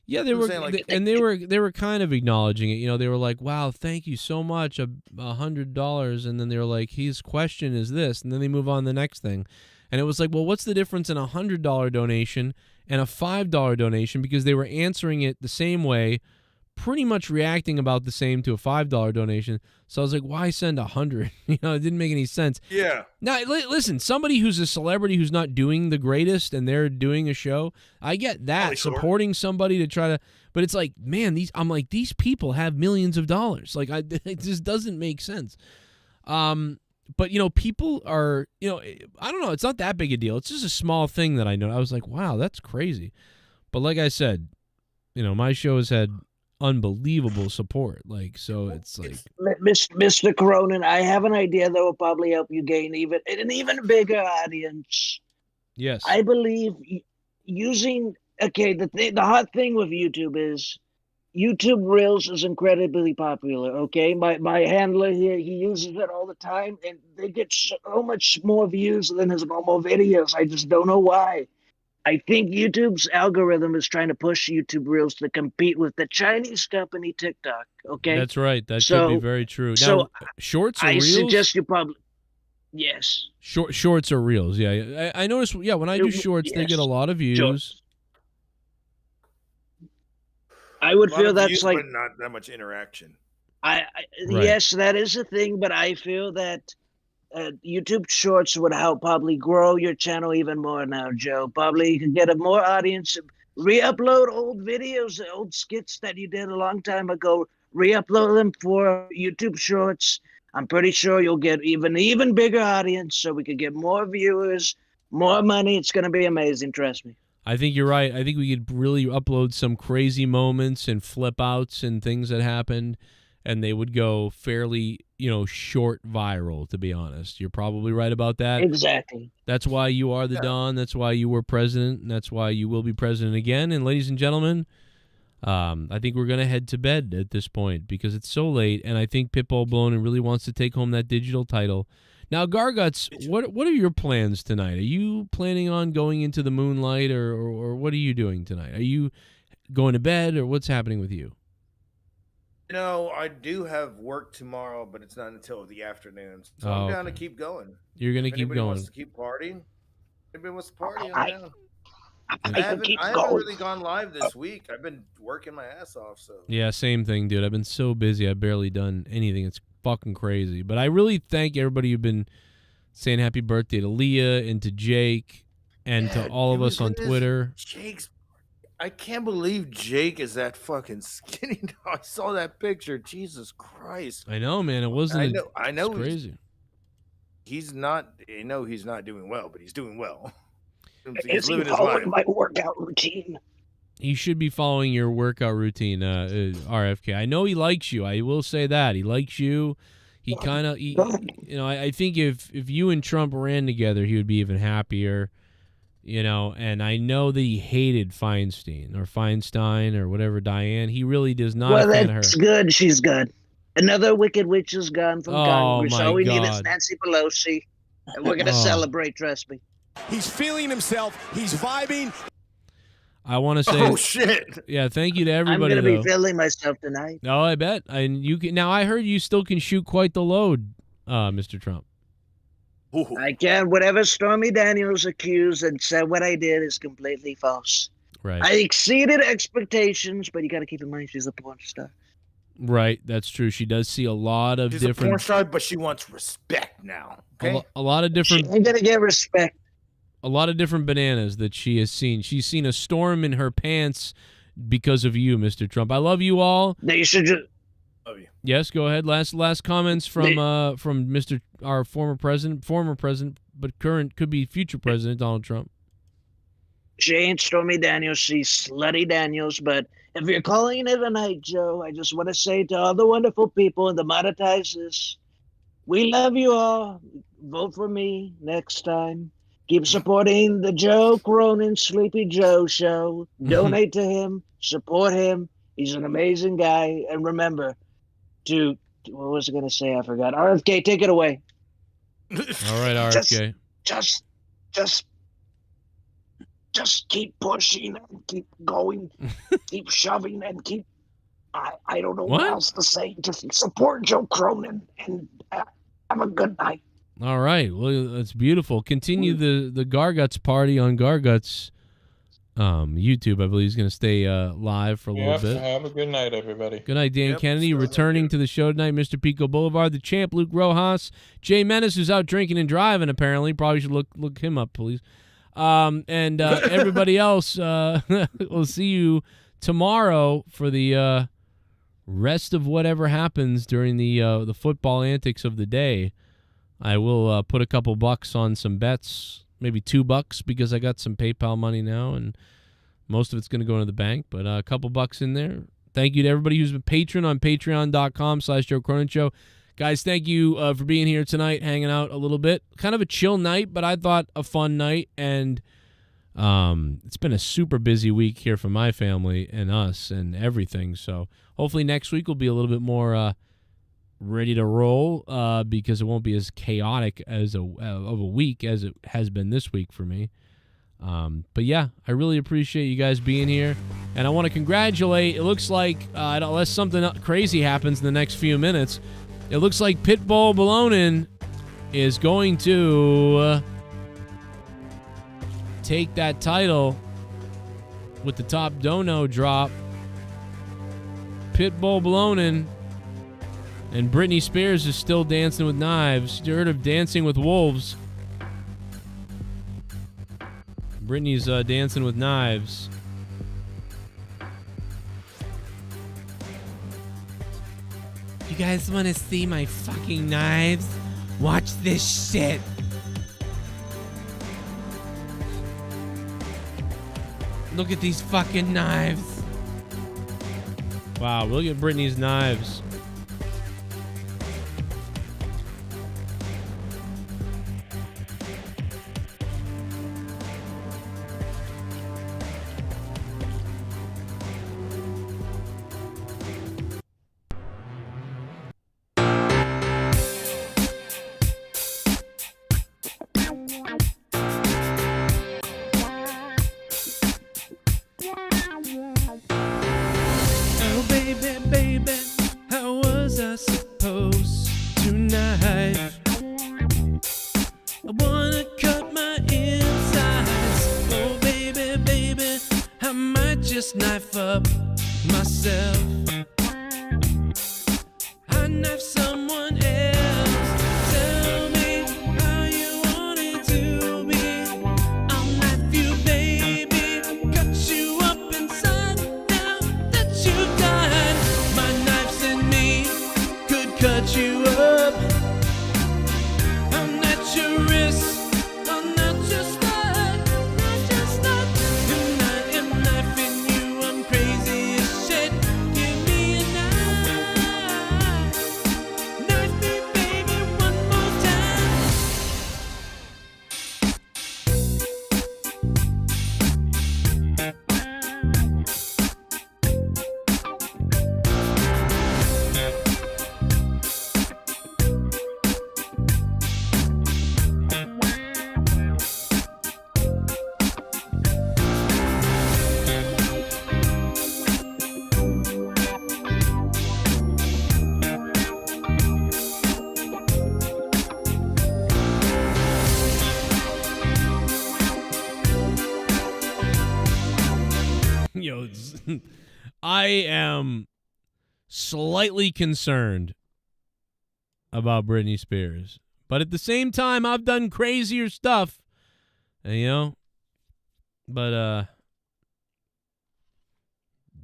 Yeah, they were, they were kind of acknowledging it. You know, they were like, "Wow, thank you so much, $100," and then they were like, "His question is this," and then they move on to the next thing, and it was like, "Well, what's the difference in $100 donation and a $5 donation?" Because they were answering it the same way, pretty much reacting about the same to a $5 donation. So I was like, why send 100? You know, it didn't make any sense. Yeah. Now, listen, somebody who's a celebrity who's not doing the greatest and they're doing a show, I get that. Supporting somebody to try to, but it's like, man, these people have millions of dollars. Like, it just doesn't make sense. But, you know, people are, you know, I don't know. It's not that big a deal. It's just a small thing that I know. I was like, wow, that's crazy. But like I said, you know, my show has had unbelievable support, like, so it's like, Mr. Cronin, I have an idea that will probably help you gain an even bigger audience. Yes, I believe using the hot thing with YouTube is YouTube Reels is incredibly popular. Okay, my handler here, he uses it all the time, and they get so much more views than his normal videos. I just don't know why. I think YouTube's algorithm is trying to push YouTube Reels to compete with the Chinese company TikTok. Okay, That's right. That could be very true. Now, shorts or I reels? suggest you probably yes. Shorts or reels? Yeah, I noticed. Yeah, when I do shorts, they get a lot of views. Shorts. I would feel that's views, like but not that much interaction. Right. Yes, that is a thing, but I feel that YouTube Shorts would help probably grow your channel even more now, Joe. Probably you can get a more audience. Re-upload old videos, old skits that you did a long time ago. Re-upload them for YouTube Shorts. I'm pretty sure you'll get even bigger audience, so we could get more viewers, more money. It's going to be amazing, trust me. I think you're right. I think we could really upload some crazy moments and flip outs and things that happened, and they would go fairly, short viral, to be honest. You're probably right about that. Exactly. That's why you are the Don. That's why you were president, and that's why you will be president again. And ladies and gentlemen, I think we're going to head to bed at this point because it's so late, and I think Pitbull Blown really wants to take home that digital title. Now, Garguts, what are your plans tonight? Are you planning on going into the moonlight, or what are you doing tonight? Are you going to bed, or what's happening with you? I do have work tomorrow, but it's not until the afternoon. So I'm down to keep going. You're going to keep anybody going. Wants to keep partying? Anybody wants to party? I'm down. I haven't really gone live this week. I've been working my ass off. So Yeah, same thing, dude. I've been so busy. I've barely done anything. It's fucking crazy. But I really thank everybody who've been saying happy birthday to Leah and to Jake and to all of us on Twitter. I can't believe Jake is that fucking skinny. I saw that picture. Jesus Christ. I know, man. It wasn't. I know. It's crazy. He's not. He's not doing well, but he's doing well. Is he following my workout routine? He should be following your workout routine, RFK. I know he likes you. I will say that he likes you. He kind of, I think if you and Trump ran together, he would be even happier. And I know that he hated Feinstein or whatever, Diane. He really does not. Well, fan that's her. good. She's good. Another wicked witch is gone from Congress. my All we need is God. Nancy Pelosi, and we're gonna celebrate. Trust me. He's feeling himself. He's vibing. I want to say. Oh shit! Yeah, thank you to everybody. I'm gonna though. be feeling myself tonight. Oh, I bet. And you can now. I heard you still can shoot quite the load, Mr. Trump. I can. Whatever Stormy Daniels accused and said what I did is completely false. Right. I exceeded expectations, but you got to keep in mind she's a porn star. Right, that's true. She does see a lot of She's a different. porn star, but she wants respect now. Okay. A lot of different. I'm gonna get respect. A lot of different bananas that she has seen. She's seen a storm in her pants because of you, Mr. Trump. I love you all. They should just. Love you. Yes, go ahead. Last comments from Mr. our former president, but current could be future president Donald Trump. She ain't Stormy Daniels. She's Slutty Daniels. But if you're calling it a night, Joe, I just want to say to all the wonderful people in the MONETIZE THIS, we love you all. Vote for me next time. Keep supporting the Joe Cronin Sleepy Joe show. Donate to him. Support him. He's an amazing guy. And remember to, what was I going to say? I forgot. RFK, take it away. All right, RFK. Just keep pushing and keep going, keep shoving and keep. I don't know what else to say. Just support Joe Cronin and have a good night. All right. Well, that's beautiful. Continue the Garguts party on Garguts YouTube. I believe he's going to stay live for a little bit. Have a good night, everybody. Good night, Dan Kennedy. Returning to the show tonight, Mr. Pico Boulevard, the champ, Luke Rojas, Jay Menace, who's out drinking and driving, apparently. Probably should look him up, please. And everybody else, we'll see you tomorrow for the rest of whatever happens during the football antics of the day. I will put a couple bucks on some bets, maybe $2 because I got some PayPal money now, and most of it's going to go into the bank, but a couple bucks in there. Thank you to everybody who's been patron on patreon.com/Joe Cronin Show. Guys, thank you for being here tonight, hanging out a little bit. Kind of a chill night, but I thought a fun night, and it's been a super busy week here for my family and us and everything, so hopefully next week will be a little bit more ready to roll because it won't be as chaotic as of a week as it has been this week for me. But yeah, I really appreciate you guys being here. And I want to congratulate, it looks like, unless something crazy happens in the next few minutes, it looks like Pitbull Bowman is going to take that title with the top dono drop. Pitbull Bowman and Britney Spears is still dancing with knives. You heard of Dancing with Wolves? Britney's dancing with knives. You guys want to see my fucking knives? Watch this shit. Look at these fucking knives. Wow, look at Britney's knives. Knife up myself. I knife someone else. Tell me how you want it to be. I'll knife you, baby. Cut you up inside now that you've died. My knife's in me could cut you up. I'm not your wrist. I'm not your slut. Not your slut. And I am knifing you. I'm crazy as shit. Give me a knife. Knife me, baby, one more time. Yo, I am slightly concerned about Britney Spears. But at the same time, I've done crazier stuff. You know? But,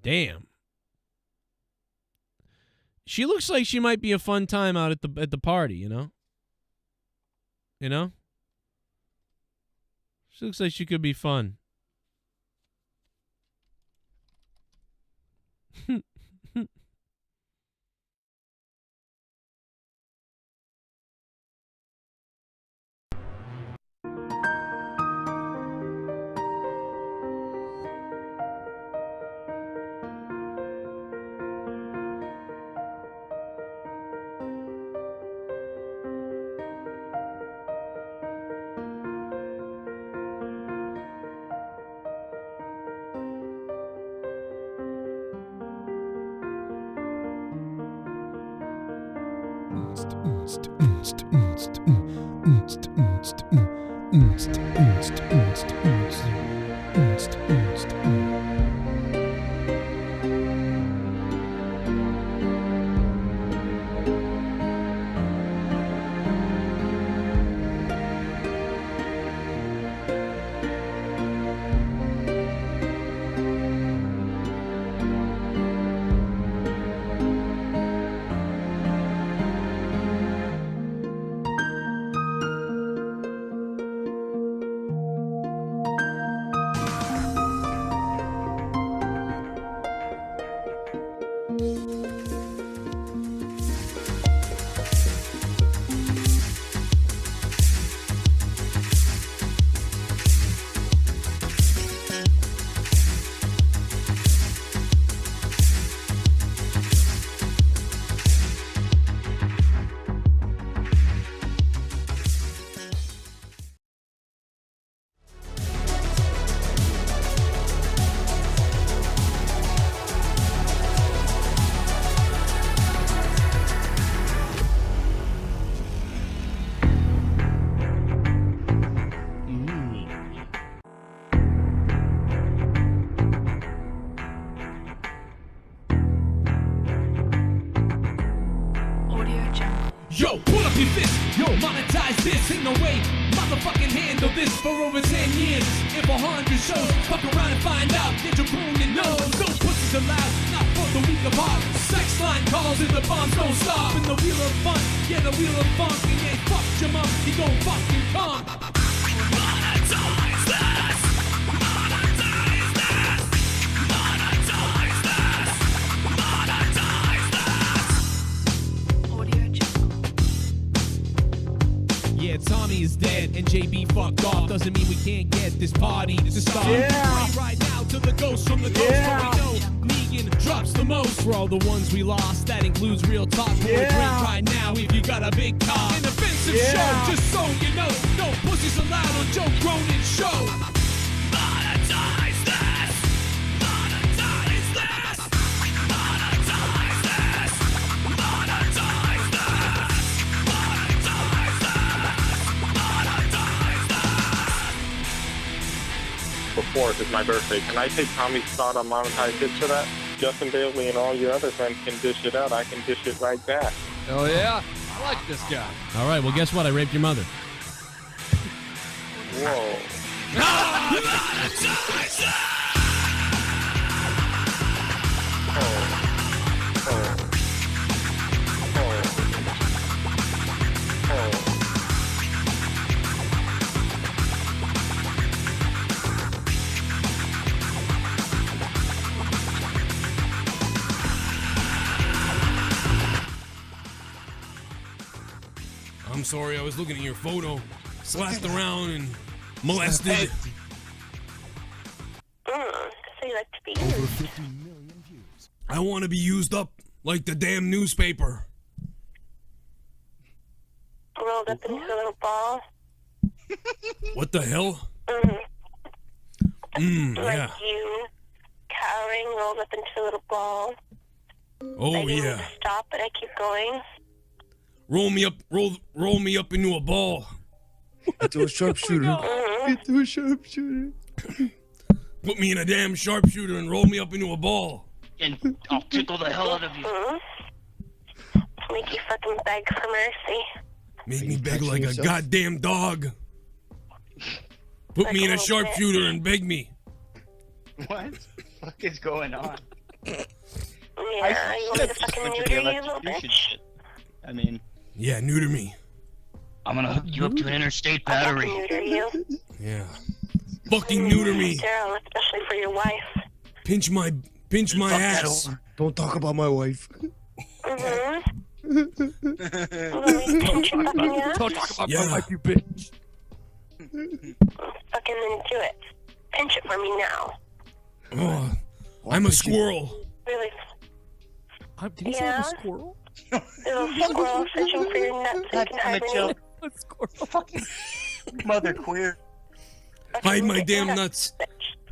damn. She looks like she might be a fun time out at the party, you know? You know? She looks like she could be fun. ain't no way motherfucking handle this for over 10 years. If 100 shows, fuck around and find out. Get your Cronin nose. No pussies allowed, not for the weak of heart. Sex line calls and the bombs don't stop. In the wheel of fun, yeah, the wheel of funk. And yeah, fuck your mom, he gon' fucking come. Monetize this. Monetize this. Monetize this. Monetize this. Yeah, Tommy is dead and JB fucked off. Doesn't mean we can't get this party to start. Yeah. Right now to the ghost from the coast. Yeah. We know Negan drops the most. For all the ones we lost, that includes real talk. Yeah. Drink right now if you got a big car. An offensive show, just so you know. No pussies allowed on Joe Cronin's show. Monetize this. Monetize this. Monetize this. Monetize this. Before it's my birthday. Can I take Tommy's spot on Monetize This for that? Justin Bailey and all your other friends can dish it out. I can dish it right back. Oh yeah, I like this guy. All right, well, guess what? I raped your mother. Whoa. I'm sorry, I was looking at your photo. Slapped around and molested. So you like to be Over 50 million views. I want to be used up like the damn newspaper. rolled up into a little ball. What the hell? Like Yeah. you cowering, rolled up into a little ball. Oh, I didn't yeah. stop, but I keep going. Roll me up into a ball. Into a sharpshooter. Into a sharpshooter. Put me in a damn sharpshooter and roll me up into a ball. And I'll tickle the hell out of you. Make you fucking beg for mercy. Make me beg like a goddamn dog. Put me in a sharpshooter and beg me. What the fuck is going on? Yeah, you want me to fucking neuter you, little bitch? I mean, Yeah, neuter me. I'm gonna hook you up to an interstate battery. I'll fucking neuter you. Yeah. Fucking neuter me. Daryl, especially for your wife. Pinch my ass. Don't talk about my wife. Don't talk about my wife, you bitch. Fucking then do it. Pinch it for me now. Oh, I'm a squirrel. Really? Did you say I'm a squirrel? Little squirrel searching for your nuts so you can hibernate. A squirrel. Fucking mother queer. Hide my damn nuts.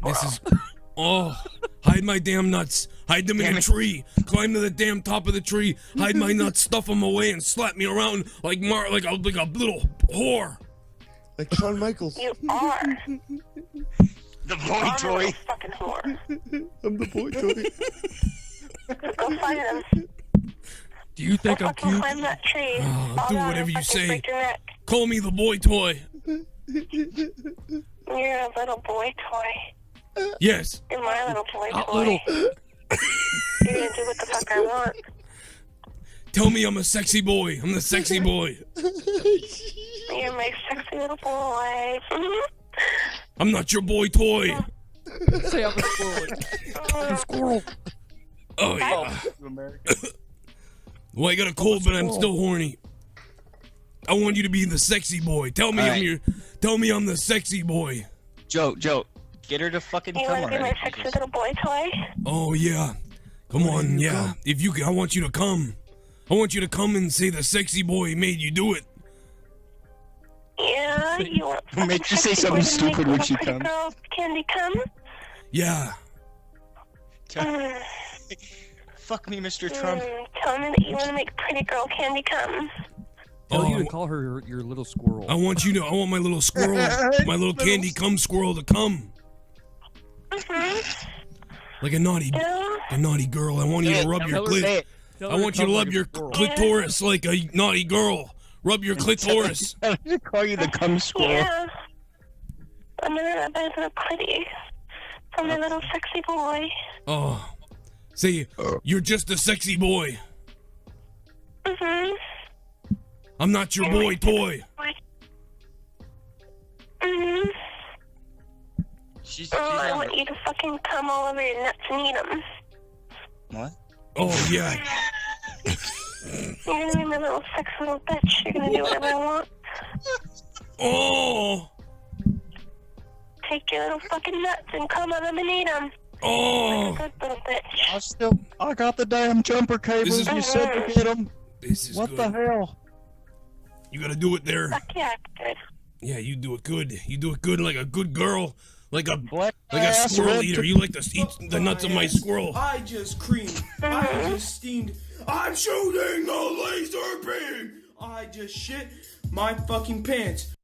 This is. Oh, hide my damn nuts. Hide them in a tree. Climb to the damn top of the tree. Hide my nuts. Stuff them away and slap me around like a little whore. Like Shawn Michaels. You are. The boy toy. Fucking whore. I'm the boy toy. Go find them. Do you think I'm cute? Climb that tree. I'll do whatever you say. Call me the boy toy. You're a little boy toy. Yes. You're my little boy toy. Little. You're gonna do what the fuck I want. Tell me I'm a sexy boy. I'm the sexy boy. You're my sexy little boy. I'm not your boy toy. Say I'm a squirrel. I'm a squirrel. Oh, yeah. Well, I got a cold, but I'm still horny. I want you to be the sexy boy. Tell me Tell me I'm the sexy boy. Joe, get her to fucking You come wanna be my sexy little boy toy? Oh yeah. Come on, yeah. If you can, I want you to come. I want you to come and say the sexy boy made you do it. Yeah, you want Make you say something stupid when she comes. Girl, candy come? Yeah. Fuck me, Mr. Trump. Tell me that you want to make pretty girl candy come. Tell you to call her your little squirrel. I want my little squirrel, my little candy cum squirrel to come. Like a naughty girl. I want you to rub your clit. I want you to rub your clitoris like a naughty girl. Rub your clitoris. I should call you the cum squirrel. Yeah. I'm gonna pretty. I'm a little sexy boy. Oh. Say, you're just a sexy boy. Mm-hmm. I'm not your boy toy. Mm-hmm. I want you to fucking come all over your nuts and eat them. What? Oh, yeah. You're gonna be my little sexy little bitch. You're gonna do whatever I want. Oh. Take your little fucking nuts and come on them and eat them. Oh. Like a good little bitch. I got the damn jumper cables. You said to get them. This is what good. the hell? You gotta do it there. Fuck yeah, good. Yeah, you do it good. You do it good like a good girl. Like a ass squirrel red eater. You like to eat the nuts of my squirrel. I just creamed. I just steamed. I'm shooting the laser beam. I just shit my fucking pants.